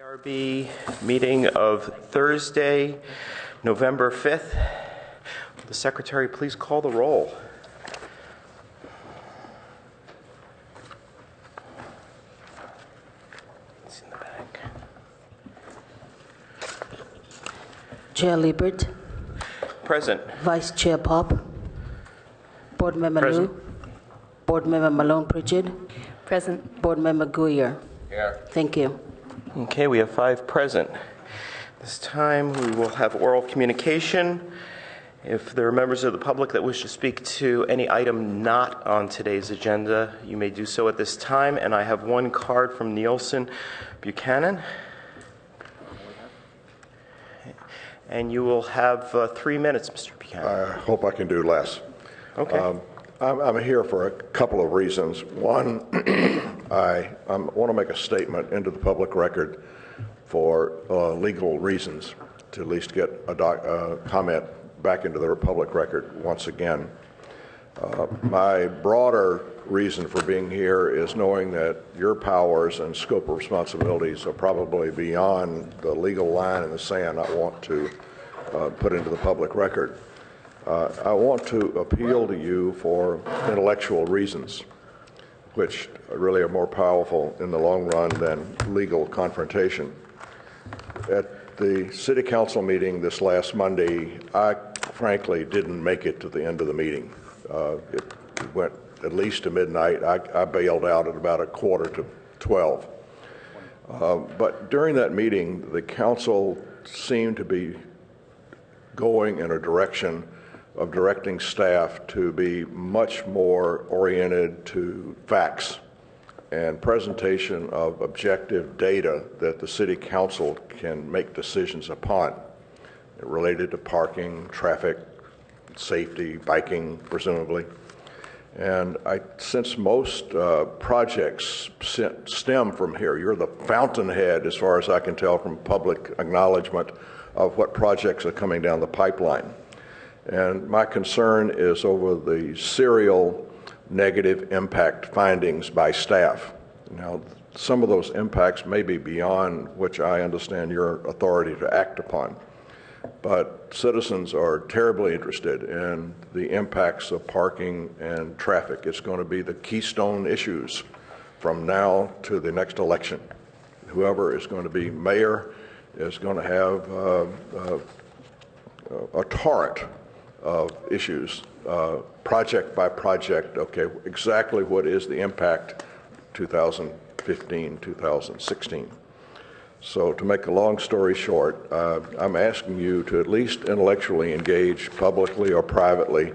ARB meeting of Thursday, November 5th. Will the secretary please call the roll? It's in the back. Chair Liebert. Present. Vice Chair Pop. Board Member Present. Liu. Board Member Malone Pritchard. Present. Board Member Guyer. Here. Thank you. Okay, we have 5 present. This time we will have oral communication. If there are members of the public that wish to speak to any item not on today's agenda, you may do so at this time. And I have one card from Nielsen Buchanan. And you will have 3 minutes, Mr. Buchanan. I hope I can do less. Okay. I'm here for a couple of reasons. One, I want to make a statement into the public record for legal reasons to at least get a comment back into the public record once again. My broader reason for being here is knowing that your powers and scope of responsibilities are probably beyond the legal line in the sand I want to put into the public record. I want to appeal to you for intellectual reasons, which really are more powerful in the long run than legal confrontation. At the City Council meeting this last Monday, I frankly didn't make it to the end of the meeting. It went at least to midnight. I bailed out at about 11:45. But during that meeting, the council seemed to be going in a direction of directing staff to be much more oriented to facts and presentation of objective data that the City Council can make decisions upon related to parking, traffic, safety, biking, presumably. And since most projects stem from here, you're the fountainhead, as far as I can tell from public acknowledgement of what projects are coming down the pipeline. And my concern is over the serial negative impact findings by staff. Now, some of those impacts may be beyond which I understand your authority to act upon, but citizens are terribly interested in the impacts of parking and traffic. It's going to be the keystone issues from now to the next election. Whoever is going to be mayor is going to have a torrent of issues, project by project. Okay, exactly what is the impact 2015, 2016. So to make a long story short, I'm asking you to at least intellectually engage publicly or privately,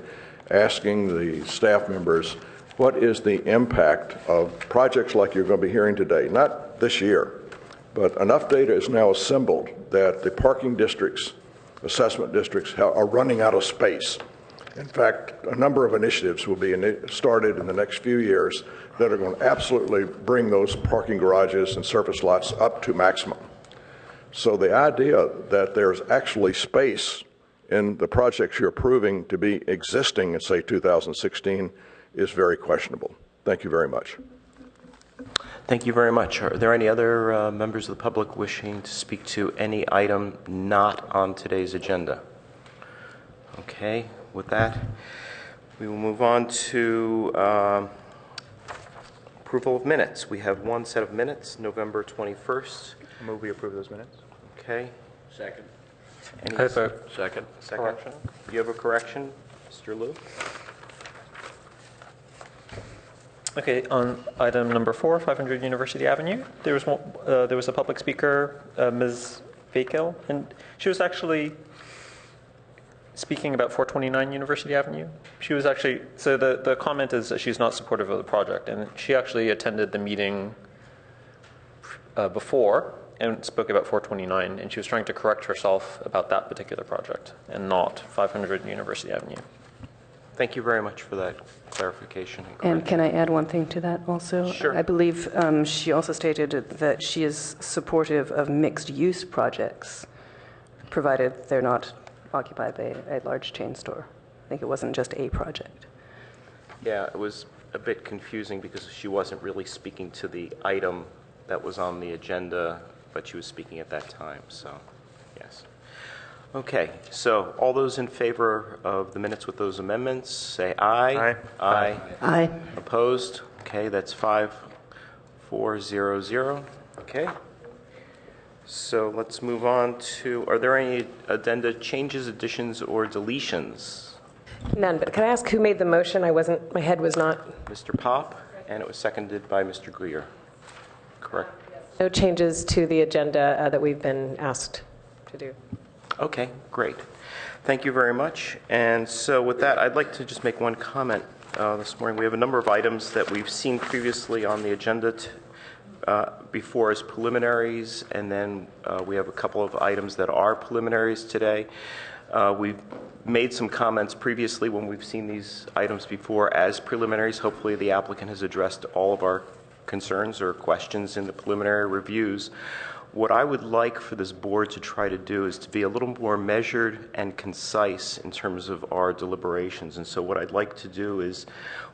asking the staff members, what is the impact of projects like you're going to be hearing today? Not this year, but enough data is now assembled that the parking districts, assessment districts are running out of space. In fact, a number of initiatives will be started in the next few years that are going to absolutely bring those parking garages and surface lots up to maximum. So the idea that there's actually space in the projects you're approving to be existing in, say, 2016 is very questionable. Thank you very much. Thank you very much. Are there any other members of the public wishing to speak to any item not on today's agenda? Okay, with that, we will move on to approval of minutes. We have one set of minutes, November 21st. I move we approve those minutes. Okay. Second. Any I have a second. correction. You have a correction, Mr. Liu? Okay, on item number 4, 500 University Avenue, there was a public speaker, Ms. Vakel, and she was actually speaking about 429 University Avenue. She was actually, so the comment is that she's not supportive of the project, and she actually attended the meeting before and spoke about 429, and she was trying to correct herself about that particular project and not 500 University Avenue. Thank you very much for that clarification. And can I add one thing to that also? Sure. I believe she also stated that she is supportive of mixed-use projects, provided they're not occupied by a large chain store. I think it wasn't just a project. Yeah, it was a bit confusing because she wasn't really speaking to the item that was on the agenda but she was speaking at that time, so yes. Okay, so all those in favor of the minutes with those amendments, say aye. Aye. Aye. Aye. Opposed? Okay, that's 5-4-0-0. Okay. So let's move on to, are there any addenda changes, additions, or deletions? None, but can I ask who made the motion? My head was not. Mr. Pop, and it was seconded by Mr. Greer. Correct? No changes to the agenda that we've been asked to do. Okay, great. Thank you very much. And so with that, I'd like to just make one comment this morning. We have a number of items that we've seen previously on the agenda before as preliminaries, and then we have a couple of items that are preliminaries today. We've made some comments previously when we've seen these items before as preliminaries. Hopefully the applicant has addressed all of our concerns or questions in the preliminary reviews. What I would like for this board to try to do is to be a little more measured and concise in terms of our deliberations. And so what I'd like to do is,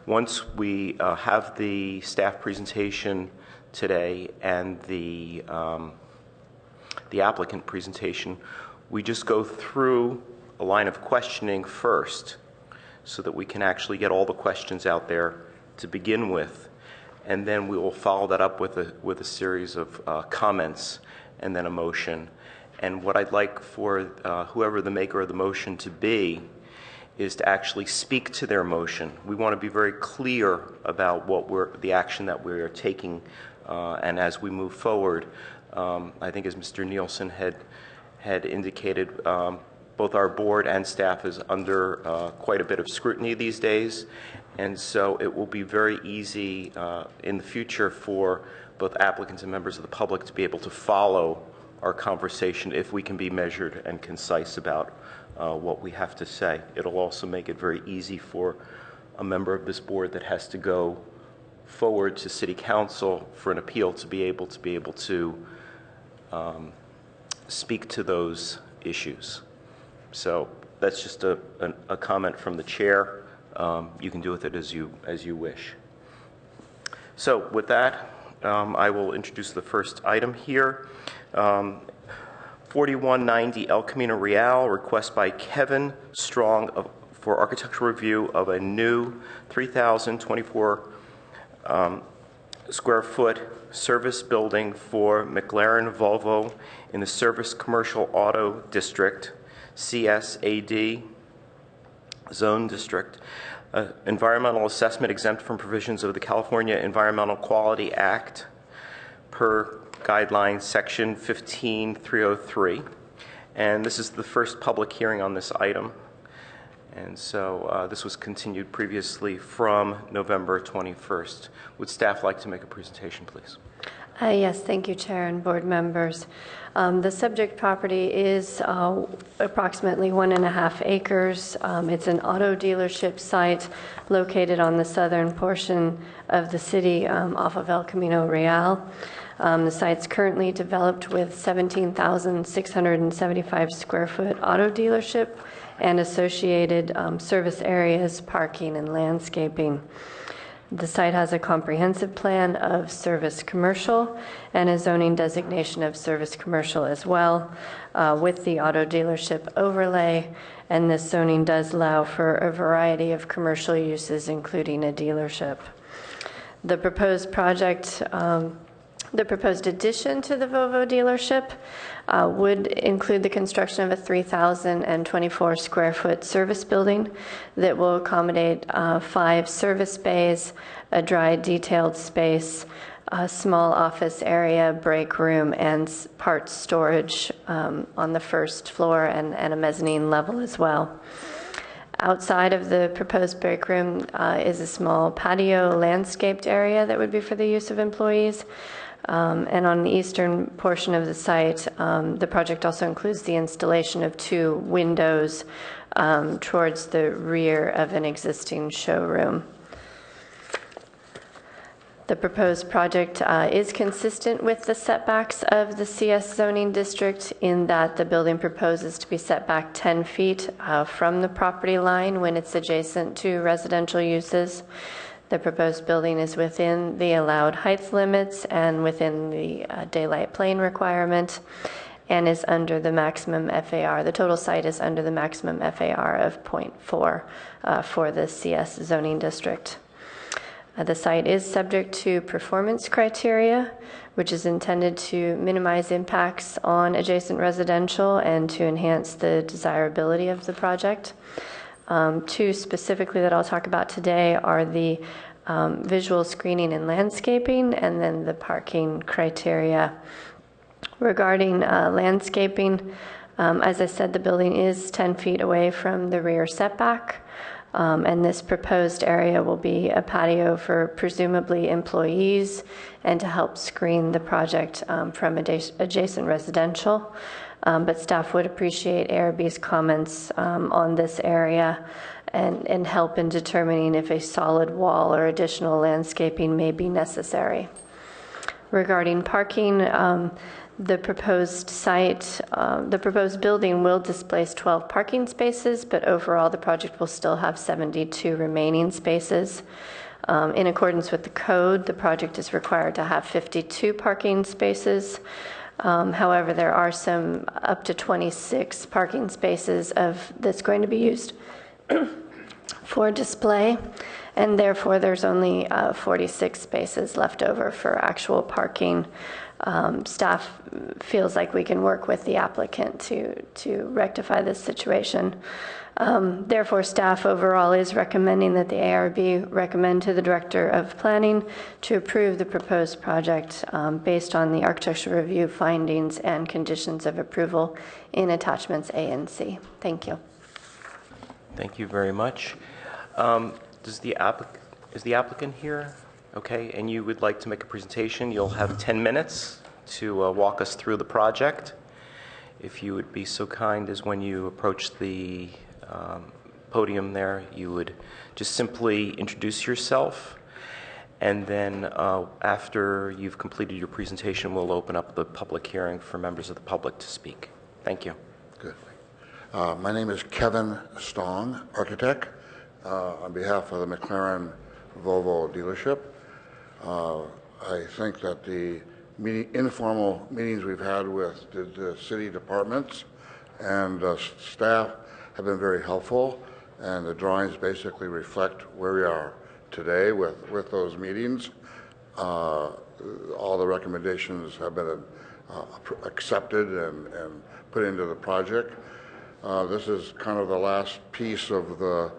once we have the staff presentation today and the applicant presentation, we just go through a line of questioning first so that we can actually get all the questions out there to begin with. And then we will follow that up with a series of comments and then a motion. And what I'd like for whoever the maker of the motion to be is to actually speak to their motion. We want to be very clear about the action that we are taking, and as we move forward, I think as Mr. Nielsen had indicated, both our board and staff is under quite a bit of scrutiny these days. And so it will be very easy in the future for both applicants and members of the public to be able to follow our conversation if we can be measured and concise about what we have to say. It'll also make it very easy for a member of this board that has to go forward to City Council for an appeal to be able to speak to those issues. So that's just a comment from the chair. You can do with it as you wish. So with that, I will introduce the first item here. 4190 El Camino Real, request by Kevin Strong for architectural review of a new 3,024 square foot service building for McLaren Volvo in the Service Commercial Auto District, CSAD Zone District. Environmental assessment exempt from provisions of the California Environmental Quality Act per guideline section 15303. And this is the first public hearing on this item. And so this was continued previously from November 21st. Would staff like to make a presentation, please? Yes, thank you, Chair and board members. The subject property is approximately 1.5 acres. It's an auto dealership site located on the southern portion of the city off of El Camino Real. The site's currently developed with 17,675 square foot auto dealership and associated service areas, parking, and landscaping. The site has a comprehensive plan of service commercial and a zoning designation of service commercial as well, with the auto dealership overlay, and this zoning does allow for a variety of commercial uses, including a dealership. The proposed project, the proposed addition to the Volvo dealership would include the construction of a 3,024 square foot service building that will accommodate 5 service bays, a dry detailed space, a small office area, break room, and parts storage on the first floor and a mezzanine level as well. Outside of the proposed break room is a small patio landscaped area that would be for the use of employees. And on the eastern portion of the site, the project also includes the installation of 2 windows towards the rear of an existing showroom. The proposed project is consistent with the setbacks of the CS zoning district in that the building proposes to be set back 10 feet from the property line when it's adjacent to residential uses. The proposed building is within the allowed height limits and within the daylight plane requirement, and is under the maximum FAR. The total site is under the maximum FAR of 0.4 for the CS zoning district. The site is subject to performance criteria, which is intended to minimize impacts on adjacent residential and to enhance the desirability of the project. Two specifically that I'll talk about today are the visual screening and landscaping, and then the parking criteria. Regarding landscaping, as I said, the building is 10 feet away from the rear setback. And this proposed area will be a patio for presumably employees and to help screen the project from adjacent residential. But staff would appreciate ARB's comments on this area and help in determining if a solid wall or additional landscaping may be necessary. Regarding parking, the proposed site, the proposed building will displace 12 parking spaces, but overall the project will still have 72 remaining spaces. In accordance with the code, the project is required to have 52 parking spaces. However, there are some up to 26 parking spaces that's going to be used for display, and therefore there's only 46 spaces left over for actual parking. Staff feels like we can work with the applicant to rectify this situation. Therefore, staff overall is recommending that the ARB recommend to the Director of Planning to approve the proposed project based on the architectural review findings and conditions of approval in attachments A and C. Thank you. Thank you very much. Is the applicant here? Okay, and you would like to make a presentation. You'll have 10 minutes to walk us through the project. If you would be so kind as when you approach the podium there, you would just simply introduce yourself, and then after you've completed your presentation, we'll open up the public hearing for members of the public to speak. Thank you. Good. My name is Kevin Stong, architect, on behalf of the McLaren Volvo dealership. I think that the informal meetings we've had with the city departments and staff have been very helpful, and the drawings basically reflect where we are today with those meetings. All the recommendations have been accepted and put into the project. This is kind of the last piece of the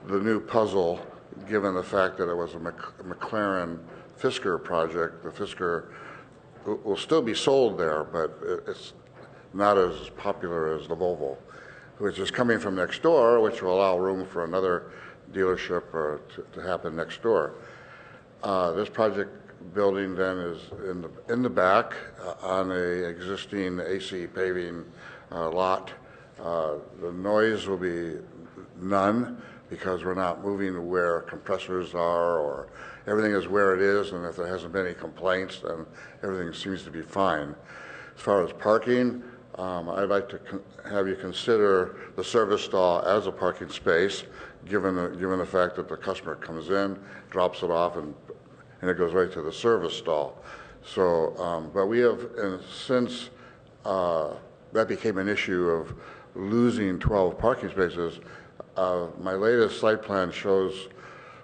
new puzzle, given the fact that it was a McLaren Fisker project. The Fisker will still be sold there, but it's not as popular as the Volvo, which is coming from next door, which will allow room for another dealership to happen next door. This project building then is in the back on a existing AC paving lot. The noise will be none, because we're not moving where compressors are, or everything is where it is, and if there hasn't been any complaints, then everything seems to be fine. As far as parking, I'd like to have you consider the service stall as a parking space, given the fact that the customer comes in, drops it off, and it goes right to the service stall. So, but we have, and since that became an issue of losing 12 parking spaces, my latest site plan shows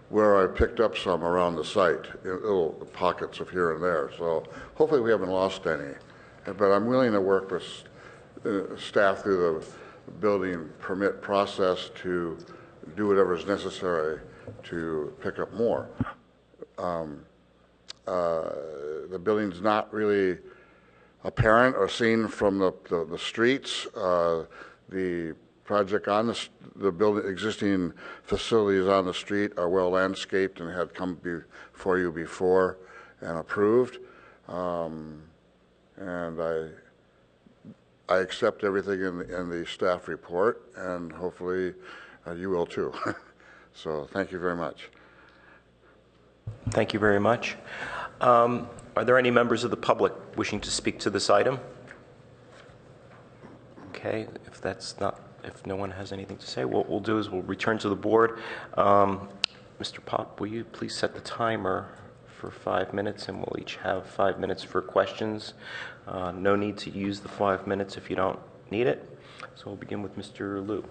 where I picked up some around the site, in little pockets of here and there. So hopefully we haven't lost any. But I'm willing to work with staff through the building permit process to do whatever is necessary to pick up more. The building's not really apparent or seen from the streets. The project on the building, existing facilities on the street are well landscaped and had come before you before and approved. And I accept everything in the staff report, and hopefully you will too. So thank you very much. Thank you very much. Are there any members of the public wishing to speak to this item? Okay, if no one has anything to say, what we'll do is we'll return to the board. Mr. Pop, will you please set the timer for 5 minutes, and we'll each have 5 minutes for questions. No need to use the 5 minutes if you don't need it. So we'll begin with Mr. Liu.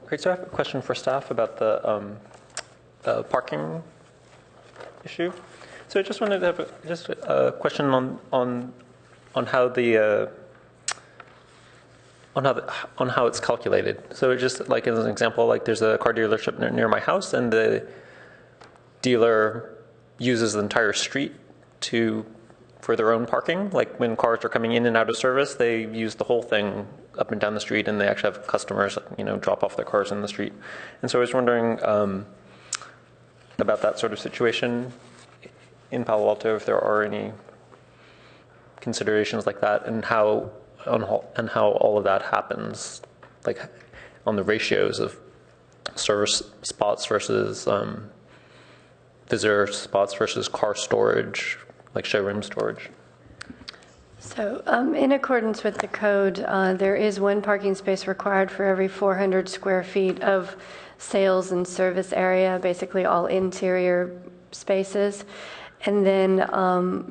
Great. So I have a question for staff about the parking issue. So I just wanted to have a question on how the on how it's calculated. So just like as an example, like there's a car dealership near my house, and the dealer uses the entire street for their own parking. Like when cars are coming in and out of service, they use the whole thing up and down the street, and they actually have customers, drop off their cars in the street. And so I was wondering about that sort of situation in Palo Alto, if there are any considerations like that, and how all of that happens, like on the ratios of service spots versus visitor spots versus car storage, like showroom storage. So in accordance with the code, there is one parking space required for every 400 square feet of sales and service area, basically all interior spaces, and then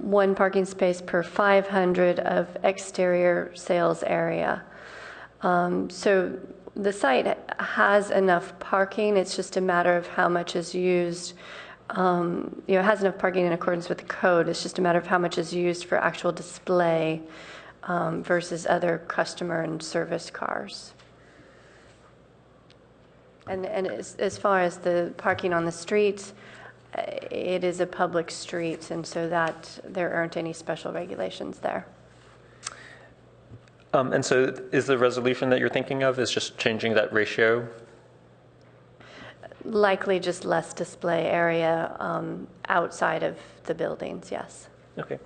one parking space per 500 of exterior sales area. So the site has enough parking. It's just a matter of how much is used. It has enough parking in accordance with the code. It's just a matter of how much is used for actual display versus other customer and service cars. And as far as the parking on the streets, it is a public street, and so that there aren't any special regulations there. And so is the resolution that you're thinking of is just changing that ratio? Likely just less display area outside of the buildings, yes. Okay.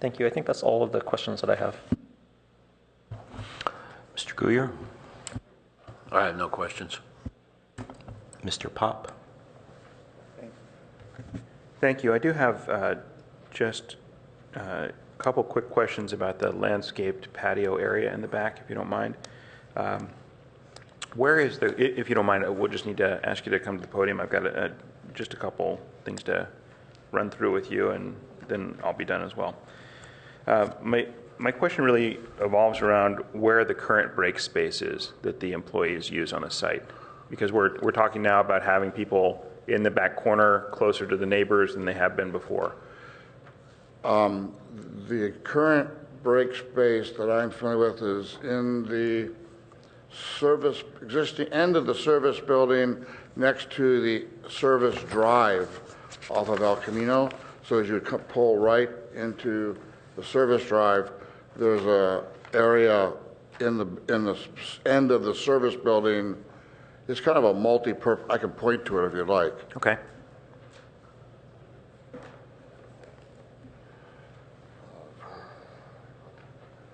Thank you. I think that's all of the questions that I have. Mr. Guyer? I have no questions. Mr. Pop? Thank you. I do have just a couple quick questions about the landscaped patio area in the back, if you don't mind. Where is if you don't mind, we'll just need to ask you to come to the podium. I've got just a couple things to run through with you, and then I'll be done as well. My question really evolves around where the current break space is that the employees use on the site, because we're talking now about having people in the back corner closer to the neighbors than they have been before. The current break space that I'm familiar with is in the existing end of the service building next to the service drive off of El Camino. So as you pull right into the service drive, there's a area in the end of the service building. It's kind of a multi-purpose. I can point to it if you'd like. Okay.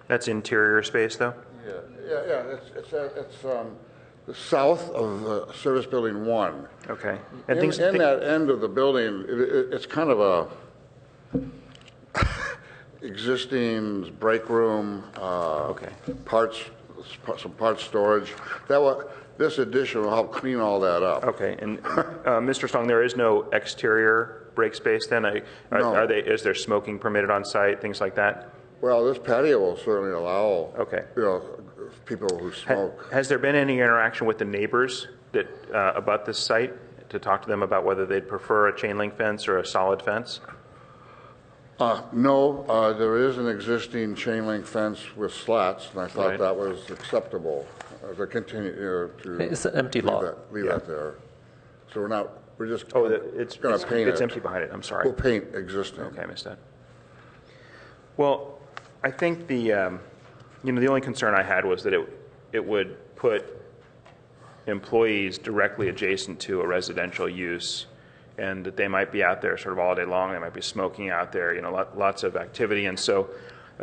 That's interior space, though? Yeah. It's the south of Service Building 1. Okay. And in that end of the building, it's kind of a existing break room, Okay. some parts storage. This addition will help clean all that up. Okay. And Mr. Stong, there is no exterior break space then? No. Is there smoking permitted on site, things like that? Well, this patio will certainly allow, Okay. people who smoke. Has there been any interaction with the neighbors that about this site to talk to them about whether they'd prefer a chain link fence or a solid fence? No, there is an existing chain link fence with slats, and I thought Right. that was acceptable to continue to It's an empty lot. leave that there. So we're just Oh, it's going to paint it. It's empty behind it. I'm sorry. We'll paint existing. Okay, I missed that. Well, I think the only concern I had was that it would put employees directly adjacent to a residential use, and that they might be out there sort of all day long. They might be smoking out there, lots of activity. And so,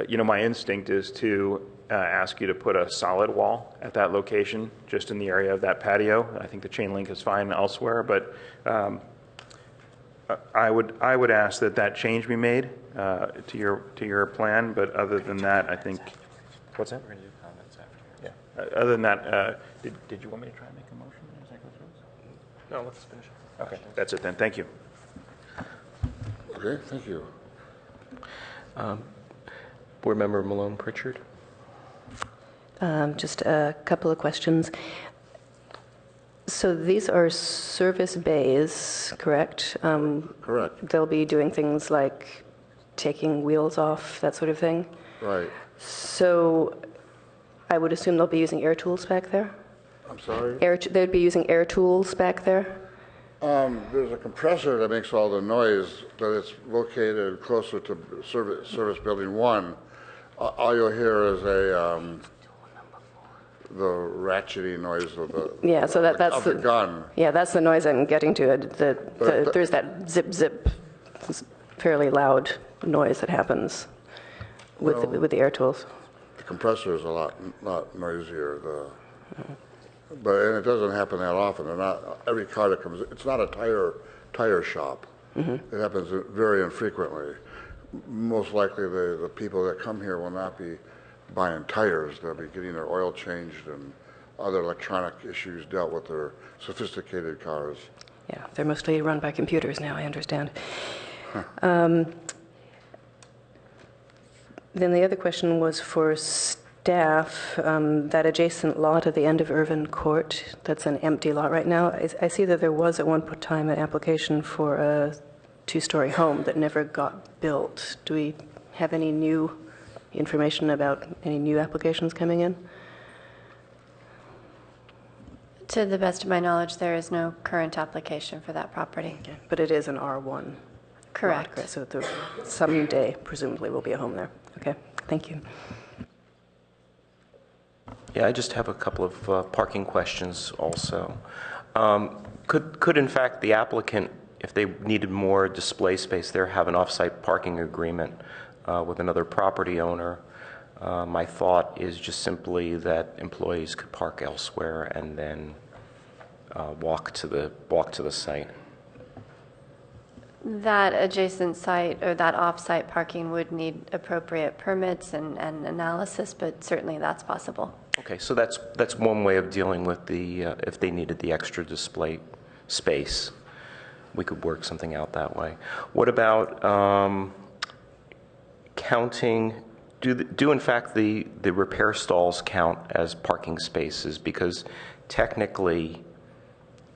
my instinct is to ask you to put a solid wall at that location, just in the area of that patio. I think the chain link is fine elsewhere, but I would ask that change be made to your plan. But other than that, I think. What's that? We're going to do comments after. Yeah. Other than that, did you want me to try and make a motion? Is that good? No, let's finish. Okay, that's it then. Thank you. Okay, thank you. Board Member Malone Pritchard. Just a couple of questions. So these are service bays, correct? Correct. They'll be doing things like taking wheels off, that sort of thing? Right. So I would assume they'll be using air tools back there? I'm sorry? They'd be using air tools back there? There's a compressor that makes all the noise, but it's located closer to service building 1. All you'll hear is the ratcheting noise of the Yeah, so that's of the gun. Yeah, that's the noise I'm getting to. There's that zip zip, fairly loud noise that happens with the air tools. The compressor is a lot noisier. And it doesn't happen that often. They're not every car that comes. It's not a tire shop. Mm-hmm. It happens very infrequently. Most likely, the people that come here will not be buying tires. They'll be getting their oil changed and other electronic issues dealt with their sophisticated cars. Yeah, they're mostly run by computers now, I understand. Then the other question was for staff. That adjacent lot at the end of Irvin Court, that's an empty lot right now. I see that there was at one time an application for a 2-story home that never got built. Do we have any new information about any new applications coming in? To the best of my knowledge, there is no current application for that property. Okay. But it is an R1. Correct. Lot, so someday, presumably, will be a home there. Okay, thank you. Yeah, I just have a couple of parking questions also. Could in fact the applicant, if they needed more display space there, have an off-site parking agreement with another property owner? My thought is just simply that employees could park elsewhere and then walk to the site. That adjacent site or that off-site parking would need appropriate permits and analysis, but certainly that's possible. Okay, so that's one way of dealing with the if they needed the extra display space, we could work something out that way. What about counting? Do in fact the repair stalls count as parking spaces? Because technically,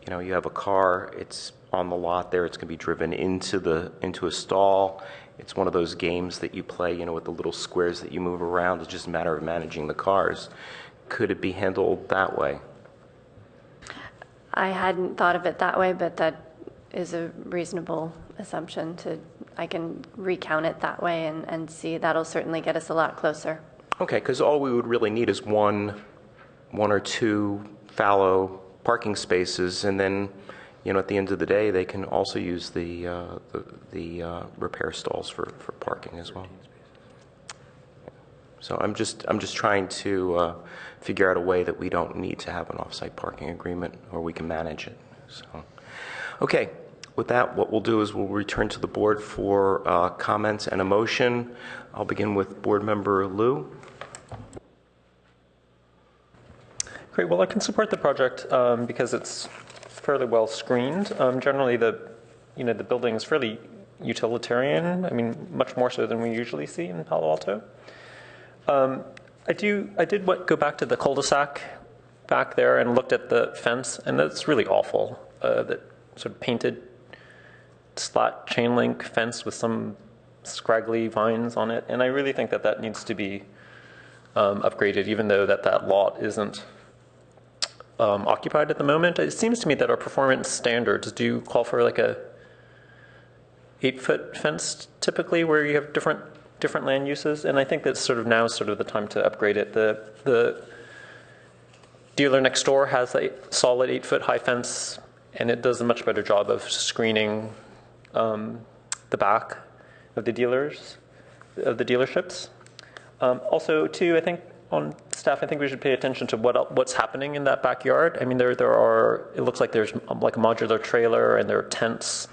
you have a car, it's on the lot there, it's going to be driven into a stall. It's one of those games that you play, with the little squares that you move around. It's just a matter of managing the cars. Could it be handled that way? I hadn't thought of it that way, but that is a reasonable assumption. I can recount it that way and see. That'll certainly get us a lot closer. Okay, because all we would really need is one or two fallow parking spaces, and then at the end of the day, they can also use the repair stalls for parking as well. So I'm just trying to figure out a way that we don't need to have an off-site parking agreement, or we can manage it. So, okay. With that, what we'll do is we'll return to the board for comments and a motion. I'll begin with Board Member Liu. Great. Well, I can support the project because it's fairly well screened. Generally, the building is fairly utilitarian. I mean, much more so than we usually see in Palo Alto. I did go back to the cul-de-sac back there and looked at the fence, and that's really awful. That sort of painted slat chain link fence with some scraggly vines on it, and I really think that needs to be upgraded, even though that lot isn't occupied at the moment. It seems to me that our performance standards do call for like a 8-foot fence typically, where you have different land uses, and I think that's now the time to upgrade it. The dealer next door has a solid 8-foot high fence, and it does a much better job of screening the back of the dealerships. Also, too, I think on staff, I think we should pay attention to what's happening in that backyard. I mean, there are. It looks like there's like a modular trailer, and there are tents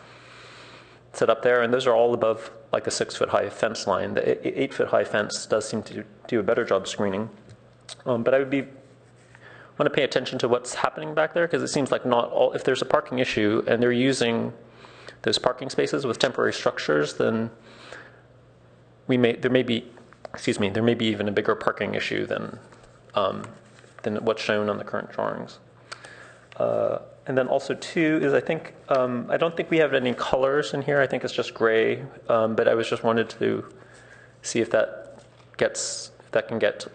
set up there, and those are all above like a 6-foot high fence line. The 8-foot high fence does seem to do a better job screening. But I would be want to pay attention to what's happening back there, because it seems like not all, if there's a parking issue and they're using those parking spaces with temporary structures, then there may be even a bigger parking issue than what's shown on the current drawings. And then also too is I think, I don't think we have any colors in here. I think it's just gray, but I was just wanted to see if that can get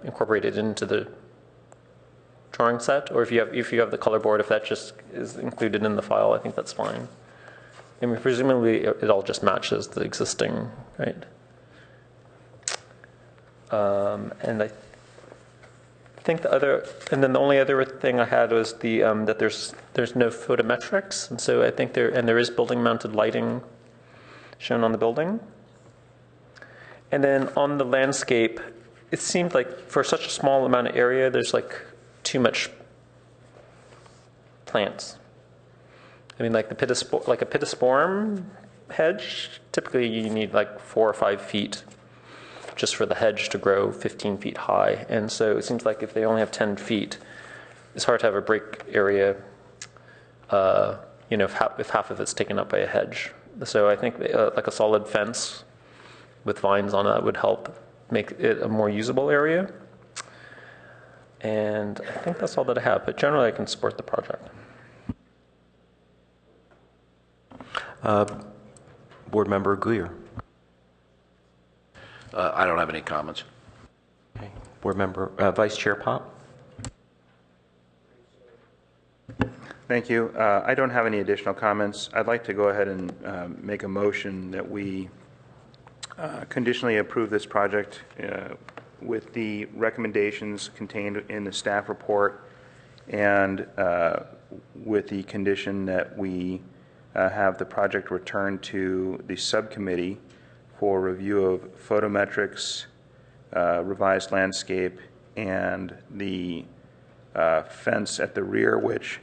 incorporated into the drawing set, or if you have the color board, if that just is included in the file, I think that's fine. I mean, presumably it all just matches the existing, right? And I think the only other thing I had was that there's no photometrics, and so I think there is building mounted lighting shown on the building. And then on the landscape, it seemed like for such a small amount of area, there's like too much plants. I mean, like a pittosporum hedge, typically you need like 4 or 5 feet just for the hedge to grow 15 feet high. And so it seems like if they only have 10 feet, it's hard to have a break area, if half of it's taken up by a hedge. So I think like a solid fence with vines on it would help make it a more usable area. And I think that's all that I have, but generally I can support the project. Board Member Guyer. I don't have any comments. Okay. Board Member, Vice Chair Pop. Thank you. I don't have any additional comments. I'd like to go ahead and make a motion that we conditionally approve this project with the recommendations contained in the staff report, and with the condition that we have the project returned to the subcommittee for review of photometrics, revised landscape, and the fence at the rear, which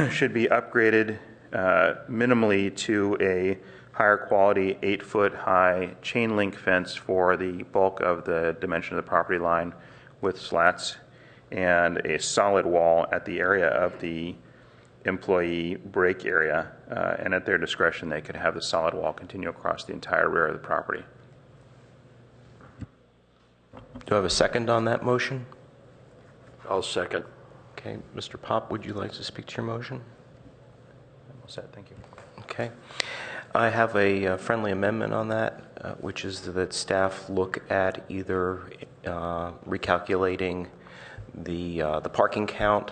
should be upgraded minimally to a higher quality 8-foot high chain link fence for the bulk of the dimension of the property line with slats, and a solid wall at the area of the employee break area, and at their discretion they could have the solid wall continue across the entire rear of the property. Do I have a second on that motion? I'll second. Okay, Mr. Pop, would you like to speak to your motion? I'm all set, thank you. Okay. I have a friendly amendment on that, which is that staff look at either recalculating the parking count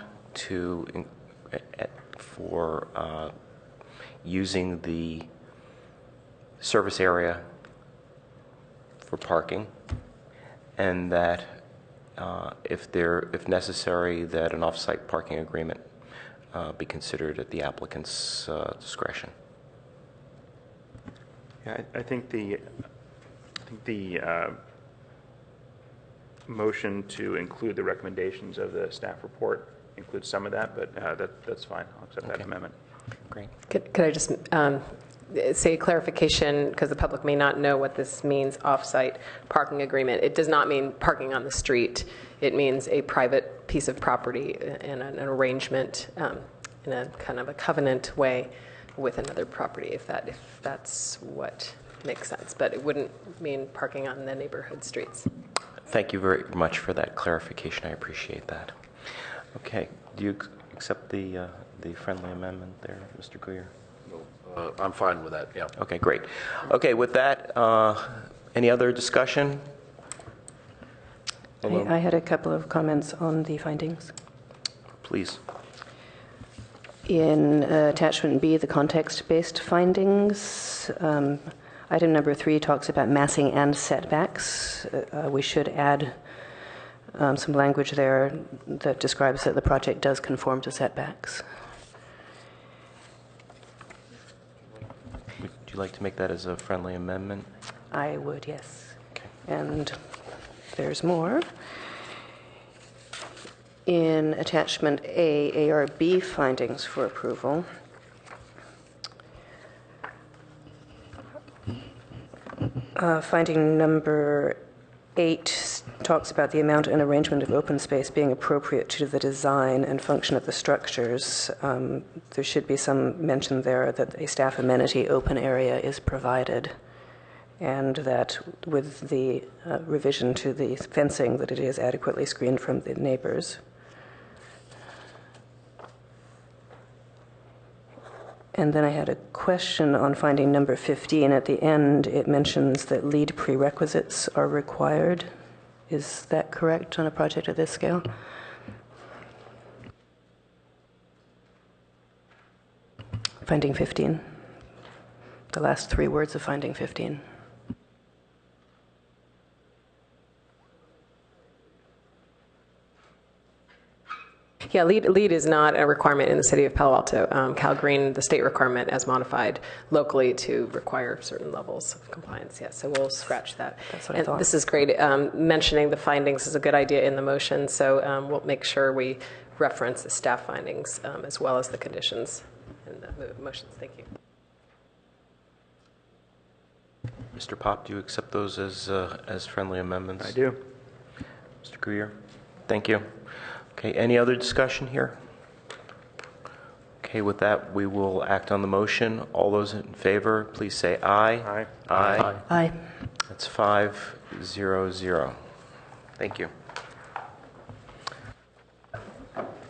for using the service area for parking, and that if necessary, that an off-site parking agreement be considered at the applicant's discretion. Yeah, I think the motion to include the recommendations of the staff report includes some of that, but that's fine. I'll accept that amendment. Great. Could I just say a clarification, because the public may not know what this means, off-site parking agreement. It does not mean parking on the street. It means a private piece of property and an arrangement in a kind of a covenant way with another property, if that's what makes sense. But it wouldn't mean parking on the neighborhood streets. Thank you very much for that clarification. I appreciate that. Okay. Do you accept the friendly amendment there, Mr. Guyer? I'm fine with that, yeah. Okay, great. Okay, with that, any other discussion? I had a couple of comments on the findings. Please. In attachment B, the context-based findings, item number 3 talks about massing and setbacks. We should add some language there that describes that the project does conform to setbacks. Would you like to make that as a friendly amendment? I would, yes. Okay. And there's more. In attachment A, ARB findings for approval. Finding number 8 talks about the amount and arrangement of open space being appropriate to the design and function of the structures. There should be some mention there that a staff amenity open area is provided, and that with the revision to the fencing, that it is adequately screened from the neighbors. And then I had a question on finding number 15. At the end, it mentions that lead prerequisites are required. Is that correct on a project of this scale? Finding 15. The last 3 words of finding 15. Yeah, lead is not a requirement in the city of Palo Alto. Cal Green, the state requirement, as modified locally to require certain levels of compliance. Yeah, so we'll scratch that. That's what I thought. This is great. Mentioning the findings is a good idea in the motion, so we'll make sure we reference the staff findings as well as the conditions in the motions. Thank you. Mr. Pop, do you accept those as friendly amendments? I do. Mr. Greer? Thank you. Okay, any other discussion here? Okay, with that, we will act on the motion. All those in favor, please say aye. Aye. Aye. Aye. That's 5-0-0. Thank you.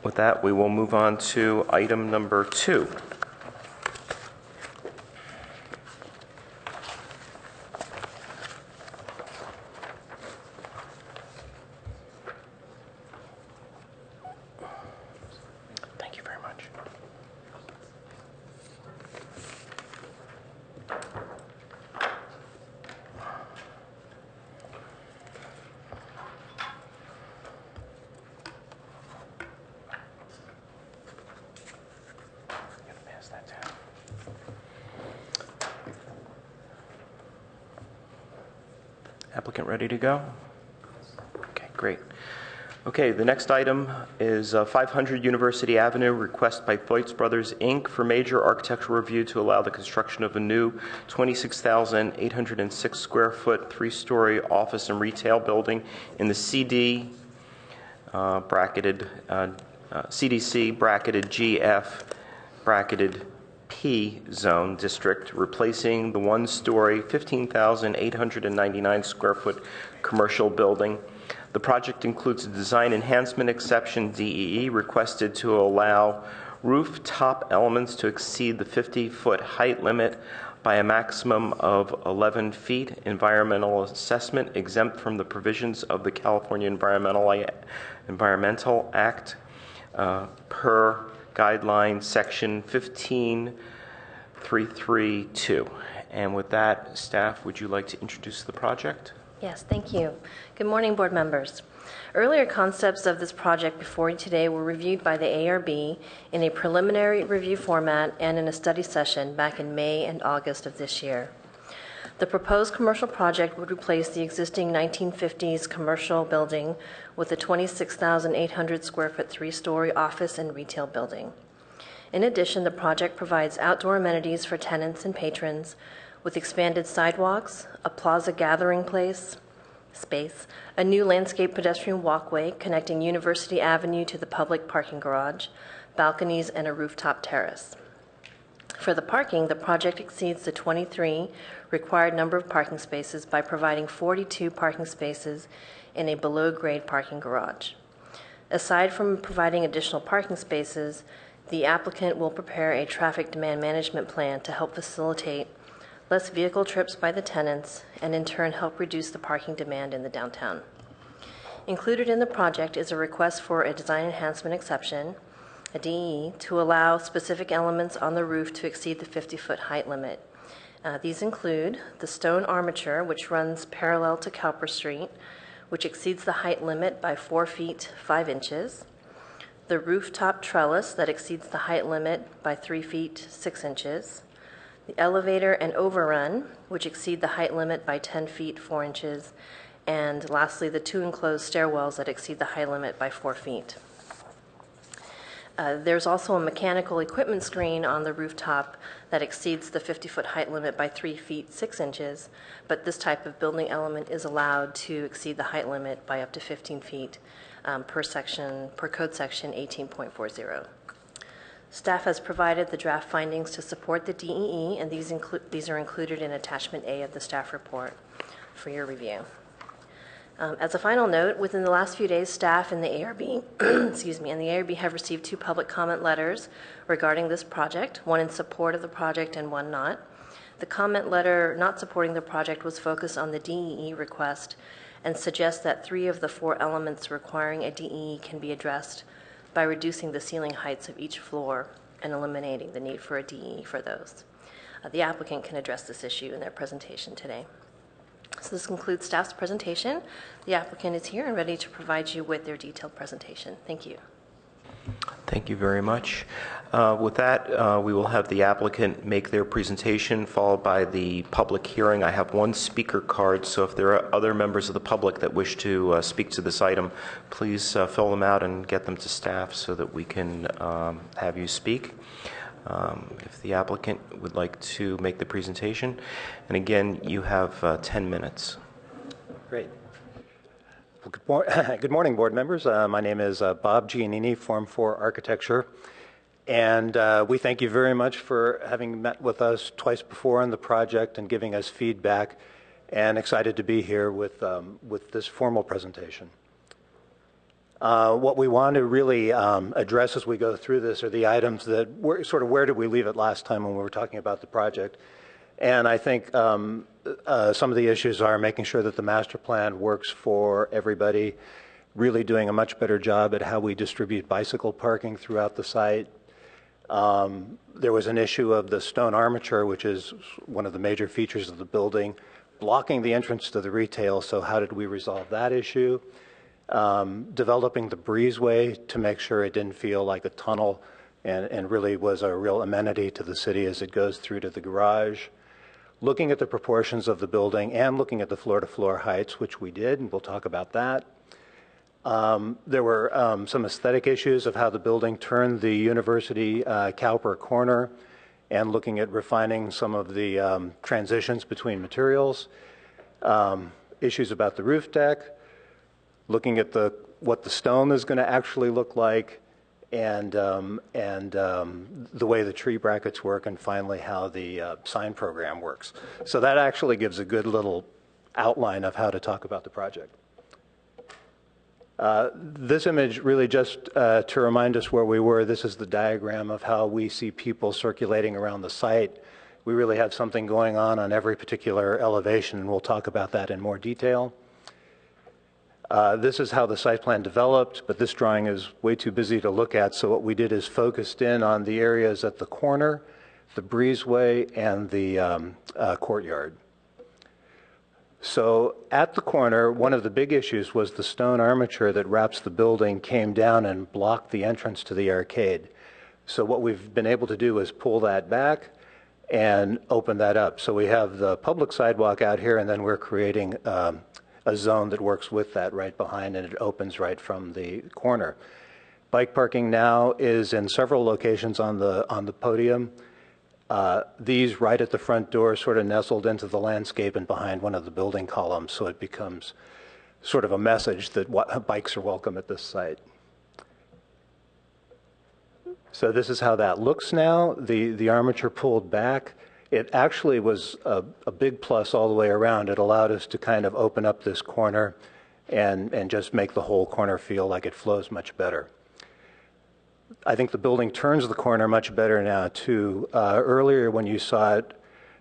With that, we will move on to item number 2. Thank you very much. Pass that down. Applicant ready to go? Okay, great. Okay, the next item is 500 University Avenue, request by Thwaites Brothers, Inc. for major architectural review to allow the construction of a new 26,806 square foot, 3-story office and retail building in the CDC bracketed GF bracketed P zone district, replacing the 1-story, 15,899 square foot commercial building. The project includes a design enhancement exception, DEE, requested to allow rooftop elements to exceed the 50-foot height limit by a maximum of 11 feet. Environmental assessment exempt from the provisions of the California Environmental Act per guideline section 15332. And with that, staff, would you like to introduce the project? Yes, thank you. Good morning, board members. Earlier concepts of this project before you today were reviewed by the ARB in a preliminary review format and in a study session back in May and August of this year. The proposed commercial project would replace the existing 1950s commercial building with a 26,800 square foot 3-story office and retail building. In addition, the project provides outdoor amenities for tenants and patrons with expanded sidewalks, a plaza gathering space, a new landscape pedestrian walkway connecting University Avenue to the public parking garage, balconies, and a rooftop terrace. For the parking, the project exceeds the 23 required number of parking spaces by providing 42 parking spaces in a below-grade parking garage. Aside from providing additional parking spaces, the applicant will prepare a traffic demand management plan to help facilitate less vehicle trips by the tenants, and in turn help reduce the parking demand in the downtown. Included in the project is a request for a design enhancement exception, a DE, to allow specific elements on the roof to exceed the 50-foot height limit. These include the stone armature, which runs parallel to Cowper Street, which exceeds the height limit by 4 feet 5 inches, the rooftop trellis that exceeds the height limit by 3 feet 6 inches, the elevator and overrun, which exceed the height limit by 10 feet 4 inches, and lastly, the 2 enclosed stairwells that exceed the height limit by 4 feet. There's also a mechanical equipment screen on the rooftop that exceeds the 50-foot height limit by 3 feet 6 inches, but this type of building element is allowed to exceed the height limit by up to 15 feet per code section 18.40. Staff has provided the draft findings to support the DEE, and these are included in Attachment A of the staff report for your review. As a final note, within the last few days, staff and the ARB, and the ARB have received 2 public comment letters regarding this project, one in support of the project and one not. The comment letter not supporting the project was focused on the DEE request and suggests that 3 of the 4 elements requiring a DEE can be addressed by reducing the ceiling heights of each floor and eliminating the need for a DEE for those. The applicant can address this issue in their presentation today. So this concludes staff's presentation. The applicant is here and ready to provide you with their detailed presentation. Thank you. Thank you very much. With that, we will have the applicant make their presentation, followed by the public hearing. I have 1 speaker card, so if there are other members of the public that wish to speak to this item, please fill them out and get them to staff so that we can have you speak. If the applicant would like to make the presentation. And again, you have 10 minutes. Great. Well, good morning, board members. My name is Bob Giannini, Form 4 Architecture. And we thank you very much for having met with us twice before on the project and giving us feedback, and excited to be here with this formal presentation. What we want to really address as we go through this are the items that were sort of where did we leave it last time when we were talking about the project. And I think some of the issues are making sure that the master plan works for everybody, really doing a much better job at how we distribute bicycle parking throughout the site. There was an issue of the stone armature, which is one of the major features of the building, blocking the entrance to the retail. So how did we resolve that issue? Developing the breezeway to make sure it didn't feel like a tunnel and really was a real amenity to the city as it goes through to the garage. Looking at the proportions of the building and looking at the floor-to-floor heights, which we did, and we'll talk about that. There were some aesthetic issues of how the building turned the University Cowper corner and looking at refining some of the transitions between materials. Issues about the roof deck, looking at what the stone is going to actually look like, and the way the tree brackets work, and finally how the sign program works. So that actually gives a good little outline of how to talk about the project. This image really just to remind us where we were. This is the diagram of how we see people circulating around the site. We really have something going on every particular elevation, and we'll talk about that in more detail. This is how the site plan developed, but this drawing is way too busy to look at, so what we did is focused in on the areas at the corner, the breezeway, and the courtyard. So at the corner, one of the big issues was the stone armature that wraps the building came down and blocked the entrance to the arcade. So what we've been able to do is pull that back and open that up. So we have the public sidewalk out here, and then we're creating a zone that works with that right behind, and it opens right from the corner. Bike parking now is in several locations on the podium. These right at the front door sort of nestled into the landscape and behind one of the building columns, so it becomes sort of a message that bikes are welcome at this site. So this is how that looks now. The armature pulled back. It actually was a big plus all the way around. It allowed us to kind of open up this corner and just make the whole corner feel like it flows much better. I think the building turns the corner much better now too. Earlier when you saw it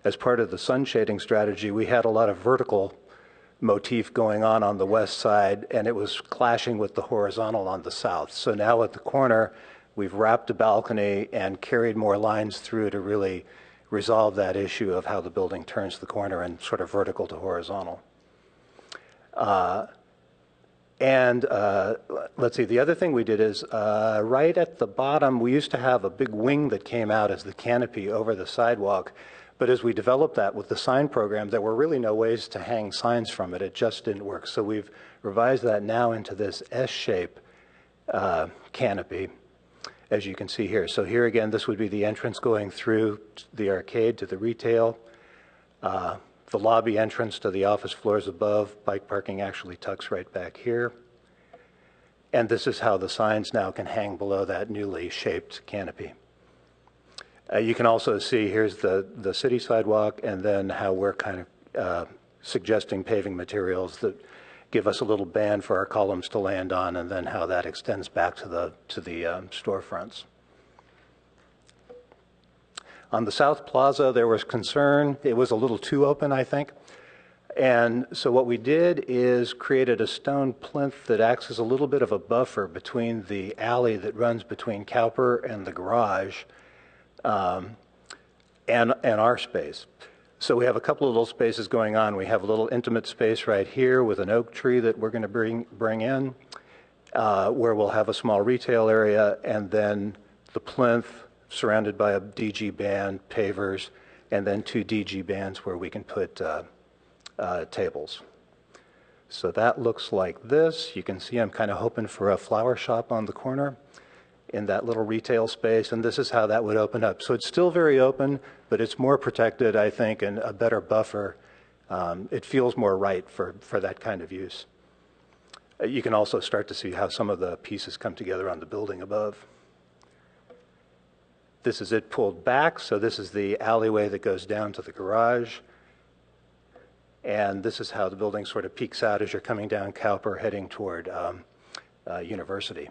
as part of the sun shading strategy, we had a lot of vertical motif going on the west side, and it was clashing with the horizontal on the south. So now at the corner, we've wrapped a balcony and carried more lines through to really resolve that issue of how the building turns the corner and sort of vertical to horizontal. Let's see, the other thing we did is right at the bottom, we used to have a big wing that came out as the canopy over the sidewalk. But as we developed that with the sign program, there were really no ways to hang signs from it. It just didn't work. So we've revised that now into this S-shape canopy. as you can see here. So here again, this would be the entrance going through the arcade to the retail. The lobby entrance to the office floors above. Bike parking actually tucks right back here. And this is how the signs now can hang below that newly shaped canopy. You can also see here's the city sidewalk, and then how we're kind of suggesting paving materials that give us a little band for our columns to land on, and then how that extends back to the storefronts. On the South Plaza, there was concern. It was a little too open, I think. And so what we did is created a stone plinth that acts as a little bit of a buffer between the alley that runs between Cowper and the garage and our space. So we have a couple of little spaces going on. We have a little intimate space right here with an oak tree that we're going to bring in, where we'll have a small retail area, and then the plinth surrounded by a DG band, pavers, and then 2 DG bands where we can put tables. So that looks like this. You can see I'm kind of hoping for a flower shop on the corner in that little retail space, and this is how that would open up. So it's still very open, but it's more protected, I think, and a better buffer. It feels more right for that kind of use. You can also start to see how some of the pieces come together on the building above. This is it pulled back, so this is the alleyway that goes down to the garage. And this is how the building sort of peeks out as you're coming down Cowper heading toward University.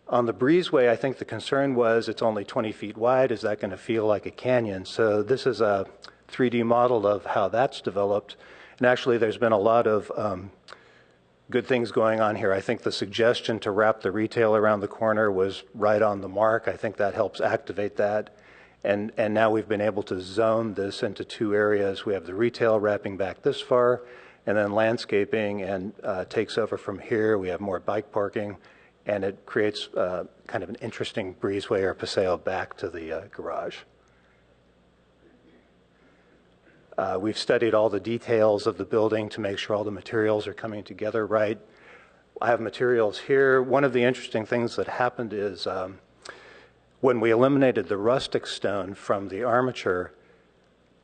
On the breezeway, I think the concern was it's only 20 feet wide. Is that going to feel like a canyon? So this is a 3D model of how that's developed. And actually, there's been a lot of good things going on here. I think the suggestion to wrap the retail around the corner was right on the mark. I think that helps activate that. And now we've been able to zone this into 2 areas. We have the retail wrapping back this far, and then landscaping and takes over from here. We have more bike parking, and it creates kind of an interesting breezeway or paseo back to the garage. We've studied all the details of the building to make sure all the materials are coming together right. I have materials here. One of the interesting things that happened is when we eliminated the rustic stone from the armature,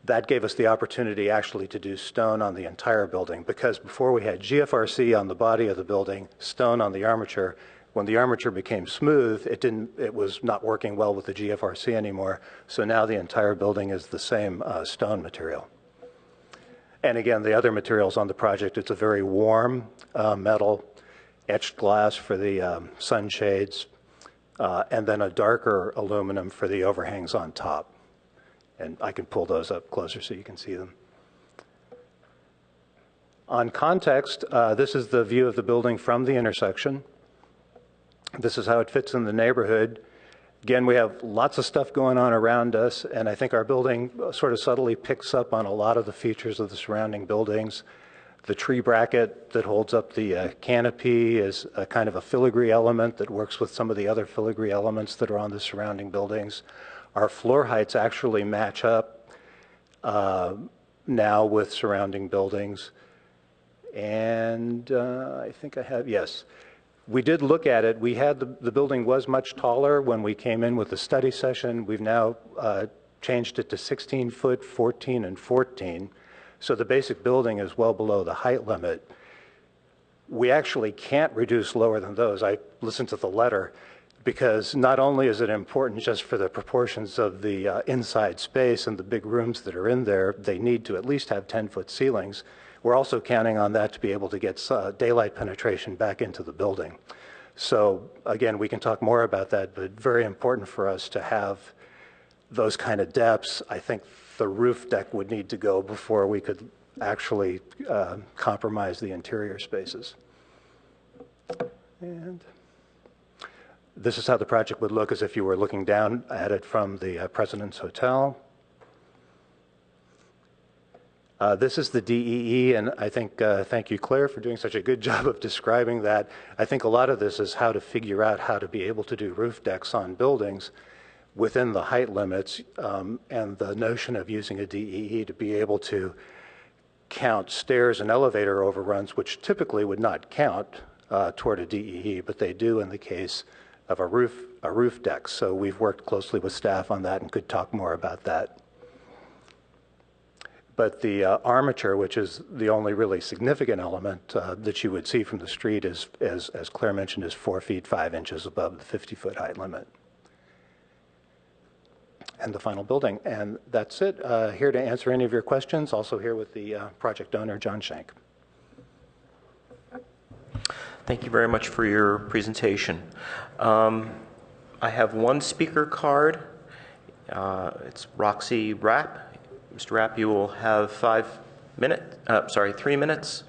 that gave us the opportunity actually to do stone on the entire building, because before we had GFRC on the body of the building, stone on the armature. When the armature became smooth, it was not working well with the GFRC anymore. So now the entire building is the same stone material. And again, the other materials on the project, it's a very warm metal, etched glass for the sunshades, and then a darker aluminum for the overhangs on top. And I can pull those up closer so you can see them. On context, this is the view of the building from the intersection. This is how it fits in the neighborhood. Again, we have lots of stuff going on around us, and I think our building sort of subtly picks up on a lot of the features of the surrounding buildings. The tree bracket that holds up the canopy is a kind of a filigree element that works with some of the other filigree elements that are on the surrounding buildings. Our floor heights actually match up now with surrounding buildings. And I think I have, yes. We did look at it. We had the building was much taller when we came in with the study session. We've now changed it to 16 foot, 14, and 14. So the basic building is well below the height limit. We actually can't reduce lower than those. I listened to the letter, because not only is it important just for the proportions of the inside space and the big rooms that are in there, they need to at least have 10-foot ceilings. We're also counting on that to be able to get daylight penetration back into the building. So again, we can talk more about that, but very important for us to have those kind of depths. I think the roof deck would need to go before we could actually compromise the interior spaces. And this is how the project would look as if you were looking down at it from the President's Hotel. This is the DEE, and I think, thank you, Claire, for doing such a good job of describing that. I think a lot of this is how to figure out how to be able to do roof decks on buildings within the height limits, and the notion of using a DEE to be able to count stairs and elevator overruns, which typically would not count toward a DEE, but they do in the case a roof deck. So we've worked closely with staff on that and could talk more about that. But the armature, which is the only really significant element that you would see from the street, is, as Claire mentioned, is 4 feet 5 inches above the 50-foot height limit. And the final building. And that's it. Here to answer any of your questions. Also here with the project owner, John Shank. Thank you very much for your presentation. I have one speaker card. It's Roxy Rapp. Mr. Rapp, you will have 3 minutes.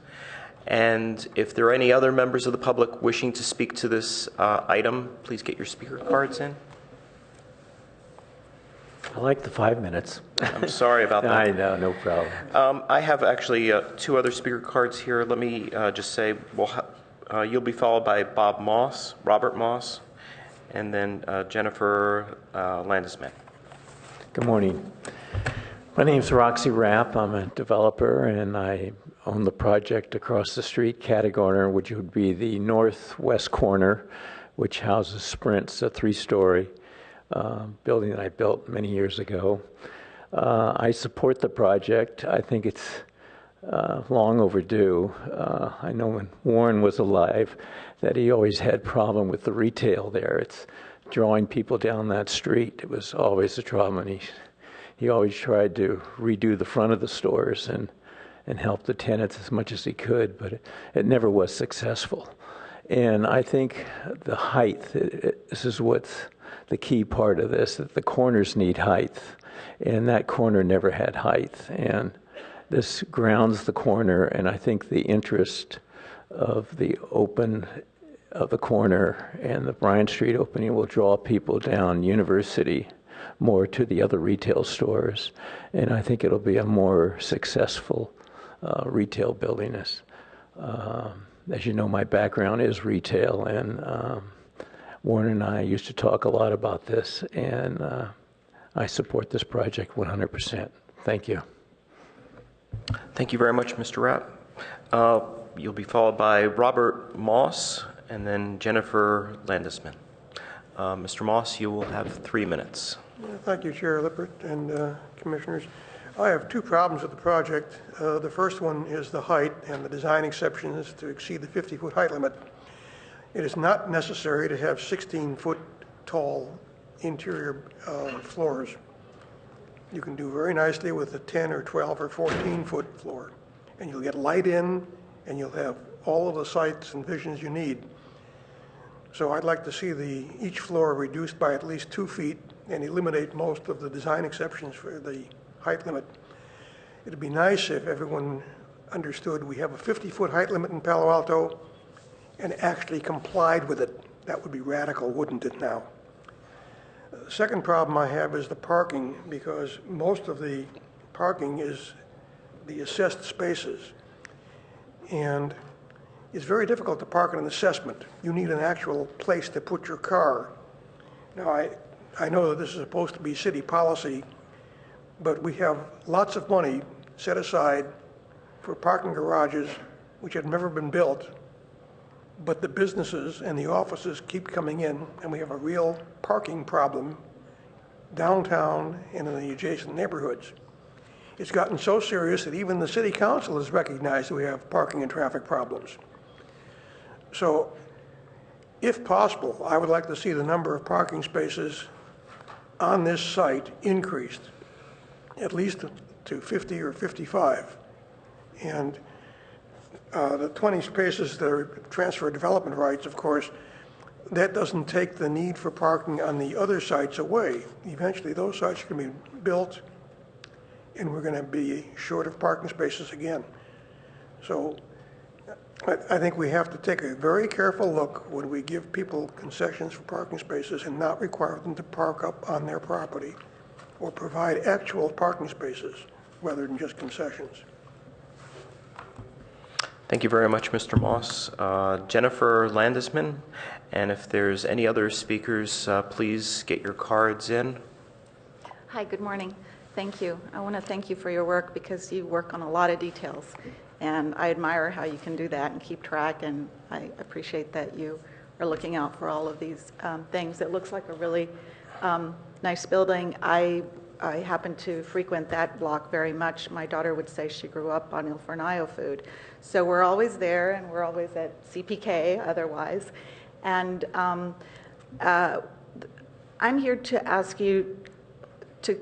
And if there are any other members of the public wishing to speak to this item, please get your speaker cards in. I like the 5 minutes. I'm sorry about that. I know, no problem. I have actually 2 other speaker cards here. Let me just say, you'll be followed by Robert Moss, and then Jennifer Landesman. Good morning. My name's Roxy Rapp. I'm a developer, and I own the project across the street, Categoner, which would be the northwest corner, which houses Sprint's, a 3-story building that I built many years ago. I support the project. I think it's long overdue. I know when Warren was alive that he always had problem with the retail there. It's drawing people down that street. It was always a trouble, and he always tried to redo the front of the stores and help the tenants as much as he could, but it never was successful. And I think the height, this is what's the key part of this, that the corners need height, and that corner never had height. And this grounds the corner, and I think the interest of the open of the corner and the Bryant Street opening will draw people down University more to the other retail stores, and I think it'll be a more successful retail building. As you know, my background is retail, and Warren and I used to talk a lot about this, and I support this project 100%. Thank you. Thank you very much, Mr. Rapp. You'll be followed by Robert Moss and then Jennifer Landesman. Mr. Moss, you will have 3 minutes. Thank you, Chair Lippert and Commissioners. I have 2 problems with the project. The first one is the height and the design exceptions to exceed the 50-foot height limit. It is not necessary to have 16-foot tall interior floors. You can do very nicely with a 10 or 12 or 14-foot floor, and you'll get light in, and you'll have all of the sights and visions you need. So I'd like to see each floor reduced by at least 2 feet and eliminate most of the design exceptions for the height limit. It'd be nice if everyone understood we have a 50-foot height limit in Palo Alto and actually complied with it. That would be radical, wouldn't it now? The second problem I have is the parking, because most of the parking is the assessed spaces. And it's very difficult to park in an assessment. You need an actual place to put your car. Now, I know that this is supposed to be city policy, but we have lots of money set aside for parking garages which have never been built, but the businesses and the offices keep coming in, and we have a real parking problem downtown and in the adjacent neighborhoods. It's gotten so serious that even the city council has recognized that we have parking and traffic problems. So, if possible, I would like to see the number of parking spaces on this site increased, at least to 50 or 55. And the 20 spaces that are transfer development rights, of course, that doesn't take the need for parking on the other sites away. Eventually, those sites are going to be built, and we're going to be short of parking spaces again. So I think we have to take a very careful look when we give people concessions for parking spaces and not require them to park up on their property or provide actual parking spaces rather than just concessions. Thank you very much, Mr. Moss. Jennifer Landesman, and if there's any other speakers, please get your cards in. Hi, good morning. Thank you. I want to thank you for your work because you work on a lot of details, and I admire how you can do that and keep track, and I appreciate that you are looking out for all of these things. It looks like a really nice building. I happen to frequent that block very much. My daughter would say she grew up on Il Fornaio food. So we're always there, and we're always at CPK otherwise. And I'm here to ask you to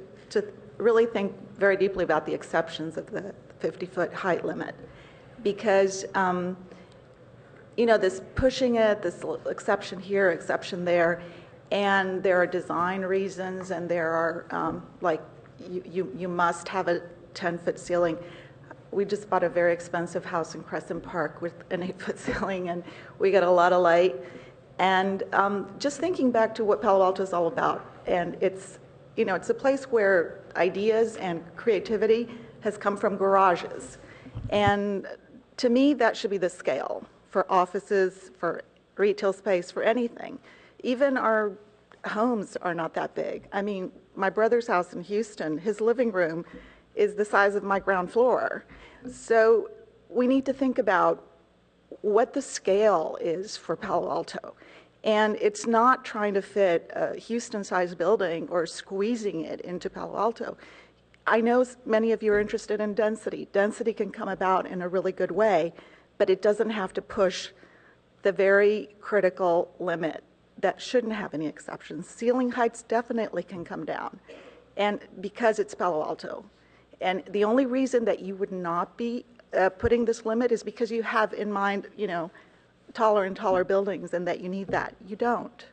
really think very deeply about the exceptions of the 50-foot height limit. Because, this pushing it, this exception here, exception there, and there are design reasons, and there are, you must have a 10-foot ceiling. We just bought a very expensive house in Crescent Park with an 8-foot ceiling, and we got a lot of light. And just thinking back to what Palo Alto is all about, and it's a place where ideas and creativity has come from garages. And to me, that should be the scale for offices, for retail space, for anything. Even our homes are not that big. I mean, my brother's house in Houston, his living room is the size of my ground floor. So we need to think about what the scale is for Palo Alto. And it's not trying to fit a Houston-sized building or squeezing it into Palo Alto. I know many of you are interested in density. Density can come about in a really good way, but it doesn't have to push the very critical limit that shouldn't have any exceptions. Ceiling heights definitely can come down, and because it's Palo Alto. And the only reason that you would not be putting this limit is because you have in mind, taller and taller buildings, and that you need that. You don't.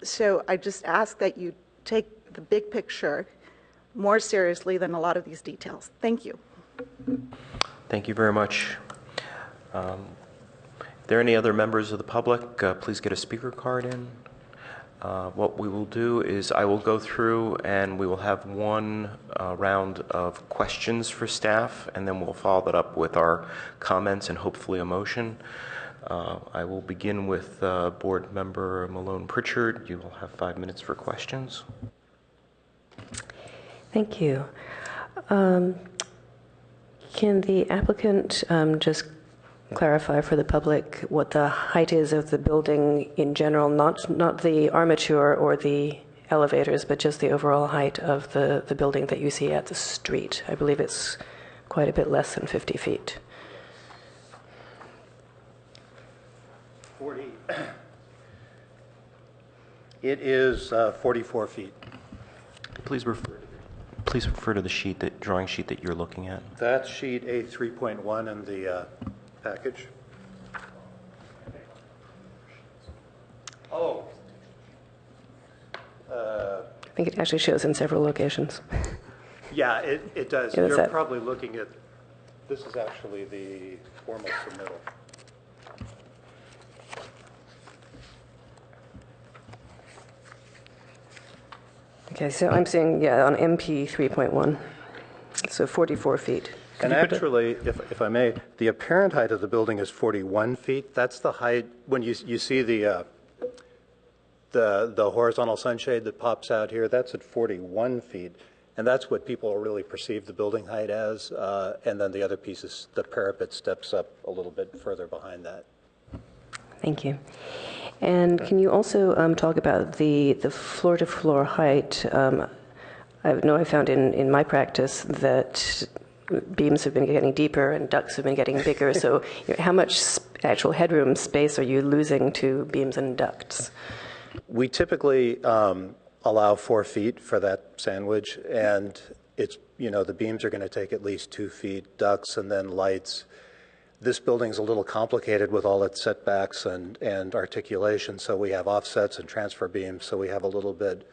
So I just ask that you take the big picture more seriously than a lot of these details. Thank you. Thank you very much. If there are any other members of the public, please get a speaker card in. What we will do is I will go through and we will have one round of questions for staff, and then we'll follow that up with our comments and hopefully a motion. I will begin with Board Member Malone Pritchard. You will have 5 minutes for questions. Thank you. Can the applicant just clarify for the public what the height is of the building in general, not the armature or the elevators, but just the overall height of the building that you see at the street? I believe it's quite a bit less than 50 feet. 40. It is 44 feet. Please refer to the drawing sheet that you're looking at. That's sheet A3.1 in the package. Oh. I think it actually shows in several locations. Yeah, it does. Yeah, You're probably looking at, this is actually the formal submittal. Okay, so I'm seeing, on MP 3.1, so 44 feet. And actually, if I may, the apparent height of the building is 41 feet. That's the height, when you see the horizontal sunshade that pops out here, that's at 41 feet. And that's what people really perceive the building height as. And then the other piece is the parapet steps up a little bit further behind that. Thank you. And can you also talk about the floor-to-floor height? I found in my practice that beams have been getting deeper and ducts have been getting bigger. So how much actual headroom space are you losing to beams and ducts? We typically allow 4 feet for that sandwich, and it's, the beams are going to take at least 2 feet, ducts and then lights. This building's a little complicated with all its setbacks and articulation, so we have offsets and transfer beams, so we have a little bit,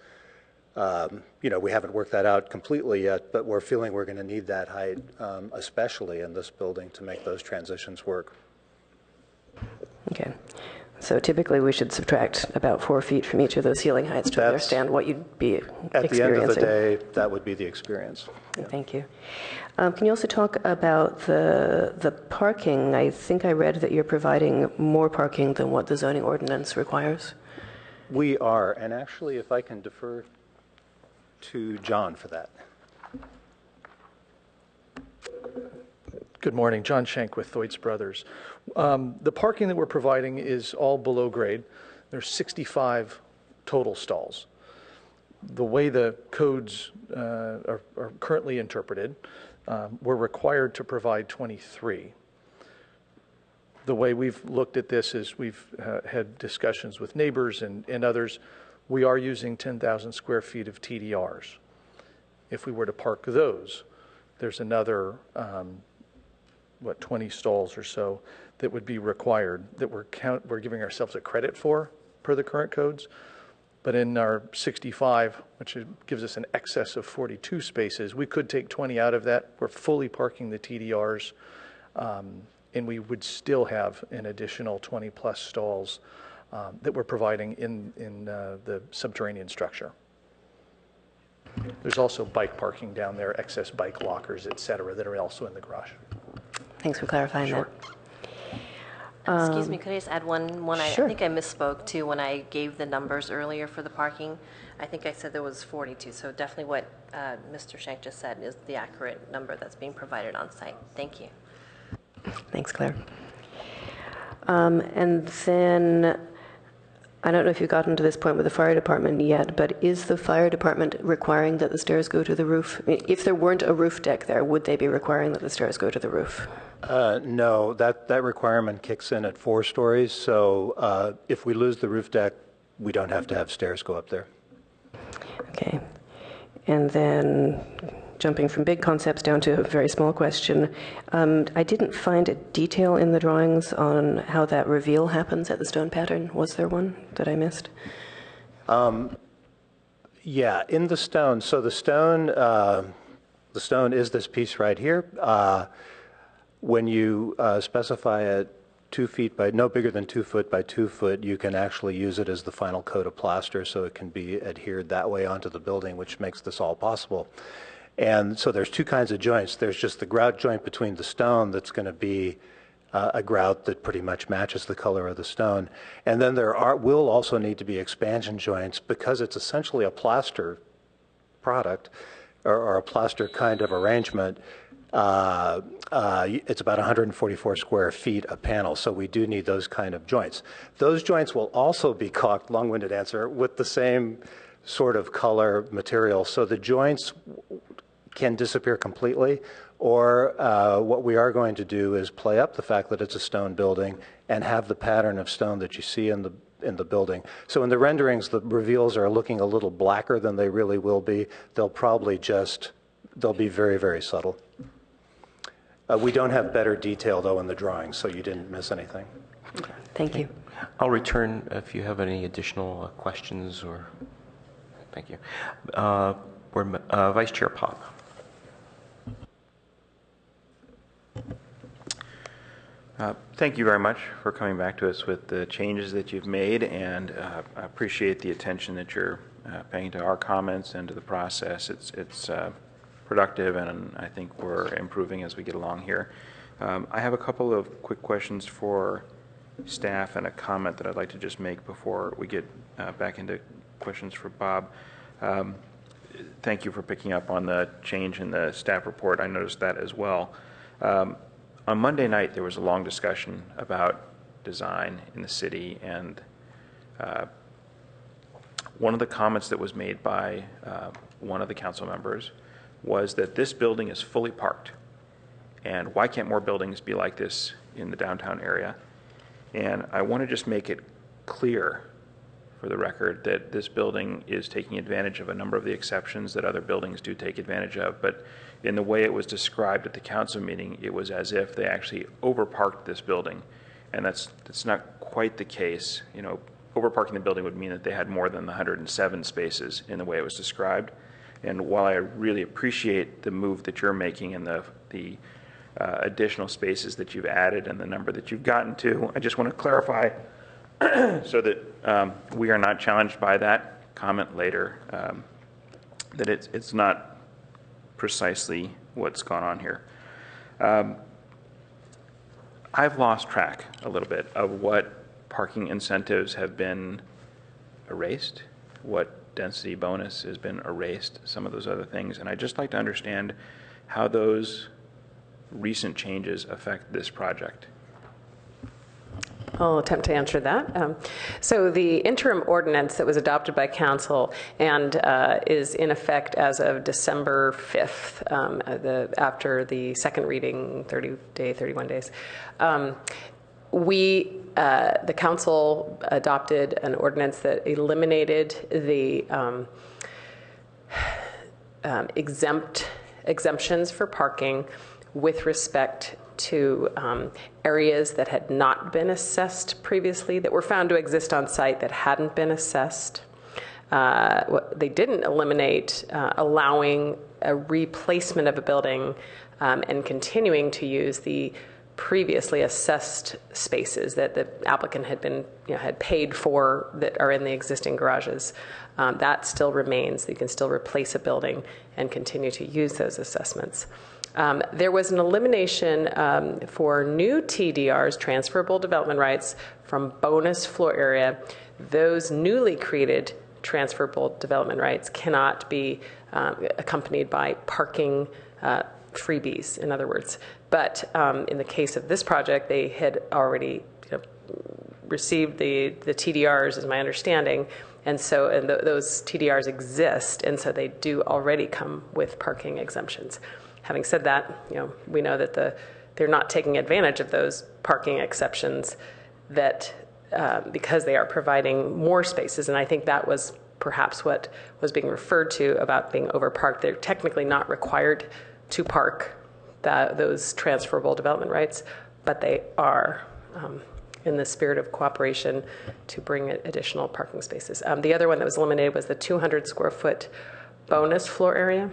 we haven't worked that out completely yet, but we're feeling we're going to need that height, especially in this building, to make those transitions work. Okay. So typically we should subtract about 4 feet from each of those ceiling heights to understand what you'd be experiencing. At the end of the day, that would be the experience. Yeah. Thank you. Can you also talk about the parking? I think I read that you're providing more parking than what the zoning ordinance requires. We are, and actually, if I can defer to John for that. Good morning. John Schenk with Thwaites Brothers. The parking that we're providing is all below grade. There's 65 total stalls. The way the codes are currently interpreted, we're required to provide 23. The way we've looked at this is we've had discussions with neighbors and others. We are using 10,000 square feet of TDRs. If we were to park those, there's another 20 stalls or so that would be required that we're giving ourselves a credit for per the current codes. But in our 65, which gives us an excess of 42 spaces, we could take 20 out of that. We're fully parking the TDRs, and we would still have an additional 20 plus stalls that we're providing in the subterranean structure. There's also bike parking down there, excess bike lockers, et cetera, that are also in the garage. Thanks for clarifying that. Excuse me, could I just add one? Sure. I think I misspoke too when I gave the numbers earlier for the parking. I think I said there was 42, so definitely what Mr. Schenk just said is the accurate number that's being provided on site. Thank you. Thanks, Claire. And then, I don't know if you've gotten to this point with the fire department yet, but is the fire department requiring that the stairs go to the roof? If there weren't a roof deck there, would they be requiring that the stairs go to the roof? No, that requirement kicks in at 4 stories. So if we lose the roof deck, we don't have to have stairs go up there. Okay. And then jumping from big concepts down to a very small question, I didn't find a detail in the drawings on how that reveal happens at the stone pattern. Was there one that I missed? Yeah, in the stone. So the stone is this piece right here. When you specify it 2 feet by no bigger than 2 foot by 2 foot, you can actually use it as the final coat of plaster, so it can be adhered that way onto the building, which makes this all possible. And so there's 2 kinds of joints. There's just the grout joint between the stone that's going to be a grout that pretty much matches the color of the stone. And then will also need to be expansion joints because it's essentially a plaster product or a plaster kind of arrangement. It's about 144 square feet a panel, so we do need those kind of joints. Those joints will also be caulked, long-winded answer, with the same sort of color material. So the joints can disappear completely, or what we are going to do is play up the fact that it's a stone building and have the pattern of stone that you see in the building. So in the renderings, the reveals are looking a little blacker than they really will be. They'll be very, very subtle. We don't have better detail, though, in the drawings, so you didn't miss anything. Thank you. I'll return if you have any additional questions or... Thank you. Vice Chair Pop. Thank you very much for coming back to us with the changes that you've made, and I appreciate the attention that you're paying to our comments and to the process. It's productive, and I think we're improving as we get along here. I have a couple of quick questions for staff and a comment that I'd like to just make before we get back into questions for Bob. Thank you for picking up on the change in the staff report. I noticed that as well. On Monday night, there was a long discussion about design in the city, and one of the comments that was made by one of the council members was that this building is fully parked, and why can't more buildings be like this in the downtown area? And I want to just make it clear for the record that this building is taking advantage of a number of the exceptions that other buildings do take advantage of, but in the way it was described at the council meeting, it was as if they actually overparked this building, and that's not quite the case. You know, overparking the building would mean that they had more than the 107 spaces in the way it was described. And while I really appreciate the move that you're making and the additional spaces that you've added and the number that you've gotten to, I just want to clarify so that we are not challenged by that comment later, that it's not precisely what's gone on here. I've lost track a little bit of what parking incentives have been erased, what density bonus has been erased, some of those other things, and I'd just like to understand how those recent changes affect this project? I'll attempt to answer that. So the interim ordinance that was adopted by council and is in effect as of December 5th, after the second reading, 31 days. The council adopted an ordinance that eliminated the exemptions for parking with respect to areas that had not been assessed previously, that were found to exist on site that hadn't been assessed. They didn't eliminate allowing a replacement of a building and continuing to use the previously assessed spaces that the applicant had paid for that are in the existing garages. That still remains. You can still replace a building and continue to use those assessments. There was an elimination for new TDRs, transferable development rights, from bonus floor area. Those newly created transferable development rights cannot be accompanied by parking freebies, in other words. But in the case of this project, they had already received the TDRs, is my understanding, and so those TDRs exist, and so they do already come with parking exemptions. Having said that, we know that they're not taking advantage of those parking exceptions that because they are providing more spaces, and I think that was perhaps what was being referred to about being overparked. They're technically not required to park those transferable development rights, but they are in the spirit of cooperation to bring additional parking spaces. The other one that was eliminated was the 200 square foot bonus floor area.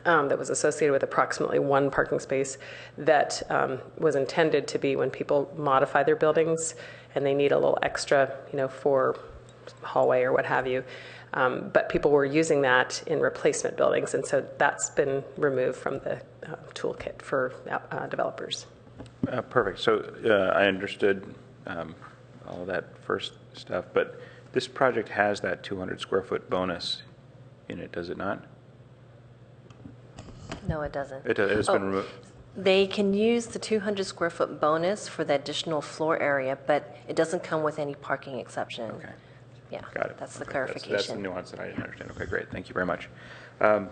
That was associated with approximately one parking space that was intended to be when people modify their buildings and they need a little extra, for hallway or what have you. But people were using that in replacement buildings, and so that's been removed from the toolkit for developers. Perfect. So I understood all of that first stuff, but this project has that 200 square foot bonus in it, does it not? No, it doesn't. It's been removed. They can use the 200 square foot bonus for the additional floor area, but it doesn't come with any parking exception. Okay. Yeah, Got it. That's the Okay. clarification. That's the nuance that I didn't understand. Okay, great. Thank you very much. And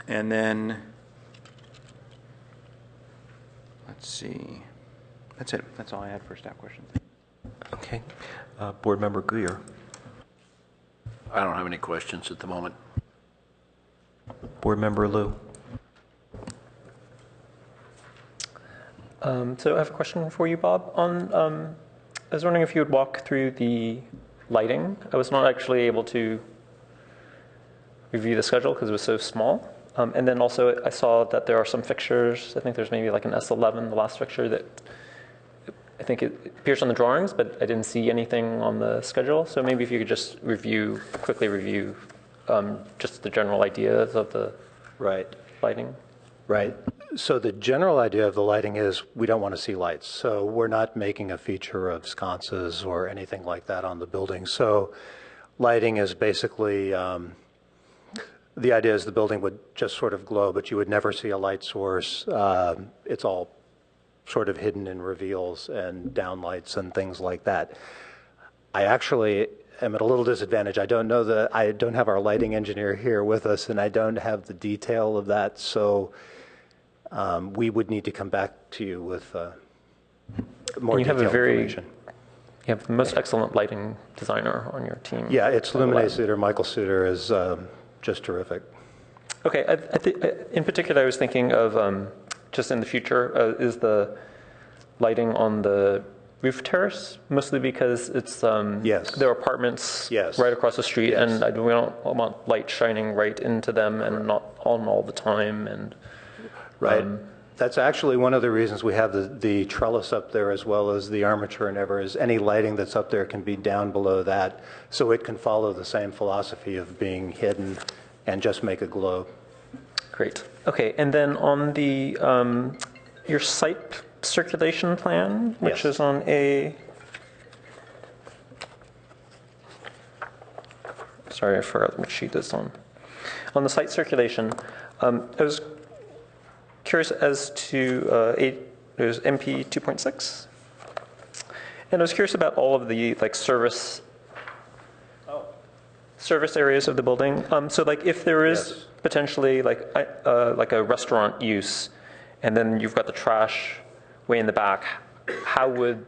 then, let's see. That's it. That's all I had for staff questions. Okay. Board Member Guyer. I don't have any questions at the moment. Board Member Liu. So I have a question for you, Bob. I was wondering if you would walk through the lighting. I was not actually able to review the schedule because it was so small. And then also I saw that there are some fixtures. I think there's maybe like an S11, the last fixture, that I think it appears on the drawings, but I didn't see anything on the schedule. So maybe if you could just quickly review just the general ideas of the lighting. Right. So the general idea of the lighting is we don't want to see lights. So we're not making a feature of sconces or anything like that on the building. So lighting is basically, the idea is the building would just sort of glow, but you would never see a light source. It's all sort of hidden in reveals and downlights and things like that. I actually am at a little disadvantage. I don't have our lighting engineer here with us, and I don't have the detail of that. So we would need to come back to you with more detailed information. You have the most excellent lighting designer on your team. Yeah, it's Luminae Suter. Michael Suter is just terrific. Okay, in particular, I was thinking of just in the future, is the lighting on the roof terrace, mostly because it's there are apartments right across the street, and we don't want light shining right into them and not on all the time. And that's actually one of the reasons we have the trellis up there, as well as the armature and ever, is any lighting that's up there can be down below that, so it can follow the same philosophy of being hidden and just make a glow. Great. Okay, and then on the your site circulation plan, which is on sorry, I forgot which sheet it's on. On the site circulation, I was curious as to there's MP 2.6, and I was curious about all of the like service areas of the building. So like if there is potentially like a restaurant use, and then you've got the trash way in the back, how do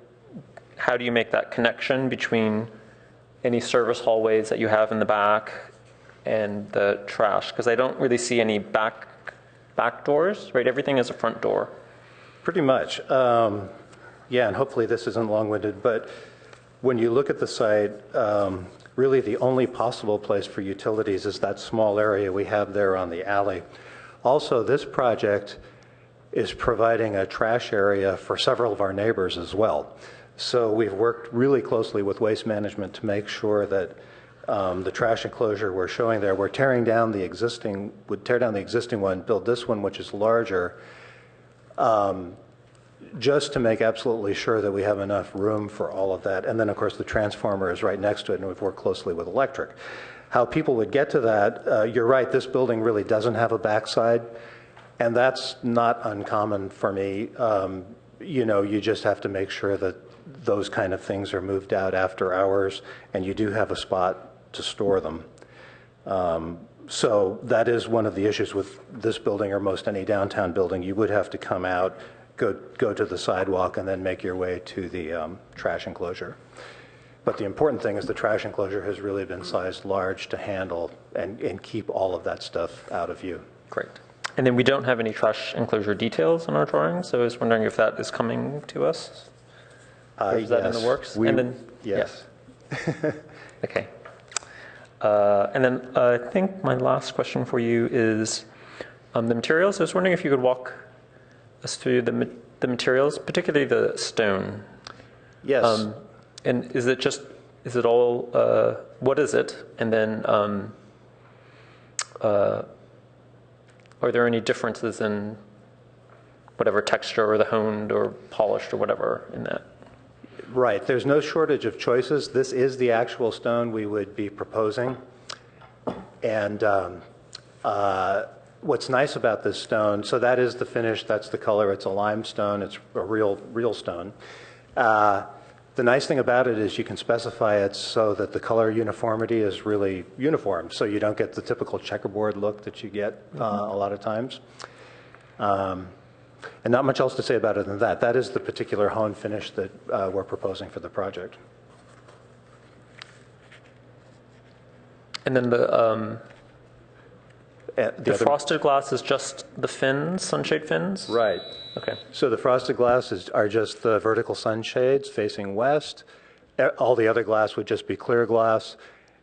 you make that connection between any service hallways that you have in the back and the trash? Because I don't really see any back doors, right? Everything is a front door. Pretty much. Yeah, and hopefully this isn't long-winded, but when you look at the site, really the only possible place for utilities is that small area we have there on the alley. Also, this project is providing a trash area for several of our neighbors as well. So we've worked really closely with Waste Management to make sure that the trash enclosure we're showing there, we're tearing down the existing, would tear down the existing one, build this one, which is larger, just to make absolutely sure that we have enough room for all of that. And then, of course, the transformer is right next to it, and we've worked closely with electric. How people would get to that, you're right, this building really doesn't have a backside, and that's not uncommon for me. You know, you just have to make sure that those kind of things are moved out after hours, and you do have a spot to store them. So that is one of the issues with this building or most any downtown building. You would have to come out, go to the sidewalk, and then make your way to the trash enclosure. But the important thing is the trash enclosure has really been sized large to handle and keep all of that stuff out of view. Great. And then we don't have any trash enclosure details on our drawings, so I was wondering if that is coming to us? Or is that in the works? And then, yes. Okay. And then I think my last question for you is the materials. I was wondering if you could walk us through the materials, particularly the stone. Yes. And is it all, what is it? And then are there any differences in whatever texture or the honed or polished or whatever in that? Right. There's no shortage of choices. This is the actual stone we would be proposing. And what's nice about this stone, so that is the finish, that's the color, it's a limestone, it's a real stone. The nice thing about it is you can specify it so that the color uniformity is really uniform, so you don't get the typical checkerboard look that you get a lot of times. And not much else to say about it than that. That is the particular hone finish that we're proposing for the project. And then the frosted glass is just the fins, sunshade fins? Right. Okay. So the frosted glass are just the vertical sunshades facing west. All the other glass would just be clear glass.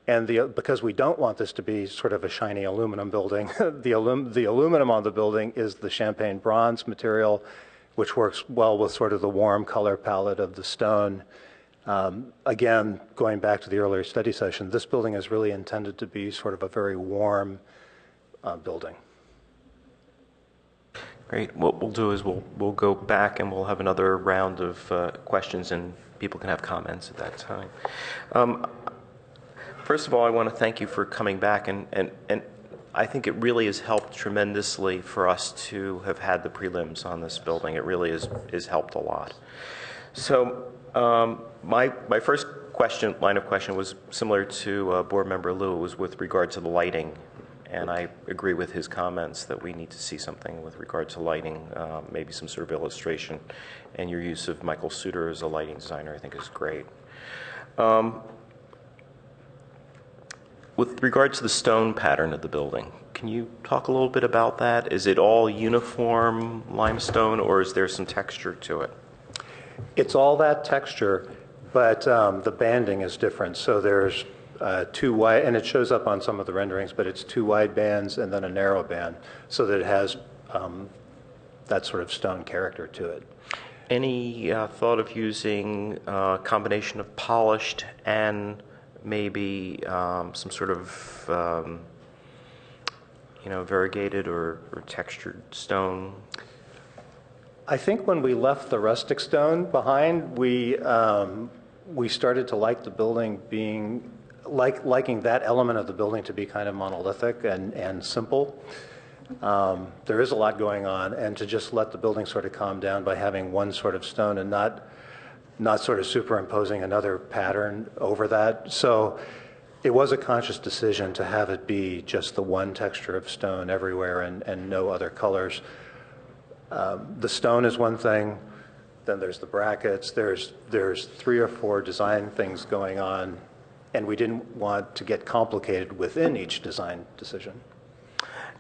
And because we don't want this to be sort of a shiny aluminum building, the aluminum on the building is the champagne bronze material, which works well with sort of the warm color palette of the stone. Again, going back to the earlier study session, this building is really intended to be sort of a very warm building. Great. What we'll do is we'll go back and we'll have another round of questions, and people can have comments at that time. First of all, I want to thank you for coming back, and I think it really has helped tremendously for us to have had the prelims on this building. It really has helped a lot. So my first line of question was similar to Board Member Liu. It was with regard to the lighting. And I agree with his comments that we need to see something with regard to lighting, maybe some sort of illustration. And your use of Michael Suter as a lighting designer, I think, is great. With regard to the stone pattern of the building, can you talk a little bit about that? Is it all uniform limestone, or is there some texture to it? It's all that texture, but the banding is different. So there's two wide, and it shows up on some of the renderings, but it's two wide bands and then a narrow band, so that it has that sort of stone character to it. Any thought of using a combination of polished and maybe some sort of variegated or textured stone? I think when we left the rustic stone behind, we started to like the building liking that element of the building to be kind of monolithic and simple. There is a lot going on, and to just let the building sort of calm down by having one sort of stone and not sort of superimposing another pattern over that. So it was a conscious decision to have it be just the one texture of stone everywhere and no other colors. The stone is one thing, then there's the brackets, there's 3 or 4 design things going on, and we didn't want to get complicated within each design decision.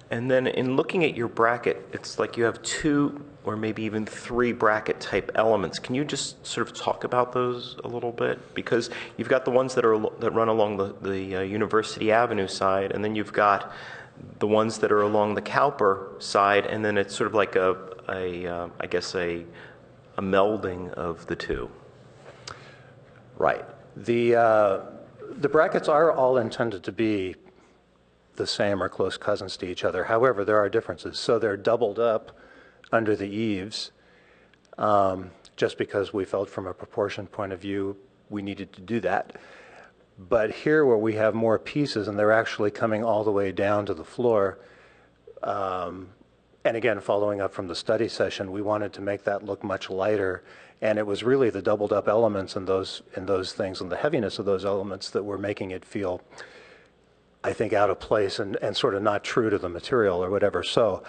And then in looking at your bracket, it's like you have 2 or maybe even 3 bracket type elements. Can you just sort of talk about those a little bit? Because you've got the ones that run along the University Avenue side, and then you've got the ones that are along the Cowper side, and then it's sort of like I guess a melding of the 2. Right. The brackets are all intended to be the same or close cousins to each other. However, there are differences. So they're doubled up under the eaves, just because we felt from a proportion point of view we needed to do that. But here where we have more pieces and they're actually coming all the way down to the floor, and again, following up from the study session, we wanted to make that look much lighter. And it was really the doubled up elements in those things and the heaviness of those elements that were making it feel, I think, out of place and sort of not true to the material or whatever. So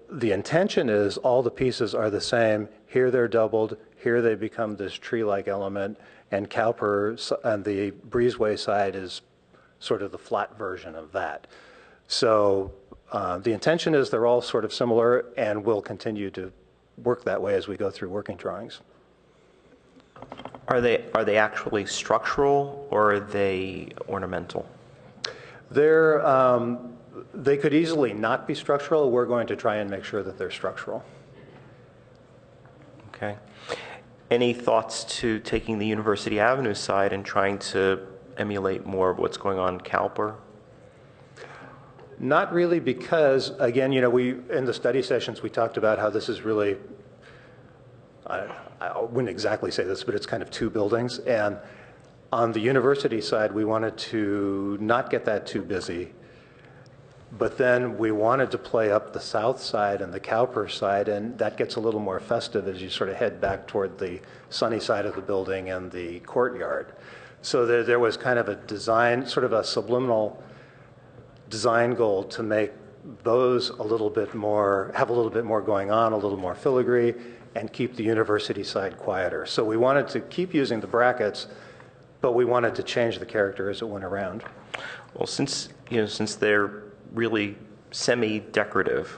the intention is all the pieces are the same. Here they're doubled. Here they become this tree-like element. And Cowper and the breezeway side is sort of the flat version of that. So the intention is they're all sort of similar, and we'll continue to work that way as we go through working drawings. Are they actually structural, or are they ornamental? They could easily not be structural. We're going to try and make sure that they're structural. Okay. Any thoughts to taking the University Avenue side and trying to emulate more of what's going on in Cowper? Not really, because, again, in the study sessions, we talked about how this is really, I wouldn't exactly say this, but it's kind of 2 buildings. And on the university side, we wanted to not get that too busy. But then we wanted to play up the south side and the Cowper side, and that gets a little more festive as you sort of head back toward the sunny side of the building and the courtyard. So there was kind of a design, sort of a subliminal design goal to make those have a little bit more going on, a little more filigree, and keep the university side quieter. So we wanted to keep using the brackets, but we wanted to change the character as it went around. Well, since they're really semi-decorative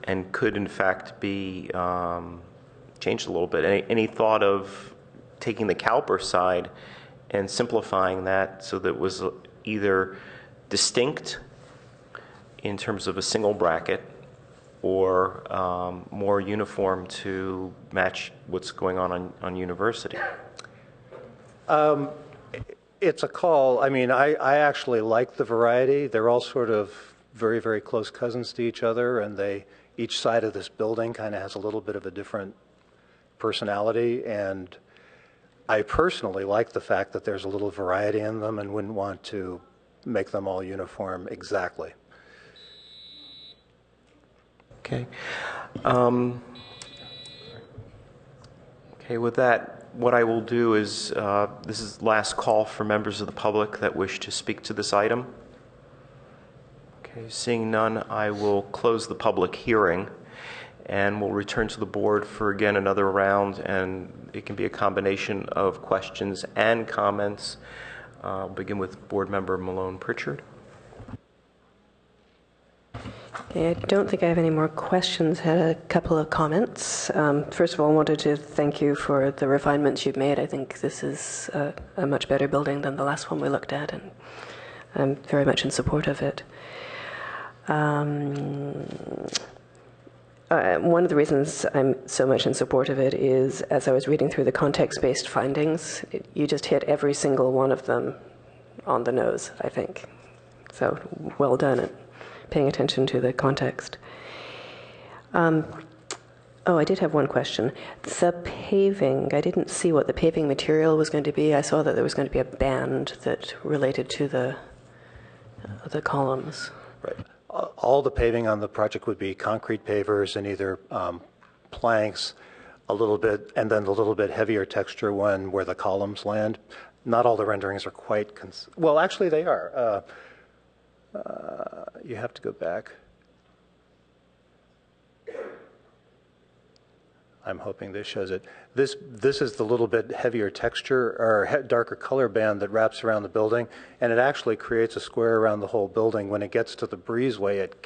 and could in fact be changed a little bit, any thought of taking the Cowper side and simplifying that so that it was either distinct in terms of a single bracket or more uniform to match what's going on university? It's a call. I mean, I actually like the variety. They're all sort of very, very close cousins to each other, and each side of this building kind of has a little bit of a different personality. And I personally like the fact that there's a little variety in them and wouldn't want to make them all uniform exactly. Okay. Okay, with that, what I will do is, this is last call for members of the public that wish to speak to this item. Okay, seeing none, I will close the public hearing, and we'll return to the board for, again, another round, and it can be a combination of questions and comments. We'll begin with Board Member Malone Pritchard. I don't think I have any more questions. I had a couple of comments. First of all, I wanted to thank you for the refinements you've made. I think this is a much better building than the last one we looked at, and I'm very much in support of it. One of the reasons I'm so much in support of it is, as I was reading through the context-based findings, you just hit every single one of them on the nose, I think. So well done at paying attention to the context. I did have one question. The paving, I didn't see what the paving material was going to be. I saw that there was going to be a band that related to the columns. Right. all the paving on the project would be concrete pavers and either planks, a little bit, and then a little bit heavier texture one where the columns land. Not all the renderings are quite, well, actually they are. You have to go back. I'm hoping this shows it. This is the little bit heavier texture or darker color band that wraps around the building, and it actually creates a square around the whole building. When it gets to the breezeway, it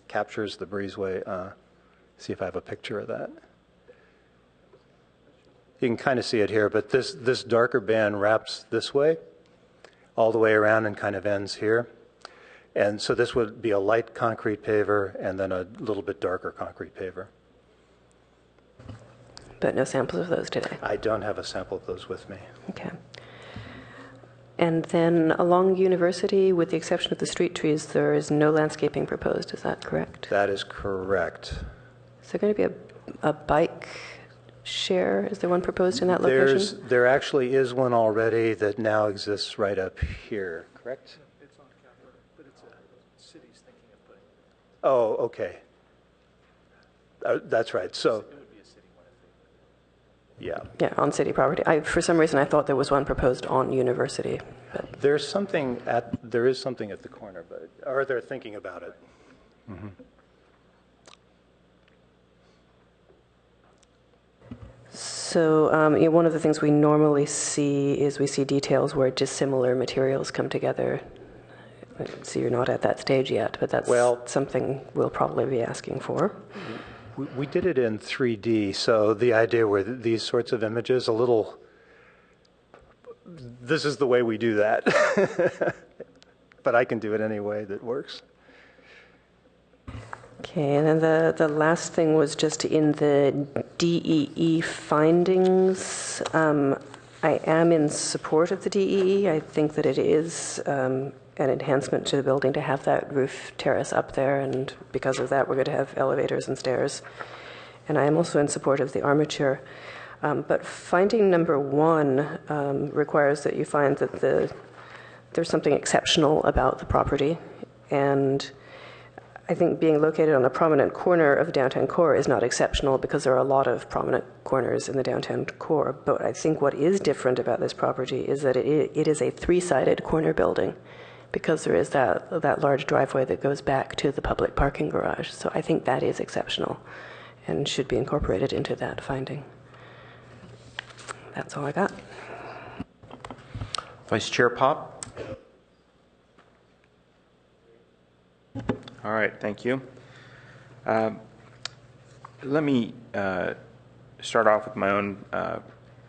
captures the breezeway. See if I have a picture of that. You can kind of see it here, but this darker band wraps this way, all the way around and kind of ends here. And so this would be a light concrete paver and then a little bit darker concrete paver. But no samples of those today? I don't have a sample of those with me. Okay. And then along University, with the exception of the street trees, there is no landscaping proposed, is that correct? That is correct. Is there going to be a bike share? Is there one proposed in that location? There actually is one already that now exists right up here, correct? It's on Capper, but it's a city's thinking of putting. Oh, okay. That's right. So, yeah. Yeah, on city property. For some reason, I thought there was one proposed on University. But there is something at the corner, or they're thinking about it. Mm-hmm. So one of the things we normally see is we see details where dissimilar materials come together. So you're not at that stage yet, but that's something we'll probably be asking for. We did it in 3D, so the idea were these sorts of images, this is the way we do that. But I can do it any way that works. Okay, and then the last thing was just in the DEE findings. I am in support of the DEE. I think that it is an enhancement to the building to have that roof terrace up there, and because of that, we're going to have elevators and stairs. And I am also in support of the armature. But finding number 1 requires that you find that there's something exceptional about the property, and I think being located on a prominent corner of the downtown core is not exceptional because there are a lot of prominent corners in the downtown core. But I think what is different about this property is that it is a 3-sided corner building because there is that large driveway that goes back to the public parking garage. So I think that is exceptional and should be incorporated into that finding. That's all I got. Vice Chair Pop. All right, thank you. Let me start off with my own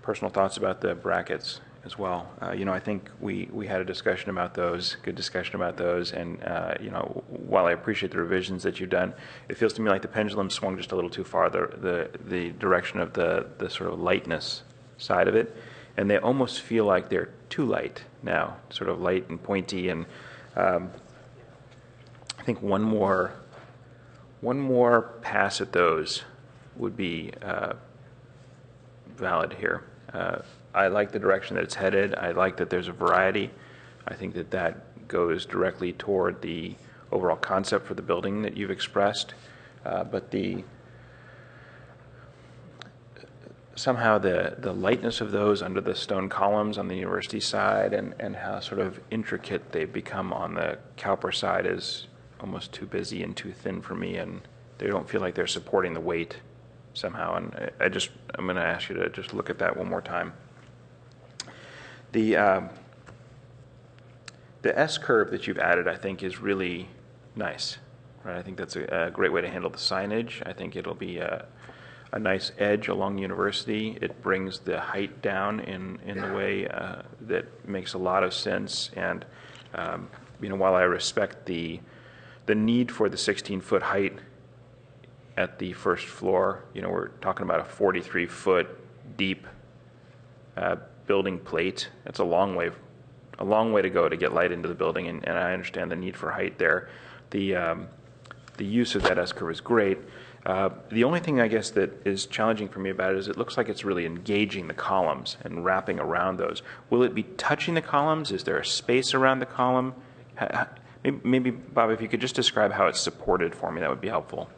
personal thoughts about the brackets as well. I think we had a discussion about those, good discussion about those, and while I appreciate the revisions that you've done, it feels to me like the pendulum swung just a little too far the direction of the sort of lightness side of it, and they almost feel like they're too light now, sort of light and pointy, and I think one more pass at those would be valid here. I like the direction that it's headed. I like that there's a variety. I think that goes directly toward the overall concept for the building that you've expressed. But somehow the lightness of those under the stone columns on the university side and how sort of intricate they've become on the Cowper side is almost too busy and too thin for me, and they don't feel like they're supporting the weight somehow. And I'm going to ask you to just look at that one more time. The S curve that you've added, I think, is really nice. Right? I think that's a great way to handle the signage. I think it'll be a nice edge along University. It brings the height down in the way that makes a lot of sense. And while I respect the need for the 16-foot height at the first floor, we're talking about a 43-foot deep building plate. That's a long way to go to get light into the building, and I understand the need for height there. The use of that S curve is great. The only thing I guess that is challenging for me about it is it looks like it's really engaging the columns and wrapping around those. Will it be touching the columns? Is there a space around the column? Maybe, Bob, if you could just describe how it's supported for me, that would be helpful.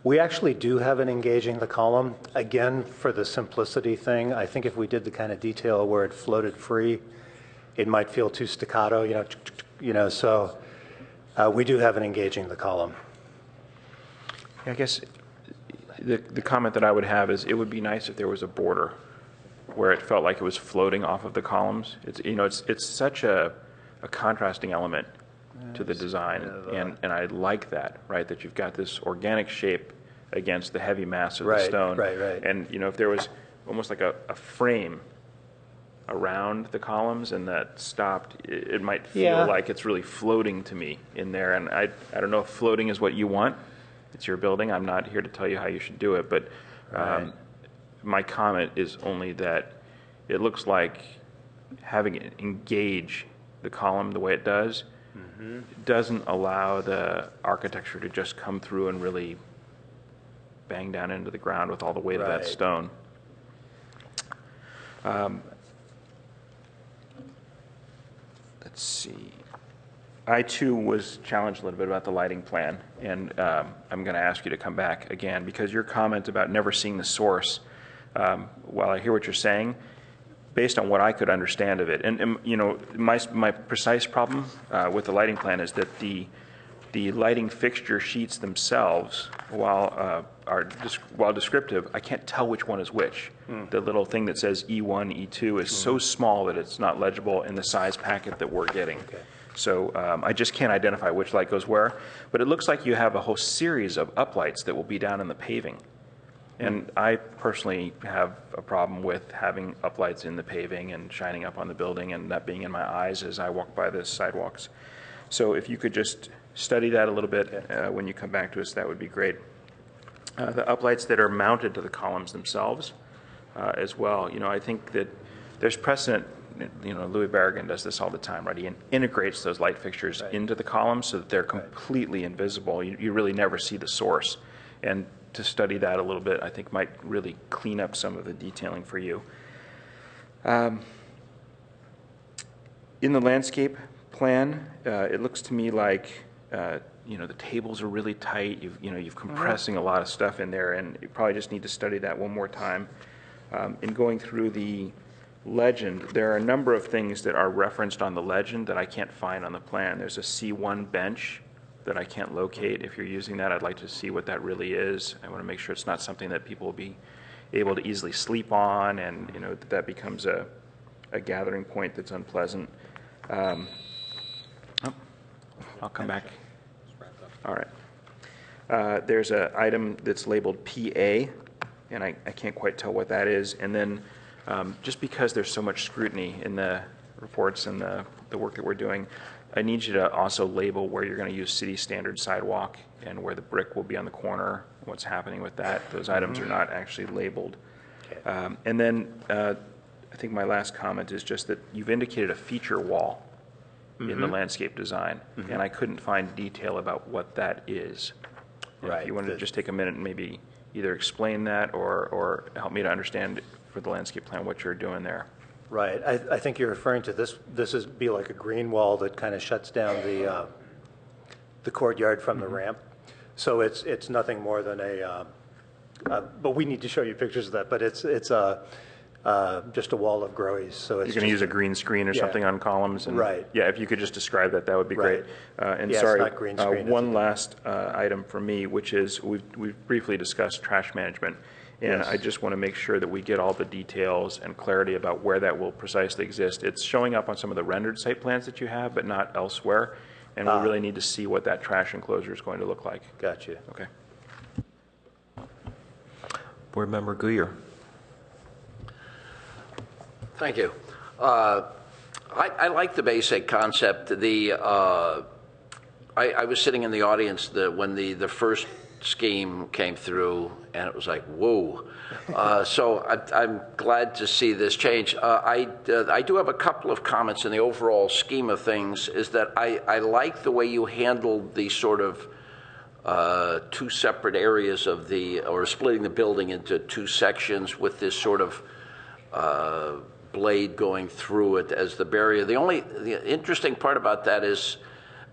We actually do have an engaging the column. Again, for the simplicity thing, I think if we did the kind of detail where it floated free, it might feel too staccato, so we do have an engaging the column. I guess the comment that I would have is it would be nice if there was a border where it felt like it was floating off of the columns. It's such a contrasting element to the design, and I like that, right? That you've got this organic shape against the heavy mass of the stone. Right. And if there was almost like a frame around the columns and that stopped, it might feel like it's really floating to me in there. And I don't know if floating is what you want. It's your building. I'm not here to tell you how you should do it, but my comment is only that it looks like having it engage the column the way it does doesn't allow the architecture to just come through and really bang down into the ground with all the weight of that stone. Let's see. I, too, was challenged a little bit about the lighting plan, and I'm going to ask you to come back again, because your comment about never seeing the source, while I hear what you're saying, based on what I could understand of it, and my precise problem with the lighting plan is that the lighting fixture sheets themselves, while descriptive, I can't tell which one is which. The little thing that says E1, E2 is so small that it's not legible in the size packet that we're getting. So I just can't identify which light goes where. But it looks like you have a whole series of uplights that will be down in the paving. And I personally have a problem with having uplights in the paving and shining up on the building and that being in my eyes as I walk by the sidewalks. So if you could just study that a little bit when you come back to us, that would be great. The uplights that are mounted to the columns themselves as well. I think that there's precedent. Louis Barragan does this all the time, right? He integrates those light fixtures into the columns so that they're completely invisible. You really never see the source. And to study that a little bit, I think might really clean up some of the detailing for you. In the landscape plan, it looks to me like the tables are really tight. You've compressing a lot of stuff in there, and you probably just need to study that one more time. In going through the legend, there are a number of things that are referenced on the legend that I can't find on the plan. There's a C1 bench that I can't locate. If you're using that, I'd like to see what that really is. I want to make sure it's not something that people will be able to easily sleep on, and that becomes a gathering point that's unpleasant. I'll come back. All right. There's an item that's labeled PA, and I can't quite tell what that is. And then just because there's so much scrutiny in the reports and the work that we're doing, I need you to also label where you're going to use city standard sidewalk and where the brick will be on the corner, what's happening with that. Those items are not actually labeled. And then I think my last comment is just that you've indicated a feature wall in the landscape design, and I couldn't find detail about what that is. If you wanted to just take a minute and maybe either explain that or help me to understand for the landscape plan what you're doing there. Right. I think you're referring to this. This is be like a green wall that kind of shuts down the courtyard from the ramp. So it's nothing more than but we need to show you pictures of that. But it's just a wall of growies. So it's you're going to use a green screen or something on columns. And, Yeah. If you could just describe that, that would be great. And sorry, it's not green screen, one last item for me, which is we've briefly discussed trash management. And I just want to make sure that we get all the details and clarity about where that will precisely exist. It's showing up on some of the rendered site plans that you have, but not elsewhere. And we really need to see what that trash enclosure is going to look like. Gotcha. Okay. Board Member Guyer. Thank you. I like the basic concept. I was sitting in the audience when the first scheme came through, and it was like, whoa. So I'm glad to see this change. I do have a couple of comments in the overall scheme of things, is that I like the way you handled the sort of two separate areas or splitting the building into two sections with this sort of blade going through it as the barrier. The interesting part about that is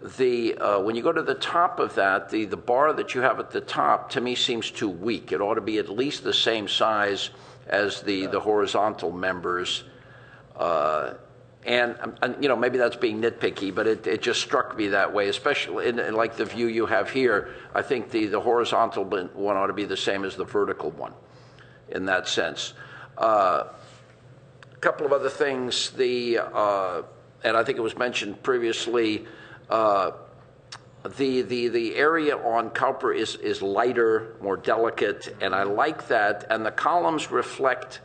when you go to the top of that, the bar that you have at the top, to me, seems too weak. It ought to be at least the same size as the horizontal members. And maybe that's being nitpicky, but it just struck me that way, especially in like the view you have here. I think the horizontal one ought to be the same as the vertical one in that sense. A couple of other things, and I think it was mentioned previously, the area on Cowper is lighter, more delicate, and I like that, and the columns reflect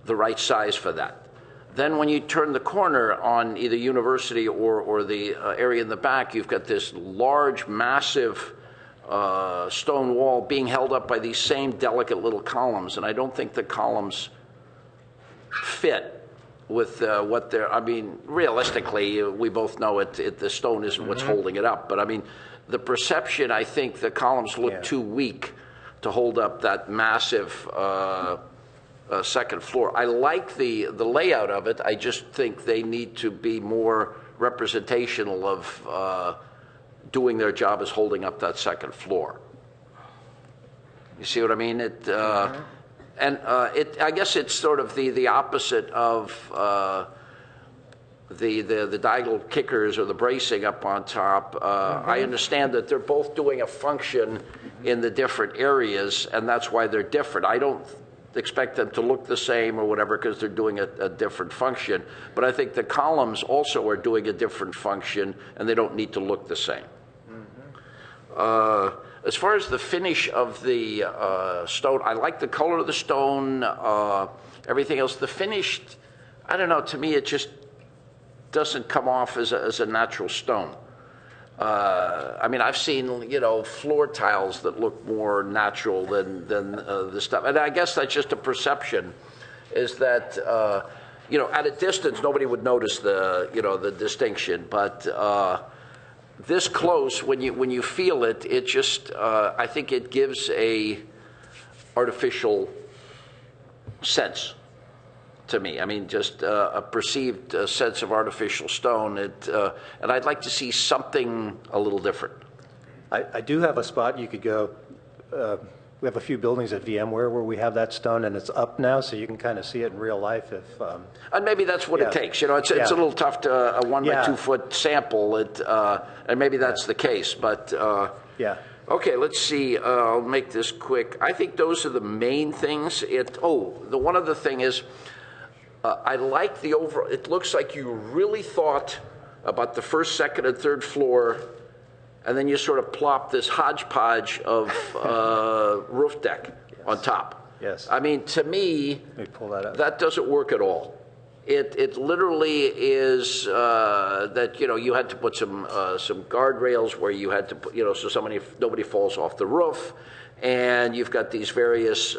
the right size for that. Then when you turn the corner on either University or the area in the back, you've got this large, massive stone wall being held up by these same delicate little columns, and I don't think the columns fit with what they're, I mean, realistically, we both know the stone isn't what's holding it up, but I mean, the perception, I think the columns look too weak to hold up that massive second floor. I like the layout of it. I just think they need to be more representational of doing their job as holding up that second floor. You see what I mean? I guess it's sort of the opposite of the diagonal kickers or the bracing up on top. I understand that they're both doing a function in the different areas, and that's why they're different. I don't expect them to look the same or whatever because they're doing a different function. But I think the columns also are doing a different function, and they don't need to look the same. As far as the finish of the stone, I like the color of the stone, everything else. The finish, I don't know, to me it just doesn't come off as a natural stone. I mean, I've seen, floor tiles that look more natural than the stuff. And I guess that's just a perception, is that, at a distance, nobody would notice the distinction. But this close, when you feel it, it just, I think it gives a artificial sense to me. I mean, just a perceived sense of artificial stone. And I'd like to see something a little different. I do have a spot you could go. We have a few buildings at VMware where we have that stone, and it's up now, so you can kind of see it in real life. And maybe that's what it takes. It's a little tough to a 1 by 2 foot sample. And maybe that's the case. But okay, let's see. I'll make this quick. I think those are the main things. The one other thing is, I like the overall. It looks like you really thought about the first, second, and third floor, and then you sort of plop this hodgepodge of roof deck on top. Yes. I mean, to me, let me pull that up. That doesn't work at all. It literally is that you had to put some guardrails where you had to put so nobody falls off the roof, and you've got these various.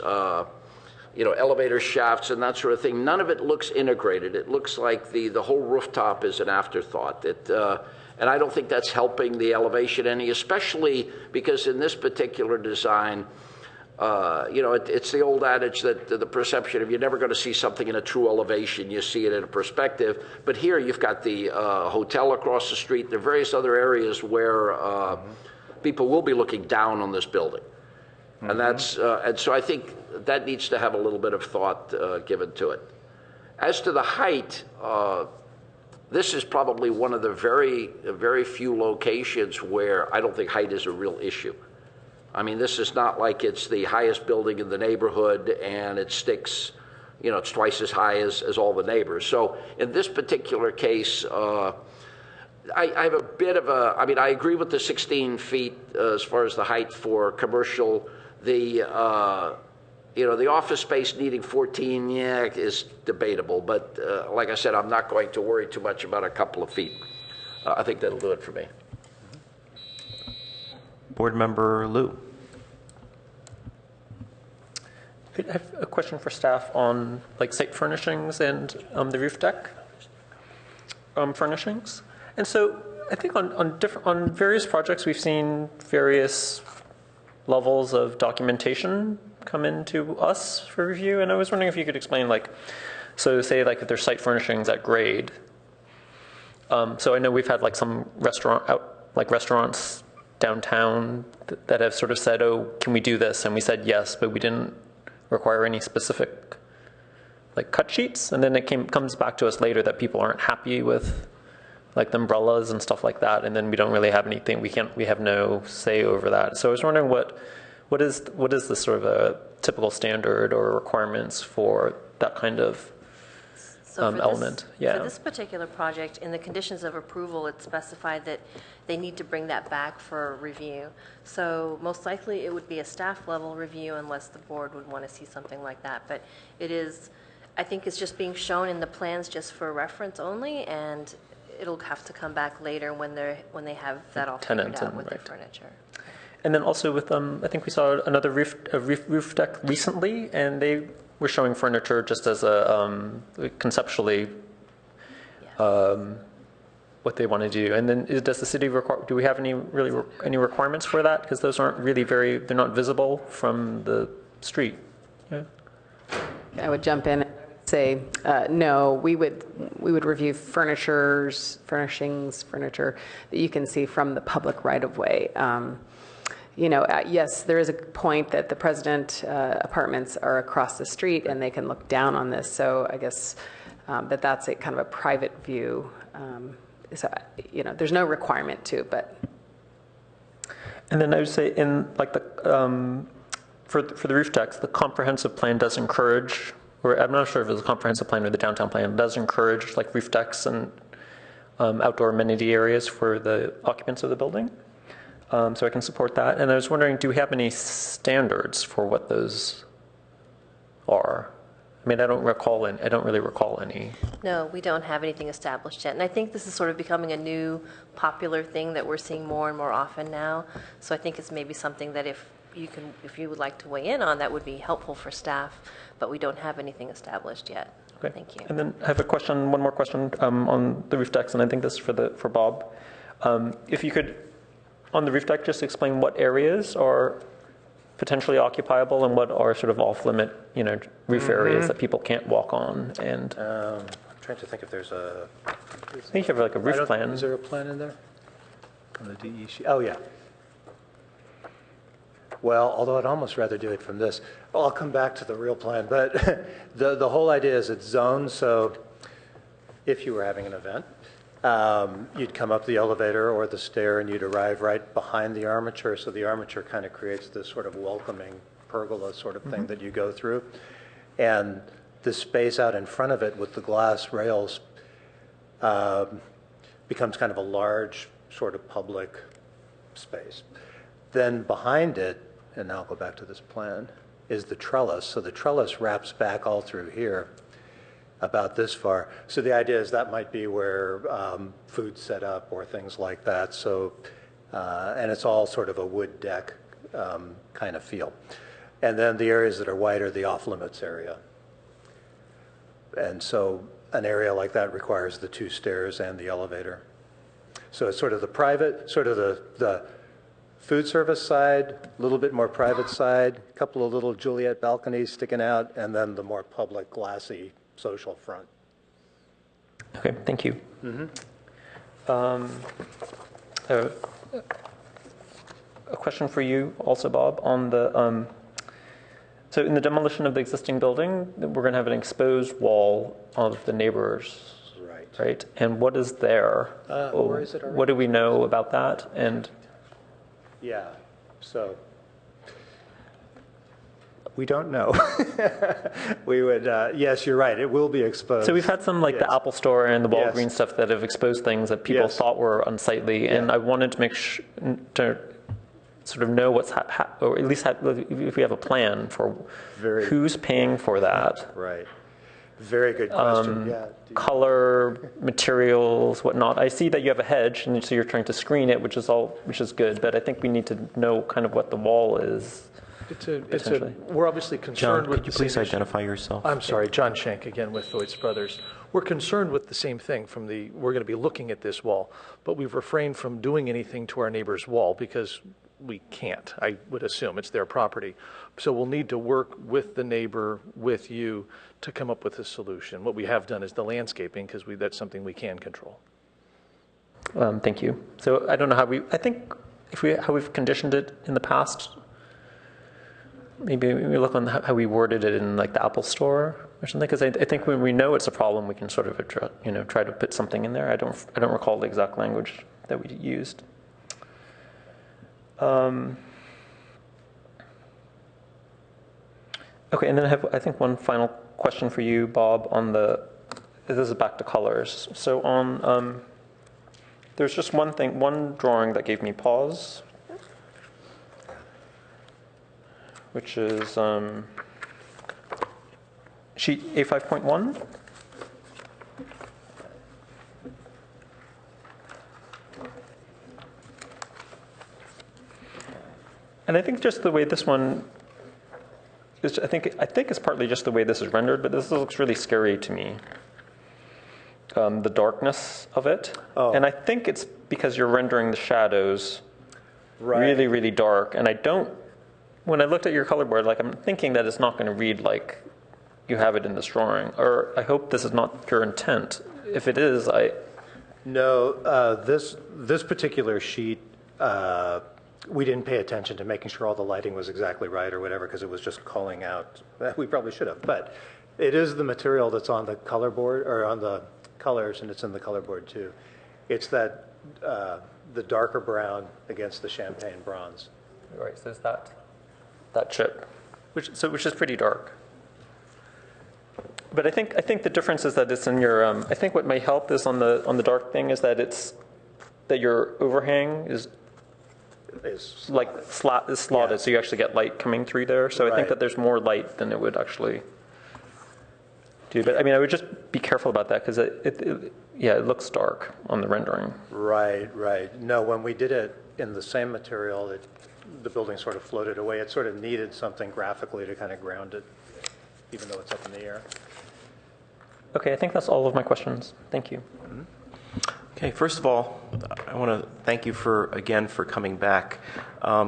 Elevator shafts and that sort of thing. None of it looks integrated. It looks like the whole rooftop is an afterthought. And I don't think that's helping the elevation any, especially because in this particular design, it's the old adage that the perception of you're never going to see something in a true elevation. You see it in a perspective. But here you've got the hotel across the street. There are various other areas where people will be looking down on this building. And and so I think that needs to have a little bit of thought given to it. As to the height, this is probably one of the very, very few locations where I don't think height is a real issue. I mean, this is not like it's the highest building in the neighborhood and it sticks, it's twice as high as all the neighbors. So in this particular case, I have a bit of I agree with the 16 feet as far as the height for commercial. The office space needing 14, is debatable. But like I said, I'm not going to worry too much about a couple of feet. I think that'll do it for me. Board Member Liu. I have a question for staff on site furnishings and the roof deck furnishings. And so I think on various projects we've seen various levels of documentation come into us for review, and I was wondering if you could explain So say like if there's site furnishings at grade. So I know we've had like some restaurants downtown that have sort of said, oh, can we do this? And we said yes, but we didn't require any specific like cut sheets. And then it comes back to us later that people aren't happy with like the umbrellas and stuff like that. And then we don't really have anything, we have no say over that. So I was wondering what is the sort of a typical standard or requirements for that kind of element? For this particular project, in the conditions of approval, it specified that they need to bring that back for review. So most likely it would be a staff level review unless the board would want to see something like that. But it is, I think it's just being shown in the plans just for reference only, and it'll have to come back later when they have that all figured out with the furniture. And then also with, I think we saw another roof deck recently, and they were showing furniture just as a conceptually what they want to do. And then does the city require, do we have any requirements for that? Because those aren't really they're not visible from the street. Yeah. I would jump in and say, no, we would review furniture that you can see from the public right-of-way. Yes, there is a point that the President apartments are across the street and they can look down on this. So I guess that's a kind of a private view. There's no requirement to, but. And then I would say in like the, for the roof decks, the comprehensive plan does encourage, or I'm not sure if it's a comprehensive plan or the downtown plan, does encourage like roof decks and outdoor amenity areas for the occupants of the building. So I can support that. And I was wondering, do we have any standards for what those are? I mean, I don't really recall any. No, we don't have anything established yet. And I think this is sort of becoming a new popular thing that we're seeing more and more often now. So I think it's maybe something that if you would like to weigh in on, that would be helpful for staff, but we don't have anything established yet. Okay. Thank you. And then I have one more question on the roof decks, and I think this is for Bob. If you could, on the roof deck, just explain what areas are potentially occupiable and what are sort of off-limit, roof areas that people can't walk on. And I'm trying to think if there's a. I think you have like a roof plan. Is there a plan in there? On the DE sheet? Oh, yeah. Well, although I'd almost rather do it from this. I'll come back to the real plan, but the whole idea is it's zoned, so if you were having an event, you'd come up the elevator or the stair and you'd arrive right behind the armature, so the armature kind of creates this sort of welcoming pergola sort of thing that you go through. And the space out in front of it with the glass rails becomes kind of a large sort of public space. Then behind it, and I'll go back to this plan, is the trellis. So the trellis wraps back all through here about this far. So the idea is that might be where food's set up or things like that. So, and it's all sort of a wood deck kind of feel. And then the areas that are white are the off-limits area. And so an area like that requires the 2 stairs and the elevator. So it's sort of the private, sort of the food service side, a little bit more private side, a couple of little Juliet balconies sticking out, and then the more public, glassy, social front. Okay, thank you. A question for you also, Bob, on the, so in the demolition of the existing building, we're going to have an exposed wall of the neighbors, right? And what is there? Where is it already? What do we know about that? And yeah, so we don't know. We would, yes, you're right, it will be exposed. So we've had some like the Apple Store and the Walgreens stuff that have exposed things that people thought were unsightly, and I wanted to make sure to sort of know what's or at least if we have a plan for who's paying for that. Right. Very good question. Color, materials, whatnot. I see that you have a hedge, and so you're trying to screen it, which is good. But I think we need to know kind of what the wall is. We're obviously concerned with. Could you please identify yourself? I'm sorry, John Schenk again with Thwaites Brothers. We're concerned with the same thing. We're going to be looking at this wall, but we've refrained from doing anything to our neighbor's wall because we can't. I would assume it's their property. So we'll need to work with the neighbor, with you, to come up with a solution. What we have done is the landscaping, because that's something we can control. Thank you. So I don't know I think how we've conditioned it in the past, maybe we look on how we worded it in like the Apple Store or something, because I think when we know it's a problem, we can sort of try to put something in there. I don't recall the exact language that we used. Okay, and then I have, I think, one final question for you, Bob, this is back to colors. So on, there's just one drawing that gave me pause, which is sheet A5.1. And I think just the way this one is, I think it's partly just the way this is rendered, but this looks really scary to me. The darkness of it. Oh. And I think it's because you're rendering the shadows really, really dark. And when I looked at your color board, like I'm thinking that it's not going to read like you have it in this drawing. Or I hope this is not your intent. If it is, No, this particular sheet, we didn't pay attention to making sure all the lighting was exactly right or whatever, because it was just calling out. We probably should have, but it is the material that's on the color board, or on the colors, and it's in the color board too. It's that the darker brown against the champagne bronze. Right, so it's that chip, which is pretty dark. But I think the difference is that it's in your. I think what may help is on the dark thing is that your overhang is slotted, yeah. So you actually get light coming through there. So I think that there's more light than it would actually do. But I mean, I would just be careful about that because it looks dark on the rendering. Right. No, when we did it in the same material, the building sort of floated away. It sort of needed something graphically to kind of ground it, even though it's up in the air. Okay, I think that's all of my questions. Thank you. Mm-hmm. Okay, first of all, I want to thank you again for coming back.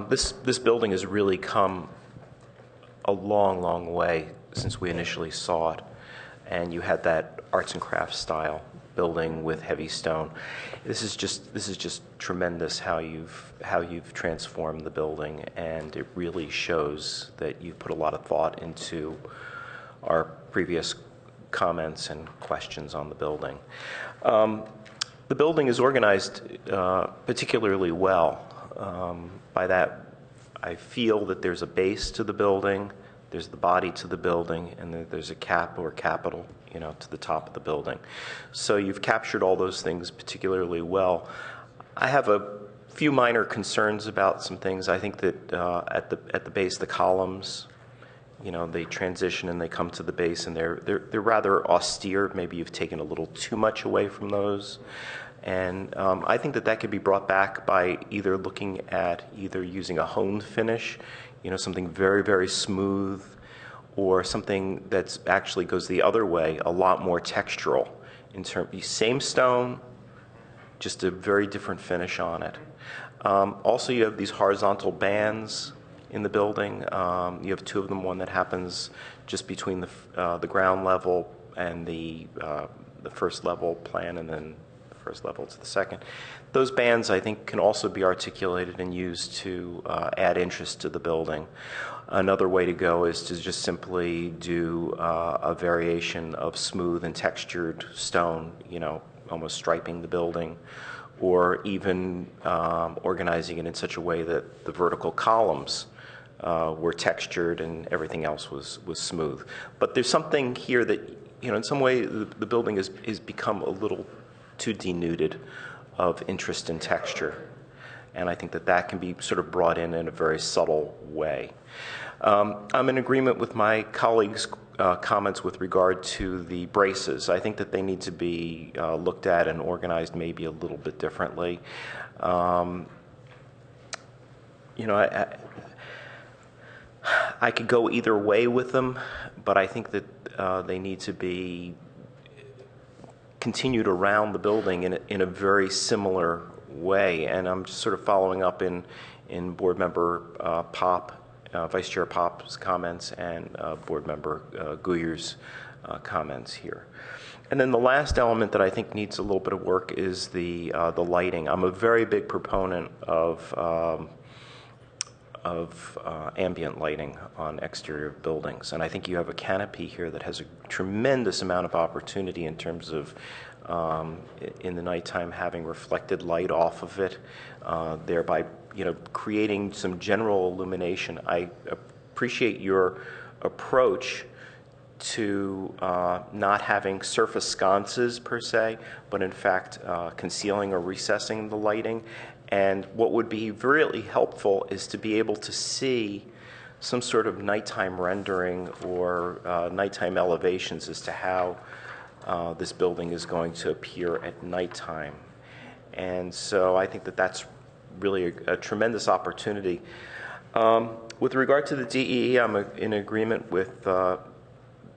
This building has really come a long, long way since we initially saw it, and you had that arts and crafts style building with heavy stone. This is just tremendous how you've transformed the building, and it really shows that you've put a lot of thought into our previous comments and questions on the building. The building is organized particularly well. By that, I feel that there's a base to the building, there's the body to the building, and then there's a cap or capital, to the top of the building. So you've captured all those things particularly well. I have a few minor concerns about some things. I think that at the base, the columns, they transition and they come to the base, and they're rather austere. Maybe you've taken a little too much away from those. And I think that could be brought back by either looking at using a honed finish, something very, very smooth, or something that's actually goes the other way, a lot more textural. Same stone, just a very different finish on it. Also, you have these horizontal bands in the building. You have two of them, one that happens just between the ground level and the first level plan, and then the first level to the second. Those bands, I think, can also be articulated and used to add interest to the building. Another way to go is to just simply do a variation of smooth and textured stone, almost striping the building, or even organizing it in such a way that the vertical columns were textured and everything else was smooth. But there's something here that, in some way the building is become a little too denuded of interest and texture. And I think that can be sort of brought in a very subtle way. I'm in agreement with my colleagues' comments with regard to the braces. I think that they need to be looked at and organized maybe a little bit differently. I could go either way with them, but I think that they need to be continued around the building in a very similar way. And I'm just sort of following up in Board Member Pop, Vice Chair Pop's comments and Board Member Guyer's comments here. And then the last element that I think needs a little bit of work is the lighting. I'm a very big proponent of ambient lighting on exterior buildings, and I think you have a canopy here that has a tremendous amount of opportunity in terms of in the nighttime having reflected light off of it, thereby creating some general illumination. I appreciate your approach to not having surface sconces per se, but in fact concealing or recessing the lighting. And what would be really helpful is to be able to see some sort of nighttime rendering or nighttime elevations as to how this building is going to appear at nighttime. And so I think that that's really a tremendous opportunity. With regard to the DEE, I'm in agreement with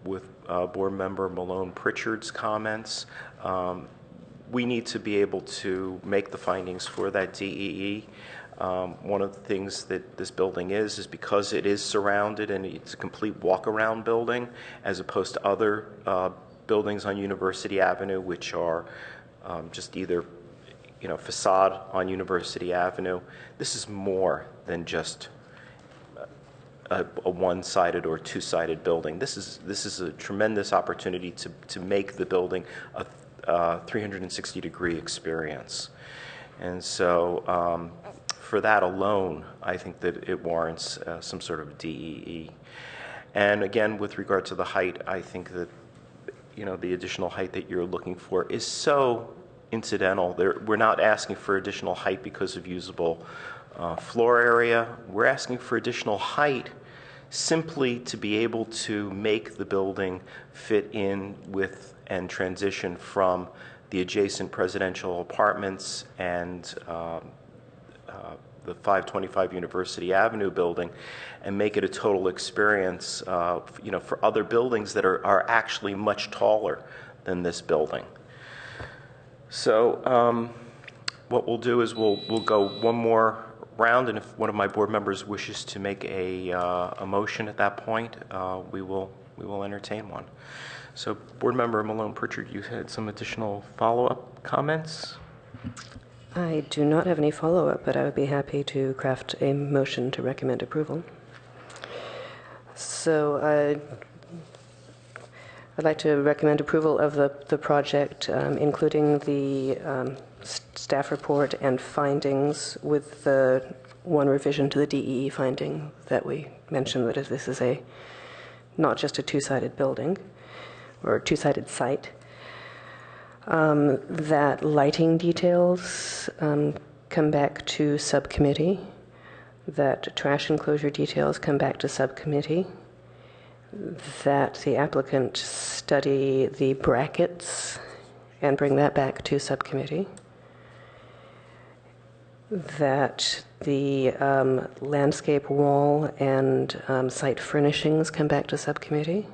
Board Member Malone Pritchard's comments. We need to be able to make the findings for that DEE. One of the things that this building is because it is surrounded and it's a complete walk-around building, as opposed to other buildings on University Avenue, which are just either facade on University Avenue. This is more than just a one-sided or two-sided building. This is a tremendous opportunity to make the building a 360-degree experience. And so for that alone, I think that it warrants some sort of DEE. And again, with regard to the height, I think that the additional height that you're looking for is so incidental. We're not asking for additional height because of usable floor area. We're asking for additional height simply to be able to make the building fit in with and transition from the adjacent presidential apartments and the 525 University Avenue building, and make it a total experience for other buildings that are actually much taller than this building. So what we'll do is we'll go one more round, and if one of my board members wishes to make a motion at that point, we will entertain one. So Board Member Malone Pritchard, you had some additional follow-up comments? I do not have any follow-up, but I would be happy to craft a motion to recommend approval. So I'd like to recommend approval of the project, including the staff report and findings, with the one revision to the DEE finding that we mentioned, that this is not just a two-sided building or two-sided site. That lighting details come back to subcommittee, that trash enclosure details come back to subcommittee, that the applicant study the brackets and bring that back to subcommittee, that the landscape wall and site furnishings come back to subcommittee,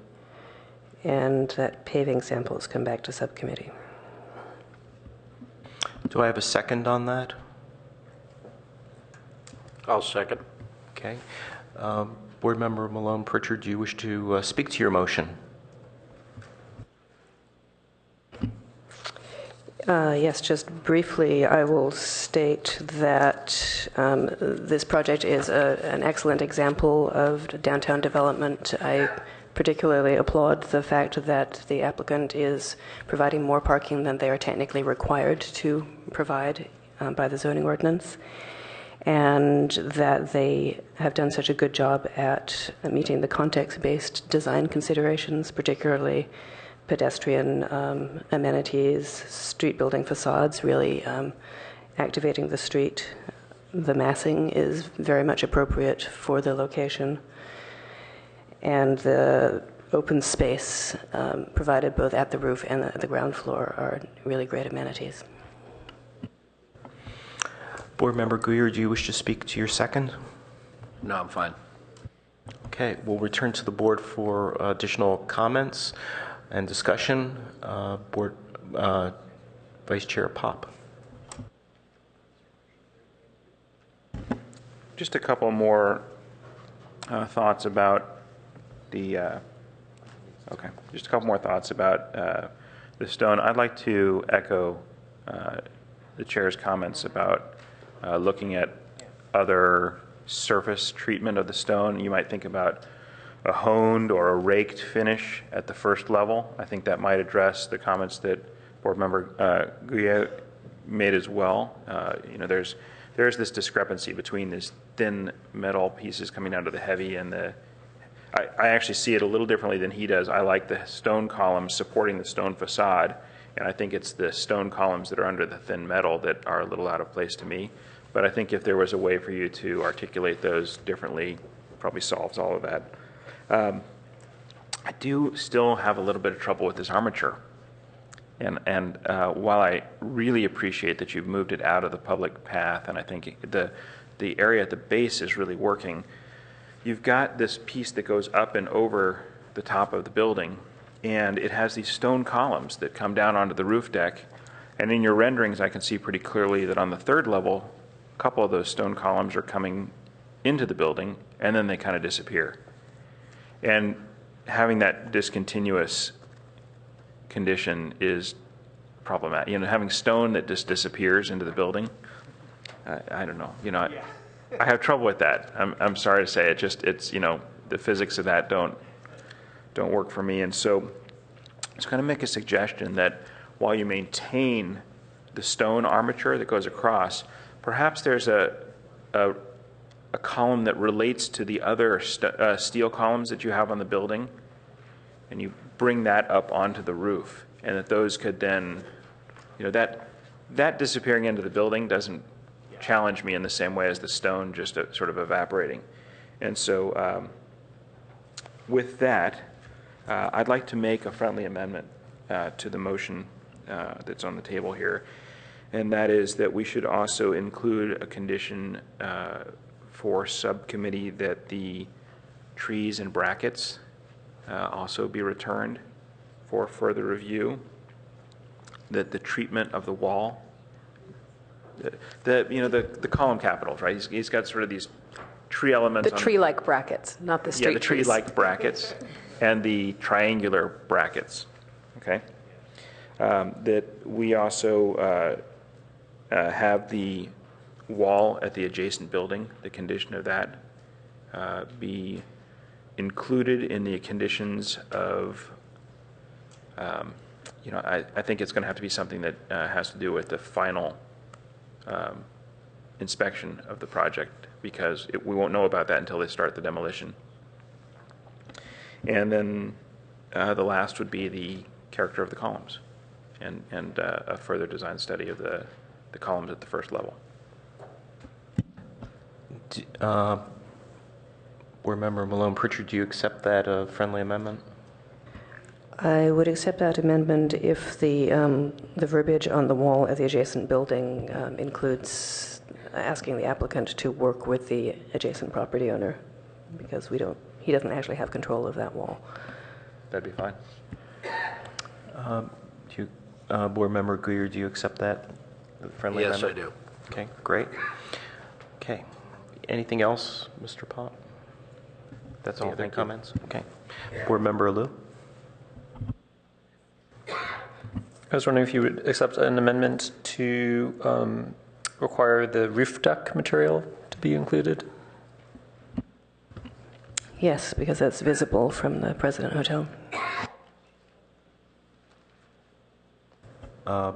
and that paving samples come back to subcommittee. Do I have a second on that? I'll second. Okay. Board Member Malone Pritchard, do you wish to speak to your motion? Yes, just briefly, I will state that this project is an excellent example of downtown development. I particularly applaud the fact that the applicant is providing more parking than they are technically required to provide by the zoning ordinance, and that they have done such a good job at meeting the context-based design considerations, particularly pedestrian amenities, street building facades, really activating the street. The massing is very much appropriate for the location, and the open space provided both at the roof and at the ground floor are really great amenities. Board Member Guyer, do you wish to speak to your second? No, I'm fine. Okay, we'll return to the board for additional comments and discussion. Vice Chair Pop. just a couple more thoughts about the, okay, just a couple more thoughts about the stone. I'd like to echo the chair's comments about looking at other surface treatment of the stone. You might think about a honed or a raked finish at the first level. I think that might address the comments that Board Member Gouye made as well. You know, there's this discrepancy between these thin metal pieces coming down to the heavy and the. I actually see it a little differently than he does. I like the stone columns supporting the stone facade, and I think it's the stone columns that are under the thin metal that are a little out of place to me. But I think if there was a way for you to articulate those differently, probably solves all of that. I do still have a little bit of trouble with this armature. And while I really appreciate that you've moved it out of the public path, and I think the area at the base is really working, you've got this piece that goes up and over the top of the building, and it has these stone columns that come down onto the roof deck. And in your renderings, I can see pretty clearly that on the third level, a couple of those stone columns are coming into the building, and then they kind of disappear. And having that discontinuous condition is problematic. You know, having stone that just disappears into the building, I don't know. You know, I have trouble with that. I'm sorry to say it. It's you know, the physics of that don't work for me. And so, I was going to make a suggestion that while you maintain the stone armature that goes across, perhaps there's a column that relates to the other steel columns that you have on the building, and you bring that up onto the roof, and that those could then, you know, that disappearing into the building doesn't challenge me in the same way as the stone just sort of evaporating. And so with that, I'd like to make a friendly amendment to the motion that's on the table here, and that is that we should also include a condition for subcommittee that the trees and brackets also be returned for further review, that the treatment of the wall, the column capitals, right? He's got sort of these tree elements. The tree-like brackets, not the street trees. Yeah, the tree-like brackets and the triangular brackets, okay? That we also have the wall at the adjacent building, the condition of that be included in the conditions of, you know, I think it's going to have to be something that has to do with the final inspection of the project, because we won't know about that until they start the demolition. And then the last would be the character of the columns and a further design study of the columns at the first level. Board Member Malone Pritchard, do you accept that friendly amendment? I would accept that amendment if the verbiage on the wall at the adjacent building includes asking the applicant to work with the adjacent property owner, because he doesn't actually have control of that wall. That'd be fine. Board Member Gouye, do you accept that friendly amendment? Yes, I do. Okay, great. Okay. Anything else, Mr. Pott? That's all. Any comments? Okay. Board Member Liu? I was wondering if you would accept an amendment to require the roof deck material to be included. Yes, because that's visible from the President Hotel.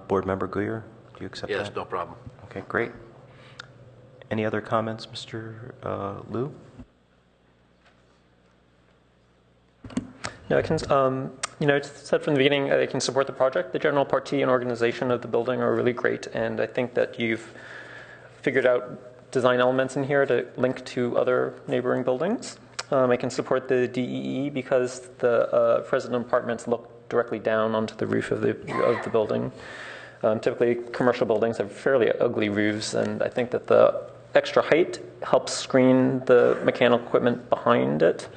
Board Member Gouye, do you accept that? Yes, no problem. Okay, great. Any other comments, Mr. Liu? No, I can, you know, it's said from the beginning, I can support the project. The general party and organization of the building are really great, and I think that you've figured out design elements in here to link to other neighboring buildings. I can support the DEE because the resident apartments look directly down onto the roof of the building. Typically, commercial buildings have fairly ugly roofs, and I think that the extra height helps screen the mechanical equipment behind it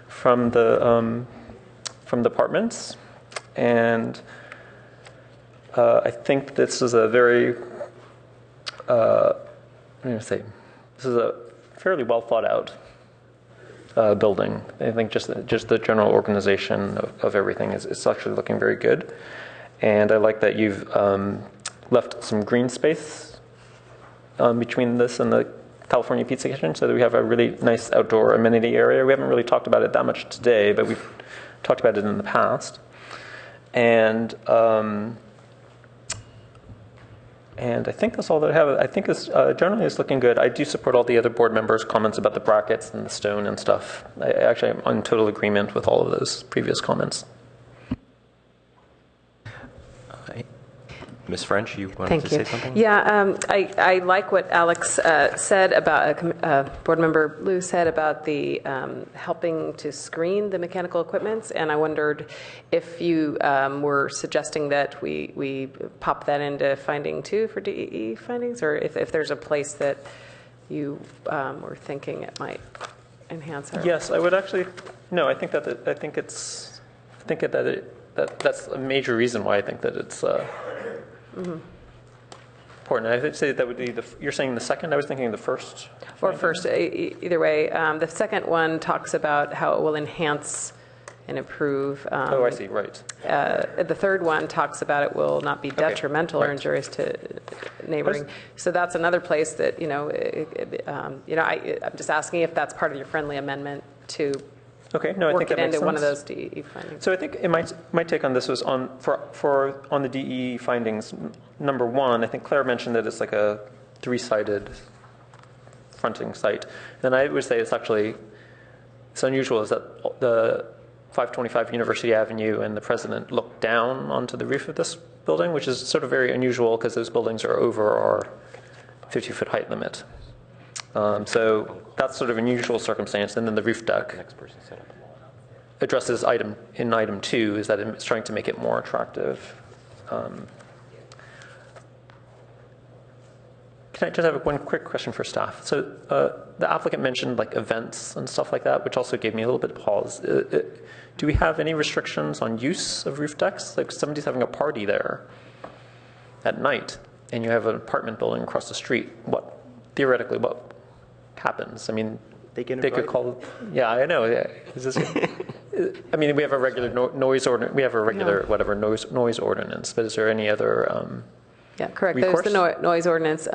from the apartments. And I think this is a very, this is a fairly well thought out building. I think just the general organization of everything is actually looking very good. And I like that you've left some green space between this and the California Pizza Kitchen, so that we have a really nice outdoor amenity area. We haven't really talked about it that much today, but we've talked about it in the past. And I think that's all that I have. I think this generally is looking good. I do support all the other board members' comments about the brackets and the stone and stuff. I'm in total agreement with all of those previous comments. Ms. French, you wanted to say something? Yeah, I like what Alex said about, Board Member Liu said about the helping to screen the mechanical equipments, and I wondered if you were suggesting that we pop that into finding 2 for DEE findings, or if there's a place that you were thinking it might enhance our... Yes, I would actually, no, I think that's a major reason why I think that it's important. I would say that would be you're saying the second? I was thinking the first. Or first, either way. The second one talks about how it will enhance and improve. Oh, I see, right. The third one talks about it will not be detrimental or injurious to neighboring. So that's another place that, I'm just asking if that's part of your friendly amendment to work it into one of those DEE findings. So I think my take on this was on the DEE findings. Number 1, I think Claire mentioned that it's like a 3-sided fronting site. Then I would say it's unusual is that the 525 University Avenue and the president look down onto the roof of this building, which is sort of very unusual because those buildings are over our 50-foot height limit. So that's sort of an unusual circumstance. And then the roof deck addresses item 2 is that it's trying to make it more attractive. Can I just have one quick question for staff? So the applicant mentioned like events and stuff like that, which also gave me a little bit of pause. Do we have any restrictions on use of roof decks? Like somebody's having a party there at night and you have an apartment building across the street. Theoretically, what happens? I mean, they could call. Yeah, I know. Yeah. I mean, we have a regular noise ordinance. We have a regular noise ordinance. But is there any other? Yeah, correct. Recourse? There's the noise ordinance.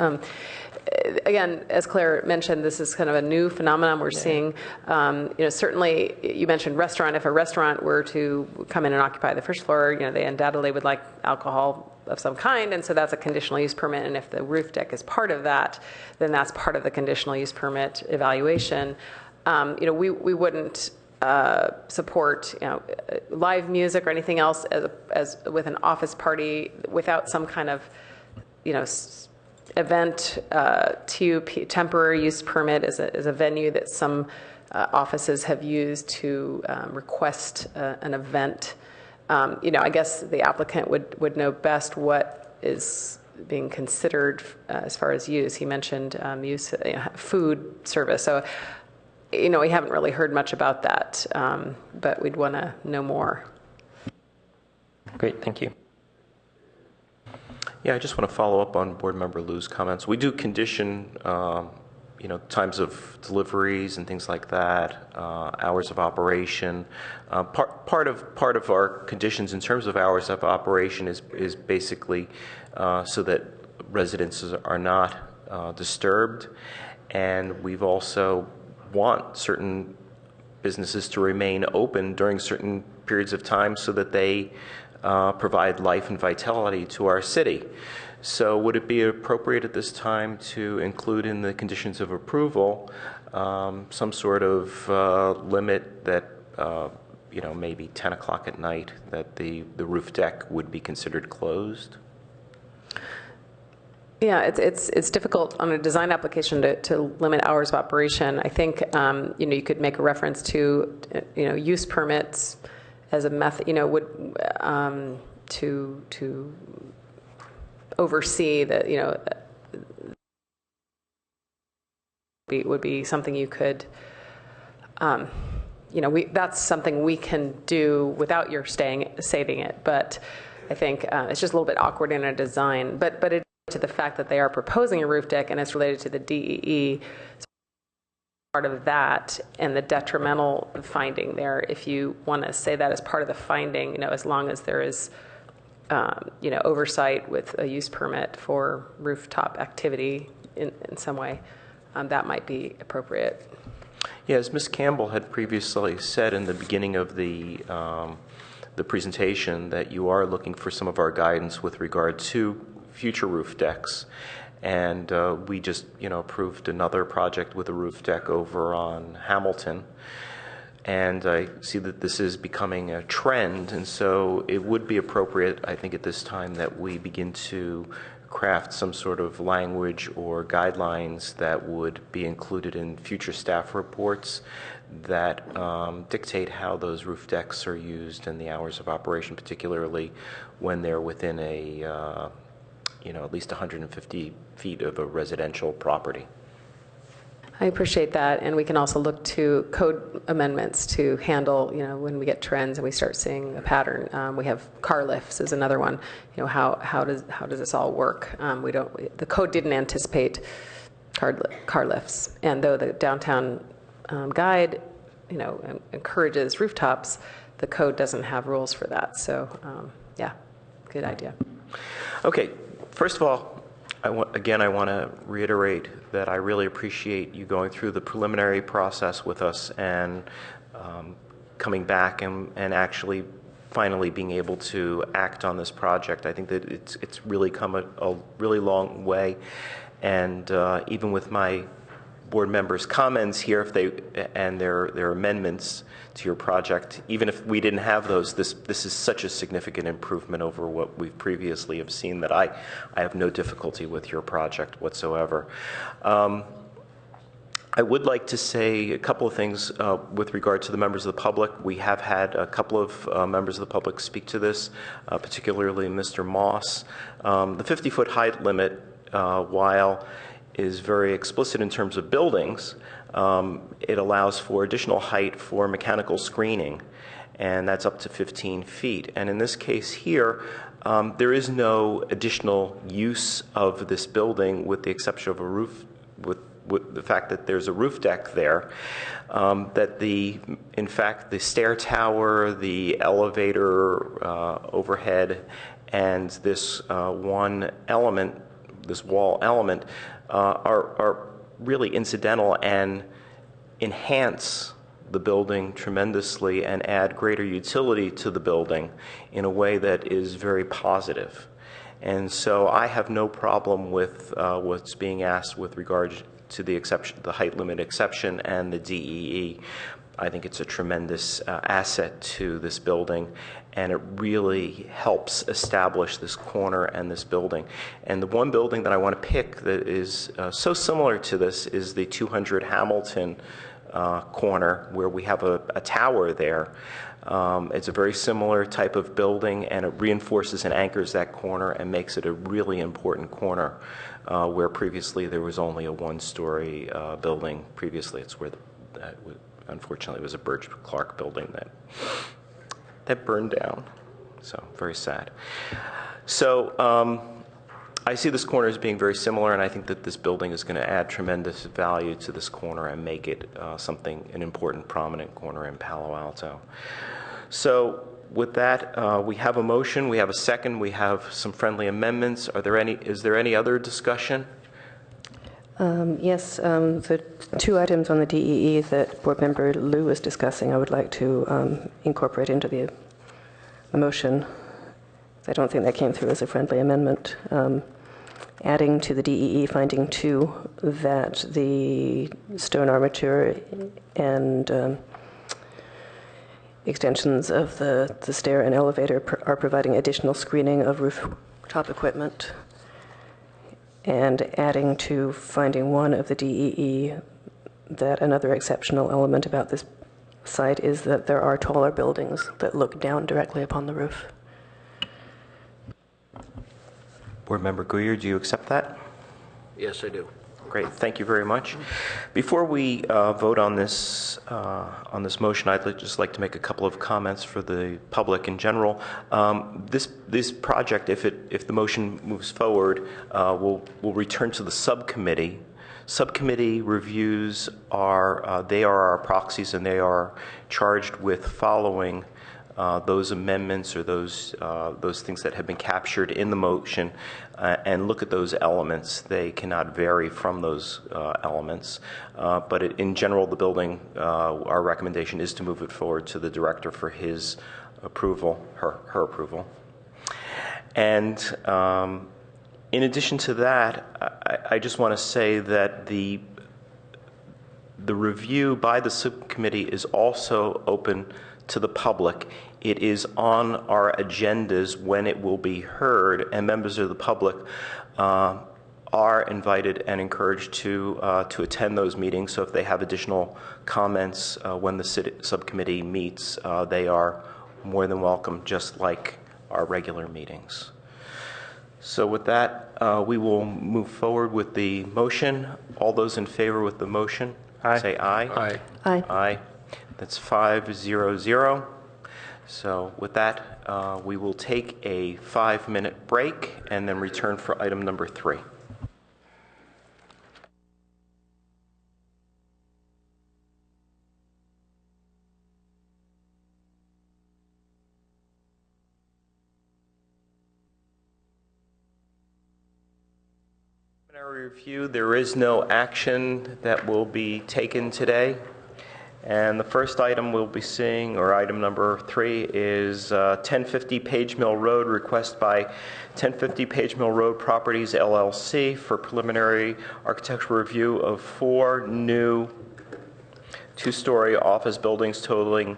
Again, as Claire mentioned, this is kind of a new phenomenon we're seeing. Certainly, you mentioned restaurant. If a restaurant were to come in and occupy the first floor, they undoubtedly would like alcohol of some kind, and so that's a conditional use permit. And if the roof deck is part of that, then that's part of the conditional use permit evaluation. We wouldn't support live music or anything else as with an office party without some kind of event. TUP, temporary use permit is a venue that some offices have used to request an event. I guess the applicant would know best what is being considered as far as use. He mentioned use food service. So, we haven't really heard much about that, but we'd want to know more. Great, thank you. Yeah, I just want to follow up on Board Member Liu's comments. We do condition, times of deliveries and things like that, hours of operation. Part of our conditions in terms of hours of operation is basically so that residences are not disturbed, and we've also want certain businesses to remain open during certain periods of time so that they provide life and vitality to our city. So would it be appropriate at this time to include in the conditions of approval some sort of limit that, maybe 10 o'clock at night, that the roof deck would be considered closed? Yeah, it's difficult on a design application to limit hours of operation. I think you could make a reference to use permits as a method, would to oversee that would be something you could that's something we can do without your saving it. But I think it's just a little bit awkward in a design. But it to the fact that they are proposing a roof deck and it's related to the DEE. part of that and the detrimental finding there, if you want to say that as part of the finding, as long as there is, oversight with a use permit for rooftop activity in some way, that might be appropriate. Yeah, as Ms. Campbell had previously said in the beginning of the presentation, that you are looking for some of our guidance with regard to future roof decks. And we just, approved another project with a roof deck over on Hamilton. And I see that this is becoming a trend, and so it would be appropriate, I think, at this time that we begin to craft some sort of language or guidelines that would be included in future staff reports that dictate how those roof decks are used and the hours of operation, particularly when they're within a, at least 150 feet of a residential property. I appreciate that, and we can also look to code amendments to handle, when we get trends and we start seeing a pattern. We have car lifts is another one. How does this all work? The code didn't anticipate car lifts, and though the downtown guide, encourages rooftops, the code doesn't have rules for that. So, yeah, good idea. Okay, first of all, I want to reiterate that I really appreciate you going through the preliminary process with us and coming back and actually finally being able to act on this project. I think that it's really come a really long way, and even with my board members' comments here, and their amendments to your project, even if we didn't have those, this is such a significant improvement over what we previously have seen that I have no difficulty with your project whatsoever. I would like to say a couple of things with regard to the members of the public. We have had a couple of members of the public speak to this, particularly Mr. Moss. The 50-foot height limit, while is very explicit in terms of buildings, it allows for additional height for mechanical screening, and that's up to 15 feet. And in this case here, there is no additional use of this building with the exception of a roof, with the fact that there's a roof deck there, in fact, the stair tower, the elevator overhead, and this one element, this wall element, are really incidental and enhance the building tremendously and add greater utility to the building in a way that is very positive. And so I have no problem with what's being asked with regard to the exception, the height limit exception, and the DEE. I think it's a tremendous asset to this building, and it really helps establish this corner and this building. And the one building that I want to pick that is so similar to this is the 200 Hamilton corner, where we have a tower there. It's a very similar type of building, and it reinforces and anchors that corner and makes it a really important corner, where previously there was only a one-story building. Previously, it's where unfortunately, it was a Birch Clark building that burned down. So very sad. So I see this corner as being very similar, and I think that this building is going to add tremendous value to this corner and make it an important, prominent corner in Palo Alto. So with that, we have a motion, we have a second, we have some friendly amendments. Is there any other discussion? Yes, the two items on the DEE that Board Member Liu was discussing, I would like to incorporate into the motion. I don't think that came through as a friendly amendment. Adding to the DEE finding 2 that the stone armature and extensions of the stair and elevator are providing additional screening of rooftop equipment. And adding to finding 1 of the DEE that another exceptional element about this site is that there are taller buildings that look down directly upon the roof. Board Member Guyer, do you accept that? Yes, I do. Great, thank you very much. Before we vote on this motion, I'd just like to make a couple of comments for the public in general. This project, if the motion moves forward, will return to the subcommittee Subcommittee reviews are, they are our proxies, and they are charged with following those amendments or those things that have been captured in the motion and look at those elements. They cannot vary from those elements. But in general, the building, our recommendation is to move it forward to the director for his approval, her approval. And in addition to that, I just want to say that the review by the subcommittee is also open to the public. It is on our agendas when it will be heard, and members of the public are invited and encouraged to attend those meetings. So if they have additional comments when the subcommittee meets, they are more than welcome, just like our regular meetings. So with that, we will move forward with the motion. All those in favor with the motion, say aye. Aye. Aye. That's 5-0-0. So with that, we will take a 5-minute break and then return for item number 3. Preliminary review, there is no action that will be taken today. And the first item we'll be seeing, or item number 3, is 1050 Page Mill Road, request by 1050 Page Mill Road Properties, LLC, for preliminary architectural review of 4 new 2-story office buildings totaling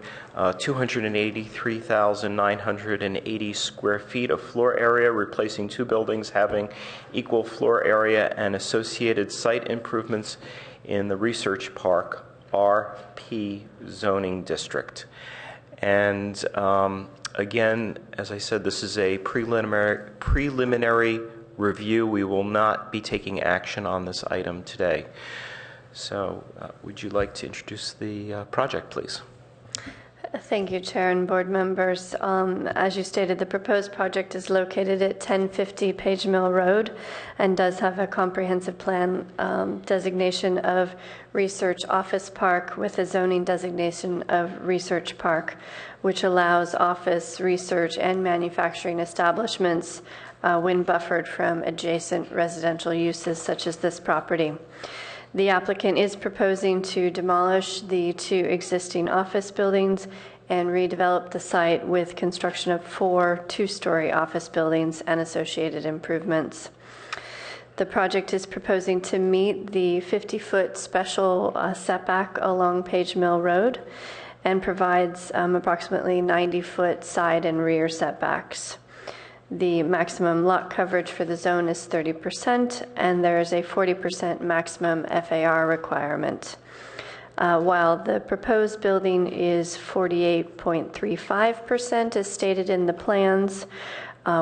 283,980 square feet of floor area, replacing 2 buildings having equal floor area and associated site improvements in the Research Park RP zoning district. And again, as I said, this is a preliminary review. We will not be taking action on this item today. So would you like to introduce the project, please? Thank you, Chair and board members. As you stated, the proposed project is located at 1050 Page Mill Road and does have a comprehensive plan designation of Research Office Park with a zoning designation of Research Park, which allows office, research, and manufacturing establishments when buffered from adjacent residential uses such as this property. The applicant is proposing to demolish the 2 existing office buildings and redevelop the site with construction of 4 2-story office buildings and associated improvements. The project is proposing to meet the 50-foot special setback along Page Mill Road and provides approximately 90-foot side and rear setbacks. The maximum lot coverage for the zone is 30%, and there is a 40% maximum FAR requirement. While the proposed building is 48.35% as stated in the plans,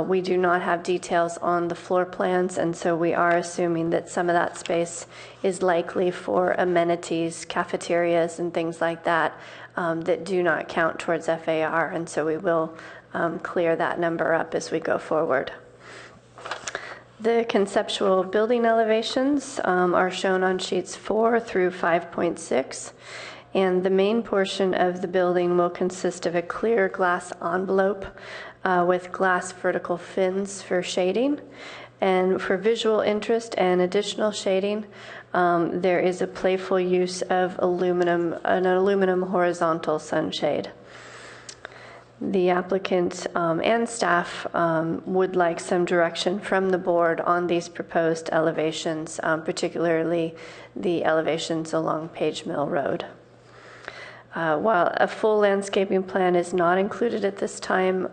we do not have details on the floor plans, and so we are assuming that some of that space is likely for amenities, cafeterias, and things like that that do not count towards FAR, and so we will clear that number up as we go forward. The conceptual building elevations are shown on sheets 4 through 5.6, and the main portion of the building will consist of a clear glass envelope with glass vertical fins for shading. And for visual interest and additional shading, there is a playful use of an aluminum horizontal sunshade. The applicant and staff would like some direction from the board on these proposed elevations, particularly the elevations along Page Mill Road. While a full landscaping plan is not included at this time,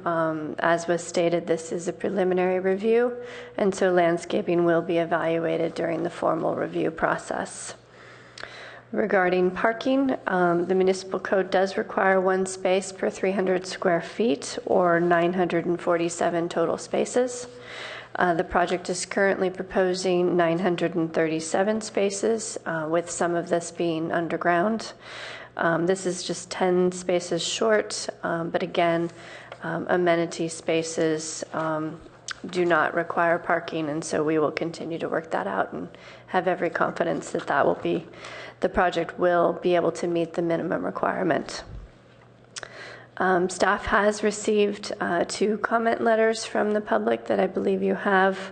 as was stated, this is a preliminary review, and so landscaping will be evaluated during the formal review process. Regarding parking, the municipal code does require 1 space per 300 square feet, or 947 total spaces. The project is currently proposing 937 spaces, with some of this being underground. This is just 10 spaces short, but again, amenity spaces do not require parking, and so we will continue to work that out and have every confidence that the project will be able to meet the minimum requirement. Staff has received 2 comment letters from the public that I believe you have,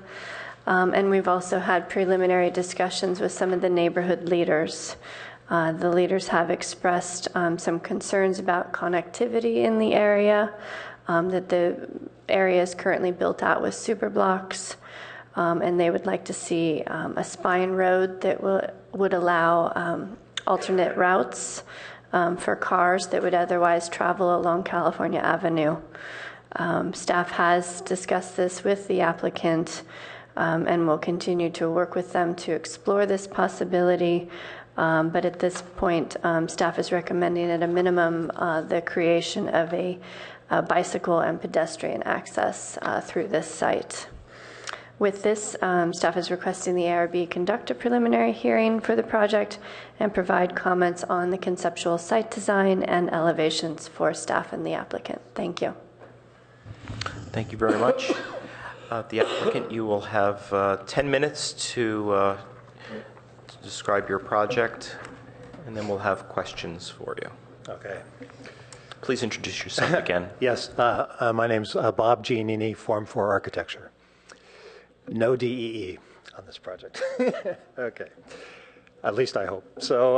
and we've also had preliminary discussions with some of the neighborhood leaders. The leaders have expressed some concerns about connectivity in the area, that the area is currently built out with super blocks, and they would like to see a spine road that would allow alternate routes for cars that would otherwise travel along California Avenue. Staff has discussed this with the applicant and will continue to work with them to explore this possibility. But at this point, staff is recommending at a minimum the creation of a bicycle and pedestrian access through this site. With this, staff is requesting the ARB conduct a preliminary hearing for the project and provide comments on the conceptual site design and elevations for staff and the applicant. Thank you. Thank you very much. The applicant, you will have 10 minutes to describe your project, and then we'll have questions for you. Okay. Please introduce yourself again. Yes, my name's Bob Giannini, Form 4 Architecture. No DEE on this project. Okay, at least I hope. So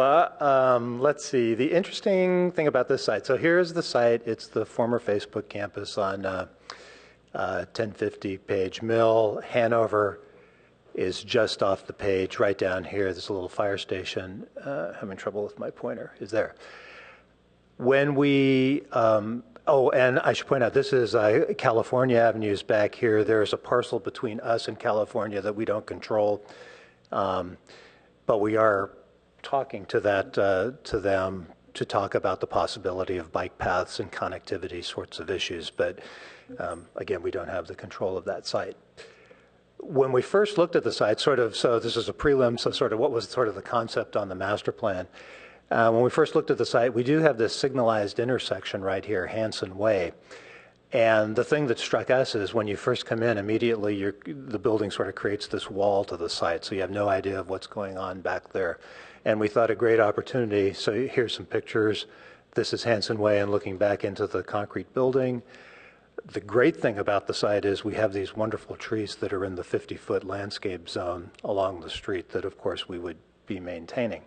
let's see, the interesting thing about this site. So here's the site. It's the former Facebook campus on 1050 Page Mill. Hanover is just off the page right down here. There's a little fire station. Having trouble with my pointer. Is there. When we, oh, and I should point out, this is California Avenue's back here. There's a parcel between us and California that we don't control, but we are talking to them to talk about the possibility of bike paths and connectivity sorts of issues. But again, we don't have the control of that site. When we first looked at the site, so this is a prelim, so sort of what was sort of the concept on the master plan. When we first looked at the site, we do have this signalized intersection right here, Hanson Way. And the thing that struck us is when you first come in, immediately the building sort of creates this wall to the site, so you have no idea of what's going on back there. And we thought a great opportunity, so here's some pictures. This is Hanson Way and looking back into the concrete building. The great thing about the site is we have these wonderful trees that are in the 50-foot landscape zone along the street that, of course, we would be maintaining.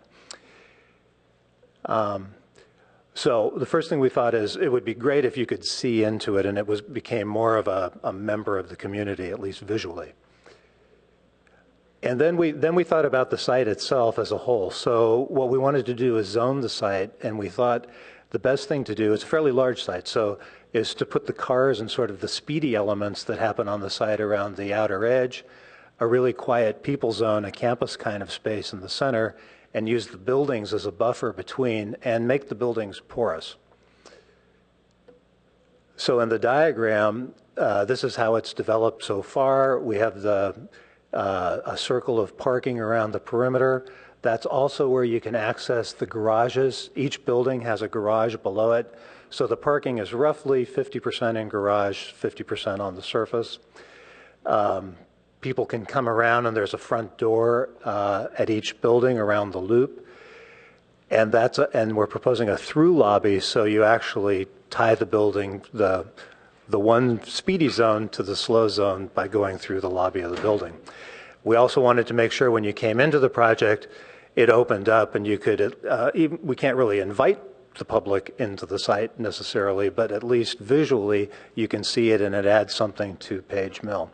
So the first thing we thought is it would be great if you could see into it and it became more of a member of the community, at least visually. And then we thought about the site itself as a whole. So what we wanted to do is zone the site, and we thought the best thing to do, it's a fairly large site, so is to put the cars and sort of the speedy elements that happen on the site around the outer edge, a really quiet people zone, a campus kind of space in the center, and use the buildings as a buffer between and make the buildings porous. So in the diagram, this is how it's developed so far. We have a circle of parking around the perimeter. That's also where you can access the garages. Each building has a garage below it. So the parking is roughly 50% in garage, 50% on the surface. People can come around and there's a front door at each building around the loop. And and we're proposing a through lobby, so you actually tie the building, the one speedy zone to the slow zone by going through the lobby of the building. We also wanted to make sure when you came into the project, it opened up and you could, we can't really invite the public into the site necessarily, but at least visually you can see it and it adds something to Page Mill.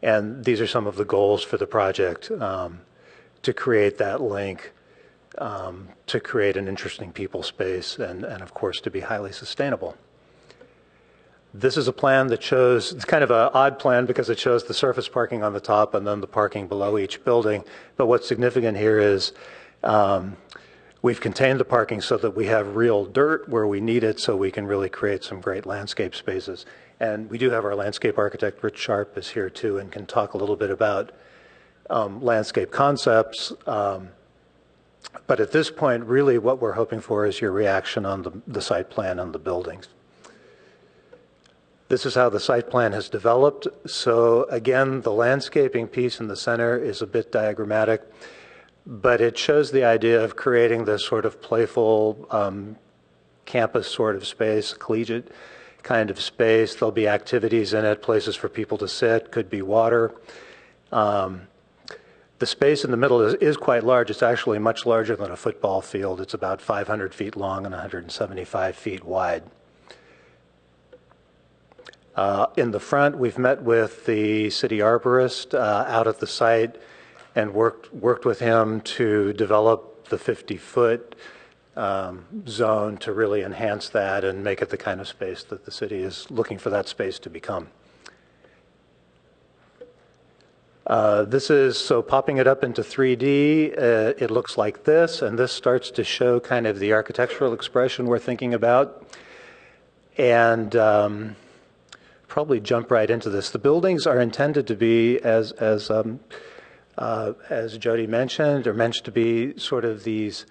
And these are some of the goals for the project, to create that link, to create an interesting people space, and of course to be highly sustainable. This is a plan that shows, it's kind of an odd plan because it shows the surface parking on the top and then the parking below each building. But what's significant here is we've contained the parking so that we have real dirt where we need it, so we can really create some great landscape spaces. And we do have our landscape architect, Rich Sharp, is here too and can talk a little bit about landscape concepts. But at this point, really what we're hoping for is your reaction on the site plan and the buildings. This is how the site plan has developed. So again, the landscaping piece in the center is a bit diagrammatic, but it shows the idea of creating this sort of playful campus sort of space, collegiate kind of space. There'll be activities in it, places for people to sit, could be water. The space in the middle is quite large. It's actually much larger than a football field. It's about 500 feet long and 175 feet wide. In the front, we've met with the city arborist out at the site and worked with him to develop the 50-foot zone to really enhance that and make it the kind of space that the city is looking for that space to become. This is, so popping it up into 3D, it looks like this, and this starts to show kind of the architectural expression we're thinking about. And probably jump right into this. The buildings are intended to be, as Jody mentioned, are meant to be sort of these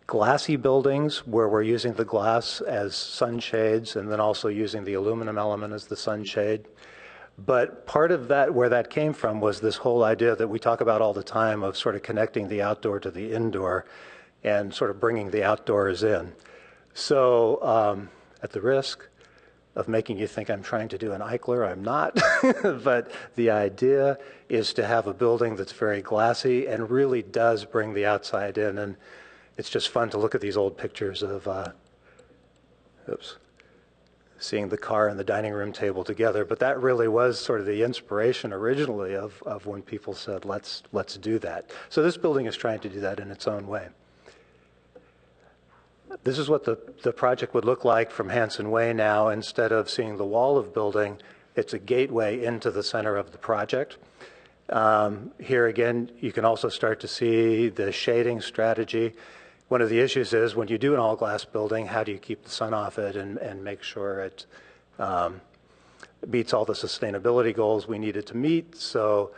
glassy buildings where we're using the glass as sunshades and then also using the aluminum element as the sunshade. But part of that, where that came from, was this whole idea that we talk about all the time of sort of connecting the outdoor to the indoor and sort of bringing the outdoors in. So at the risk of making you think I'm trying to do an Eichler, I'm not. But the idea is to have a building that's very glassy and really does bring the outside in. And it's just fun to look at these old pictures of, seeing the car and the dining room table together. But that really was sort of the inspiration originally of when people said, let's do that. So this building is trying to do that in its own way. This is what the project would look like from Hanson Way now. Instead of seeing the wall of building, it's a gateway into the center of the project. Here again, you can also start to see the shading strategy. One of the issues is when you do an all-glass building, how do you keep the sun off it and make sure it meets all the sustainability goals we needed to meet? So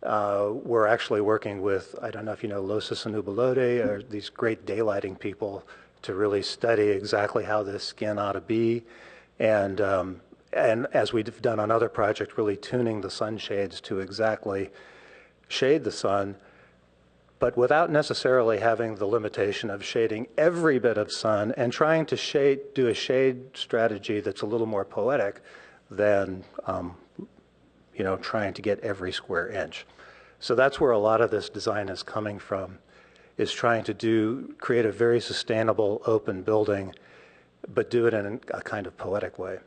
we're actually working with, I don't know if you know Losis and Ubalode, or these great daylighting people to really study exactly how this skin ought to be. And as we've done on other projects, really tuning the sunshades to exactly shade the sun, but without necessarily having the limitation of shading every bit of sun and trying to do a shade strategy that's a little more poetic than trying to get every square inch. So that's where a lot of this design is coming from, is trying to create a very sustainable open building, but do it in a kind of poetic way.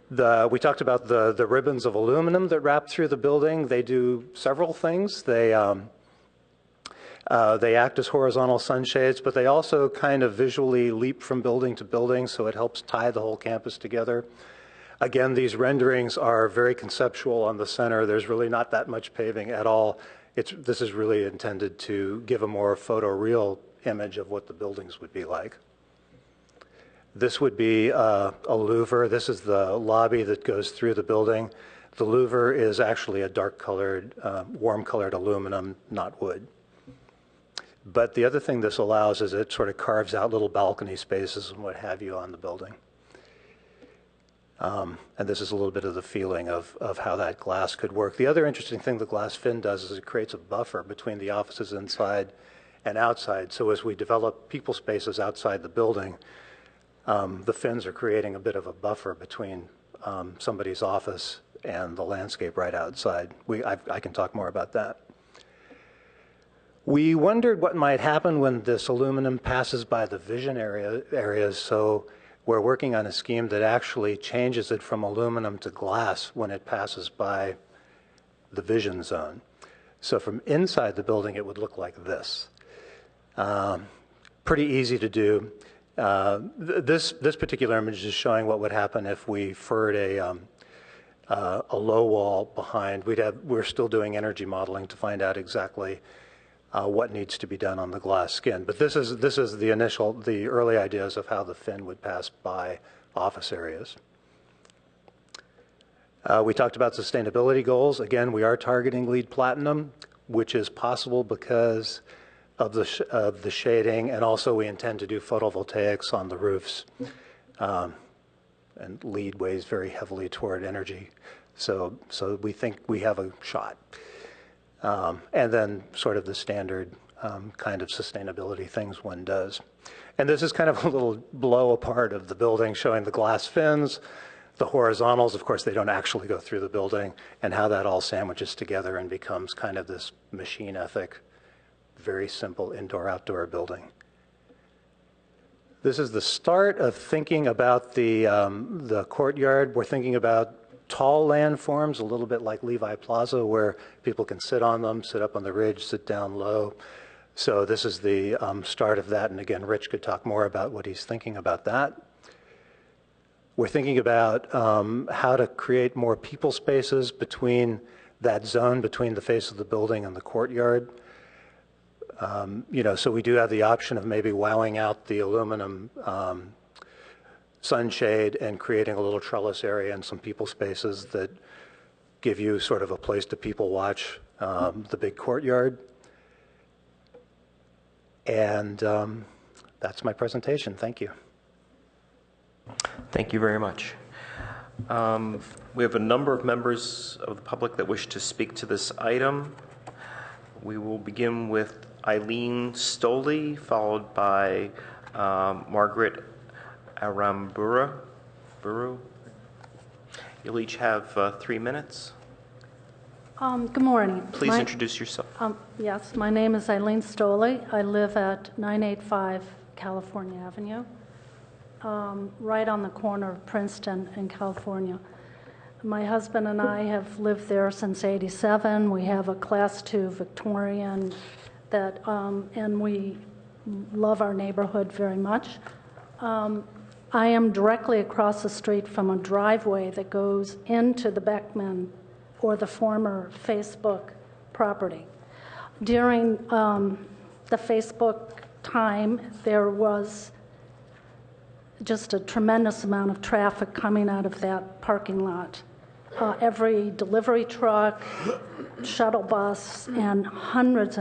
We talked about the ribbons of aluminum that wrap through the building. They do several things. They act as horizontal sunshades, but they also kind of visually leap from building to building, so it helps tie the whole campus together. Again, these renderings are very conceptual on the center. There's really not that much paving at all. This is really intended to give a more photoreal image of what the buildings would be like. This would be a louver. This is the lobby that goes through the building. The louver is actually a dark-colored, warm-colored aluminum, not wood. But the other thing this allows is it sort of carves out little balcony spaces and what have you on the building. And this is a little bit of the feeling of how that glass could work. The other interesting thing the glass fin does is it creates a buffer between the offices inside and outside. So as we develop people spaces outside the building, the fins are creating a bit of a buffer between somebody's office and the landscape right outside. I can talk more about that. We wondered what might happen when this aluminum passes by the vision areas, so we're working on a scheme that actually changes it from aluminum to glass when it passes by the vision zone. So from inside the building, it would look like this. Pretty easy to do. This particular image is showing what would happen if we furred a low wall behind. We're still doing energy modeling to find out exactly what needs to be done on the glass skin. But this is the early ideas of how the fin would pass by office areas. We talked about sustainability goals. Again, we are targeting LEED Platinum, which is possible because of the shading, and also we intend to do photovoltaics on the roofs and lead weighs very heavily toward energy. So we think we have a shot. And then sort of the standard kind of sustainability things one does. And this is kind of a little blow apart of the building, showing the glass fins, the horizontals. Of course, they don't actually go through the building, and how that all sandwiches together and becomes kind of this machine ethic, very simple indoor-outdoor building. This is the start of thinking about the courtyard. We're thinking about tall landforms, a little bit like Levi Plaza, where people can sit on them, sit up on the ridge, sit down low. So this is the start of that. And again, Rich could talk more about what he's thinking about that. We're thinking about how to create more people spaces between that zone, between the face of the building and the courtyard. So we do have the option of maybe wowing out the aluminum sunshade and creating a little trellis area and some people spaces that give you sort of a place to people watch the big courtyard. And that's my presentation. Thank you. Thank you very much. We have a number of members of the public that wish to speak to this item. We will begin with Eileen Stoley, followed by Margaret Aramburu. You'll each have 3 minutes. Good morning. Please introduce yourself. Yes, my name is Eileen Stoley. I live at 985 California Avenue, right on the corner of Princeton and California. My husband and I have lived there since '87. We have a Class II Victorian that, and we love our neighborhood very much. I am directly across the street from a driveway that goes into the Beckman or the former Facebook property. During the Facebook time, there was just a tremendous amount of traffic coming out of that parking lot. Every delivery truck, shuttle bus, and hundreds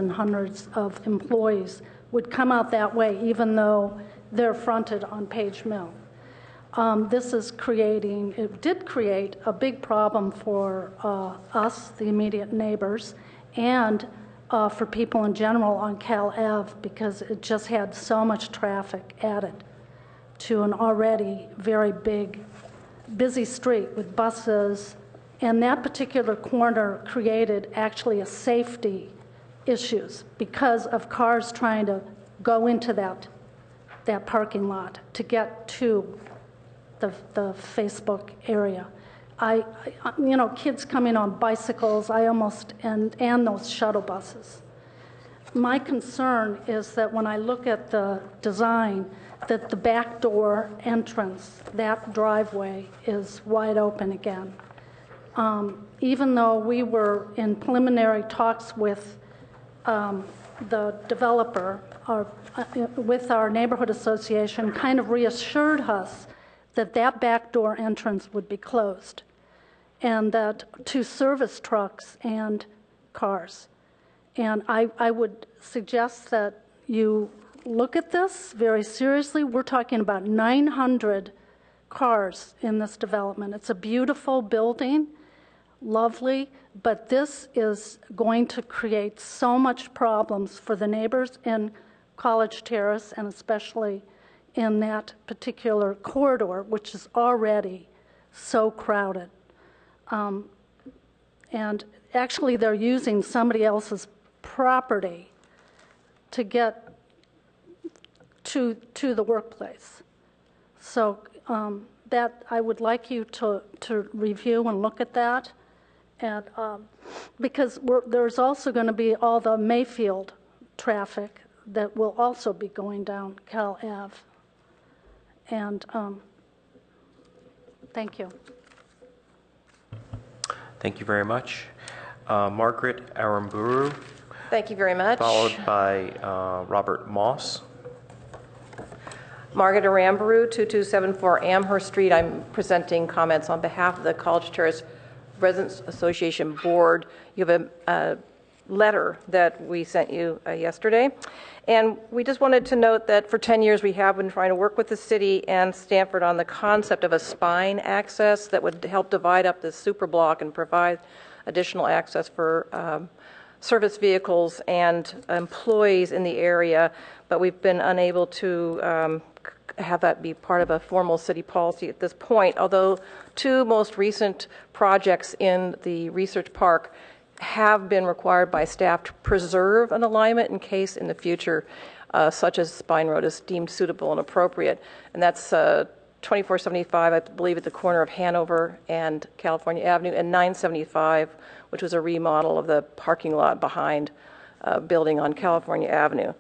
of employees would come out that way, even though they're fronted on Page Mill. It did create a big problem for us, the immediate neighbors, and for people in general on Cal Ave, because it just had so much traffic added to an already very big, busy street with buses. And that particular corner created actually a safety issues because of cars trying to go into that parking lot to get to the Facebook area. Kids coming on bicycles, and those shuttle buses. My concern is that when I look at the design, that the back door entrance, that driveway is wide open again. Even though we were in preliminary talks with the developer, with our neighborhood association, kind of reassured us that that back door entrance would be closed and that to service trucks and cars. And I would suggest that you look at this very seriously. We're talking about 900 cars in this development. It's a beautiful building, lovely, but this is going to create so much problems for the neighbors in College Terrace and especially in that particular corridor, which is already so crowded. And actually they're using somebody else's property to get to the workplace. So that I would like you to review and look at that. And because there's also going to be all the Mayfield traffic that will also be going down Cal Ave. And thank you. Thank you very much. Margaret Aramburu. Thank you very much. Followed by Robert Moss. Margaret Aramburu, 2274 Amherst Street. I'm presenting comments on behalf of the College Terrace Residents Association Board. You have a letter that we sent you yesterday. And we just wanted to note that for 10 years we have been trying to work with the city and Stanford on the concept of a spine access that would help divide up this superblock and provide additional access for service vehicles and employees in the area, but we've been unable to have that be part of a formal city policy at this point, although two most recent projects in the research park have been required by staff to preserve an alignment in case in the future such as Spine Road is deemed suitable and appropriate. And that's 2475, I believe, at the corner of Hanover and California Avenue, and 975, which was a remodel of the parking lot behind building on California Avenue.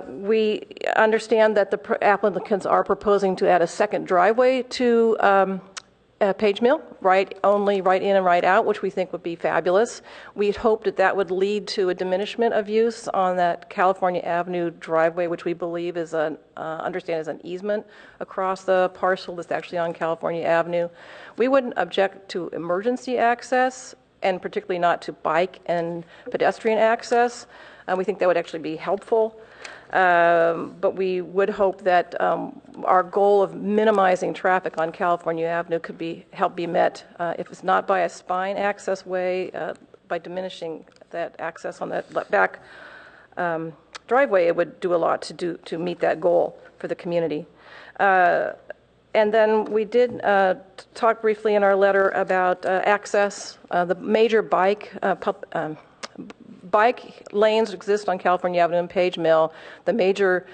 We understand that the applicants are proposing to add a second driveway to Page Mill, right in and right out, which we think would be fabulous. We'd hoped that that would lead to a diminishment of use on that California Avenue driveway, which we believe is understand is an easement across the parcel that's actually on California Avenue. We wouldn't object to emergency access, and particularly not to bike and pedestrian access. We think that would actually be helpful. But we would hope that our goal of minimizing traffic on California Avenue could help be met if it's not by a spine access way, by diminishing that access on that back driveway. It would do a lot to meet that goal for the community. And then we did talk briefly in our letter about access. The major bike lanes exist on California Avenue and Page Mill. The major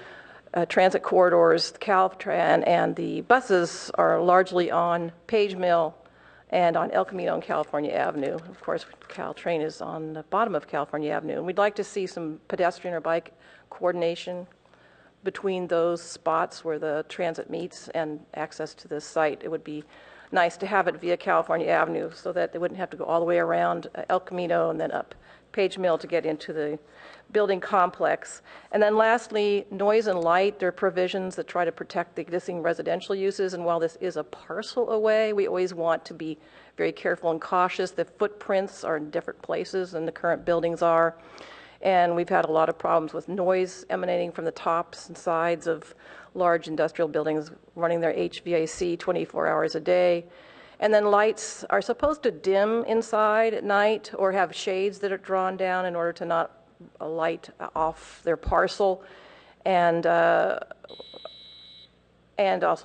transit corridors, the Caltran and the buses are largely on Page Mill and on El Camino and California Avenue. Of course, Caltrain is on the bottom of California Avenue. And we'd like to see some pedestrian or bike coordination between those spots where the transit meets and access to this site. It would be nice to have it via California Avenue so that they wouldn't have to go all the way around El Camino and then up Page Mill to get into the building complex. And then lastly, noise and light. There are provisions that try to protect the existing residential uses, and while this is a parcel away, we always want to be very careful and cautious. The footprints are in different places than the current buildings are, and we've had a lot of problems with noise emanating from the tops and sides of large industrial buildings running their HVAC 24 hours a day. And then lights are supposed to dim inside at night or have shades that are drawn down in order to not light off their parcel, and also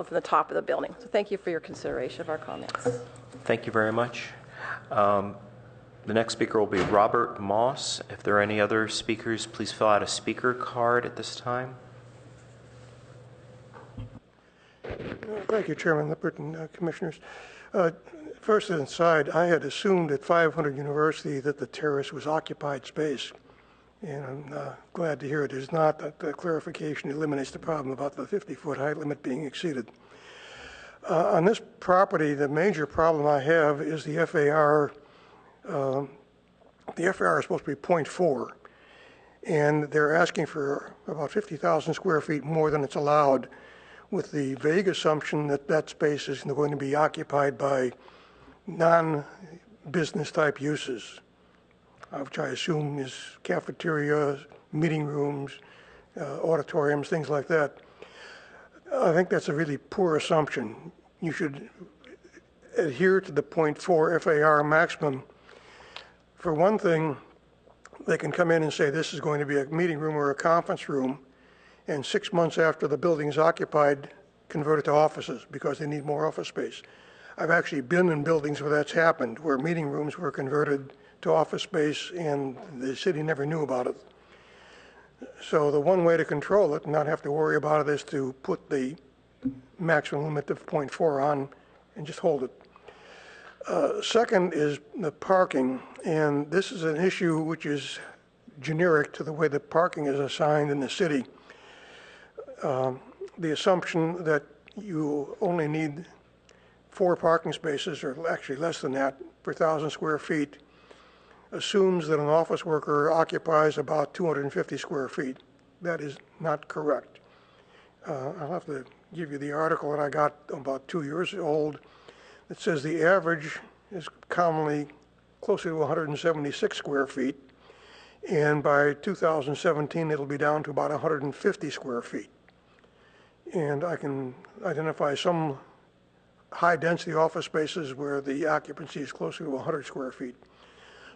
from the top of the building. So thank you for your consideration of our comments. Thank you very much. The next speaker will be Robert Moss. If there are any other speakers, please fill out a speaker card at this time. Thank you, Chairman Lippert and Commissioners. First inside, I had assumed at 500 University that the terrace was occupied space, and I'm glad to hear it is not. That clarification eliminates the problem about the 50-foot height limit being exceeded. On this property, the major problem I have is the FAR. The FAR is supposed to be 0.4, and they're asking for about 50,000 square feet more than it's allowed, with the vague assumption that that space is going to be occupied by non-business type uses, which I assume is cafeterias, meeting rooms, auditoriums, things like that. I think that's a really poor assumption. You should adhere to the 0.4 FAR maximum. For one thing, they can come in and say this is going to be a meeting room or a conference room, and 6 months after the building is occupied, convert it to offices because they need more office space. I've actually been in buildings where that's happened, where meeting rooms were converted to office space and the city never knew about it. So the one way to control it and not have to worry about it is to put the maximum limit of 0.4 on and just hold it. Second is the parking, and this is an issue which is generic to the way the parking is assigned in the city. The assumption that you only need 4 parking spaces, or actually less than that, per 1,000 square feet, assumes that an office worker occupies about 250 square feet. That is not correct. I'll have to give you the article that I got about 2 years old that says the average is commonly closer to 176 square feet, And by 2017, it'll be down to about 150 square feet. And I can identify some high-density office spaces where the occupancy is closer to 100 square feet.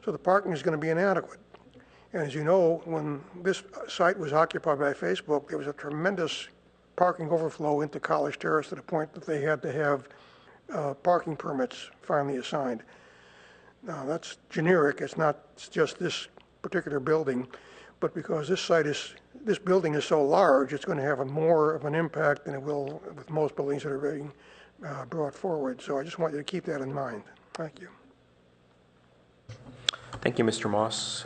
So the parking is going to be inadequate. And as you know, when this site was occupied by Facebook, there was a tremendous parking overflow into College Terrace to the point that they had to have parking permits finally assigned. Now, that's generic. It's not just this particular building, but because this building is so large, it's going to have more of an impact than it will with most buildings that are being brought forward. So I just want you to keep that in mind. Thank you. Thank you, Mr. Moss.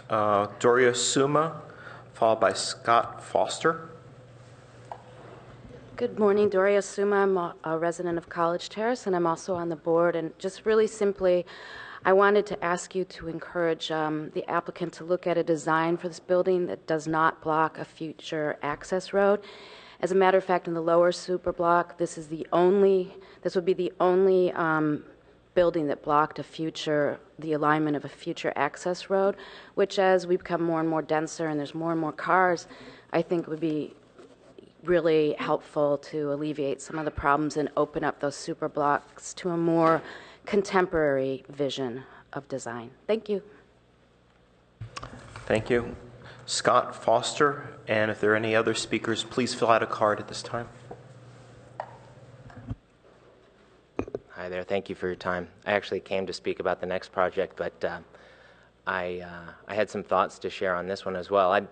Doria Suma, followed by Scott Foster. Good morning, Doria Suma. I'm a resident of College Terrace, and I'm also on the board. And just really simply, I wanted to ask you to encourage the applicant to look at a design for this building that does not block a future access road. As a matter of fact, in the lower super block, this would be the only building that blocked the alignment of a future access road, which as we become more and more denser and there's more and more cars, I think would be really helpful to alleviate some of the problems and open up those super blocks to a more contemporary vision of design. Thank you. Thank you. Scott Foster, and if there are any other speakers, please fill out a card at this time. Hi there, thank you for your time. I actually came to speak about the next project, but I had some thoughts to share on this one as well. I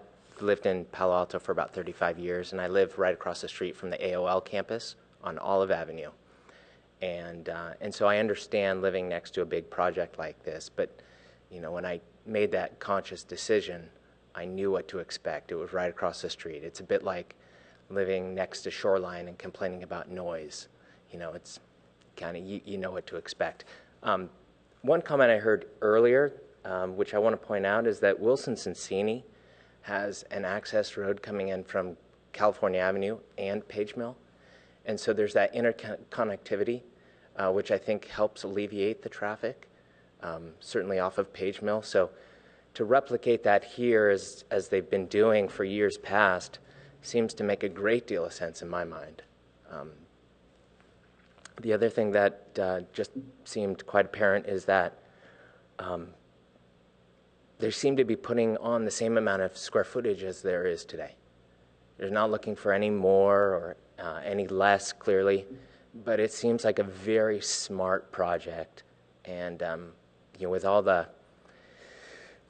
lived in Palo Alto for about 35 years, and I live right across the street from the AOL campus on Olive Avenue. And so I understand living next to a big project like this, but when I made that conscious decision, I knew what to expect. It was right across the street. It's a bit like living next to Shoreline and complaining about noise. It's kind of, you know what to expect. One comment I heard earlier, which I want to point out, is that Wilson Cincinnati has an access road coming in from California Avenue and Page Mill. And so there's that interconnectivity, which I think helps alleviate the traffic, certainly off of Page Mill. So to replicate that here as they've been doing for years past seems to make a great deal of sense in my mind. The other thing that just seemed quite apparent is that they seem to be putting on the same amount of square footage as there is today. They're not looking for any more or any less, clearly, but it seems like a very smart project. And with all the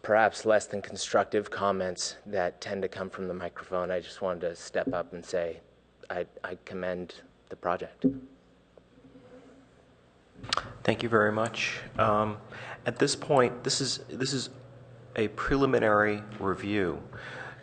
perhaps less than constructive comments that tend to come from the microphone, I just wanted to step up and say I commend the project. Thank you very much. At this point, this is a preliminary review.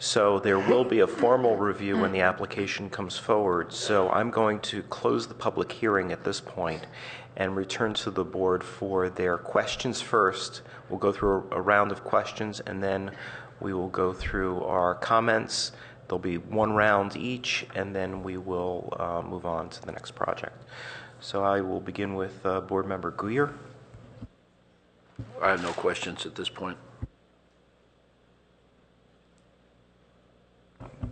So there will be a formal review when the application comes forward. So I'm going to close the public hearing at this point and return to the board for their questions first. We'll go through a round of questions, and then we will go through our comments. There'll be one round each, and then we will move on to the next project. So I will begin with Board Member Guyer. I have no questions at this point.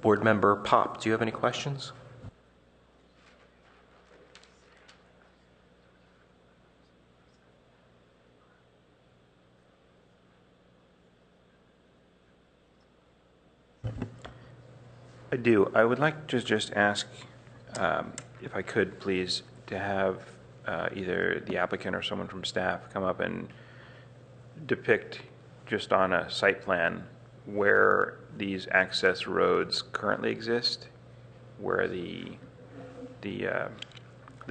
Board Member Pop, do you have any questions? I do. I would like to just ask, if I could, please, to have either the applicant or someone from staff come up and depict just on a site plan where these access roads currently exist, where the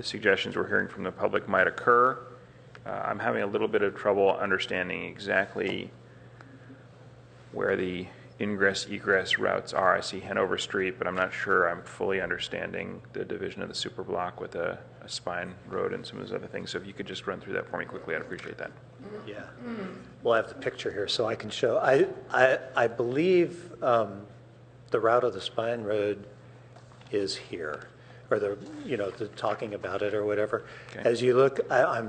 suggestions we're hearing from the public might occur. I'm having a little bit of trouble understanding exactly where the ingress-egress routes are. I see Hanover Street, but I'm not sure I'm fully understanding the division of the super block with a spine road and some of those other things. So if you could just run through that for me quickly, I'd appreciate that. Yeah. Well, I have the picture here so I can show. I believe the route of the spine road is here, or the talking about it or whatever. Okay. As you look, I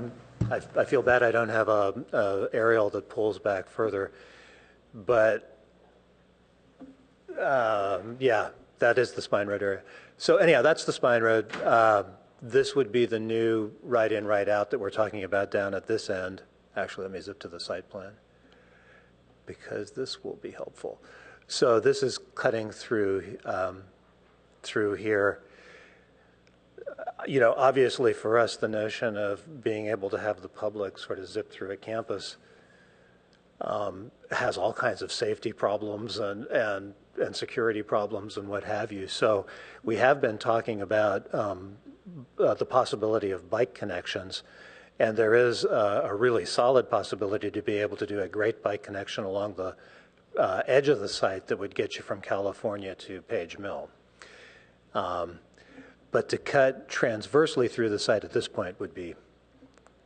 feel bad I don't have a aerial that pulls back further, but Yeah, that is the spine road area. So anyhow, that's the spine road. This would be the new right-in, right-out that we're talking about down at this end. Actually, let me zip to the site plan because this will be helpful. So this is cutting through through here. You know, obviously for us, the notion of being able to have the public sort of zip through a campus has all kinds of safety problems and security problems and what have you. So we have been talking about the possibility of bike connections, and there is a really solid possibility to be able to do a great bike connection along the edge of the site that would get you from California to Page Mill. But to cut transversely through the site at this point would be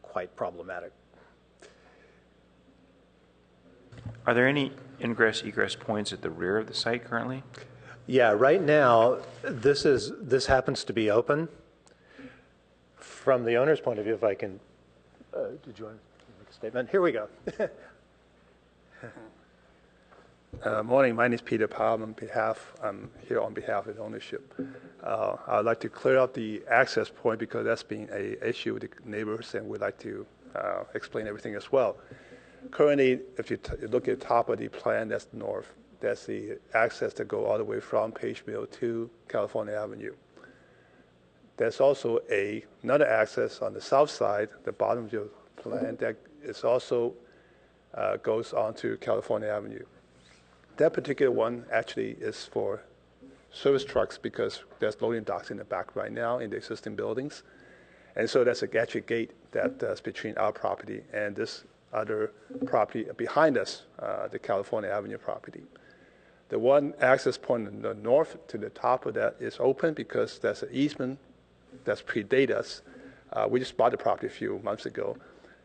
quite problematic. Are there any ingress egress points at the rear of the site currently? Yeah, right now this happens to be open. From the owner's point of view, if I can, did you want to make a statement? Here we go. Morning, my name is Peter Palo. I'm here on behalf of the ownership. I'd like to clear up the access point because that's been an issue with the neighbors, and we'd like to explain everything as well. Currently, if you look at the top of the plan, that's north. That's the access that go all the way from Page Mill to California Avenue. There's also another access on the south side, the bottom of your plan, that is also goes on to California Avenue. That particular one actually is for service trucks because there's loading docks in the back right now in the existing buildings. And so that's a gadget gate that's between our property and this other property behind us, the California Avenue property. The one access point in the north to the top of that is open because there's an easement that's predate us. We just bought the property a few months ago.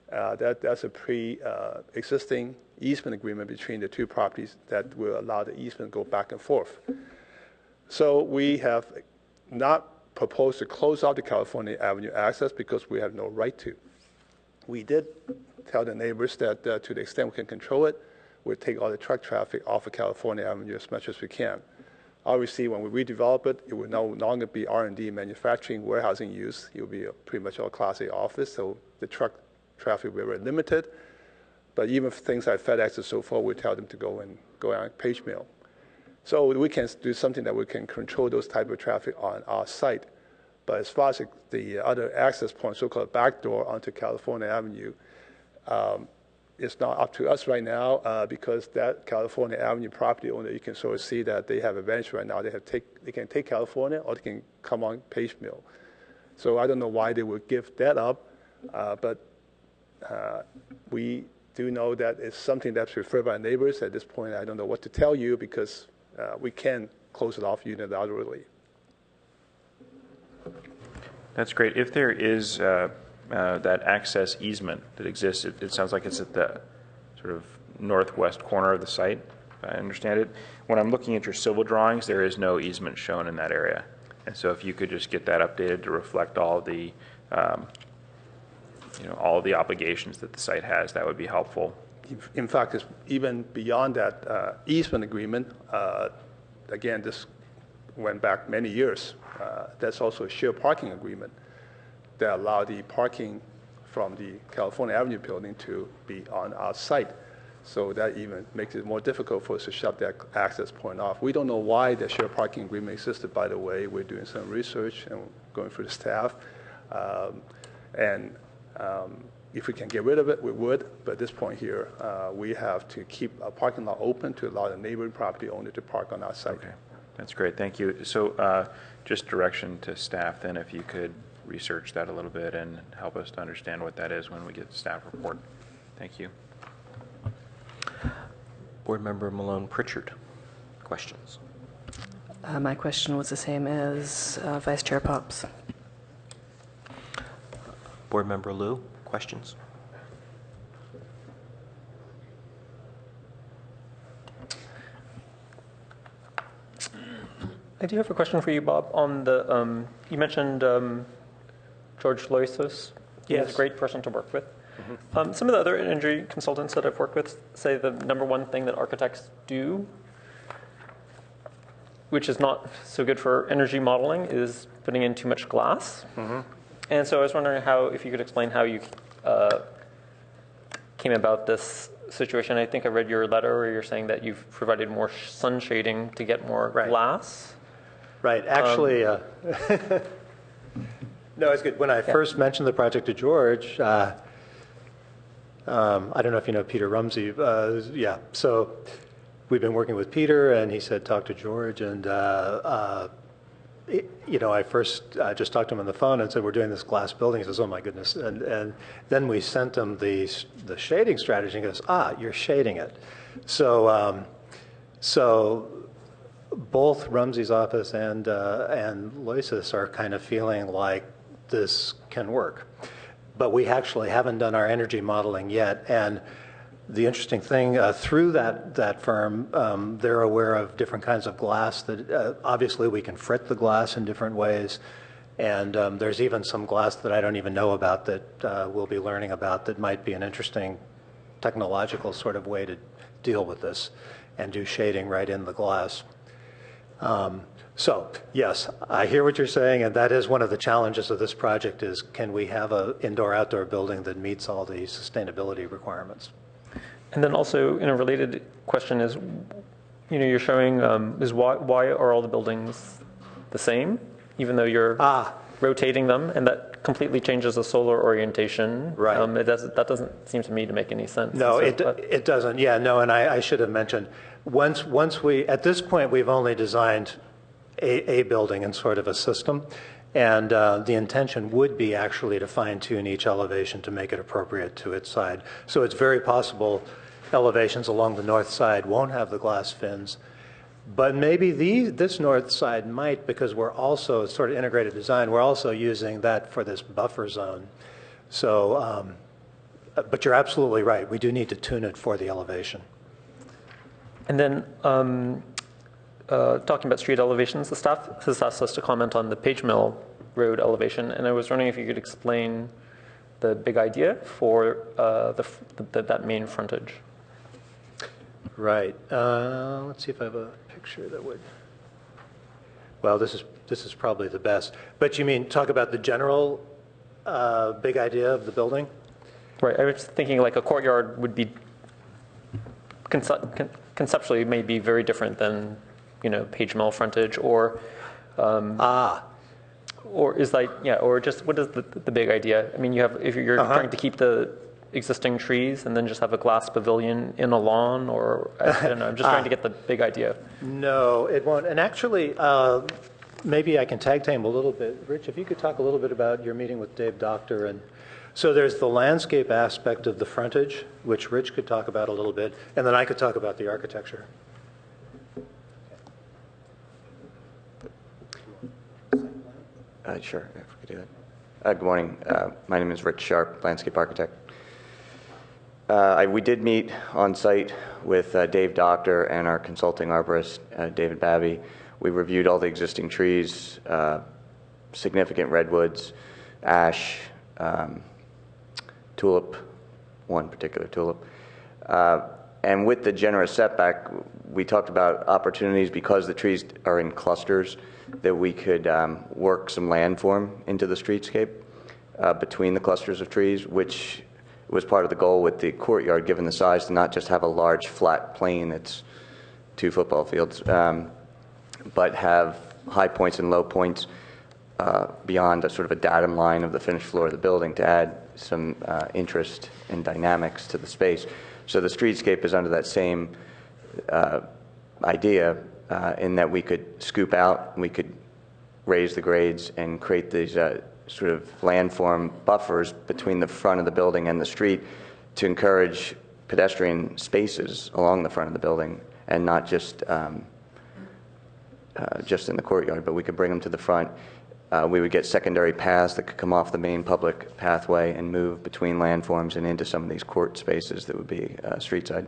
That's a pre-existing easement agreement between the two properties that will allow the easement to go back and forth. So we have not proposed to close out the California Avenue access because we have no right to. We did tell the neighbors that to the extent we can control it, we'll take all the truck traffic off of California Avenue as much as we can. Obviously, when we redevelop it, it will no longer be R&D manufacturing, warehousing use. It will be pretty much all Class A office, so the truck traffic will be very limited. But even for things like FedEx and so forth, we tell them to go on Page Mill. So we can do something that we can control those type of traffic on our site. But as far as the other access point, so-called back door onto California Avenue, it's not up to us right now because that California Avenue property owner, you can sort of see that they have advantage right now. They can take California or they can come on Page Mill. So I don't know why they would give that up, but we do know that it's something that's preferred by neighbors. At this point, I don't know what to tell you because we can close it off unilaterally. That's great. If there is that access easement that exists, it sounds like it's at the sort of northwest corner of the site, if I understand it. When I'm looking at your civil drawings, there is no easement shown in that area. And so if you could just get that updated to reflect all the all of the obligations that the site has, that would be helpful. In fact, it's even beyond that easement agreement. Again, this went back many years. That's also a shared parking agreement that allowed the parking from the California Avenue building to be on our site. So that even makes it more difficult for us to shut that access point off. We don't know why the shared parking agreement existed, by the way. We're doing some research and going through the staff. If we can get rid of it, we would. But at this point here, we have to keep a parking lot open to allow the neighboring property owner to park on our site. Okay, that's great. Thank you. So just direction to staff then, if you could research that a little bit and help us to understand what that is when we get the staff report. Thank you. Board Member Malone Pritchard, questions? My question was the same as Vice Chair Pop's. Board Member Liu, questions? I do have a question for you, Bob. On the you mentioned George Loisos. He's a great person to work with. Mm-hmm. Some of the other energy consultants that I've worked with say the number one thing that architects do which is not so good for energy modeling, is putting in too much glass. And so I was wondering if you could explain how you came about this situation. I think I read your letter where you're saying that you've provided more sun shading to get more glass. Right. Actually, no, it's good. When I first mentioned the project to George, I don't know if you know Peter Rumsey. Yeah. So we've been working with Peter, and he said, talk to George. And, I first just talked to him on the phone and said, we're doing this glass building. He says, oh, my goodness. And then we sent him the shading strategy. And he goes, you're shading it. So both Rumsey's office and Loisis are kind of feeling like this can work. But we actually haven't done our energy modeling yet. And the interesting thing, through that firm, they're aware of different kinds of glass that obviously we can frit the glass in different ways. And there's even some glass that I don't even know about that we'll be learning about that might be an interesting technological sort of way to deal with this and do shading right in the glass. So yes, I hear what you're saying, and that is one of the challenges of this project is can we have an indoor-outdoor building that meets all the sustainability requirements? And then also, in a related question is, you're showing is why are all the buildings the same, even though you're rotating them, and that completely changes the solar orientation. Right. That doesn't seem to me to make any sense. No, it doesn't. Yeah, no, and I should have mentioned, once we, at this point, we've only designed a building in sort of a system, and the intention would be actually to fine-tune each elevation to make it appropriate to its side. So it's very possible elevations along the north side won't have the glass fins, but maybe this north side might, because we're also sort of integrated design. We're also using that for this buffer zone. So, but you're absolutely right. We do need to tune it for the elevation. And then talking about street elevations, the staff has asked us to comment on the Page Mill Road elevation, and I was wondering if you could explain the big idea for that main frontage. Right. Let's see if I have a picture that would. Well, this is probably the best. But you mean talk about the general big idea of the building? Right. I was thinking like a courtyard would be conceptually may be very different than Page Mill frontage, or or is like or just what is the big idea? I mean, if you're trying to keep the existing trees and then just have a glass pavilion in a lawn, or I don't know. I'm just trying to get the big idea. No, it won't. And actually, maybe I can tag team a little bit. Rich, if you could talk a little bit about your meeting with Dave Doctor. And so there's the landscape aspect of the frontage, which Rich could talk about a little bit, and then I could talk about the architecture. Sure, if we could do that. Good morning. My name is Rich Sharp, landscape architect. We did meet on site with Dave Doctor and our consulting arborist, David Babby. We reviewed all the existing trees, significant redwoods, ash, tulip, one particular tulip. And with the generous setback, we talked about opportunities because the trees are in clusters that we could work some landform into the streetscape between the clusters of trees, which was part of the goal with the courtyard, given the size, to not just have a large flat plain that's 2 football fields, but have high points and low points beyond a sort of a datum line of the finished floor of the building to add some interest and dynamics to the space. So the streetscape is under that same idea in that we could scoop out, we could raise the grades and create these sort of landform buffers between the front of the building and the street to encourage pedestrian spaces along the front of the building, and not just in the courtyard, but we could bring them to the front. We would get secondary paths that could come off the main public pathway and move between landforms and into some of these court spaces that would be street side.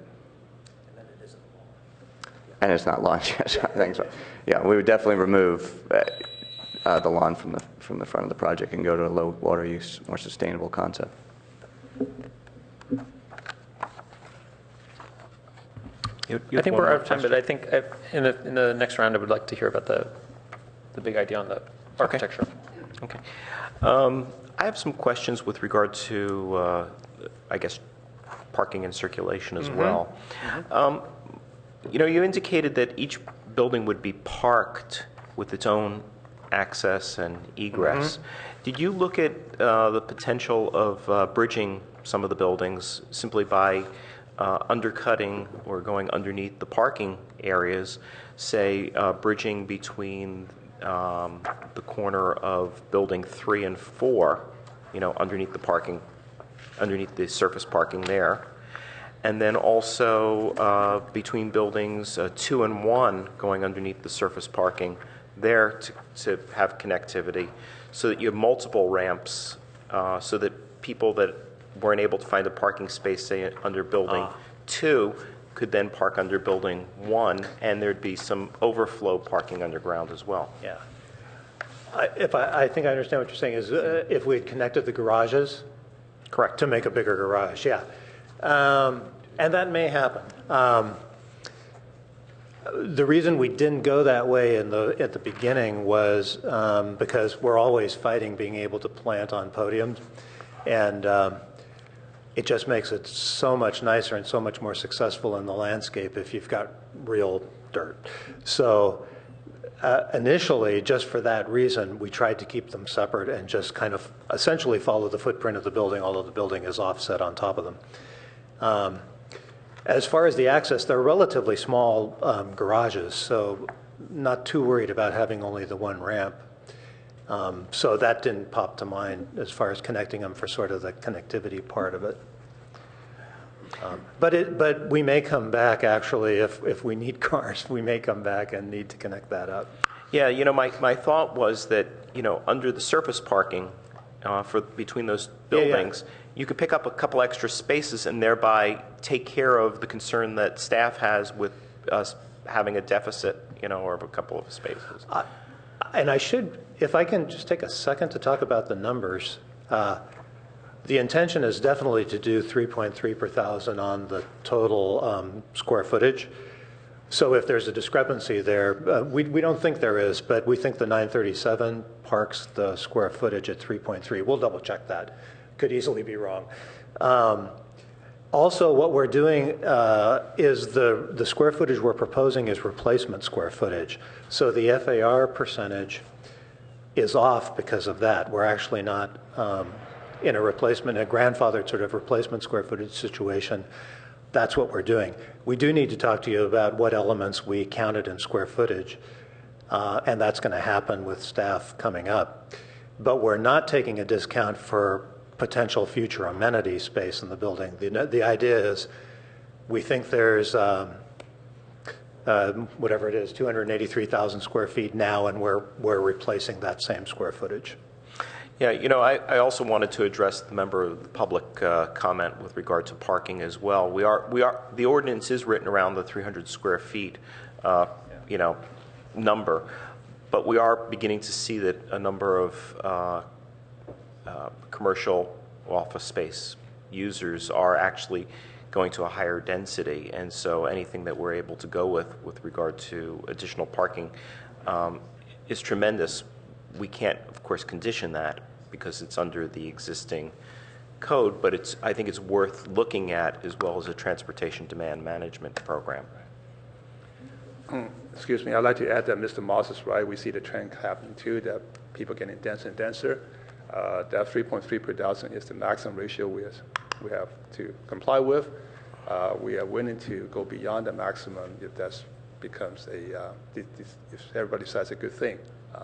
And it's not lawn. Yes, I think so. Yeah, we would definitely remove the lawn from the front of the project and go to a low water use, more sustainable concept. I think we're out of time, but I think in the next round, I would like to hear about the big idea on the architecture. Okay. I have some questions with regard to, I guess, parking and circulation as well. You indicated that each building would be parked with its own access and egress. Did you look at the potential of bridging some of the buildings simply by undercutting or going underneath the parking areas, say bridging between the corner of building 3 and 4, underneath the surface parking there, and then also between buildings 2 and 1 going underneath the surface parking there to have connectivity, so that you have multiple ramps, so that people that weren't able to find a parking space, say, under building 2, could then park under building 1, and there'd be some overflow parking underground as well. Yeah. I think I understand what you're saying is if we had connected the garages. Correct. To make a bigger garage, yeah. And that may happen. The reason we didn't go that way at the beginning was because we're always fighting being able to plant on podiums. And it just makes it so much nicer and so much more successful in the landscape if you've got real dirt. So initially, just for that reason, we tried to keep them separate and just kind of essentially follow the footprint of the building, although the building is offset on top of them. As far as the access, they're relatively small garages, so not too worried about having only the one ramp. So that didn't pop to mind as far as connecting them for sort of the connectivity part of it. But we may come back, actually, if we need cars, we may come back and need to connect that up. Yeah, my thought was that, under the surface parking between those buildings, you could pick up a couple extra spaces and thereby take care of the concern that staff has with us having a deficit, or of a couple of spaces. And if I can just take a second to talk about the numbers. The intention is definitely to do 3.3 per thousand on the total square footage. So if there's a discrepancy there, we don't think there is, but we think the 937 parks the square footage at 3.3. We'll double check that. Could easily be wrong. Also, what we're doing is the square footage we're proposing is replacement square footage. So the FAR percentage is off because of that. We're actually not in a grandfathered sort of replacement square footage situation. That's what we're doing. We do need to talk to you about what elements we counted in square footage, and that's going to happen with staff coming up. But we're not taking a discount for potential future amenity space in the building. The idea is we think there's, whatever it is, 283,000 square feet now, and we're replacing that same square footage. Yeah, I also wanted to address the member of the public comment with regard to parking as well. The ordinance is written around the 300 square feet, number, but we are beginning to see that a number of commercial office space users are actually going to a higher density, and so anything that we're able to go with regard to additional parking is tremendous. We can't, of course, condition that because it's under the existing code, but I think it's worth looking at as well as a transportation demand management program. Excuse me, I'd like to add that Mr. Moss is right. We see the trend happening too, that people getting denser and denser. That 3.3 per thousand is the maximum ratio we have to comply with. We are willing to go beyond the maximum if that becomes if everybody decides a good thing.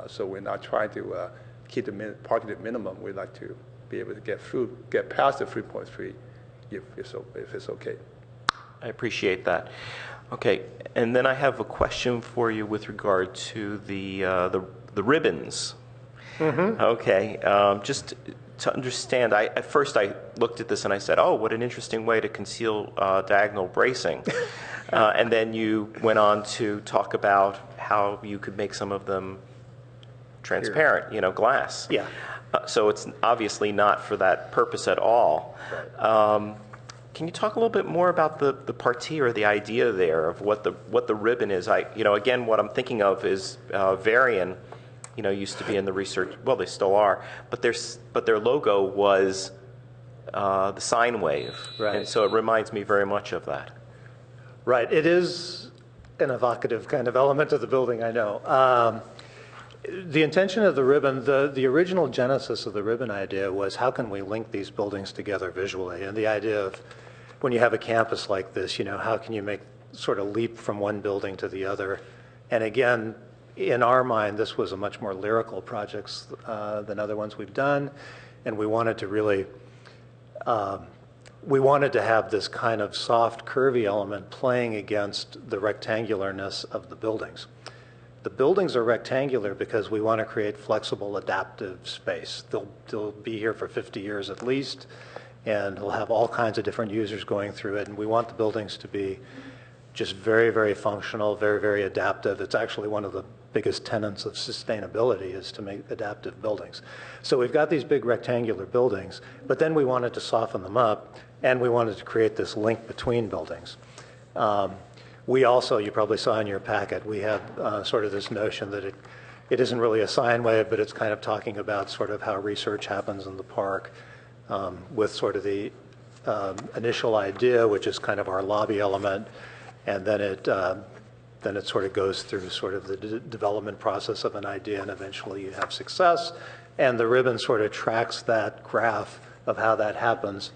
So we're not trying to keep the parking at minimum. We'd like to be able to get past the 3.3 if it's okay. I appreciate that. Okay, and then I have a question for you with regard to the ribbons. Mm-hmm. Okay, just to understand, at first I looked at this and I said, oh, what an interesting way to conceal diagonal bracing. And then you went on to talk about how you could make some of them transparent, glass. Yeah. So it's obviously not for that purpose at all. Right. Can you talk a little bit more about the partie or the idea there of what the ribbon is? Again, what I'm thinking of is Varian, used to be in the research. Well, they still are, but their logo was the sine wave, right? And so it reminds me very much of that. Right. It is an evocative kind of element of the building, I know. The intention of the ribbon, the original genesis of the ribbon idea was how can we link these buildings together visually? And the idea of when you have a campus like this, how can you make sort of leap from one building to the other? And again, in our mind, this was a much more lyrical project than other ones we've done. And we wanted to really, we wanted to have this kind of soft, curvy element playing against the rectangularness of the buildings. The buildings are rectangular because we want to create flexible, adaptive space. They'll be here for 50 years at least, and we'll have all kinds of different users going through it. And we want the buildings to be just very, very functional, very, very adaptive. It's actually one of the biggest tenets of sustainability is to make adaptive buildings. So we've got these big rectangular buildings, but then we wanted to soften them up, and we wanted to create this link between buildings. We also, you probably saw in your packet, we have sort of this notion that it isn't really a sine wave, but it's kind of talking about sort of how research happens in the park with sort of the initial idea, which is kind of our lobby element, and then it sort of goes through sort of the development process of an idea, and eventually you have success. And the ribbon sort of tracks that graph of how that happens,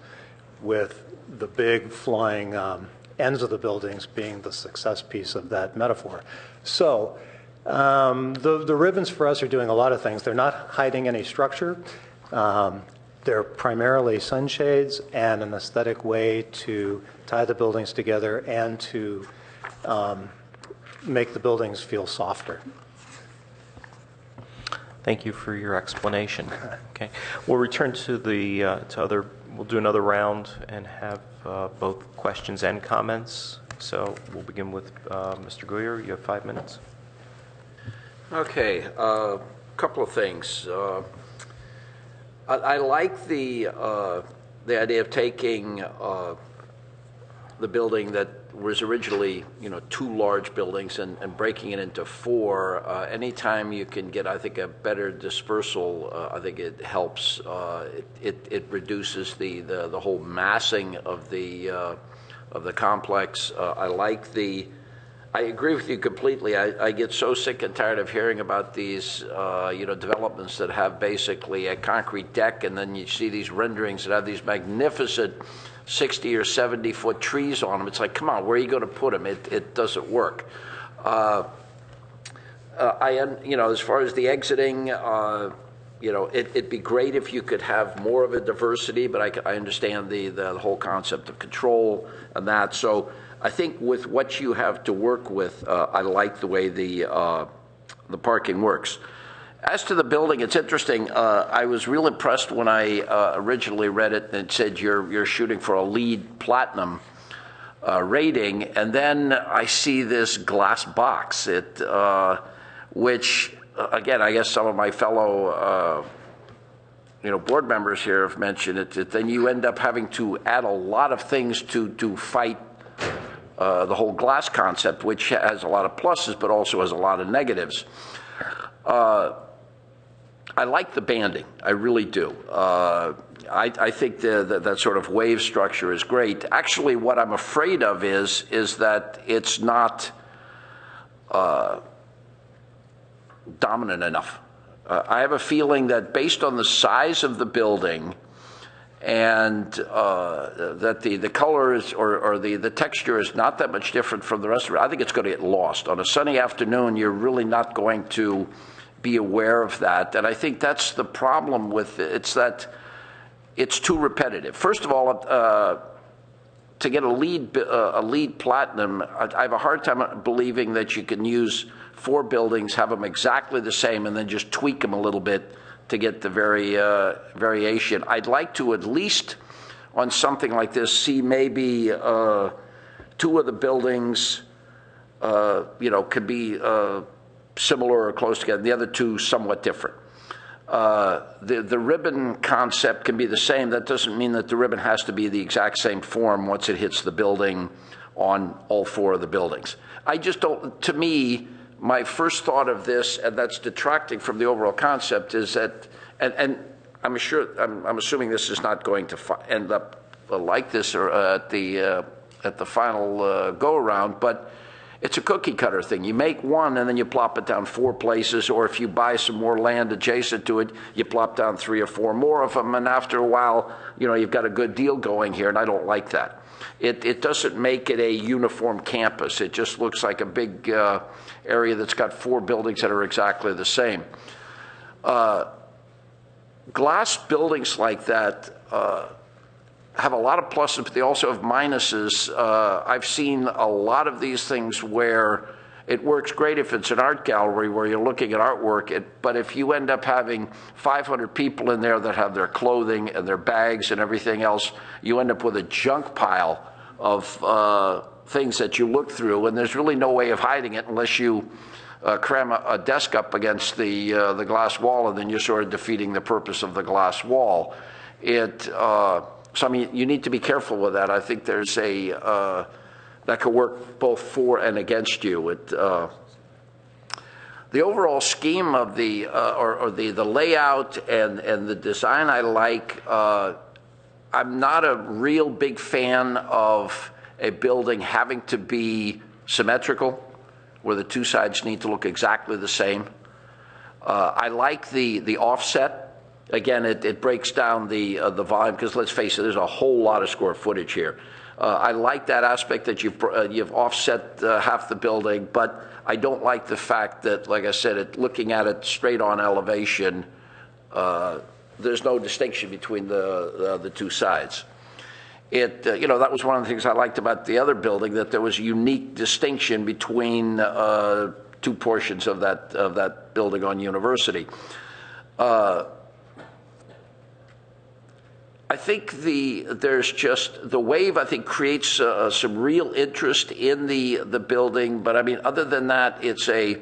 with the big flying ends of the buildings being the success piece of that metaphor. So the ribbons for us are doing a lot of things. They're not hiding any structure. They're primarily sunshades and an aesthetic way to tie the buildings together and to make the buildings feel softer. Thank you for your explanation. Okay, we'll return to the We'll do another round and have both questions and comments. So we'll begin with Mr. Guyer. You have 5 minutes. Okay, a couple of things. I like the idea of taking the building that was originally, 2 large buildings and breaking it into 4. Anytime you can get, I think, a better dispersal, I think it helps. It reduces the whole massing of the complex. I agree with you completely. I get so sick and tired of hearing about these, developments that have basically a concrete deck, and then you see these renderings that have these magnificent 60 or 70 foot trees on them. It's like, come on, where are you going to put them? It doesn't work. As far as the exiting, it'd be great if you could have more of a diversity, but I understand the whole concept of control and that. So I think with what you have to work with, I like the way the parking works. As to the building, it's interesting. I was real impressed when I originally read it, and it said you're shooting for a LEED Platinum rating, and then I see this glass box, which, again, I guess some of my fellow board members here have mentioned it. Then you end up having to add a lot of things to fight the whole glass concept, which has a lot of pluses but also has a lot of negatives. I like the banding, I really do. I think that sort of wave structure is great. Actually, what I'm afraid of is that it's not dominant enough. I have a feeling that based on the size of the building and that the color is, or the texture is not that much different from the rest of it, I think it's going to get lost. On a sunny afternoon, you're really not going to be aware of that. And I think that's the problem with it. It's that it's too repetitive. First of all, to get a LEED Platinum, I have a hard time believing that you can use 4 buildings, have them exactly the same, and then just tweak them a little bit to get the variation. I'd like to, at least on something like this, see maybe 2 of the buildings, could be similar or close together. The other 2 somewhat different. the ribbon concept can be the same. That doesn't mean that the ribbon has to be the exact same form once it hits the building on all 4 of the buildings. I just don't, to me, my first thought of this, and that's detracting from the overall concept, is that, and I'm assuming this is not going to end up like this or at the final go-around, but it's a cookie cutter thing. You make one and then you plop it down 4 places, or if you buy some more land adjacent to it, you plop down 3 or 4 more of them, and after a while, you've got a good deal going here, and I don't like that. It doesn't make it a uniform campus. It just looks like a big area that's got 4 buildings that are exactly the same. Glass buildings like that have a lot of pluses, but they also have minuses. I've seen a lot of these things where it works great if it's an art gallery where you're looking at artwork, but if you end up having 500 people in there that have their clothing and their bags and everything else, you end up with a junk pile of things that you look through, and there's really no way of hiding it unless you cram a desk up against the glass wall, and then you're sort of defeating the purpose of the glass wall. So I mean, you need to be careful with that. I think there's that could work both for and against you. The overall scheme of the layout and the design I like. I'm not a real big fan of a building having to be symmetrical, where the 2 sides need to look exactly the same. I like the offset. Again, it breaks down the volume, because let's face it, there's a whole lot of square footage here. I like that aspect that you've offset half the building, but I don't like the fact that, like I said, looking at it straight on elevation, there's no distinction between the 2 sides. That was one of the things I liked about the other building, that there was a unique distinction between 2 portions of that building on University. I think there's just the wave. I think creates some real interest in the building, but I mean, other than that, it's a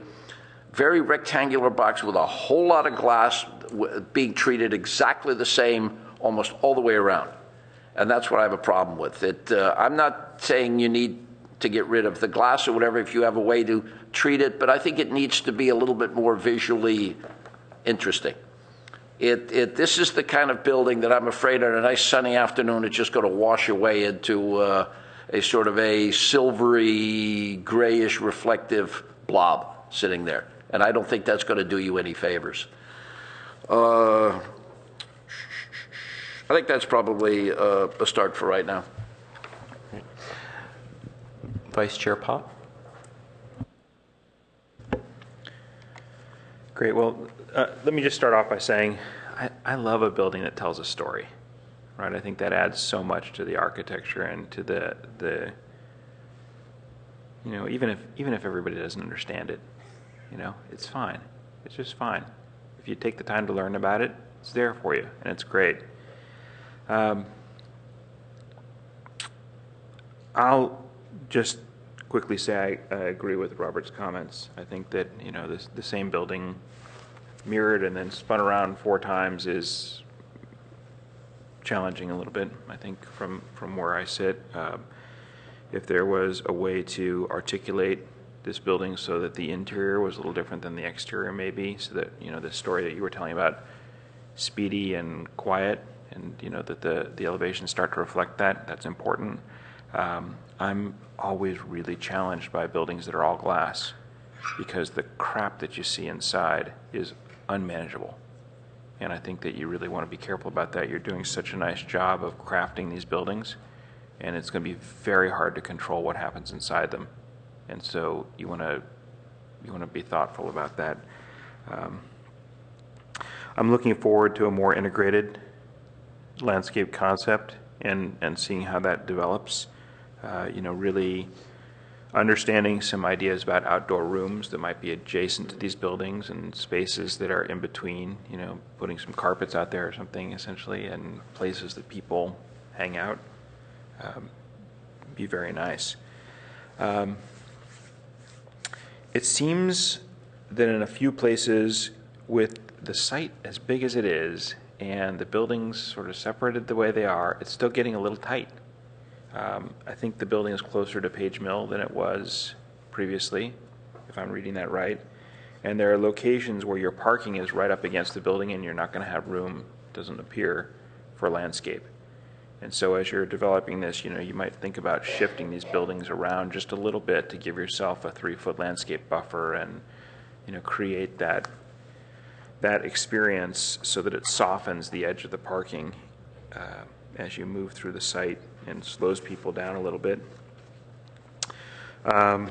very rectangular box with a whole lot of glass being treated exactly the same almost all the way around, and that's what I have a problem with. I'm not saying you need to get rid of the glass or whatever if you have a way to treat it, but I think it needs to be a little bit more visually interesting. This is the kind of building that I'm afraid on a nice sunny afternoon it's just going to wash away into a sort of a silvery, grayish, reflective blob sitting there. And I don't think that's going to do you any favors. I think that's probably a start for right now. Vice Chair Pop. Great. Well, let me just start off by saying I love a building that tells a story, right? I think that adds so much to the architecture and to the even if everybody doesn't understand it, it's fine. It's just fine. If you take the time to learn about it, it's there for you, and it's great. I'll just quickly say I agree with Robert's comments. I think that the same building mirrored and then spun around 4 times is challenging a little bit. I think from where I sit, if there was a way to articulate this building so that the interior was a little different than the exterior, maybe, so that the story that you were telling about speedy and quiet, and that the elevations start to reflect that. That's important. I'm always really challenged by buildings that are all glass, because the crap that you see inside is unmanageable. And I think that you really want to be careful about that. You're doing such a nice job of crafting these buildings, and it's going to be very hard to control what happens inside them. And so you want to be thoughtful about that. I'm looking forward to a more integrated landscape concept and seeing how that develops. Really understanding some ideas about outdoor rooms that might be adjacent to these buildings and spaces that are in between, putting some carpets out there or something, essentially, and places that people hang out. Be very nice. It seems that in a few places with the site, as big as it is, and the buildings sort of separated the way they are, it's still getting a little tight. I think the building is closer to Page Mill than it was previously, if I'm reading that right. And there are locations where your parking is right up against the building and you're not going to have room, doesn't appear, for landscape. And so as you're developing this, you might think about shifting these buildings around just a little bit to give yourself a 3-foot landscape buffer and, create that experience so that it softens the edge of the parking as you move through the site and slows people down a little bit. I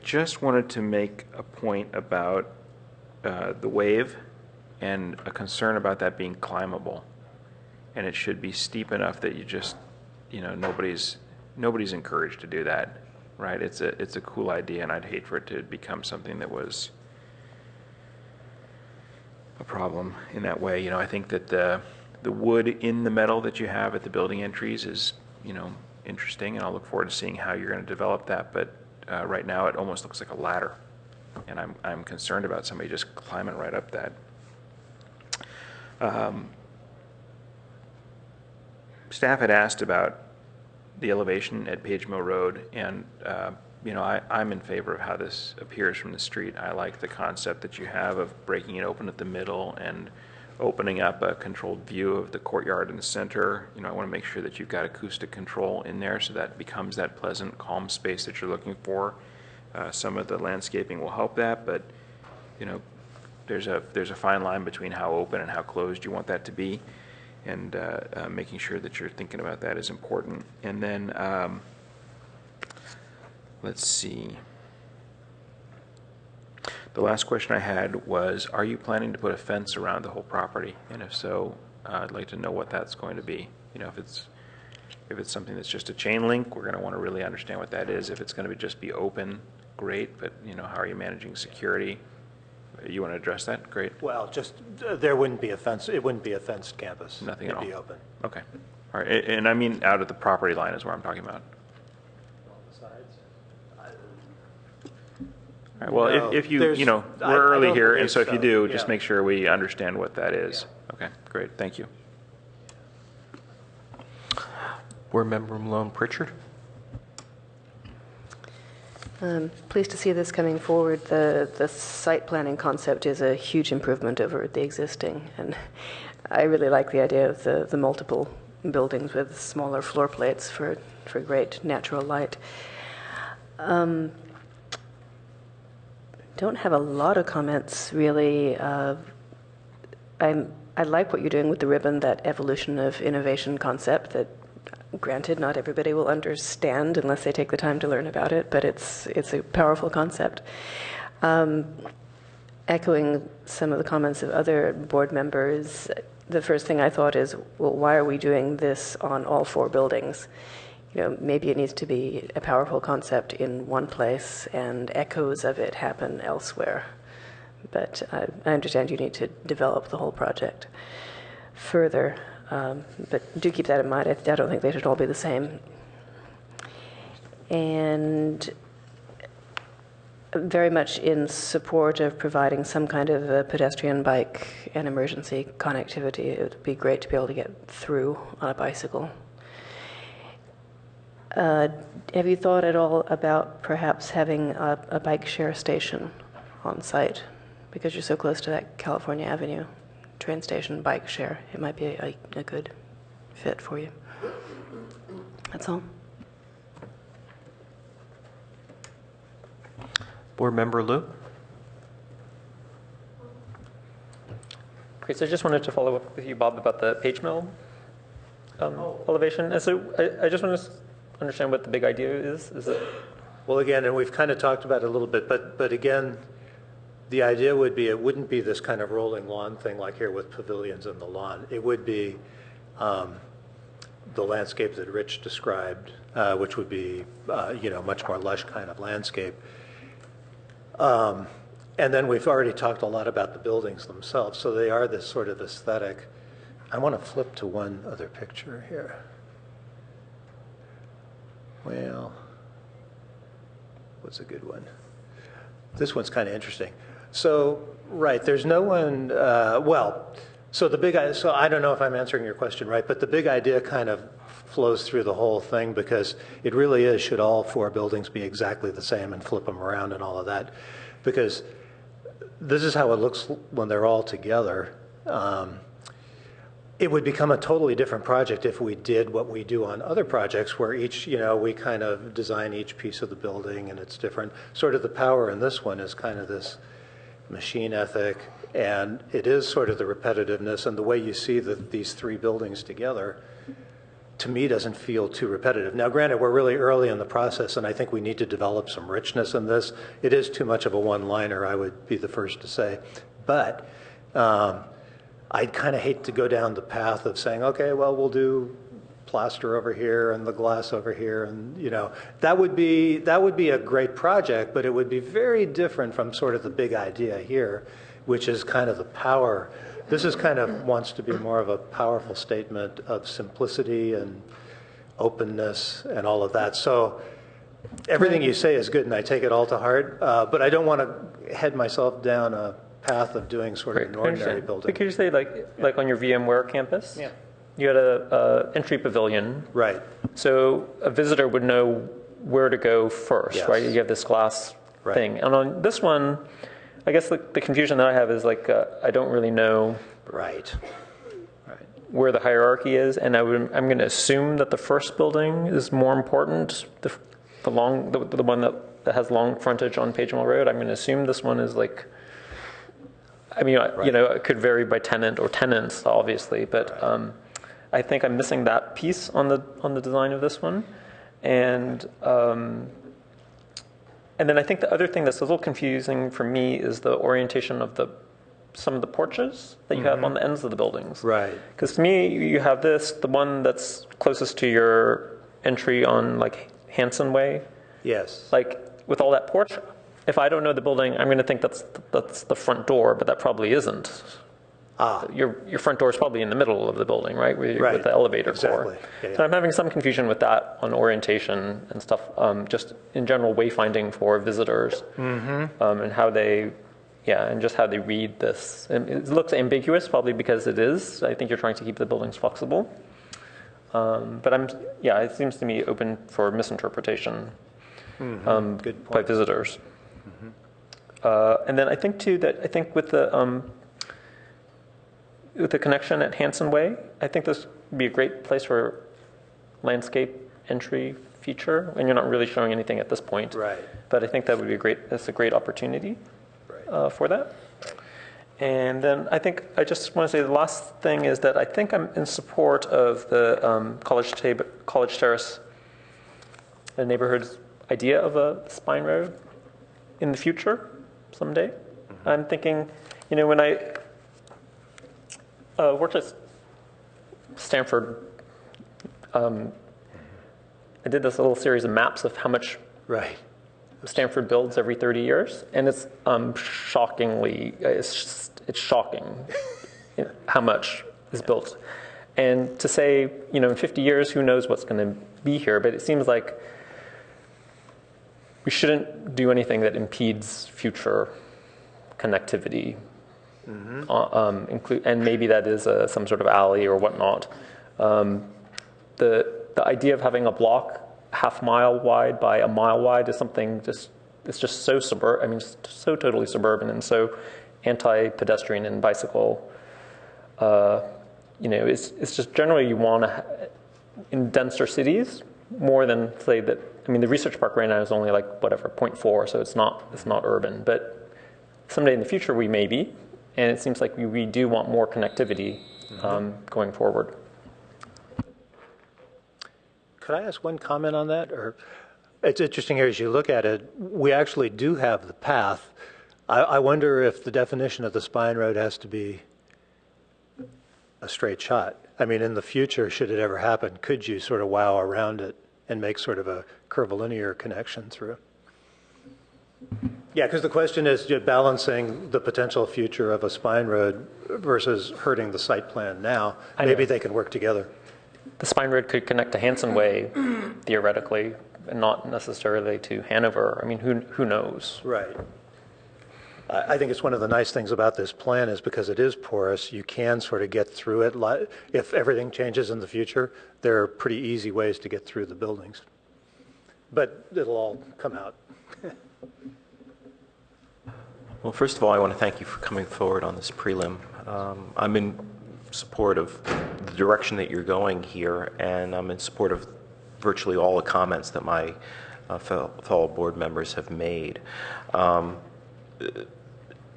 just wanted to make a point about the wave and a concern about that being climbable. And it should be steep enough that you just, nobody's encouraged to do that, right? It's a cool idea, and I'd hate for it to become something that was a problem in that way. I think that the wood in the metal that you have at the building entries is, interesting, and I'll look forward to seeing how you're going to develop that. But right now, it almost looks like a ladder, and I'm concerned about somebody just climbing right up that. Staff had asked about the elevation at Page Mill Road, and I'm in favor of how this appears from the street. I like the concept that you have of breaking it open at the middle and opening up a controlled view of the courtyard in the center. I want to make sure that you've got acoustic control in there so that becomes that pleasant, calm space that you're looking for. Some of the landscaping will help that, but there's a fine line between how open and how closed you want that to be, and making sure that you're thinking about that is important. And then let's see. The last question I had was, are you planning to put a fence around the whole property? And if so, I'd like to know what that's going to be. If it's something that's just a chain link, we're going to want to really understand what that is. If it's going to just be open, great, but how are you managing security? You want to address that? Great. Well, just there wouldn't be a fence. It wouldn't be a fenced campus. Nothing at all. It'd be open. Okay. All right. And I mean out of the property line is where I'm talking about. All right, well, No, if you, we're early here, and so if you do, just make sure we understand what that is. Yeah. Okay, great, thank you. Board Member Malone Pritchard. Pleased to see this coming forward. The site planning concept is a huge improvement over the existing, and I really like the idea of the multiple buildings with smaller floor plates for great natural light. Don't have a lot of comments, really. I like what you're doing with the ribbon, that evolution of innovation concept that, granted, not everybody will understand unless they take the time to learn about it, but it's a powerful concept. Echoing some of the comments of other board members, the first thing I thought is, well, why are we doing this on all 4 buildings? Maybe it needs to be a powerful concept in one place and echoes of it happen elsewhere. But I understand you need to develop the whole project further. But do keep that in mind. I don't think they should all be the same. And very much in support of providing some kind of a pedestrian, bike, and emergency connectivity. It would be great to be able to get through on a bicycle. Have you thought at all about perhaps having a bike share station on site? Because you're so close to that California Avenue train station, bike share. It might be a good fit for you. That's all. Board Member Liu. Great, so I just wanted to follow up with you, Bob, about the Page Mill elevation. And so I just want to understand what the big idea is. Is it? Well, again, and we've kind of talked about it a little bit, but again, the idea would be it wouldn't be this kind of rolling lawn thing like here with pavilions in the lawn. It would be the landscape that Rich described, which would be much more lush kind of landscape. And then we've already talked a lot about the buildings themselves, so they are this sort of aesthetic. I want to flip to one other picture here. Well, what's a good one? This one's kind of interesting. So, right, there's no one, so so I don't know if I'm answering your question right, but the big idea kind of flows through the whole thing because it really is, should all 4 buildings be exactly the same and flip them around and all of that? Because this is how it looks when they're all together. It would become a totally different project if we did what we do on other projects where each, we kind of design each piece of the building and it's different. Sort of the power in this one is kind of this machine ethic, and it is sort of the repetitiveness, and the way you see these 3 buildings together, to me, doesn't feel too repetitive. Now, granted, we're really early in the process, and I think we need to develop some richness in this. It is too much of a one-liner, I would be the first to say. But I'd kind of hate to go down the path of saying, okay, well, we'll do plaster over here and the glass over here, and that would be a great project, but it would be very different from sort of the big idea here, which is kind of the power. This is kind of wants to be more of a powerful statement of simplicity and openness and all of that. So everything you say is good, and I take it all to heart, but I don't want to head myself down a path of doing sort of an ordinary building. Could you say, like on your VMware campus? Yeah. You had a entry pavilion. Right. So a visitor would know where to go first, Yes. right? You have this glass thing. And on this one, I guess the confusion that I have is I don't really know where the hierarchy is, and I'm going to assume that the first building is more important, the one that has long frontage on Page Mill Road. I'm going to assume this one is it could vary by tenant or tenants, obviously, but I think I'm missing that piece on the design of this one, and then I think the other thing that's a little confusing for me is the orientation of some of the porches that you have on the ends of the buildings. Right. Because to me, you have the one that's closest to your entry on Hanson Way. Yes. With all that porch. If I don't know the building, I'm going to think that's the front door, but that probably isn't. Your front door is probably in the middle of the building, right? With the elevator core. So I'm having some confusion with that on orientation and stuff, just in general wayfinding for visitors, and how they, and just how they read this. And it looks ambiguous, probably because it is. I think you're trying to keep the buildings flexible. But it seems to me open for misinterpretation by visitors. And then I think too that with the connection at Hanson Way, I think this would be a great place for landscape entry feature, and you're not really showing anything at this point. Right. But I think that would be a great opportunity for that. And then I think I just want to say the last thing is that I think I'm in support of the College Terrace, the neighborhood's idea of a spine road in the future someday. I'm thinking, when I worked at Stanford, I did this little series of maps of how much Stanford builds every 30 years, and it's it's shocking how much is built. And to say, in 50 years, who knows what's going to be here, but it seems like we shouldn't do anything that impedes future connectivity. And maybe that is some sort of alley or whatnot. The idea of having a block half mile wide by a mile wide is something it's just so so totally suburban and so anti-pedestrian and bicycle. It's just generally you want to in denser cities more than say that. The research park right now is only 0.4, so it's not urban. But someday in the future we may be. And it seems like we do want more connectivity going forward. Could I ask one comment on that? Or it's interesting here as you look at it, we actually do have the path. I wonder if the definition of the spine road has to be a straight shot. In the future, should it ever happen, could you sort of wow around it and make sort of a curvilinear connection through? Yeah, because the question is balancing the potential future of a spine road versus hurting the site plan now. Maybe they can work together. The spine road could connect to Hanson Way, theoretically, and not necessarily to Hanover. Who knows? Right. I think it's one of the nice things about this plan is because it is porous, you can sort of get through it. If everything changes in the future, there are pretty easy ways to get through the buildings. But it'll all come out. Well, first of all, I want to thank you for coming forward on this prelim. I'm in support of the direction that you're going here, and I'm in support of virtually all the comments that my fellow board members have made.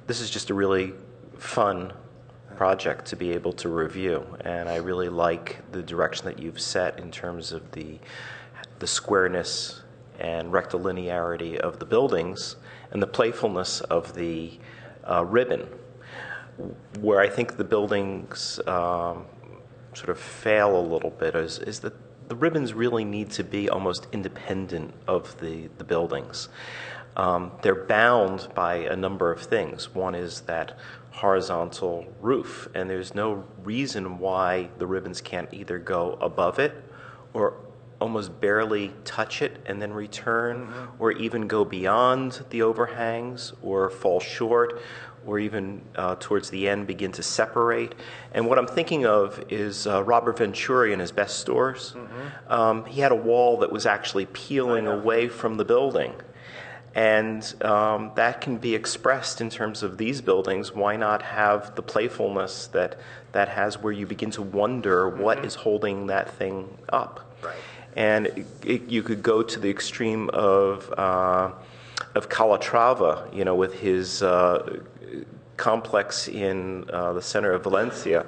This is just a really fun project to be able to review, and I really like the direction that you've set in terms of the squareness and rectilinearity of the buildings and the playfulness of the ribbon. Where I think the buildings sort of fail a little bit is that the ribbons really need to be almost independent of the buildings. They're bound by a number of things. One is that horizontal roof, and there's no reason why the ribbons can't either go above it or almost barely touch it and then return, or even go beyond the overhangs or fall short, or even towards the end begin to separate. And what I'm thinking of is Robert Venturi in his Best Stores. He had a wall that was actually peeling away from the building. And that can be expressed in terms of these buildings. Why not have the playfulness that has, where you begin to wonder what is holding that thing up? Right. And you could go to the extreme of Calatrava, with his complex in the center of Valencia,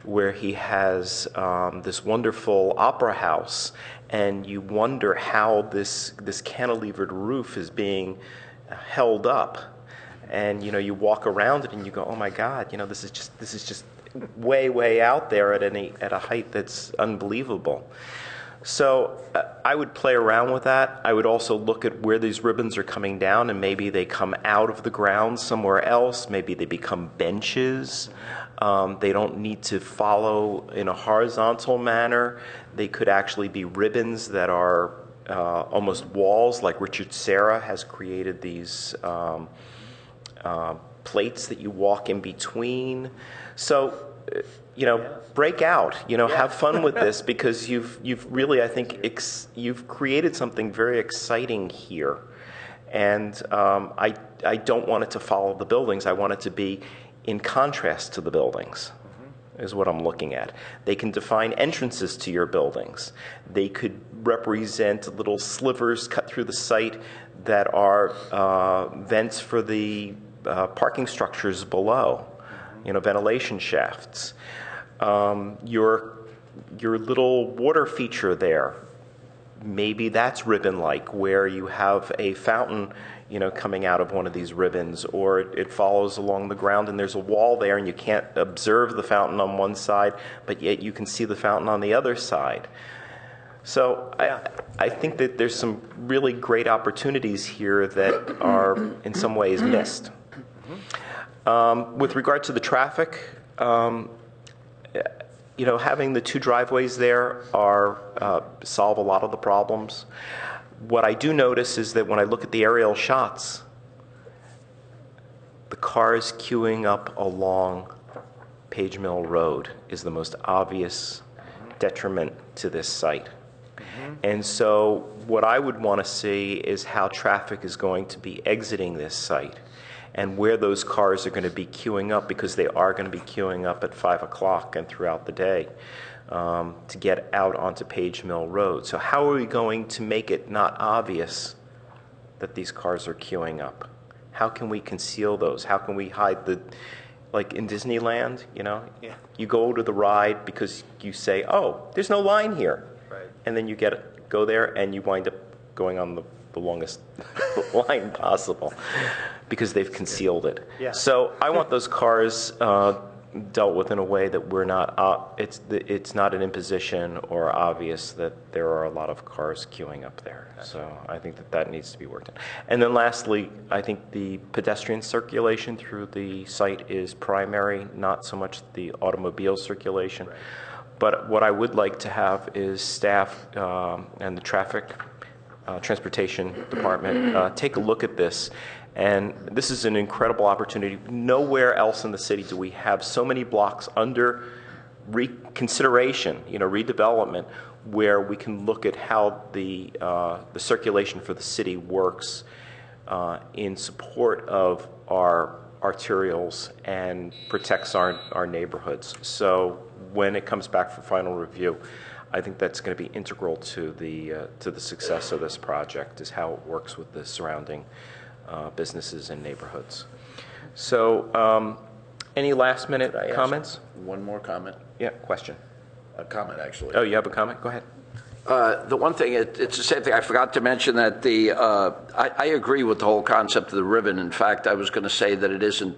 where he has this wonderful opera house, and you wonder how this cantilevered roof is being held up, and you walk around it and you go, oh my God, this is just way out there at a height that's unbelievable. So I would play around with that. I would also look at where these ribbons are coming down, and maybe they come out of the ground somewhere else. Maybe they become benches. They don't need to follow in a horizontal manner. They could actually be ribbons that are almost walls, like Richard Serra has created these plates that you walk in between. So, break out, have fun with this, because you've really, I think, you've created something very exciting here. And I don't want it to follow the buildings. I want it to be in contrast to the buildings, is what I'm looking at. They can define entrances to your buildings. They could represent little slivers cut through the site that are vents for the parking structures below, ventilation shafts. Your little water feature there, maybe that's ribbon-like, where you have a fountain coming out of one of these ribbons, or it follows along the ground and there's a wall there and you can't observe the fountain on one side, but yet you can see the fountain on the other side. So I think that there's some really great opportunities here that are in some ways missed. With regard to the traffic, having the two driveways there solve a lot of the problems. What I do notice is that when I look at the aerial shots, the cars queuing up along Page Mill Road is the most obvious detriment to this site. And so what I would want to see is how traffic is going to be exiting this site, and where those cars are going to be queuing up, because they are going to be queuing up at 5 o'clock and throughout the day to get out onto Page Mill Road. So how are we going to make it not obvious that these cars are queuing up? How can we conceal those? How can we hide like in Disneyland, you go to the ride because you say, oh, there's no line here. Right. And then you go there and you wind up going on the longest line possible because they've concealed it. Yeah. So I want those cars dealt with in a way that we're not, it's not an imposition or obvious that there are a lot of cars queuing up there. Gotcha. So I think that needs to be worked on. And then lastly, I think the pedestrian circulation through the site is primary, not so much the automobile circulation. Right. But what I would like to have is staff and the traffic transportation department take a look at this And this is an incredible opportunity. Nowhere else in the city do we have so many blocks under reconsideration, redevelopment, where we can look at how the circulation for the city works in support of our arterials and protects our neighborhoods. So when it comes back for final review, I think that's going to be integral to the success of this project, is how it works with the surrounding businesses and neighborhoods. So any last minute comments? One more comment. Yeah, question. A comment, actually. Oh, you have a comment? Go ahead. The one thing, it's the same thing. I forgot to mention that I agree with the whole concept of the ribbon. In fact, I was going to say that it isn't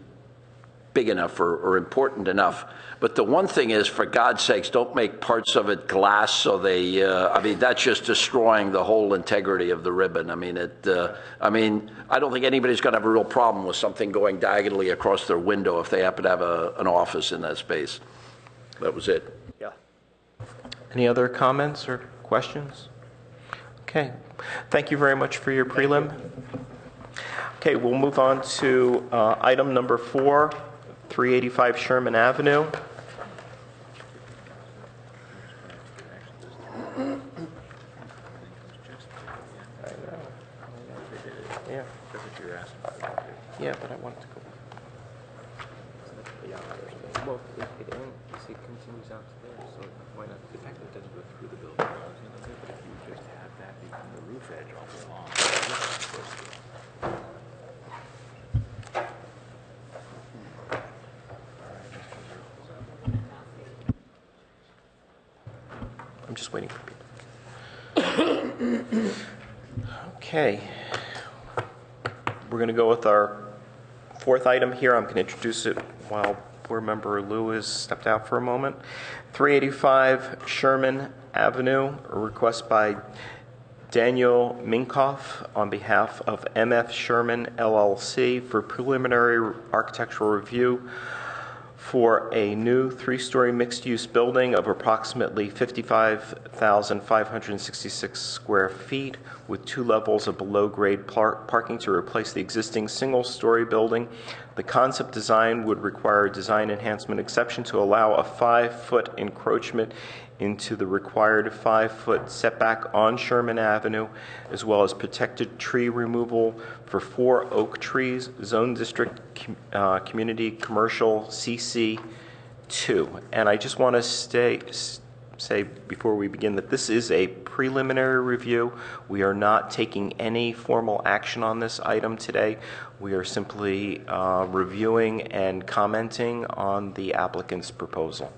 big enough or important enough. But the one thing is, for God's sakes, don't make parts of it glass so they, that's just destroying the whole integrity of the ribbon. I don't think anybody's going to have a real problem with something going diagonally across their window if they happen to have an office in that space. That was it. Yeah. Any other comments or questions? Okay. Thank you very much for your prelim. Okay, we'll move on to item number 4, 385 Sherman Avenue. Yeah, but I wanted to go. Well, it continues out to there, so why not? The fact that it doesn't go through the building, but if you just have that become the roof edge all along. I'm just waiting for people. Okay. We're going to go with our 4th item here. I'm going to introduce it while Board Member Liu has stepped out for a moment. 385 Sherman Avenue, a request by Daniel Minkoff on behalf of MF Sherman LLC for preliminary architectural review for a new 3-story mixed-use building of approximately 55,566 square feet with 2 levels of below-grade parking to replace the existing single-story building. The concept design would require a design enhancement exception to allow a 5-foot encroachment into the required 5-foot setback on Sherman Avenue, as well as protected tree removal for 4 oak trees, Zone District Community Commercial CC2. And I just want to say before we begin that this is a preliminary review. We are not taking any formal action on this item today. We are simply reviewing and commenting on the applicant's proposal.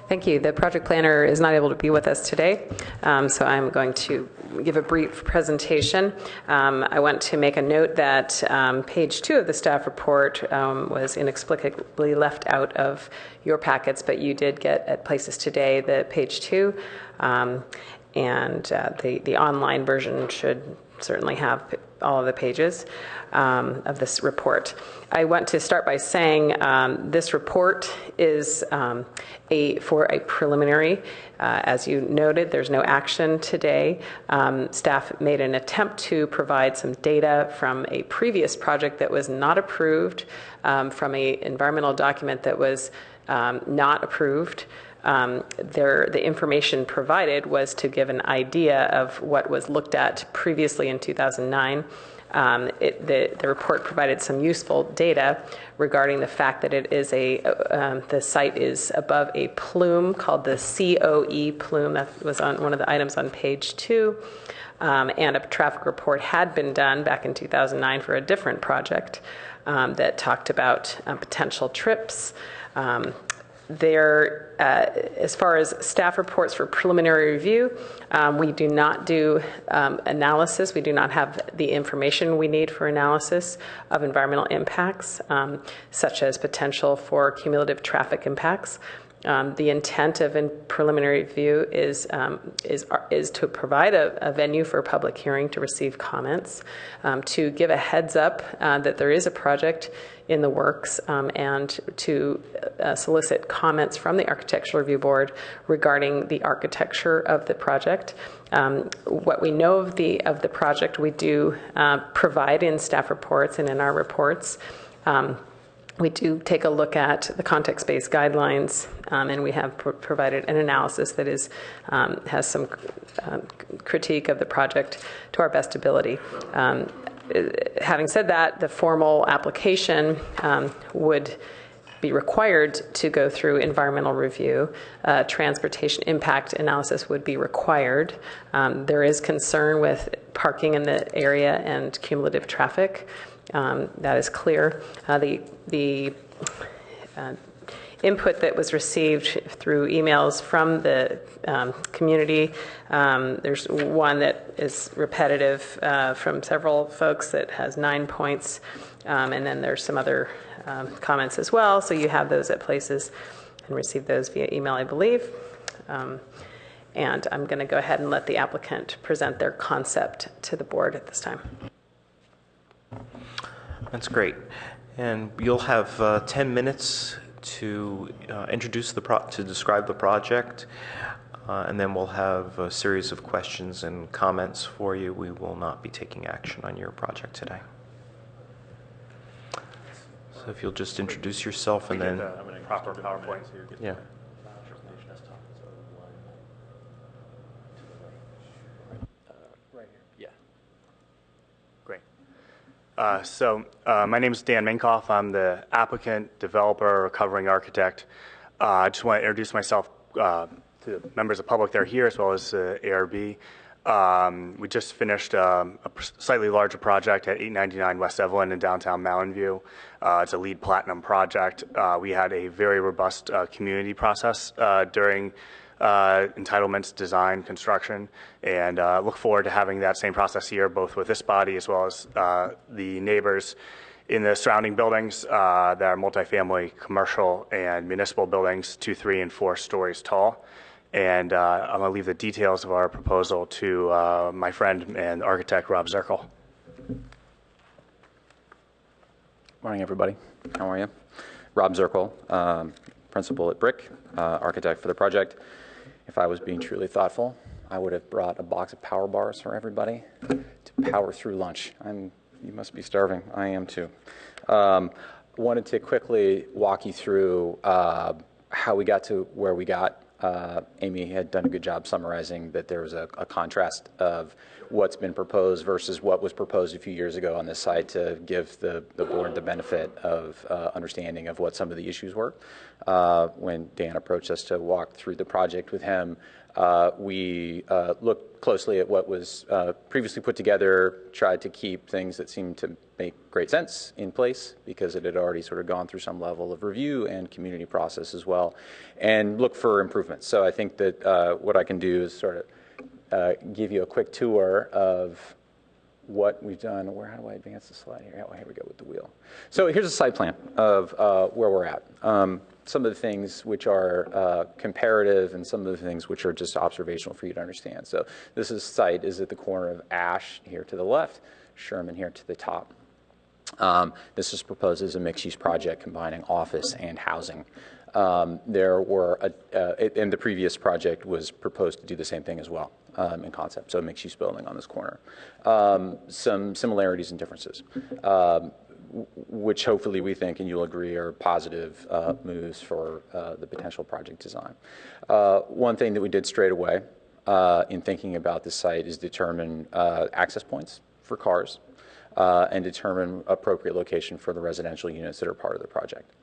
Thank you. The project planner is not able to be with us today, so I'm going to give a brief presentation. I want to make a note that page 2 of the staff report was inexplicably left out of your packets, but you did get at places today the page 2, and the online version should certainly have all of the pages of this report. I want to start by saying this report is for a preliminary. As you noted, there's no action today. Staff made an attempt to provide some data from a previous project that was not approved, from an environmental document that was not approved. The information provided was to give an idea of what was looked at previously in 2009. The report provided some useful data regarding the fact that it is the site is above a plume called the COE plume. That was on one of the items on page 2. And a traffic report had been done back in 2009 for a different project that talked about potential trips. As far as staff reports for preliminary review, we do not do analysis. We do not have the information we need for analysis of environmental impacts, such as potential for cumulative traffic impacts. The intent of a preliminary review is to provide a venue for a public hearing to receive comments, to give a heads up that there is a project in the works, and to solicit comments from the Architectural Review Board regarding the architecture of the project. What we know of the project, we do provide in staff reports and in our reports. We do take a look at the context-based guidelines, and we have provided an analysis that has some critique of the project to our best ability. Having said that, the formal application would be required to go through environmental review. Transportation impact analysis would be required. There is concern with parking in the area and cumulative traffic. That is clear. The input that was received through emails from the community, there's one that is repetitive from several folks that has 9 points, and then there's some other comments as well. So you have those at places and receive those via email, I believe. And I'm going to go ahead and let the applicant present their concept to the board at this time. That's great. And you'll have 10 minutes to describe the project, and then we'll have a series of questions and comments for you. We will not be taking action on your project today. So if you'll just introduce yourself and then proper PowerPoint. Yeah. My name is Dan Minkoff. I'm the applicant, developer, recovering architect. I just want to introduce myself to the members of the public that are here, as well as ARB. We just finished a slightly larger project at 899 West Evelyn in downtown Mountain View. It's a LEED Platinum project. We had a very robust community process during entitlements, design, construction, and look forward to having that same process here, both with this body as well as the neighbors in the surrounding buildings that are multifamily, commercial, and municipal buildings, 2, 3, and 4 stories tall. And I'm going to leave the details of our proposal to my friend and architect, Rob Zirkle. Morning, everybody. How are you? Rob Zirkle, principal at Brick, architect for the project. If I was being truly thoughtful, I would have brought a box of power bars for everybody to power through lunch. You must be starving. I am too. Wanted to quickly walk you through how we got to where we got. Amy had done a good job summarizing that there was a contrast of what's been proposed versus what was proposed a few years ago on this site to give the board the benefit of understanding of what some of the issues were. When Dan approached us to walk through the project with him, we looked closely at what was previously put together, tried to keep things that seemed to make great sense in place because it had already sort of gone through some level of review and community process as well, and look for improvements. So I think that what I can do is sort of give you a quick tour of what we've done. How do I advance the slide here? Oh, here we go with the wheel. So here's a site plan of where we're at. Some of the things which are comparative and some of the things which are just observational for you to understand. So this site is at the corner of Ash here to the left, Sherman here to the top. This is proposed as a mixed-use project combining office and housing. There were, and the previous project was proposed to do the same thing as well in concept, so a mixed-use building on this corner. Some similarities and differences, which hopefully we think, and you'll agree, are positive moves for the potential project design. One thing that we did straight away in thinking about this site is determine access points for cars and determine appropriate location for the residential units that are part of the project,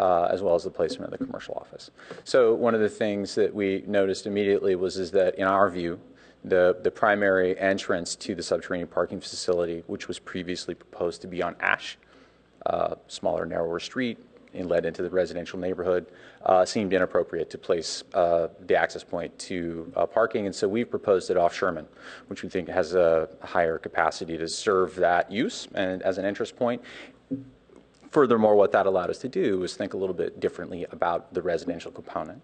as well as the placement of the commercial office. So one of the things that we noticed immediately is that in our view, the primary entrance to the subterranean parking facility, which was previously proposed to be on Ash, smaller, narrower street, and led into the residential neighborhood, seemed inappropriate to place the access point to parking. And so we've proposed it off Sherman, which we think has a higher capacity to serve that use and as an entrance point. Furthermore, what that allowed us to do was think a little bit differently about the residential component,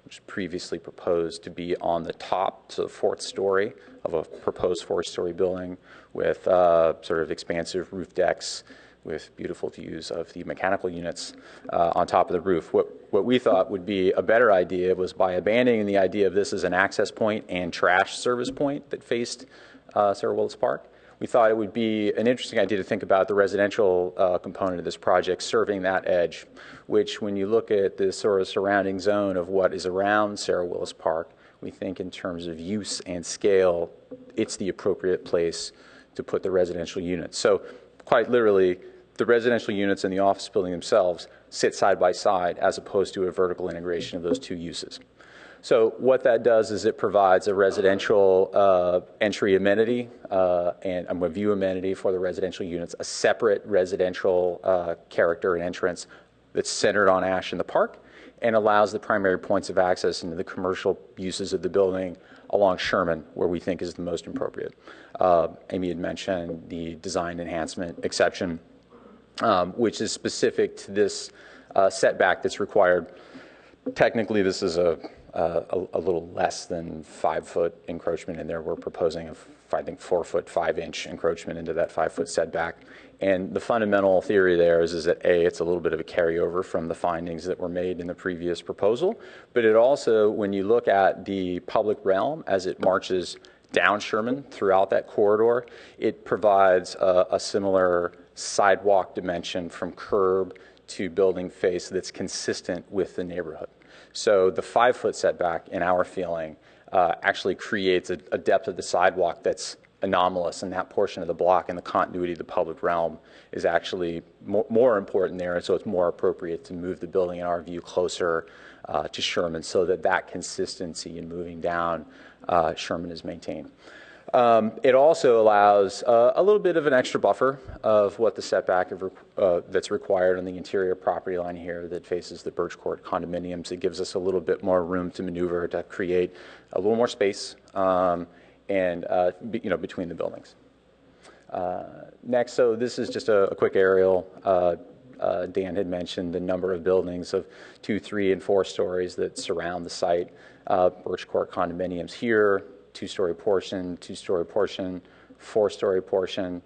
which was previously proposed to be on the top, so the fourth story of a proposed four-story building with sort of expansive roof decks with beautiful views of the mechanical units on top of the roof. What we thought would be a better idea was by abandoning the idea of this as an access point and trash service point that faced Sarah Willis Park. We thought it would be an interesting idea to think about the residential component of this project serving that edge, which when you look at the sort of surrounding zone of what is around Sarah Willis Park, we think in terms of use and scale, it's the appropriate place to put the residential units. So quite literally, the residential units and the office building themselves sit side by side as opposed to a vertical integration of those two uses. So what that does is it provides a residential entry amenity and a view amenity for the residential units, a separate residential character and entrance that's centered on Ash in the park and allows the primary points of access into the commercial uses of the building along Sherman, where we think is the most appropriate. Amy had mentioned the design enhancement exception, which is specific to this setback that's required. Technically, this is a little less than 5-foot encroachment in there. We're proposing I think 4-foot 5-inch encroachment into that 5-foot setback. And the fundamental theory there is that A, it's a little bit of a carryover from the findings that were made in the previous proposal, but it also, when you look at the public realm as it marches down Sherman throughout that corridor, it provides a similar sidewalk dimension from curb to building face that's consistent with the neighborhood. So the 5-foot setback, in our feeling, actually creates a depth of the sidewalk that's anomalous in that portion of the block, and the continuity of the public realm is actually more important there, and so it's more appropriate to move the building, in our view, closer to Sherman so that consistency in moving down Sherman is maintained. It also allows a little bit of an extra buffer of what the setback that's required on the interior property line here that faces the Birch Court condominiums. It gives us a little bit more room to maneuver to create a little more space between the buildings. Next, so this is just a quick aerial. Dan had mentioned the number of buildings of 2, 3, and 4 stories that surround the site. Birch Court condominiums here, 2-story portion, 2-story portion, 4-story portion,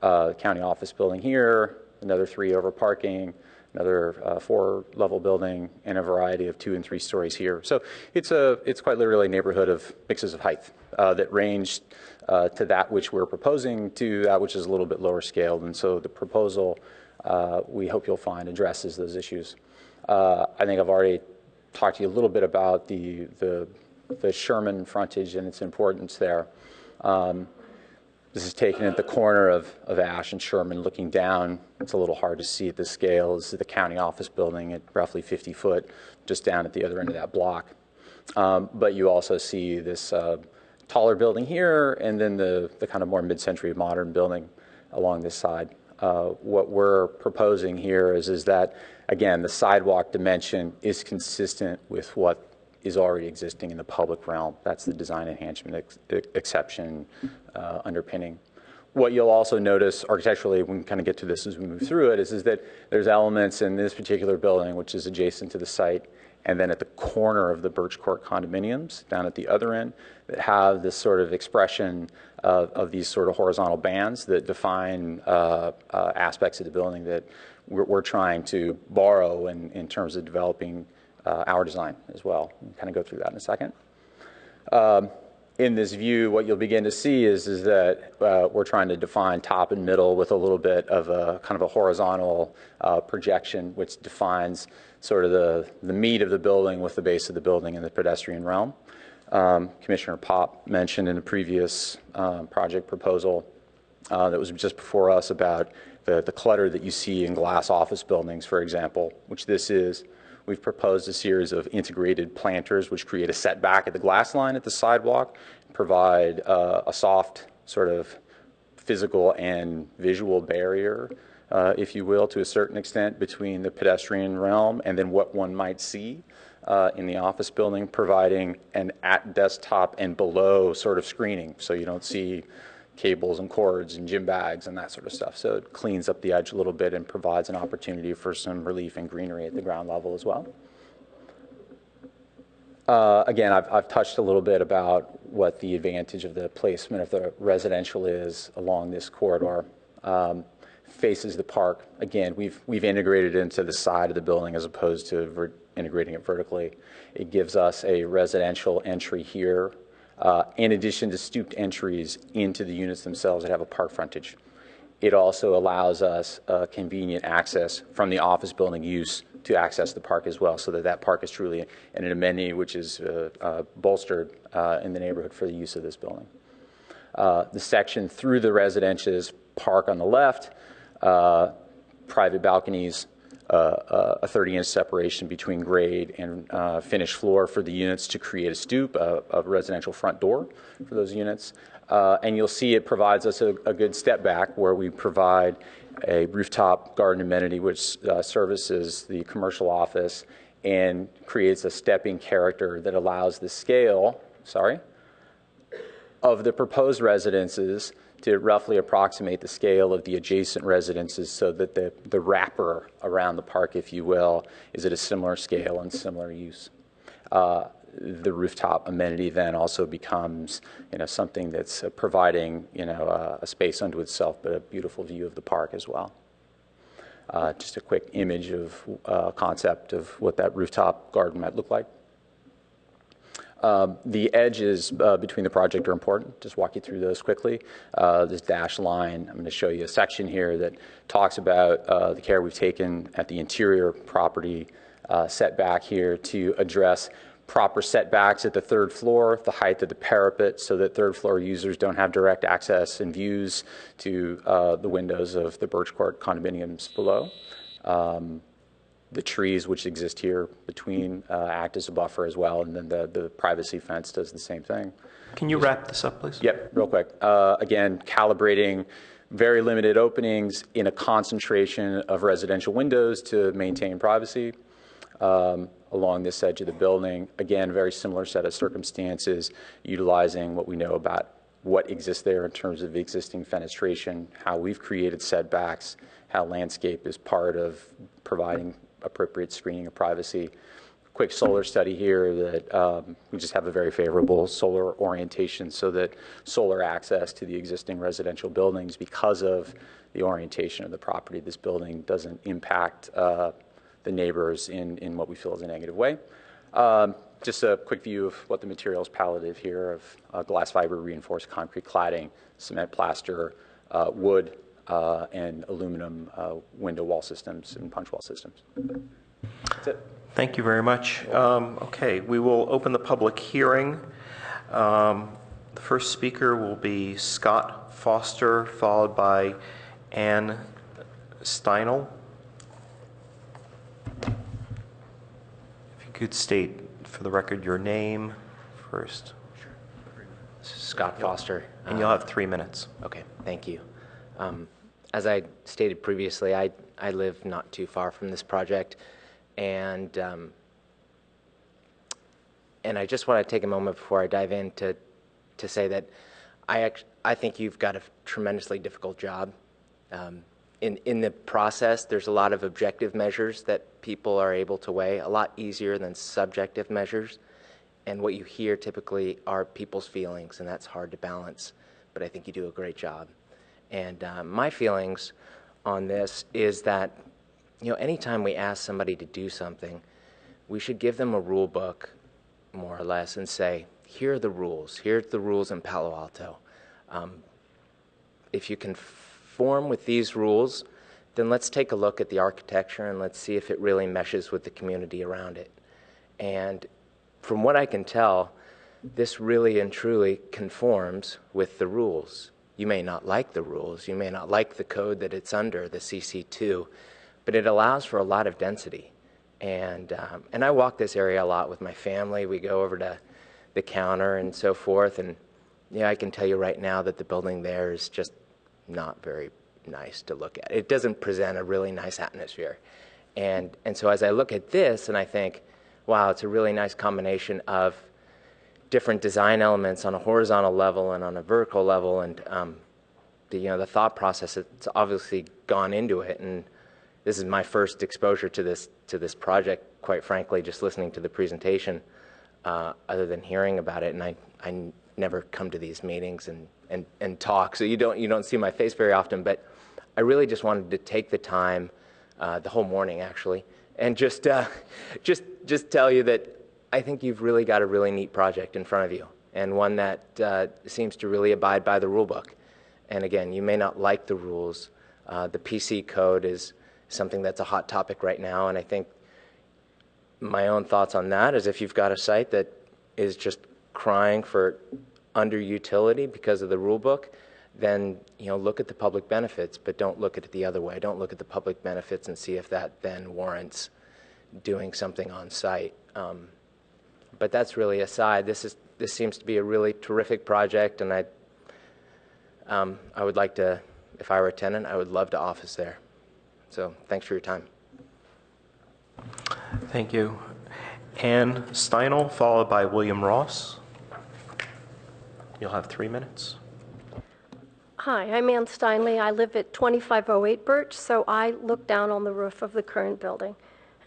county office building here, another 3 over parking, another 4-level building, and a variety of 2 and 3 stories here. So it's quite literally a neighborhood of mixes of height that range to that which we're proposing to that which is a little bit lower scaled. And so the proposal, we hope you'll find, addresses those issues. I think I've already talked to you a little bit about the Sherman frontage and its importance there. This is taken at the corner of Ash and Sherman looking down. It's a little hard to see at this scale. This is the county office building at roughly 50 foot, just down at the other end of that block. But you also see this taller building here, and then the kind of more mid-century modern building along this side. What we're proposing here is that, again, the sidewalk dimension is consistent with what is already existing in the public realm. That's the design enhancement exception underpinning. What you'll also notice architecturally, we can kind of get to this as we move through it, is that there's elements in this particular building, which is adjacent to the site, and then at the corner of the Birch Court condominiums, down at the other end, that have this sort of expression of these sort of horizontal bands that define aspects of the building that we're trying to borrow in terms of developing our design as well. We'll kind of go through that in a second. In this view, what you'll begin to see is that we're trying to define top and middle with a little bit of a kind of a horizontal projection, which defines sort of the meat of the building with the base of the building in the pedestrian realm. Commissioner Pop mentioned in a previous project proposal that was just before us about the clutter that you see in glass office buildings, for example, which this is. We've proposed a series of integrated planters which create a setback at the glass line at the sidewalk, provide a soft sort of physical and visual barrier, if you will, to a certain extent between the pedestrian realm and then what one might see in the office building, providing an at desktop and below sort of screening. So you don't see cables and cords and gym bags and that sort of stuff. So it cleans up the edge a little bit and provides an opportunity for some relief and greenery at the ground level as well. Again, I've touched a little bit about what the advantage of the placement of the residential is along this corridor. Faces the park. Again, we've integrated it into the side of the building as opposed to integrating it vertically. It gives us a residential entry here, in addition to stooped entries into the units themselves that have a park frontage. It also allows us convenient access from the office building use to access the park as well, so that that park is truly an amenity which is bolstered in the neighborhood for the use of this building. The section through the residences park on the left, private balconies, a 30-inch separation between grade and finished floor for the units to create a stoop, a residential front door for those units. And you'll see it provides us a good step back where we provide a rooftop garden amenity which services the commercial office and creates a stepping character that allows the scale, of the proposed residences to roughly approximate the scale of the adjacent residences so that the wrapper around the park, if you will, is at a similar scale and similar use. The rooftop amenity then also becomes, something that's providing, a space unto itself, but a beautiful view of the park as well. Just a quick image of concept of what that rooftop garden might look like. The edges between the project are important. Just walk you through those quickly. This dashed line, I'm going to show you a section here that talks about the care we've taken at the interior property setback here to address proper setbacks at the third floor, the height of the parapet, so that third floor users don't have direct access and views to the windows of the Birch Court condominiums below. The trees which exist here between act as a buffer as well, and then the privacy fence does the same thing. Can you wrap this up, please? Yep, real quick. Again, calibrating very limited openings in a concentration of residential windows to maintain privacy along this edge of the building. Again, very similar set of circumstances, utilizing what we know about what exists there in terms of existing fenestration, how we've created setbacks, how landscape is part of providing appropriate screening of privacy. Quick solar study here that we just have a very favorable solar orientation so that solar access to the existing residential buildings, because of the orientation of the property, this building doesn't impact the neighbors in what we feel is a negative way. Just a quick view of what the materials palette is here of glass fiber reinforced concrete cladding, cement plaster, wood, and aluminum window wall systems and punch wall systems. That's it. Thank you very much. Okay, we will open the public hearing. The first speaker will be Scott Foster, followed by Ann Steinel. If you could state for the record your name first. Scott Foster. And you'll have 3 minutes. Okay, thank you. As I stated previously, I live not too far from this project, and I just want to take a moment before I dive in to say that I think you've got a tremendously difficult job. In the process, there's a lot of objective measures that people are able to weigh, a lot easier than subjective measures. And what you hear typically are people's feelings, and that's hard to balance. But I think you do a great job. And my feelings on this is that, anytime we ask somebody to do something, we should give them a rule book, more or less, and say, here are the rules. Here's the rules in Palo Alto. If you conform with these rules, then let's take a look at the architecture and let's see if it really meshes with the community around it. And from what I can tell, this really and truly conforms with the rules. You may not like the rules, you may not like the code that it's under, the CC2, but it allows for a lot of density. And I walk this area a lot with my family. We go over to the counter and so forth, and I can tell you right now that the building there is just not very nice to look at. It doesn't present a really nice atmosphere. And so as I look at this and I think, wow, it's a really nice combination of different design elements on a horizontal level and on a vertical level, and the thought process that's obviously gone into it. And this is my first exposure to this project, quite frankly, just listening to the presentation, other than hearing about it. And I never come to these meetings and talk, so you don't see my face very often. But I really just wanted to take the time, the whole morning actually, and just tell you that I think you've really got a really neat project in front of you, and one that seems to really abide by the rule book. And again, you may not like the rules. The PC code is something that's a hot topic right now, and I think my own thoughts on that is if you've got a site that is just crying for underutility because of the rule book, then look at the public benefits, but don't look at it the other way. Don't look at the public benefits and see if that then warrants doing something on site. But that's really aside. This seems to be a really terrific project, and I would like to, if I were a tenant, I would love to office there. So thanks for your time. Thank you. Ann Steinel, followed by William Ross. You'll have 3 minutes. Hi, I'm Ann Steinley. I live at 2508 Birch, so I look down on the roof of the current building.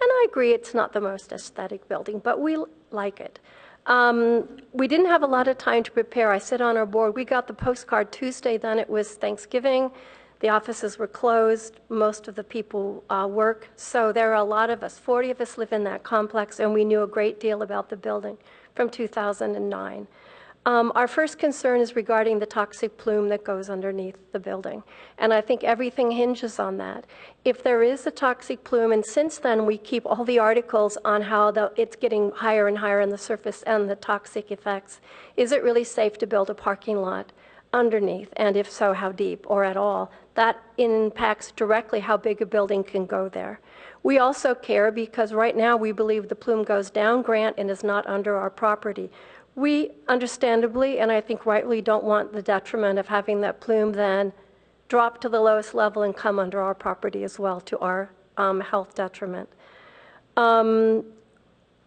And I agree it's not the most aesthetic building, but we like it. We didn't have a lot of time to prepare. I sit on our board. We got the postcard Tuesday, then it was Thanksgiving. The offices were closed. Most of the people work. So there are a lot of us, 40 of us live in that complex, and we knew a great deal about the building from 2009. Our first concern is regarding the toxic plume that goes underneath the building. And I think everything hinges on that. If there is a toxic plume, and since then we keep all the articles on how it's getting higher and higher on the surface and the toxic effects, is it really safe to build a parking lot underneath? And if so, how deep or at all? That impacts directly how big a building can go there. We also care because right now we believe the plume goes down Grant and is not under our property. We understandably, and I think rightly, don't want the detriment of having that plume then drop to the lowest level and come under our property as well, to our health detriment.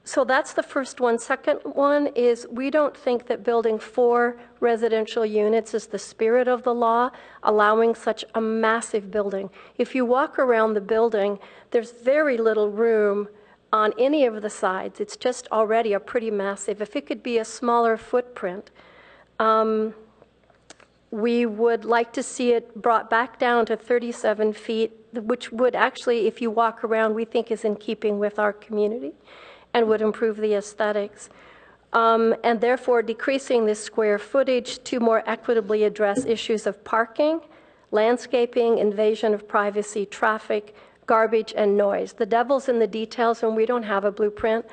So that's the first one. Second one is we don't think that building 4 residential units is the spirit of the law, allowing such a massive building. If you walk around the building, there's very little room on any of the sides. It's just already a pretty massive. If it could be a smaller footprint, we would like to see it brought back down to 37 feet, which would actually, if you walk around, we think is in keeping with our community and would improve the aesthetics. And therefore decreasing the square footage to more equitably address issues of parking, landscaping, invasion of privacy, traffic, garbage, and noise. The devil's in the details, and we don't have a blueprint.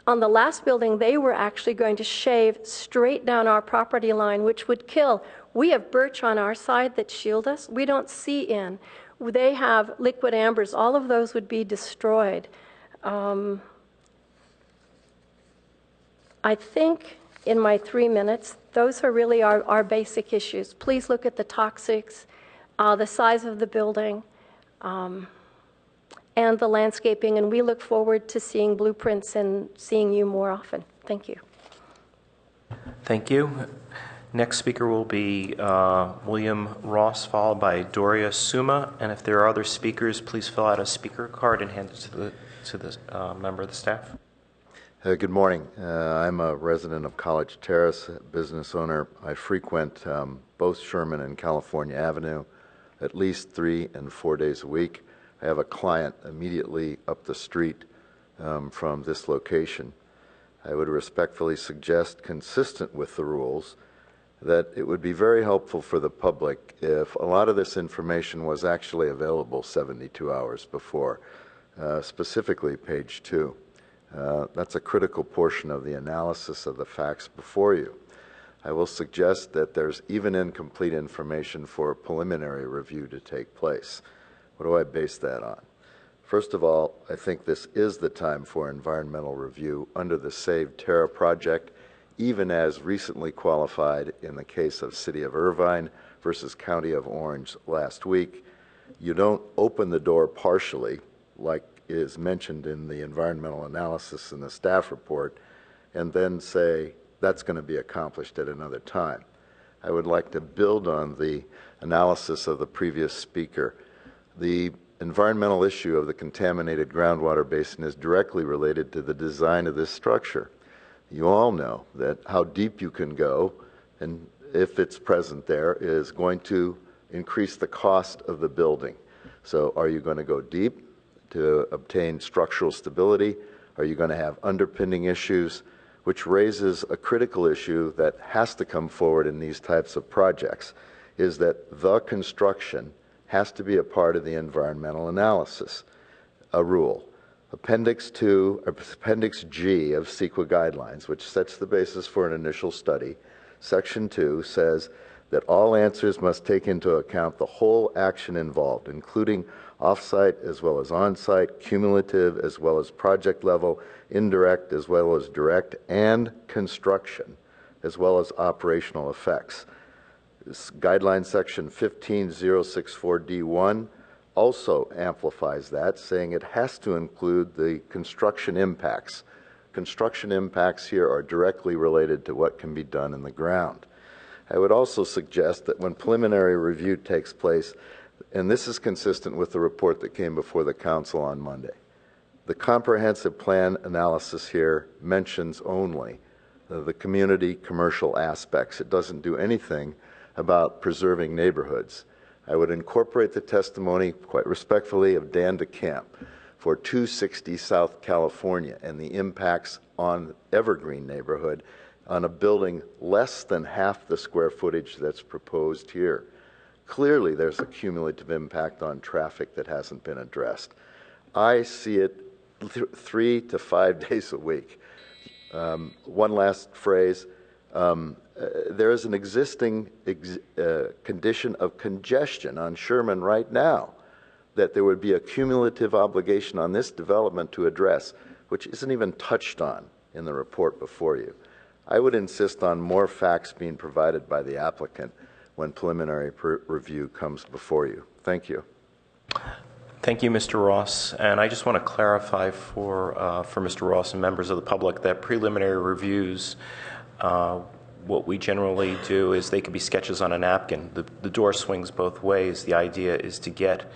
On the last building, they were actually going to shave straight down our property line, which would kill. We have birch on our side that shield us. We don't see in. They have liquid ambers. All of those would be destroyed. I think in my 3 minutes, those are really our basic issues. Please look at the toxics, the size of the building, and the landscaping, and we look forward to seeing blueprints and seeing you more often. Thank you. Thank you. Next speaker will be William Ross, followed by Doria Suma. And if there are other speakers, please fill out a speaker card and hand it to the member of the staff. Good morning. I'm a resident of College Terrace, a business owner. I frequent both Sherman and California Avenue at least 3 and 4 days a week. I have a client immediately up the street from this location. I would respectfully suggest, consistent with the rules, that it would be very helpful for the public if a lot of this information was actually available 72 hours before, specifically page 2. That's a critical portion of the analysis of the facts before you. I will suggest that there's even incomplete information for a preliminary review to take place. What do I base that on? First of all, I think this is the time for environmental review under the Save Terra project, even as recently qualified in the case of City of Irvine versus County of Orange last week. You don't open the door partially, like is mentioned in the environmental analysis in the staff report, and then say that's going to be accomplished at another time. I would like to build on the analysis of the previous speaker. The environmental issue of the contaminated groundwater basin is directly related to the design of this structure. You all know that how deep you can go, and if it's present there, is going to increase the cost of the building. So are you going to go deep to obtain structural stability? Are you going to have underpinning issues? Which raises a critical issue that has to come forward in these types of projects, is that the construction has to be a part of the environmental analysis, a rule. Appendix G of CEQA guidelines, which sets the basis for an initial study, Section 2 says that all answers must take into account the whole action involved, including off-site as well as on-site, cumulative as well as project level, indirect as well as direct, and construction as well as operational effects. This guideline section 15064D1 also amplifies that, saying it has to include the construction impacts. Construction impacts here are directly related to what can be done in the ground. I would also suggest that when preliminary review takes place, and this is consistent with the report that came before the Council on Monday, the comprehensive plan analysis here mentions only the community commercial aspects. It doesn't do anything about preserving neighborhoods. I would incorporate the testimony, quite respectfully, of Dan DeCamp for 260 South California and the impacts on Evergreen neighborhood on a building less than half the square footage that's proposed here. Clearly, there's a cumulative impact on traffic that hasn't been addressed. I see it 3 to 5 days a week. One last phrase. There is an existing condition of congestion on Sherman right now that there would be a cumulative obligation on this development to address, which isn't even touched on in the report before you. I would insist on more facts being provided by the applicant when preliminary review comes before you. Thank you. Thank you, Mr. Ross. And I just want to clarify for Mr. Ross and members of the public that preliminary reviews, what we generally do is they could be sketches on a napkin. The door swings both ways. The idea is to get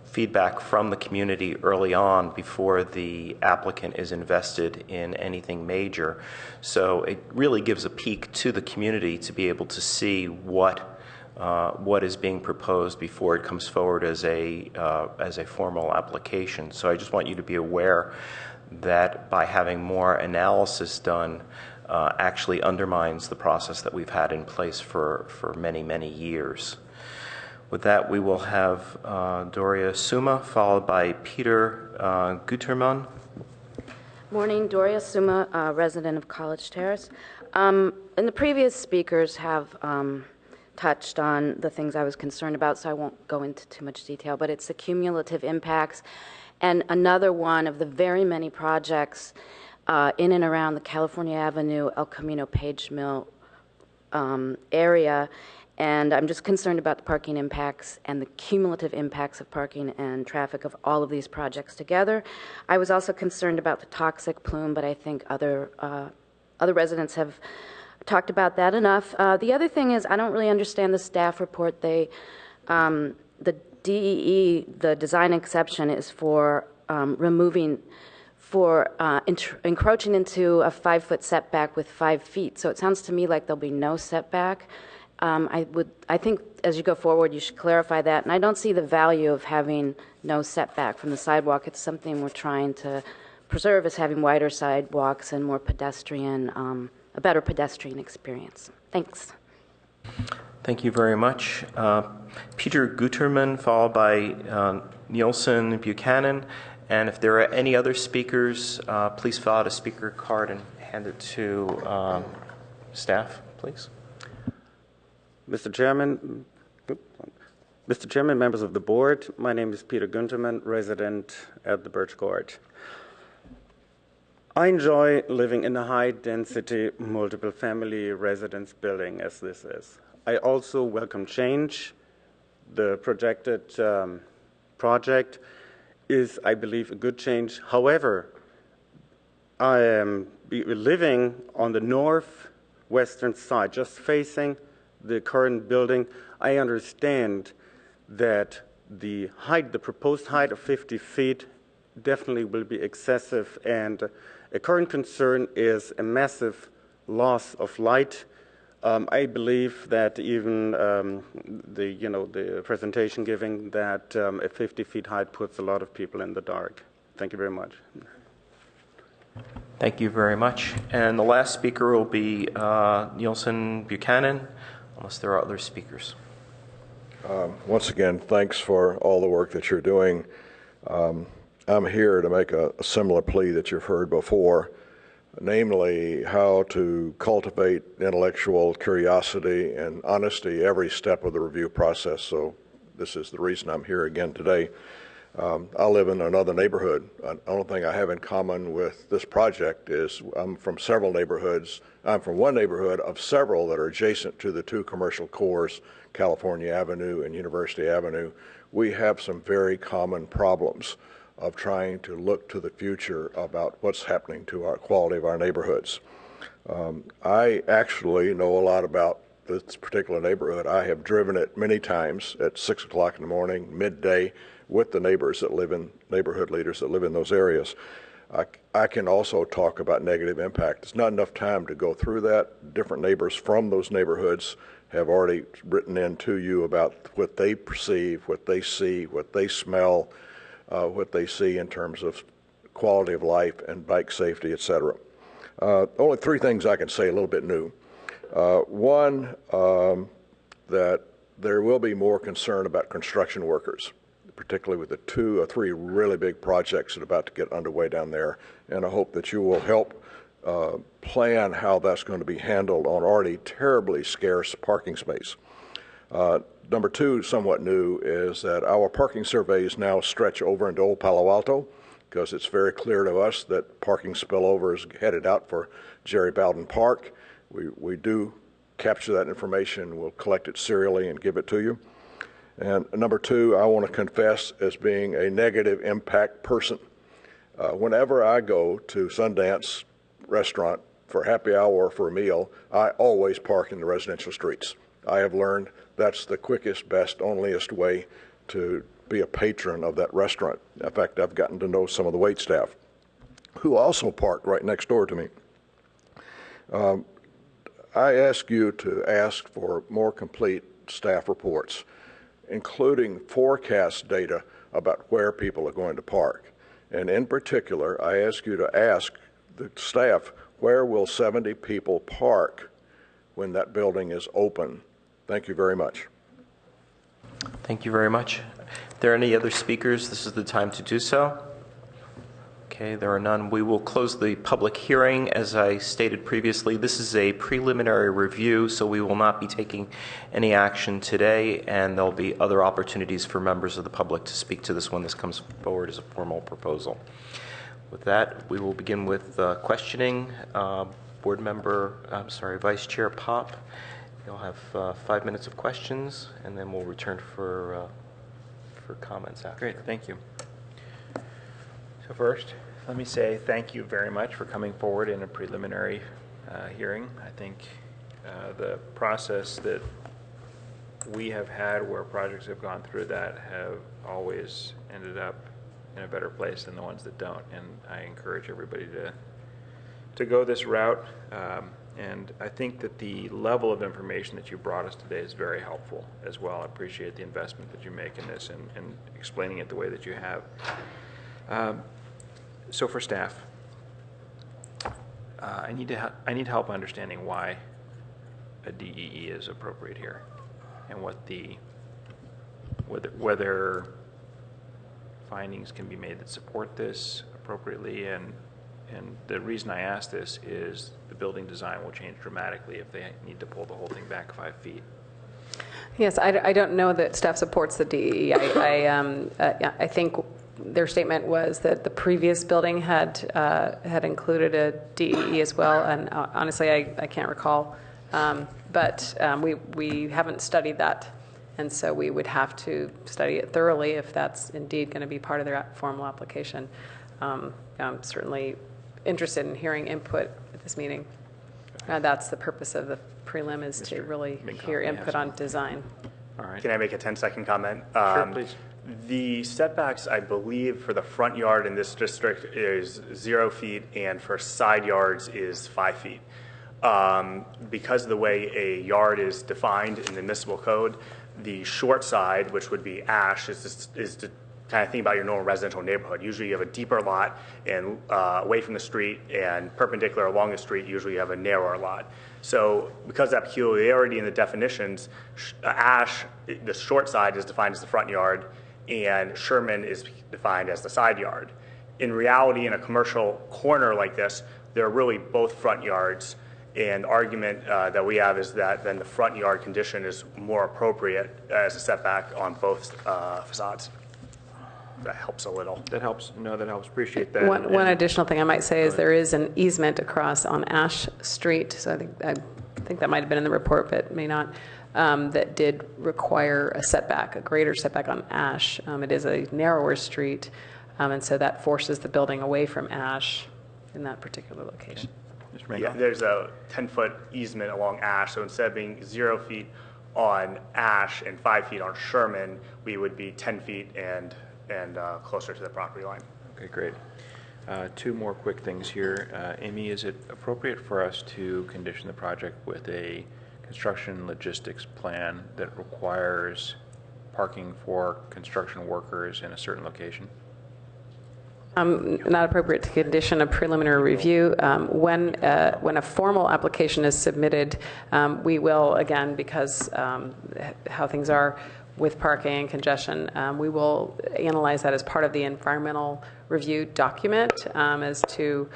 feedback from the community early on before the applicant is invested in anything major. So it really gives a peek to the community to be able to see what is being proposed before it comes forward as a formal application. So I just want you to be aware that by having more analysis done actually undermines the process that we've had in place for many, many years. With that, we will have Doria Suma, followed by Peter Guterman. Morning, Doria Suma, resident of College Terrace. And the previous speakers have touched on the things I was concerned about, so I won't go into too much detail, but it's the cumulative impacts. And another one of the very many projects in and around the California Avenue, El Camino Page Mill area. And I'm just concerned about the parking impacts and the cumulative impacts of parking and traffic of all of these projects together. I was also concerned about the toxic plume, but I think other residents have talked about that enough. The other thing is I don't really understand the staff report. The DEE, the design exception, is for encroaching into a 5-foot setback with 5 feet. So it sounds to me like there'll be no setback. I think as you go forward, you should clarify that. And I don't see the value of having no setback from the sidewalk. It's something we're trying to preserve, is having wider sidewalks and more pedestrian, a better pedestrian experience. Thanks. Thank you very much. Peter Guterman, followed by Nielsen Buchanan. And if there are any other speakers, please fill out a speaker card and hand it to staff, please. Mr. Chairman, members of the board, my name is Peter Gunterman, resident at the Birch Court. I enjoy living in a high-density, multiple-family residence building as this is. I also welcome change. The projected project is, I believe, a good change. However, I am living on the northwestern side, just facing the current building. I understand that the height, the proposed height of 50 feet definitely will be excessive, and a current concern is a massive loss of light. I believe that even the presentation giving that a 50 feet height puts a lot of people in the dark. Thank you very much. Thank you very much. And the last speaker will be Nielsen Buchanan, unless there are other speakers. Once again, thanks for all the work that you're doing. I'm here to make a similar plea that you've heard before, namely how to cultivate intellectual curiosity and honesty every step of the review process. So this is the reason I'm here again today. I live in another neighborhood. The only thing I have in common with this project is I'm from several neighborhoods. I'm from one neighborhood of several that are adjacent to the two commercial cores, California Avenue and University Avenue. We have some very common problems of trying to look to the future about what's happening to our quality of our neighborhoods. I actually know a lot about this particular neighborhood. I have driven it many times at 6 o'clock in the morning, midday, with the neighbors that live in, neighborhood leaders that live in those areas. I can also talk about negative impact. There's not enough time to go through that. Different neighbors from those neighborhoods have already written in to you about what they perceive, what they see, what they smell, what they see in terms of quality of life and bike safety, etc. Only three things I can say a little bit new. One, that there will be more concern about construction workers, particularly with the 2 or 3 really big projects that are about to get underway down there. And I hope that you will help plan how that's going to be handled on already terribly scarce parking space. Number 2, somewhat new, is that our parking surveys now stretch over into Old Palo Alto, because it's very clear to us that parking spillover is headed out for Jerry Bowden Park. We do capture that information. We'll collect it serially and give it to you. And number 2, I want to confess as being a negative impact person. Whenever I go to Sundance restaurant for happy hour or for a meal, I always park in the residential streets. I have learned that's the quickest, best, onlyest way to be a patron of that restaurant. In fact, I've gotten to know some of the wait staff who also park right next door to me. I ask you to ask for more complete staff reports, including forecast data about where people are going to park. And in particular, I ask you to ask the staff, where will 70 people park when that building is open? Thank you very much. Thank you very much. If there are any other speakers, this is the time to do so. Okay, there are none. We will close the public hearing. As I stated previously, this is a preliminary review, so we will not be taking any action today, and there'll be other opportunities for members of the public to speak to this when this comes forward as a formal proposal. With that, we will begin with questioning. Vice Chair Pop, you'll have 5 minutes of questions, and then we'll return for comments after. Great, thank you. So first, let me say thank you very much for coming forward in a preliminary hearing. I think the process that we have had where projects have gone through that have always ended up in a better place than the ones that don't, and I encourage everybody to go this route. And I think that the level of information that you brought us today is very helpful as well. I appreciate the investment that you make in this and explaining it the way that you have. So for staff, I need help understanding why a DEE is appropriate here, and what whether findings can be made that support this appropriately. And the reason I ask this is the building design will change dramatically if they need to pull the whole thing back 5 feet. Yes, I don't know that staff supports the DEE. I think their statement was that the previous building had included a DEE as well, and honestly, I can't recall. But we haven't studied that, and so we would have to study it thoroughly if that's indeed going to be part of their formal application. I'm certainly interested in hearing input at this meeting. That's the purpose of the prelim, is to really hear input on design. All right. Can I make a 10-second comment? Sure, please. The setbacks, I believe, for the front yard in this district is 0 feet, and for side yards is 5 feet. Because of the way a yard is defined in the municipal code, the short side, which would be ash, is to kind of think about your normal residential neighborhood. Usually you have a deeper lot and away from the street, and perpendicular along the street, usually you have a narrower lot. So because of that peculiarity in the definitions, ash, the short side is defined as the front yard, and Sherman is defined as the side yard. In reality, in a commercial corner like this, they're really both front yards, and the argument that we have is that then the front yard condition is more appropriate as a setback on both facades. That helps a little. That helps. No, that helps. Appreciate that. One additional thing I might say is there is an easement across on Ash Street, so I think that might have been in the report, but may not, that did require a setback, a greater setback on Ash. It is a narrower street, and so that forces the building away from Ash in that particular location. Yeah, there's a 10-foot easement along Ash, so instead of being 0 feet on Ash and 5 feet on Sherman, we would be 10 feet and closer to the property line. Okay, great. 2 more quick things here. Amy, is it appropriate for us to condition the project with a construction logistics plan that requires parking for construction workers in a certain location? Not appropriate to condition a preliminary review. When a formal application is submitted, we will, again, because how things are with parking and congestion, we will analyze that as part of the environmental review document as to,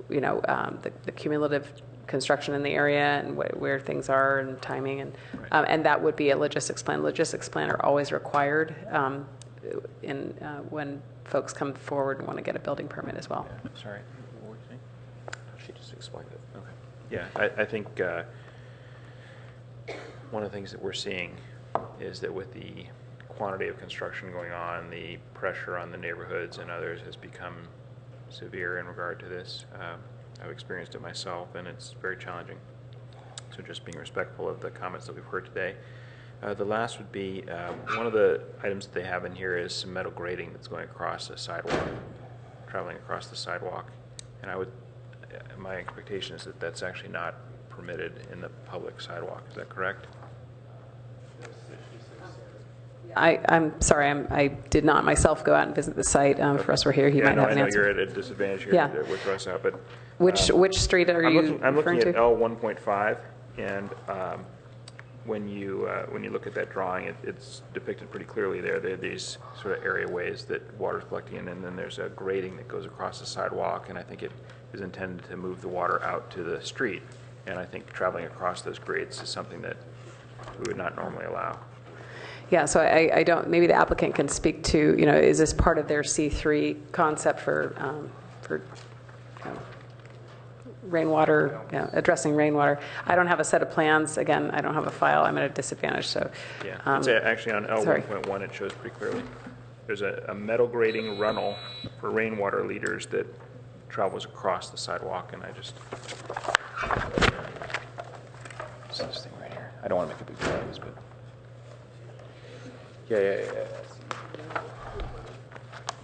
the cumulative construction in the area and where things are and timing, and that would be a logistics plan. Logistics plan are always required when folks come forward and want to get a building permit as well. Yeah, sorry, what were you saying? She just explained it. Okay. Yeah, I think one of the things that we're seeing is that with the quantity of construction going on, the pressure on the neighborhoods and others has become severe in regard to this. I've experienced it myself, and it's very challenging. So just being respectful of the comments that we've heard today. The last would be, one of the items that they have in here is some metal grating that's going across the sidewalk, traveling across the sidewalk. And my expectation is that that's actually not permitted in the public sidewalk. Is that correct? I'm sorry, I did not myself go out and visit the site. For us, we're here. He might have an answer. I know you're at a disadvantage here with Russ out, but which street are you I'm looking referring at to? L1.5, and when you look at that drawing, it's depicted pretty clearly there. There are these sort of areaways that water's collecting in, and then there's a grating that goes across the sidewalk, and I think it is intended to move the water out to the street. And I think traveling across those grades is something that we would not normally allow. Yeah, so I don't, maybe the applicant can speak to, is this part of their C3 concept for rainwater, addressing rainwater? I don't have a set of plans. Again, I don't have a file. I'm at a disadvantage, so. Yeah, it's actually on L1.1, it shows pretty clearly. There's a metal grating runnel for rainwater leaders that travels across the sidewalk, and I just. See this thing right here. I don't want to make a big deal of this, but. Yeah.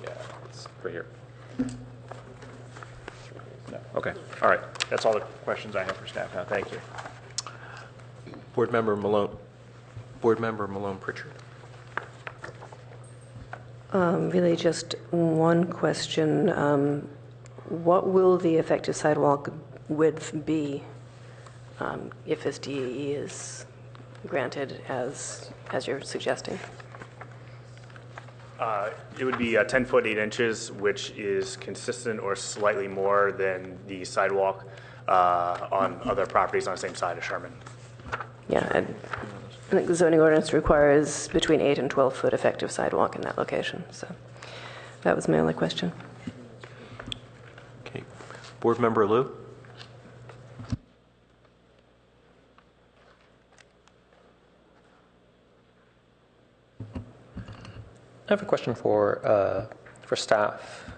Yeah, it's right here. No. Okay. All right. That's all the questions I have for staff now. Thank you. Board Member Malone Pritchard. Really just one question. What will the effective sidewalk width be if this DAE is granted as you're suggesting? It would be 10 foot 8 inches, which is consistent or slightly more than the sidewalk on other properties on the same side of Sherman. Yeah, and I think the zoning ordinance requires between 8 and 12 foot effective sidewalk in that location. So that was my only question. Okay. Board Member Liu. I have a question for staff.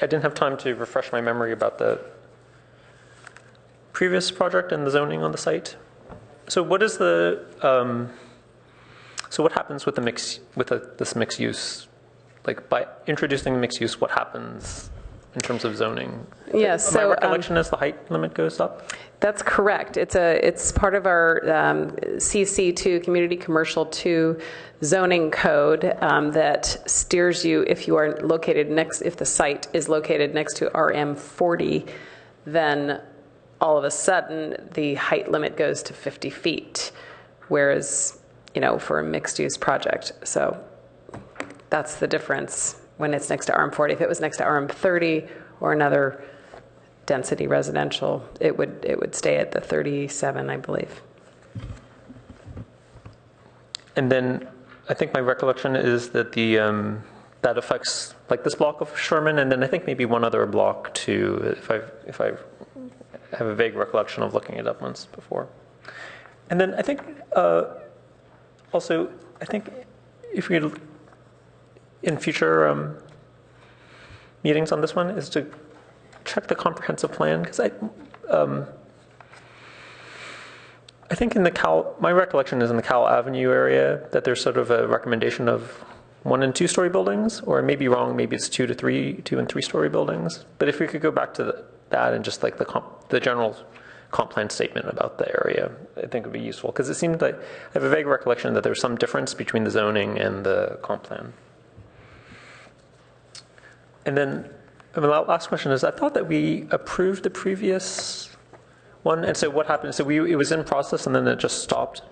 I didn't have time to refresh my memory about the previous project and the zoning on the site. So what is the so what happens with this mixed use? Like by introducing mixed use, what happens in terms of zoning? Yes. My So recollection is the height limit goes up. that's correct. It's part of our CC2 Community Commercial 2 zoning code that steers you if you are located if the site is located next to RM40, then all of a sudden the height limit goes to 50 feet, whereas for a mixed use project. So that's the difference when it's next to RM40. If it was next to RM30 or another density residential, it would stay at the 37, I believe. And then I think my recollection is that that affects like this block of Sherman, and then I think maybe one other block too, if I have a vague recollection of looking it up once before. And then I think also if we in future meetings on this one is to check the comprehensive plan, because I think in my recollection is in the Cal Avenue area that there's sort of a recommendation of 1- and 2-story buildings, or I may be wrong, maybe it's 2- and 3-story buildings. But if we could go back to that and just like the general comp plan statement about the area, I think would be useful, because it seemed like I have a vague recollection that there's some difference between the zoning and the comp plan. And then the last question is, I thought that we approved the previous one, and so what happened? So it was in process and then it just stopped?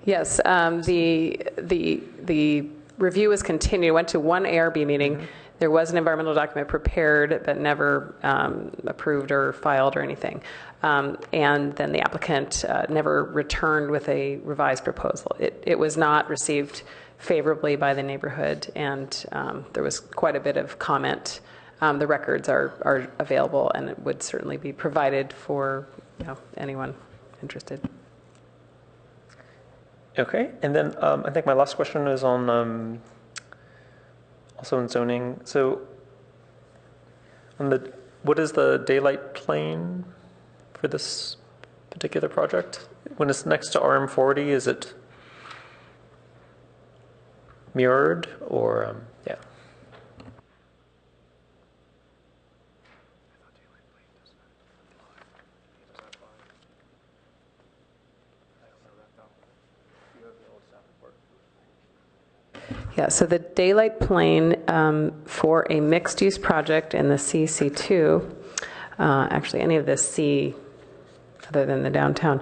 Yes, the review was continued, went to one ARB meeting. Mm-hmm. There was an environmental document prepared but never approved or filed or anything. And then the applicant never returned with a revised proposal. It was not received favorably by the neighborhood, and there was quite a bit of comment. The records are available, and it would certainly be provided for anyone interested. Okay, and then I think my last question is on also in zoning. So what is the daylight plane for this particular project? When it's next to RM40, is it mirrored or yeah? Yeah, so the daylight plane for a mixed-use project in the CC2, actually any of the C other than the downtown,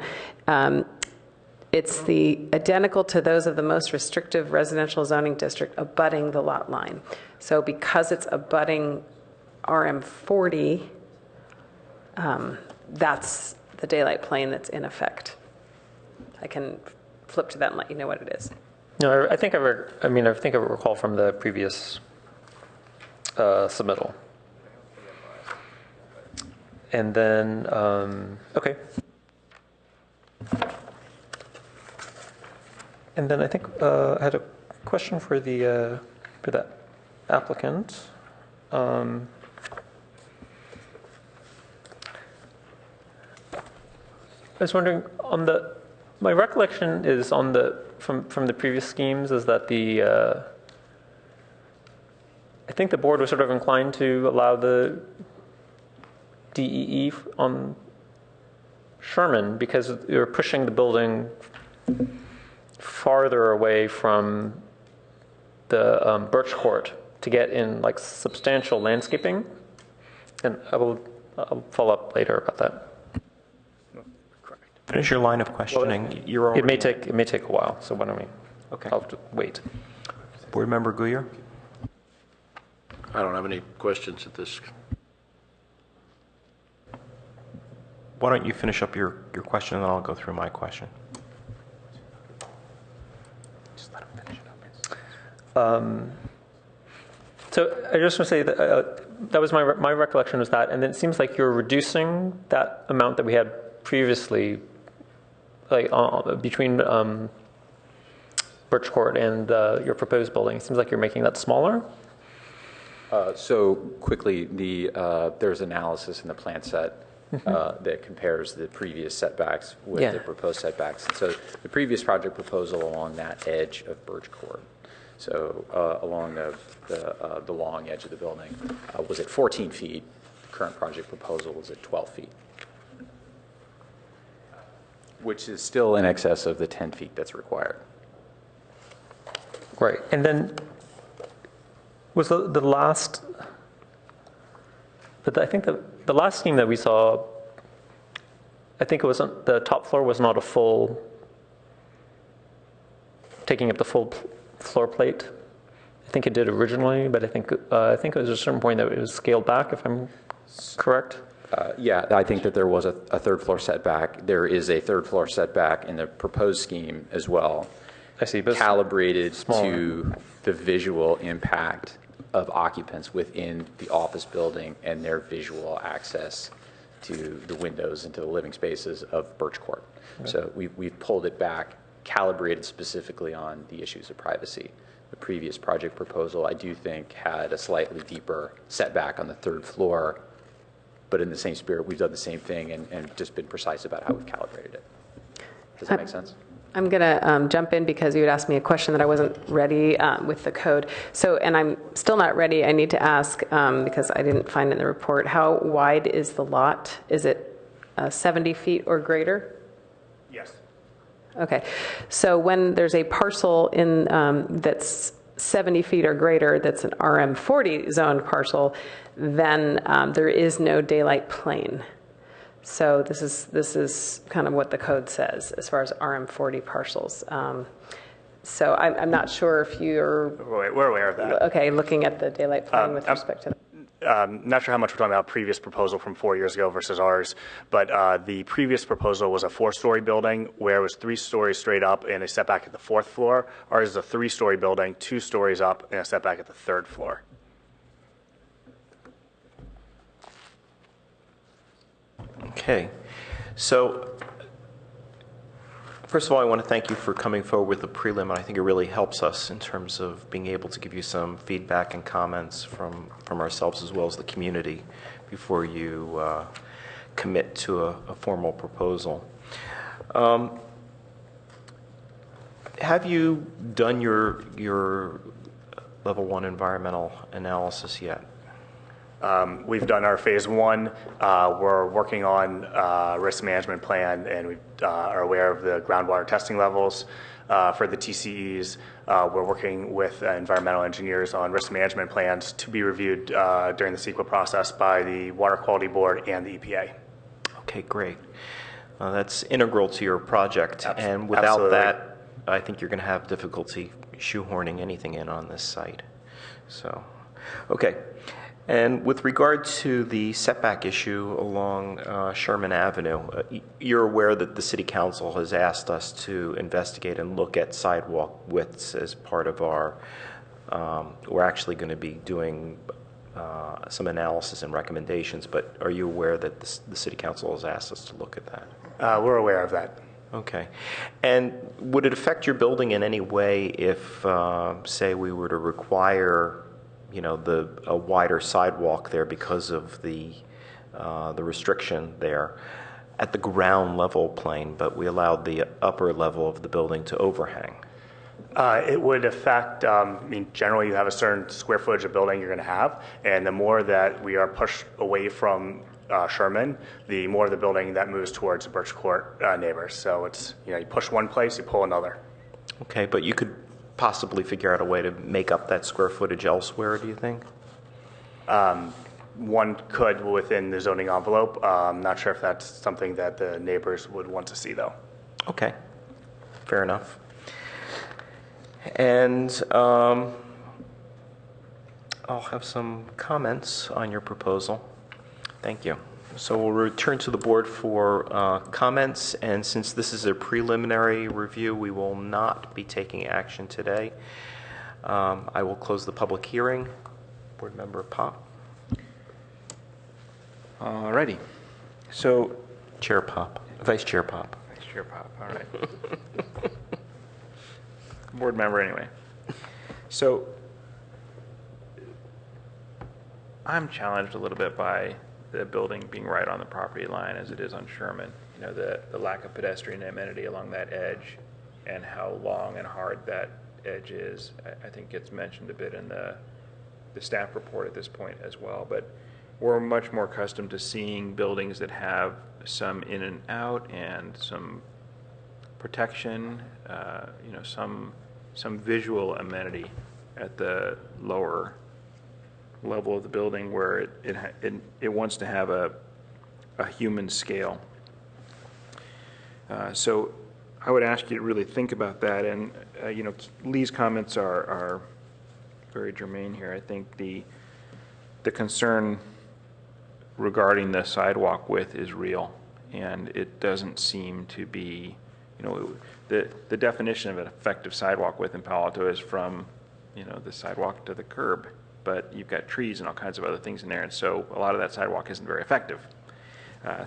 it's identical to those of the most restrictive residential zoning district abutting the lot line. So because it's abutting RM40, that's the daylight plane that's in effect. I can flip to that and let you know what it is. No, I think I recall from the previous submittal. And then, okay. And then I think I had a question for the applicant. I was wondering my recollection is from the previous schemes is that I think the board was sort of inclined to allow the DEE on Sherman because you're pushing the building farther away from the Birch Court to get in like substantial landscaping, and I'll follow up later about that. Finish your line of questioning. It may take a while, so why don't we? Okay. I'll have to wait. Board Member Guyer? I don't have any questions at this. Why don't you finish up your question, and then I'll go through my question. Just let him finish it up. So I just want to say that that was my recollection was that, and then it seems like you're reducing that amount that we had previously, like between Birch Court and your proposed building. It seems like you're making that smaller. So quickly, there's analysis in the plan set that compares the previous setbacks with Yeah. the proposed setbacks. And so the previous project proposal along that edge of Birch Court, so along the long edge of the building, was at 14 feet. The current project proposal was at 12 feet, which is still in excess of the 10 feet that's required. Right. And then was the last, but I think the last scheme that we saw, I think it wasn't, the top floor was not a full, taking up the full floor plate. I think it did originally, but I think it was a certain point that it was scaled back, if I'm correct. Yeah, I think that there was a third floor setback. There is a third floor setback in the proposed scheme as well. I see, but calibrated to the visual impact of occupants within the office building and their visual access to the windows into the living spaces of Birch Court. Okay. So we've pulled it back, calibrated specifically on the issues of privacy. The previous project proposal, I do think, had a slightly deeper setback on the third floor, but in the same spirit, we've done the same thing and just been precise about how we've calibrated it. Does that make sense? I'm going to jump in because you had asked me a question that I wasn't ready with the code. So, and I'm still not ready. I need to ask, because I didn't find it in the report, how wide is the lot? Is it 70 feet or greater? Yes. Okay. So when there's a parcel in that's 70 feet or greater, that's an RM40 zoned parcel, then there is no daylight plane. So this is kind of what the code says as far as RM40 parcels. So I'm not sure if you're... We're aware of that. Okay, looking at the daylight plane with respect to that. Not sure how much we're talking about previous proposal from 4 years ago versus ours, but the previous proposal was a 4-story building where it was 3 stories straight up and a setback at the 4th floor. Ours is a 3-story building, 2 stories up and a setback at the 3rd floor. Okay. So, first of all, I want to thank you for coming forward with the prelim. I think it really helps us in terms of being able to give you some feedback and comments from ourselves as well as the community before you commit to a formal proposal. Have you done your level 1 environmental analysis yet? We've done our phase 1. We're working on risk management plan, and we are aware of the groundwater testing levels for the TCEs. We're working with environmental engineers on risk management plans to be reviewed during the CEQA process by the Water Quality Board and the EPA. Okay, great. That's integral to your project, and without Absolutely. that, I think you're going to have difficulty shoehorning anything in on this site. So, okay. And with regard to the setback issue along Sherman Avenue, you're aware that the City Council has asked us to investigate and look at sidewalk widths as part of our, we're actually going to be doing some analysis and recommendations, but are you aware that the City Council has asked us to look at that? We're aware of that. Okay. And would it affect your building in any way if, say, we were to require a wider sidewalk there because of the restriction there at the ground level plane, but we allowed the upper level of the building to overhang? It would affect, generally you have a certain square footage of building you're going to have, and the more that we are pushed away from Sherman, the more the building that moves towards the Birch Court neighbors. So it's, you push one place, you pull another. Okay, but you could possibly figure out a way to make up that square footage elsewhere, do you think? One could within the zoning envelope. I'm not sure if that's something that the neighbors would want to see, though. Okay, fair enough. And I'll have some comments on your proposal. Thank you. So we'll return to the board for comments, and since this is a preliminary review, we will not be taking action today. I will close the public hearing. Board Member Pop. All righty. So, Chair Pop. Vice Chair Pop. Vice Chair Pop, all right. Board member anyway. So, I'm challenged a little bit by the building being right on the property line as it is on Sherman. You know, the lack of pedestrian amenity along that edge and how long and hard that edge is, I think gets mentioned a bit in the staff report at this point as well. But we're much more accustomed to seeing buildings that have some in and out and some protection, you know, some visual amenity at the lower level of the building where it wants to have a human scale. So I would ask you to really think about that. And you know, Lee's comments are very germane here. I think the concern regarding the sidewalk width is real, and it doesn't seem to be, you know, the definition of an effective sidewalk width in Palo Alto is from, you know, the sidewalk to the curb, but you've got trees and all kinds of other things in there, and so a lot of that sidewalk isn't very effective.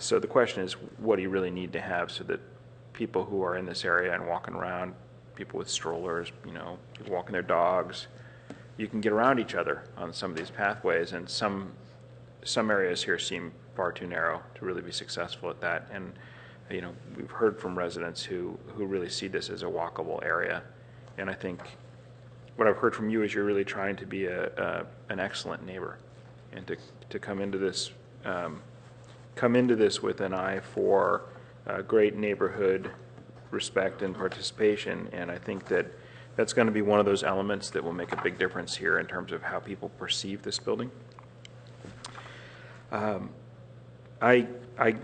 So the question is, what do you really need to have so that people who are in this area and walking around, people with strollers, you know, people walking their dogs, you can get around each other on some of these pathways, and some areas here seem far too narrow to really be successful at that. And you know, we've heard from residents who really see this as a walkable area, and I think what I've heard from you is you're really trying to be an excellent neighbor, and to come into this with an eye for great neighborhood respect and participation. And I think that's going to be one of those elements that will make a big difference here in terms of how people perceive this building. I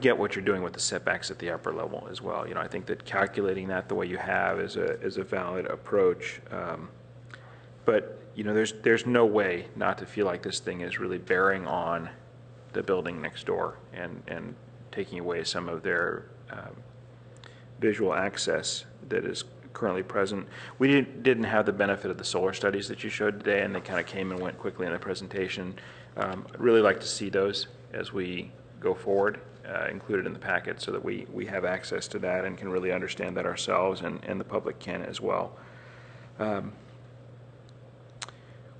get what you're doing with the setbacks at the upper level as well. You know, I think that calculating that the way you have is a valid approach. But you know, there's no way not to feel like this thing is really bearing on the building next door and taking away some of their visual access that is currently present. We didn't have the benefit of the solar studies that you showed today, and they kind of came and went quickly in the presentation. I'd really like to see those as we go forward, included in the packet, so that we have access to that and can really understand that ourselves, and the public can as well.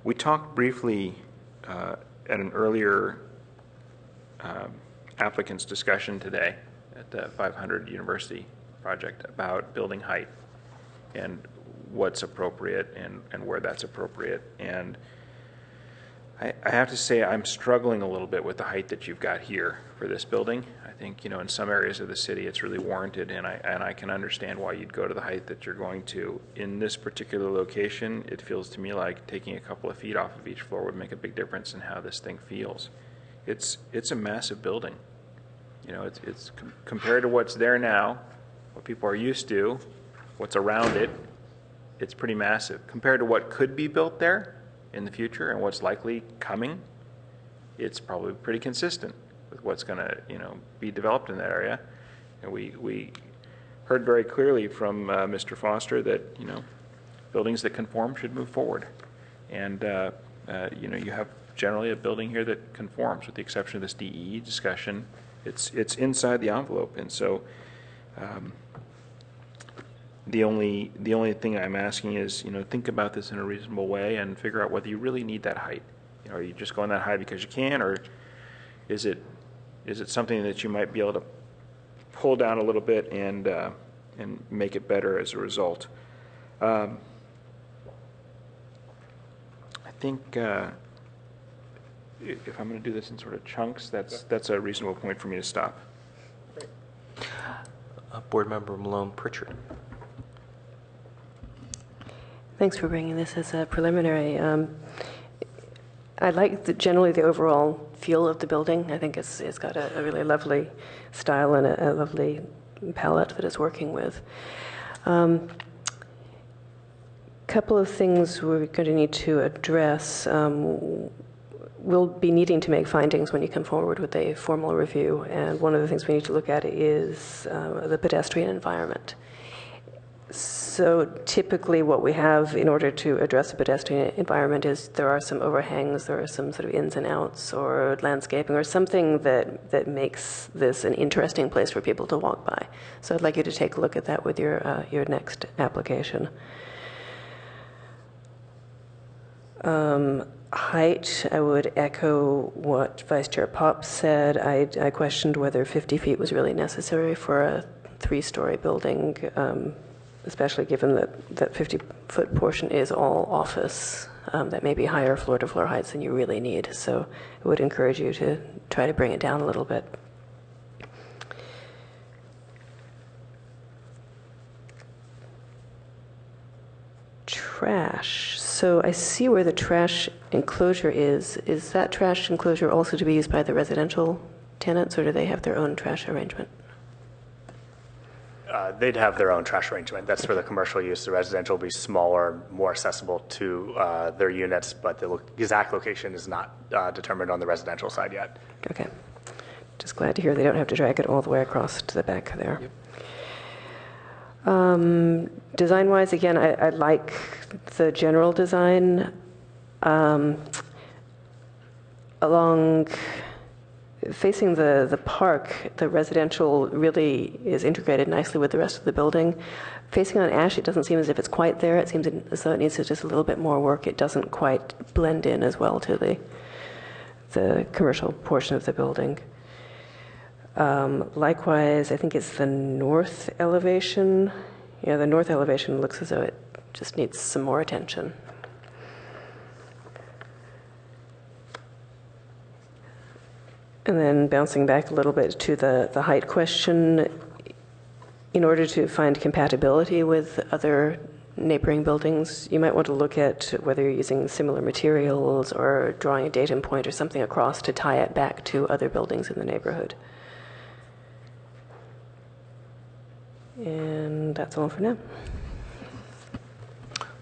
We talked briefly at an earlier applicant's discussion today at the 500 University project about building height and what's appropriate and where that's appropriate. And I have to say I'm struggling a little bit with the height that you've got here for this building. I think, you know, in some areas of the city it's really warranted, and I can understand why you'd go to the height that you're going to. In this particular location, it feels to me like taking a couple of feet off of each floor would make a big difference in how this thing feels. It's a massive building. You know, it's compared to what's there now, what people are used to, what's around it, it's pretty massive. Compared to what could be built there in the future and what's likely coming, it's probably pretty consistent with what's going to, you know, be developed in that area. And we heard very clearly from Mr. Foster that, you know, buildings that conform should move forward. And you know, you have generally a building here that conforms, with the exception of this DE discussion. It's inside the envelope, and so the only thing I'm asking is, you know, think about this in a reasonable way and figure out whether you really need that height. You know, are you just going that high because you can, or is it something that you might be able to pull down a little bit and make it better as a result? I think if I'm going to do this in sort of chunks, that's a reasonable point for me to stop. Board Member Malone Pritchard. Thanks for bringing this as a preliminary. I like generally the overall feel of the building. I think it's got a really lovely style and a lovely palette that it's working with. Couple of things we're going to need to address. We'll be needing to make findings when you come forward with a formal review, and one of the things we need to look at is the pedestrian environment. So typically what we have in order to address the pedestrian environment is there are some overhangs, there are some sort of ins and outs or landscaping or something that makes this an interesting place for people to walk by. So I'd like you to take a look at that with your next application. height, I would echo what Vice Chair Pop said. I questioned whether 50 feet was really necessary for a 3-story building, especially given that 50-foot portion is all office. That may be higher floor-to-floor heights than you really need. So I would encourage you to try to bring it down a little bit. Trash. So I see where the trash enclosure is. Is that trash enclosure also to be used by the residential tenants, or do they have their own trash arrangement? They'd have their own trash arrangement. That's for the commercial use. The residential will be smaller, more accessible to their units, but the exact location is not determined on the residential side yet. Okay. Just glad to hear they don't have to drag it all the way across to the back there. Yep. Design-wise, again, I like the general design. Along facing the park, the residential really is integrated nicely with the rest of the building. Facing on Ash, it doesn't seem as if it's quite there. It seems as though it needs just a little bit more work. It doesn't quite blend in as well to the commercial portion of the building. Likewise, I think it's the north elevation. Yeah, the north elevation looks as though it just needs some more attention. And then bouncing back a little bit to the height question, in order to find compatibility with other neighboring buildings, you might want to look at whether you're using similar materials or drawing a datum point or something across to tie it back to other buildings in the neighborhood. And that's all for now.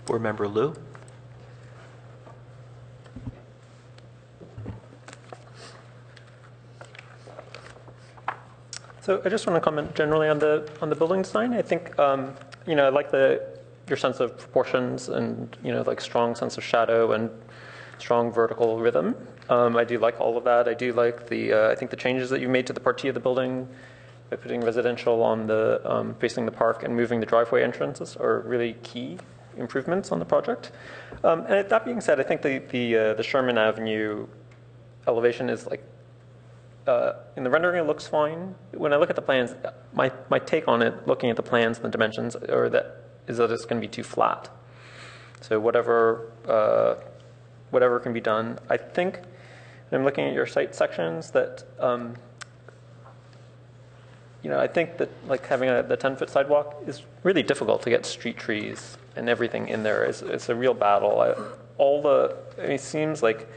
Board Member Liu. So I just want to comment generally on the building design. I think I like your sense of proportions and like strong sense of shadow and strong vertical rhythm. I do like all of that. I do like I think the changes that you made to the partie of the building by putting residential on the facing the park and moving the driveway entrances are really key improvements on the project. And that being said, I think the Sherman Avenue elevation is like in the rendering it looks fine. When I look at the plans, my take on it, looking at the plans and the dimensions, is that it's going to be too flat. So whatever can be done. I think, and I'm looking at your site sections that. I think that like having the 10-foot sidewalk is really difficult to get street trees and everything in there. It's a real battle. It seems like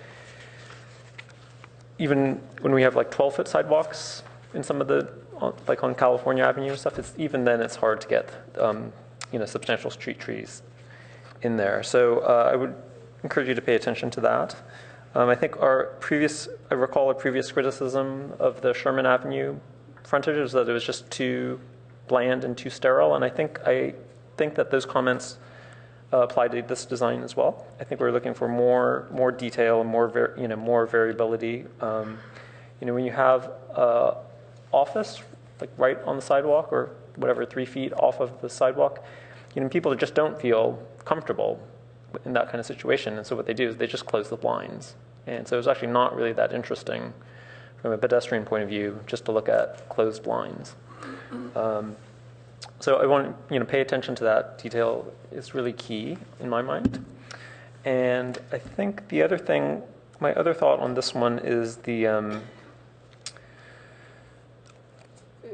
even when we have like 12-foot sidewalks in some of the, like on California Avenue and stuff, even then it's hard to get, substantial street trees in there. So I would encourage you to pay attention to that. I think I recall a previous criticism of the Sherman Avenue frontage is that it was just too bland and too sterile, and I think that those comments apply to this design as well. I think we're looking for more detail and more variability. When you have office like right on the sidewalk or whatever 3 feet off of the sidewalk, people just don't feel comfortable in that kind of situation, and so what they do is they just close the blinds, and so it's actually not really that interesting from a pedestrian point of view, just to look at closed blinds. So I want to pay attention to that detail. Is really key in my mind. And I think the other thing, my other thought on this one is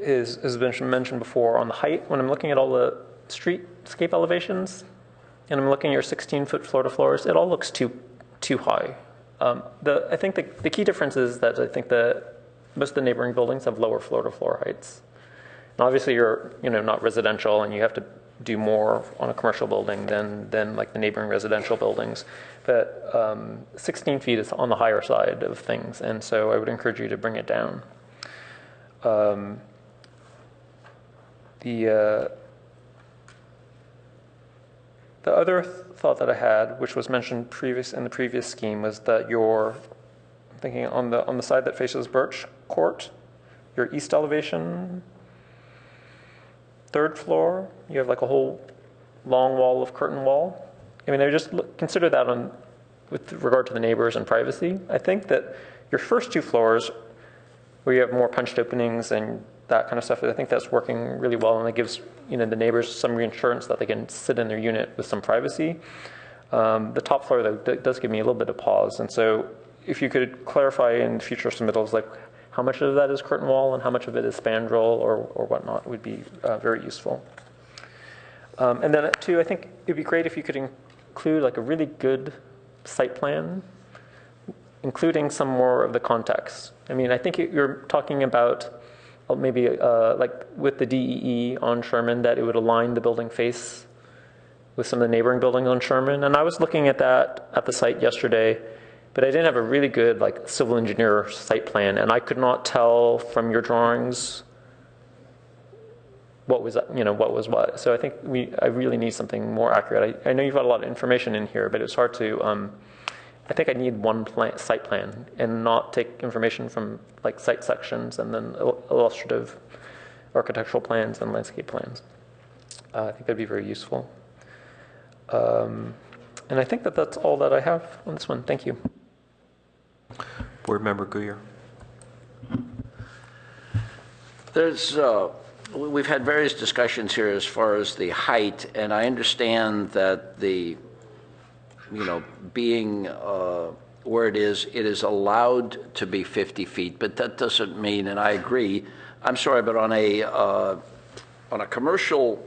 has been mentioned before on the height. When I'm looking at all the streetscape elevations, and I'm looking at your 16-foot floor-to-floors, it all looks too high. I think the key difference is that I think that most of the neighboring buildings have lower floor-to-floor heights. And obviously, you're not residential, and you have to do more on a commercial building than like the neighboring residential buildings. But 16 feet is on the higher side of things, and so I would encourage you to bring it down. The other thought that I had, which was mentioned in the previous scheme, was that you're thinking on the side that faces Birch Court, your east elevation, 3rd floor, you have like a whole long wall of curtain wall. I mean, I just consider that on with regard to the neighbors and privacy. I think that your first 2 floors, where you have more punched openings and that kind of stuff, I think that's working really well, and it gives the neighbors some reassurance that they can sit in their unit with some privacy. The top floor, though, does give me a little bit of pause, and so if you could clarify in future submittals, like how much of that is curtain wall and how much of it is spandrel or whatnot, would be very useful. And then, too, I think it'd be great if you could include like a really good site plan, including some more of the context. I mean, I think you're talking about maybe like with the DEE on Sherman, that it would align the building face with some of the neighboring buildings on Sherman. And I was looking at that at the site yesterday, but I didn't have a really good like civil engineer site plan, and I could not tell from your drawings what was what. So I think I really need something more accurate. I know you've got a lot of information in here, but it's hard to. I think I need one site plan and not take information from like site sections and then illustrative architectural plans and landscape plans. I think that'd be very useful. And I think that's all that I have on this one. Thank you. Board Member Guyer. We've had various discussions here as far as the height, and I understand that being where it is allowed to be 50 feet, but that doesn't mean, and I agree, I'm sorry, but on a commercial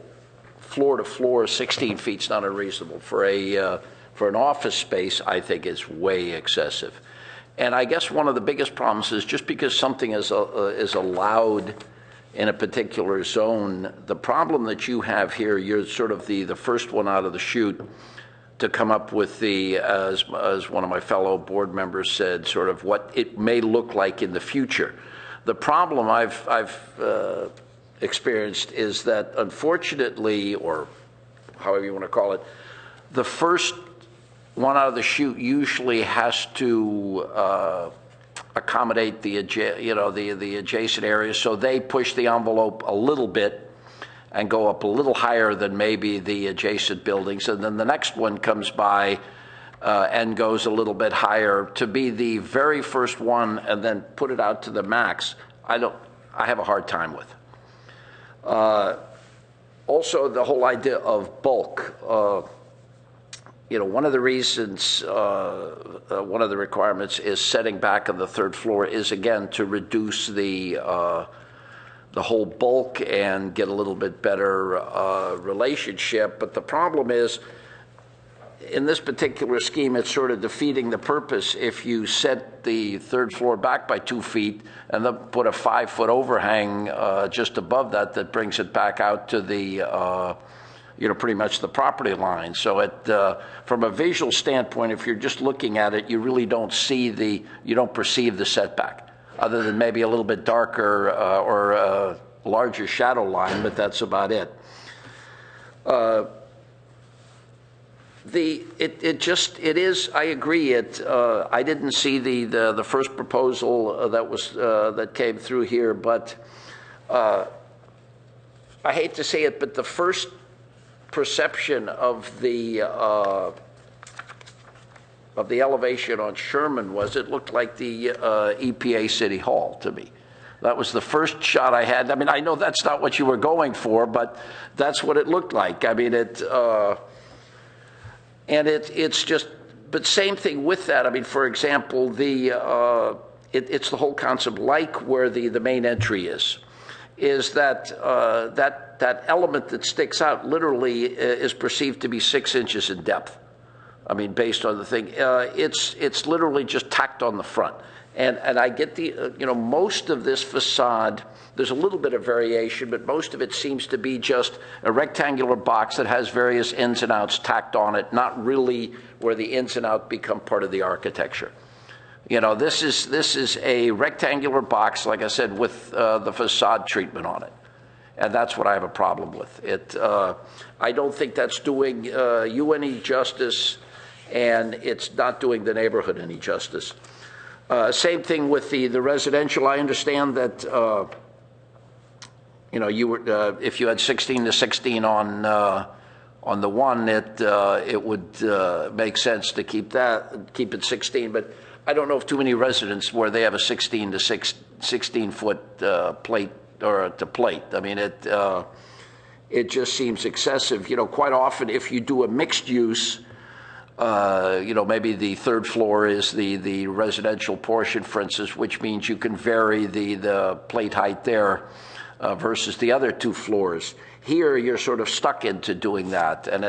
floor to floor, 16 feet is not unreasonable. For an office space, I think it's way excessive. And I guess one of the biggest problems is just because something is allowed in a particular zone, the problem that you have here, you're sort of the first one out of the chute to come up with as one of my fellow board members said, sort of what it may look like in the future. The problem I've experienced is that unfortunately, or however you want to call it, the first one out of the chute usually has to accommodate the adjacent areas, so they push the envelope a little bit and go up a little higher than maybe the adjacent buildings, and then the next one comes by and goes a little bit higher to be the very first one and then put it out to the max. I have a hard time with. Also, the whole idea of bulk. One of the reasons, one of the requirements is setting back on the third floor is, again, to reduce the whole bulk and get a little bit better relationship. But the problem is, in this particular scheme, it's sort of defeating the purpose if you set the third floor back by 2 feet and then put a 5-foot overhang just above that brings it back out to the pretty much the property line. So from a visual standpoint, if you're just looking at it, you really don't you don't perceive the setback, other than maybe a little bit darker or a larger shadow line, but that's about it. It is. I agree. I didn't see the first proposal that came through here, but I hate to say it, but the first perception of the elevation on Sherman was it looked like the EPA City Hall to me. That was the first shot I had. I mean, I know that's not what you were going for, but that's what it looked like. I mean, it's just, but same thing with that. I mean, for example, it's the whole concept, like where the main entry is that that element that sticks out literally is perceived to be 6 inches in depth. I mean, based on the thing, it's literally just tacked on the front. And I get most of this facade, there's a little bit of variation, but most of it seems to be just a rectangular box that has various ins and outs tacked on it, not really where the ins and outs become part of the architecture. This is a rectangular box, like I said, with the facade treatment on it. And that's what I have a problem with. I don't think that's doing you any justice, and it's not doing the neighborhood any justice. Same thing with the residential. I understand that you were if you had 16 to 16 on on the one, it would make sense to keep it 16. But I don't know of too many residents where they have a 16 to 16 foot plate or to plate. I mean, it just seems excessive. Quite often, if you do a mixed use, maybe the third floor is the residential portion, for instance, which means you can vary the plate height there versus the other two floors. Here, you're sort of stuck into doing that, and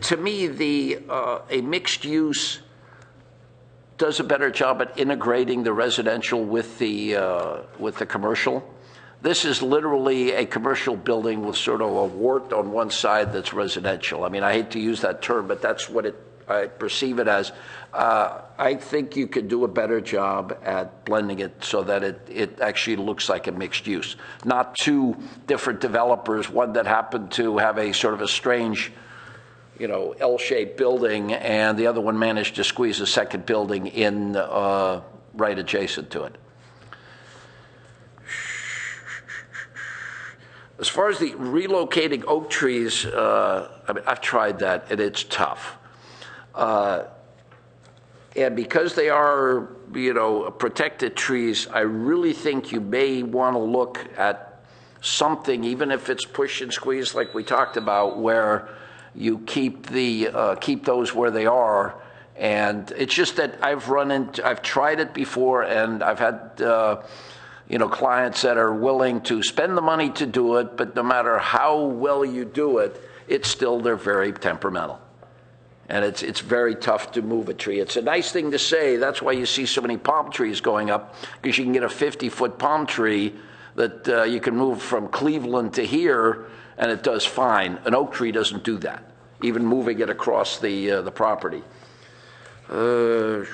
to me, a mixed use does a better job at integrating the residential with the commercial. This is literally a commercial building with sort of a wart on one side that's residential. I mean, I hate to use that term, but that's what I perceive it as. I think you could do a better job at blending it so that it actually looks like a mixed use. Not two different developers, one that happened to have a sort of a strange, L-shaped building, and the other one managed to squeeze a second building in right adjacent to it. As far as the relocating oak trees, I've tried that, and it's tough. And because they are, protected trees, I really think you may want to look at something, even if it's push and squeeze like we talked about, where you keep those where they are. And it's just that I've tried it before, and I've had clients that are willing to spend the money to do it, but no matter how well you do it, they're very temperamental. And it's very tough to move a tree. It's a nice thing to say. That's why you see so many palm trees going up, because you can get a 50-foot palm tree that you can move from Cleveland to here, and it does fine. An oak tree doesn't do that, even moving it across the property. I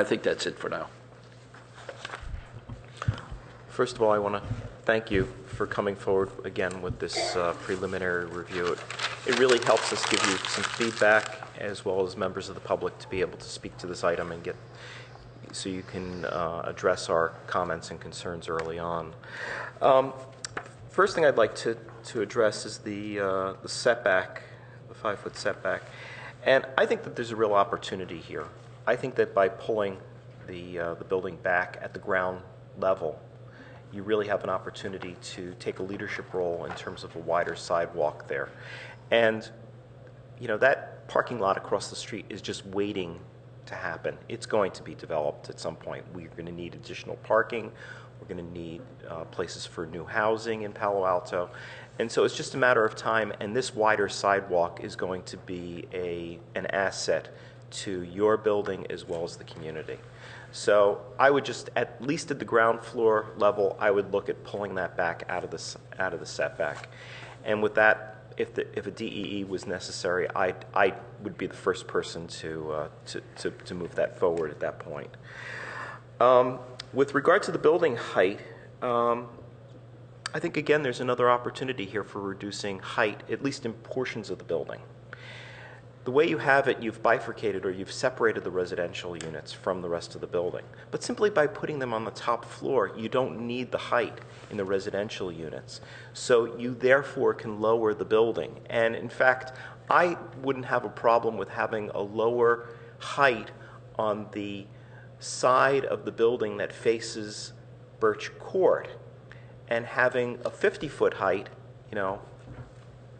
think that's it for now. First of all, I want to thank you for coming forward again with this preliminary review. It really helps us give you some feedback, as well as members of the public, to be able to speak to this item and so you can address our comments and concerns early on. First thing I'd like to address is the setback, the 5-foot setback. And I think that there's a real opportunity here. I think that by pulling the building back at the ground level, you really have an opportunity to take a leadership role in terms of a wider sidewalk there. And, that parking lot across the street is just waiting to happen. It's going to be developed at some point. We're going to need additional parking. We're going to need places for new housing in Palo Alto. And so it's just a matter of time, and this wider sidewalk is going to be an asset to your building as well as the community. So I would just, at least at the ground floor level, I would look at pulling that back out of the setback. And with that, if a DEE was necessary, I would be the first person to move that forward at that point. With regard to the building height, I think again there's another opportunity here for reducing height, at least in portions of the building. The way you have it, you've bifurcated or you've separated the residential units from the rest of the building. But simply by putting them on the top floor, you don't need the height in the residential units. So you therefore can lower the building. And in fact, I wouldn't have a problem with having a lower height on the side of the building that faces Birch Court and having a 50-foot height,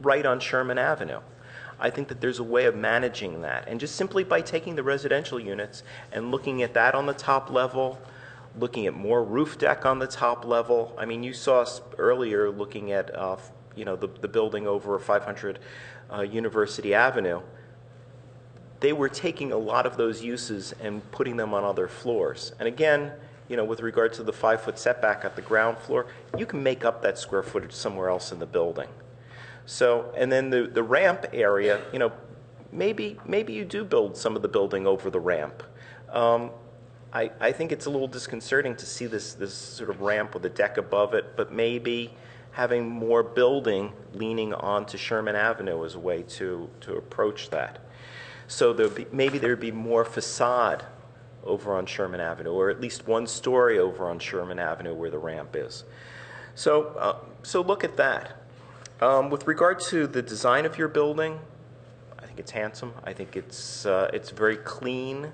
right on Sherman Avenue. I think that there's a way of managing that. And just simply by taking the residential units and looking at that on the top level, looking at more roof deck on the top level. I mean, you saw us earlier looking at, the building over 500 University Avenue. They were taking a lot of those uses and putting them on other floors. And again, with regard to the 5-foot setback at the ground floor, you can make up that square footage somewhere else in the building. So, and then the ramp area, maybe you do build some of the building over the ramp. I think it's a little disconcerting to see this sort of ramp with a deck above it, but maybe having more building leaning onto Sherman Avenue is a way to approach that. So maybe there'd be more facade over on Sherman Avenue, or at least one story over on Sherman Avenue where the ramp is. So look at that. With regard to the design of your building, I think it's handsome. I think it's very clean.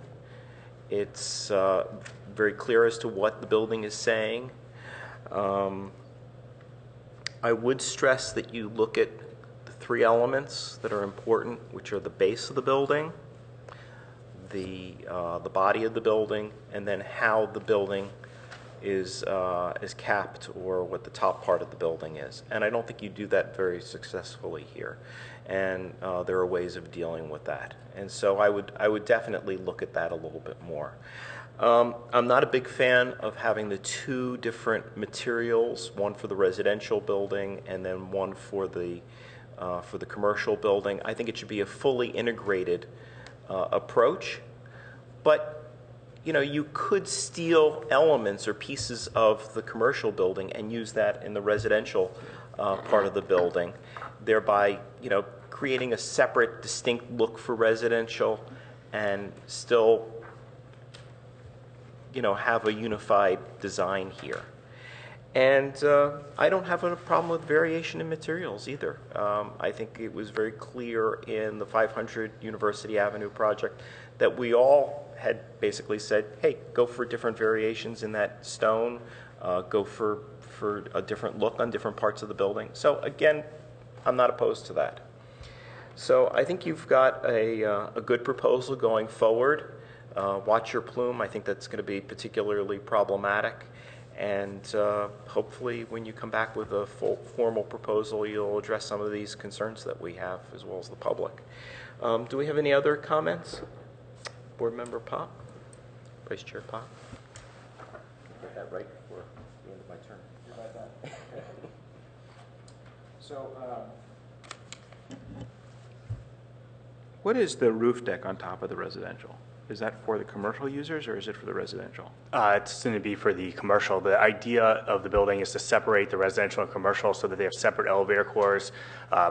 It's very clear as to what the building is saying. I would stress that you look at the three elements that are important, which are the base of the building, the body of the building, and then how the building is capped, or what the top part of the building is. And I don't think you do that very successfully here. And there are ways of dealing with that. And so I would definitely look at that a little bit more. I'm not a big fan of having the two different materials, one for the residential building and then one for the commercial building. I think it should be a fully integrated approach. But you could steal elements or pieces of the commercial building and use that in the residential part of the building, thereby, creating a separate, distinct look for residential and still, have a unified design here. And I don't have a problem with variation in materials either. I think it was very clear in the 500 University Avenue project that we all had basically said, hey, go for different variations in that stone, go for a different look on different parts of the building. So again, I'm not opposed to that. So I think you've got a good proposal going forward. Watch your plume. I think that's going to be particularly problematic. And hopefully when you come back with a full formal proposal, you'll address some of these concerns that we have, as well as the public. Do we have any other comments? Board Member Pop? Vice Chair Pop? Get that right before the end of my term. You're about that. So, what is the roof deck on top of the residential? Is that for the commercial users or is it for the residential? It's going to be for the commercial. The idea of the building is to separate the residential and commercial so that they have separate elevator cores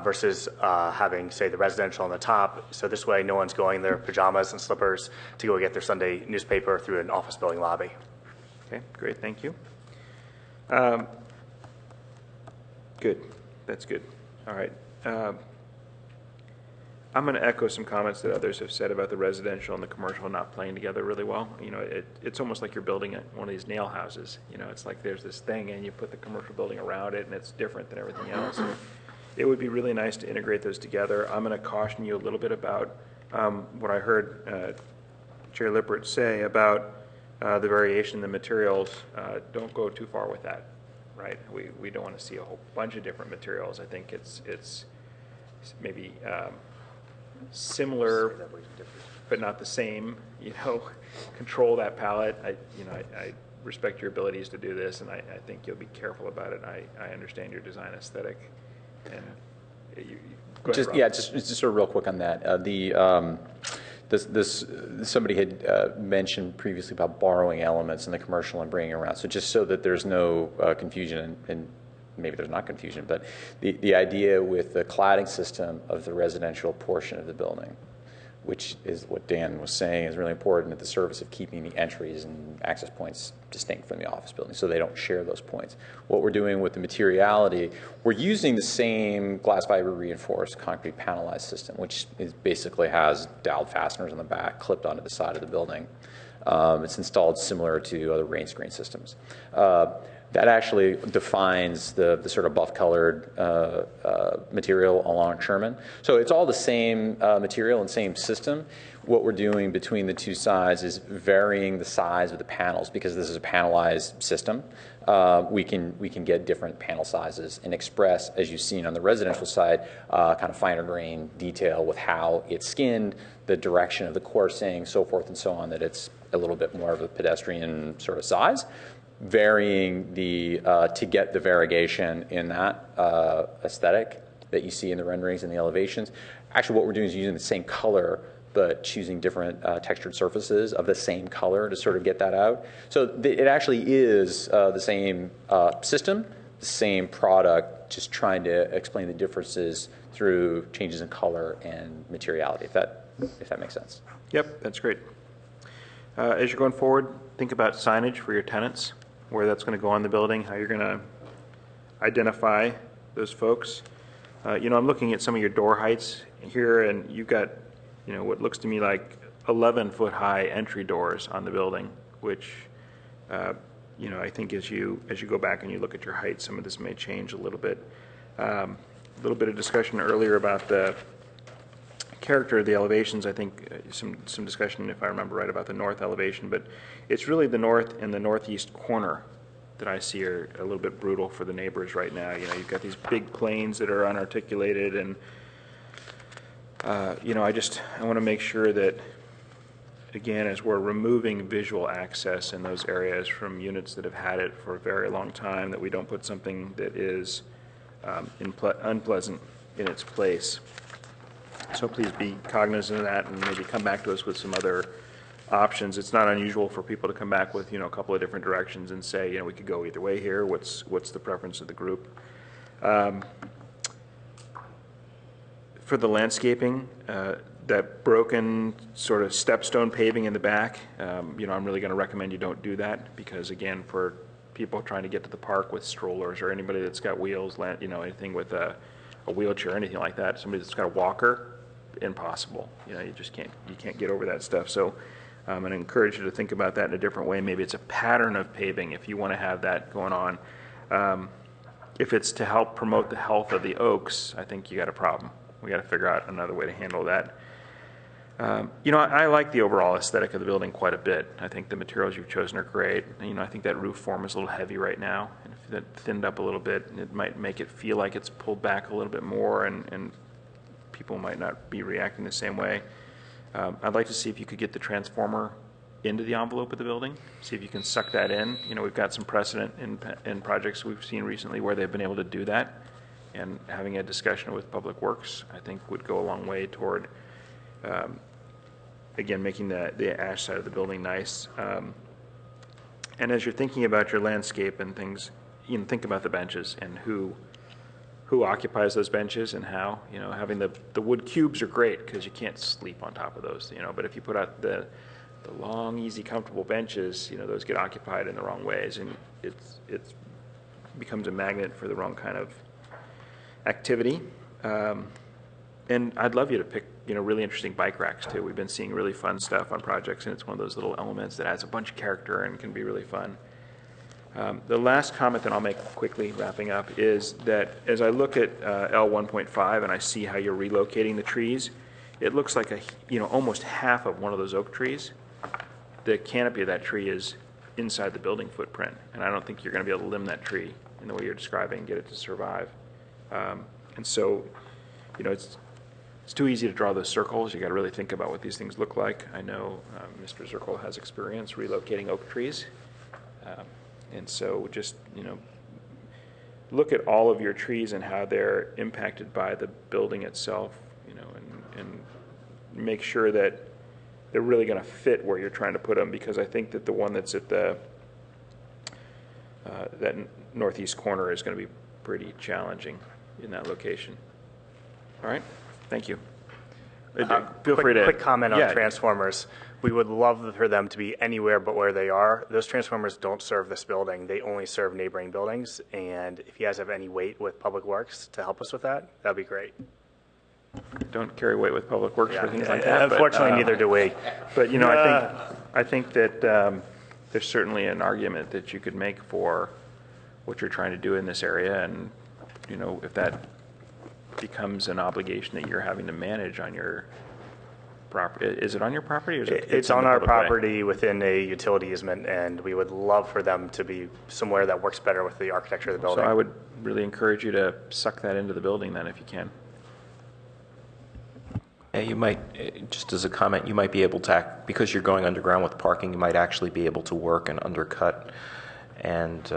versus having, say, the residential on the top. So this way no one's going in their pajamas and slippers to go get their Sunday newspaper through an office building lobby. Okay, great, thank you. Good, that's good. All right. I'm going to echo some comments that others have said about the residential and the commercial not playing together really well. It's almost like you're building one of these nail houses. It's like there's this thing and you put the commercial building around it and it's different than everything else. It would be really nice to integrate those together. I'm going to caution you a little bit about what I heard Chair Lippert say about the variation in the materials. Don't go too far with that, right? We don't want to see a whole bunch of different materials. I think it's maybe similar, but not the same. Control that palette. I respect your abilities to do this, and I think you'll be careful about it. I understand your design aesthetic, and go ahead, just sort of real quick on that. Somebody had mentioned previously about borrowing elements in the commercial and bringing around. So just so that there's no confusion and maybe there's not confusion, but the idea with the cladding system of the residential portion of the building, which is what Dan was saying is really important at the service of keeping the entries and access points distinct from the office building so they don't share those points. What we're doing with the materiality, we're using the same glass fiber reinforced concrete panelized system, which basically has dowel fasteners on the back clipped onto the side of the building. It's installed similar to other rain screen systems. That actually defines the sort of buff-colored material along Sherman. So it's all the same material and same system. What we're doing between the two sides is varying the size of the panels because this is a panelized system. We can get different panel sizes and express, as you've seen on the residential side, kind of finer grain detail with how it's skinned, the direction of the coursing, so forth and so on, that it's a little bit more of a pedestrian sort of size. Varying to get the variegation in that aesthetic that you see in the renderings and the elevations. Actually, what we're doing is using the same color, but choosing different textured surfaces of the same color to sort of get that out. So it actually is the same system, the same product, just trying to explain the differences through changes in color and materiality, if that makes sense. Yep, that's great. As you're going forward, think about signage for your tenants, where that's going to go on the building, how you're going to identify those folks. I'm looking at some of your door heights here, and you've got, what looks to me like 11-foot high entry doors on the building, which, I think as you go back and you look at your height, some of this may change a little bit. A little bit of discussion earlier about the character of the elevations. I think some discussion, if I remember right, about the north elevation, but it's really the north and the northeast corner that I see are a little bit brutal for the neighbors right now. You've got these big planes that are unarticulated, and I want to make sure that, again, as we're removing visual access in those areas from units that have had it for a very long time, that we don't put something that is unpleasant in its place. So please be cognizant of that and maybe come back to us with some other options. It's not unusual for people to come back with, a couple of different directions and say, we could go either way here. What's the preference of the group? For the landscaping, that broken sort of stepstone paving in the back, I'm really going to recommend you don't do that because, again, for people trying to get to the park with strollers or anybody that's got wheels, anything with a wheelchair, anything like that, somebody that's got a walker, impossible. You just can't get over that stuff. So I'm going to encourage you to think about that in a different way. Maybe it's a pattern of paving if you want to have that going on. If it's to help promote the health of the oaks, I think you got a problem. We got to figure out another way to handle that. I like the overall aesthetic of the building quite a bit. I think the materials you've chosen are great. I think that roof form is a little heavy right now. And if that thinned up a little bit, it might make it feel like it's pulled back a little bit more, and people might not be reacting the same way. I'd like to see if you could get the transformer into the envelope of the building, see if you can suck that in. We've got some precedent in projects we've seen recently where they've been able to do that, and having a discussion with Public Works, I think, would go a long way toward again, making the ash side of the building nice. And as you're thinking about your landscape and things, think about the benches and who occupies those benches and how. Having the wood cubes are great because you can't sleep on top of those. But if you put out the long, easy, comfortable benches, those get occupied in the wrong ways, and it becomes a magnet for the wrong kind of activity. And I'd love you to pick, really interesting bike racks too. We've been seeing really fun stuff on projects, and it's one of those little elements that adds a bunch of character and can be really fun. The last comment that I'll make quickly, wrapping up, is that as I look at L1.5 and I see how you're relocating the trees, it looks like almost half of one of those oak trees. The canopy of that tree is inside the building footprint, and I don't think you're going to be able to limb that tree in the way you're describing and get it to survive. And so, it's too easy to draw those circles. You got to really think about what these things look like. I know Mr. Zirkle has experience relocating oak trees. And so just, look at all of your trees and how they're impacted by the building itself, and make sure that they're really going to fit where you're trying to put them, because I think that the one that's at that northeast corner is going to be pretty challenging in that location. All right? Thank you. Feel free to... Quick comment on transformers. We would love for them to be anywhere but where they are. Those transformers don't serve this building. They only serve neighboring buildings. And if you guys have any weight with Public Works to help us with that, that'd be great. Don't carry weight with Public Works for things like that. Unfortunately, neither do we. But, I think that there's certainly an argument that you could make for what you're trying to do in this area. And, if that becomes an obligation that you're having to manage on your property. Is it on your property, or is it? It's on our property within a utility easement, and we would love for them to be somewhere that works better with the architecture of the building. So I would really encourage you to suck that into the building then, if you can. Yeah, you might, just as a comment, you might be able to, because you're going underground with parking, you might actually be able to work and undercut and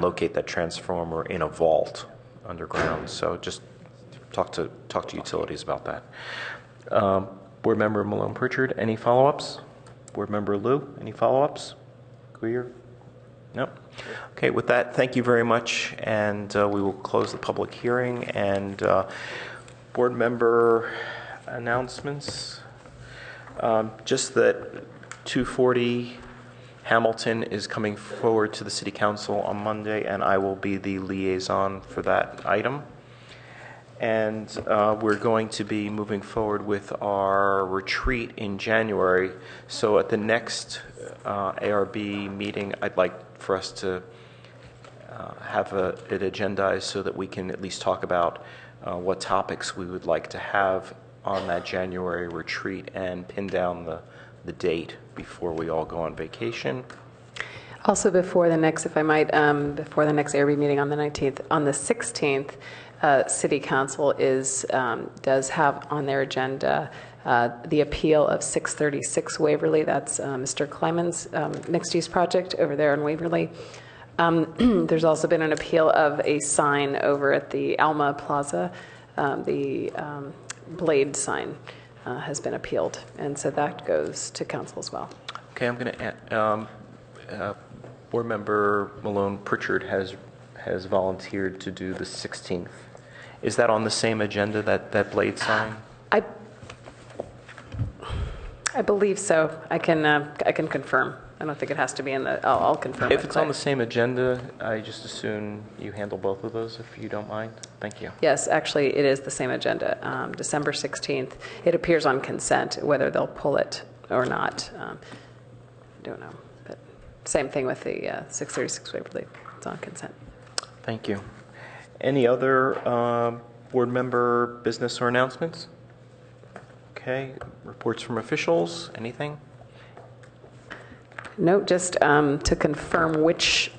locate that transformer in a vault underground. So just talk to utilities about that. Board Member Malone Pritchard, any follow-ups? Board Member Liu, any follow-ups? Clear? No? Okay, with that, thank you very much, and we will close the public hearing. And board member announcements. Just that 240 Hamilton is coming forward to the City Council on Monday, and I will be the liaison for that item. And we're going to be moving forward with our retreat in January. So at the next ARB meeting, I'd like for us to have it agendized so that we can at least talk about what topics we would like to have on that January retreat and pin down the date before we all go on vacation. Also, before the next, if I might, before the next ARB meeting on the 19th, on the 16th, City Council does have on their agenda the appeal of 636 Waverly. That's Mr. Kleiman's mixed-use project over there in Waverly. There's also been an appeal of a sign over at the Alma Plaza. The blade sign has been appealed, and so that goes to council as well. Okay, I'm going to Board Member Malone Pritchard has volunteered to do the 16th. Is that on the same agenda, that blade sign? I believe so. I can confirm. I don't think it has to be in the. I'll confirm. If it's on the same agenda, I just assume you handle both of those, if you don't mind. Thank you. Yes, actually, it is the same agenda. December 16th. It appears on consent. Whether they'll pull it or not, I don't know. But same thing with the 636 Waverly. It's on consent. Thank you. Any other board member business or announcements? Okay. Reports from officials. Anything? No, just to confirm which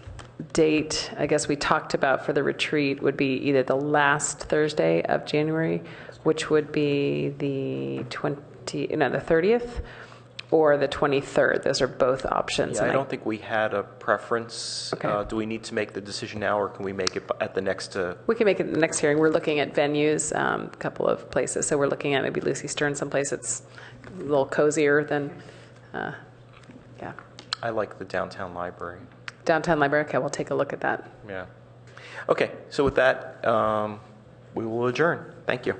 date, I guess we talked about for the retreat would be either the last Thursday of January, which would be the 30th, or the 23rd. Those are both options. Yeah, I don't think we had a preference. Okay. Do we need to make the decision now, or can we make it at the next? We can make it at the next hearing. We're looking at venues, a couple of places. So we're looking at maybe Lucy Stern, someplace that's a little cozier than, yeah. I like the downtown library. Downtown library. Okay, we'll take a look at that. Yeah. Okay, so with that, we will adjourn. Thank you.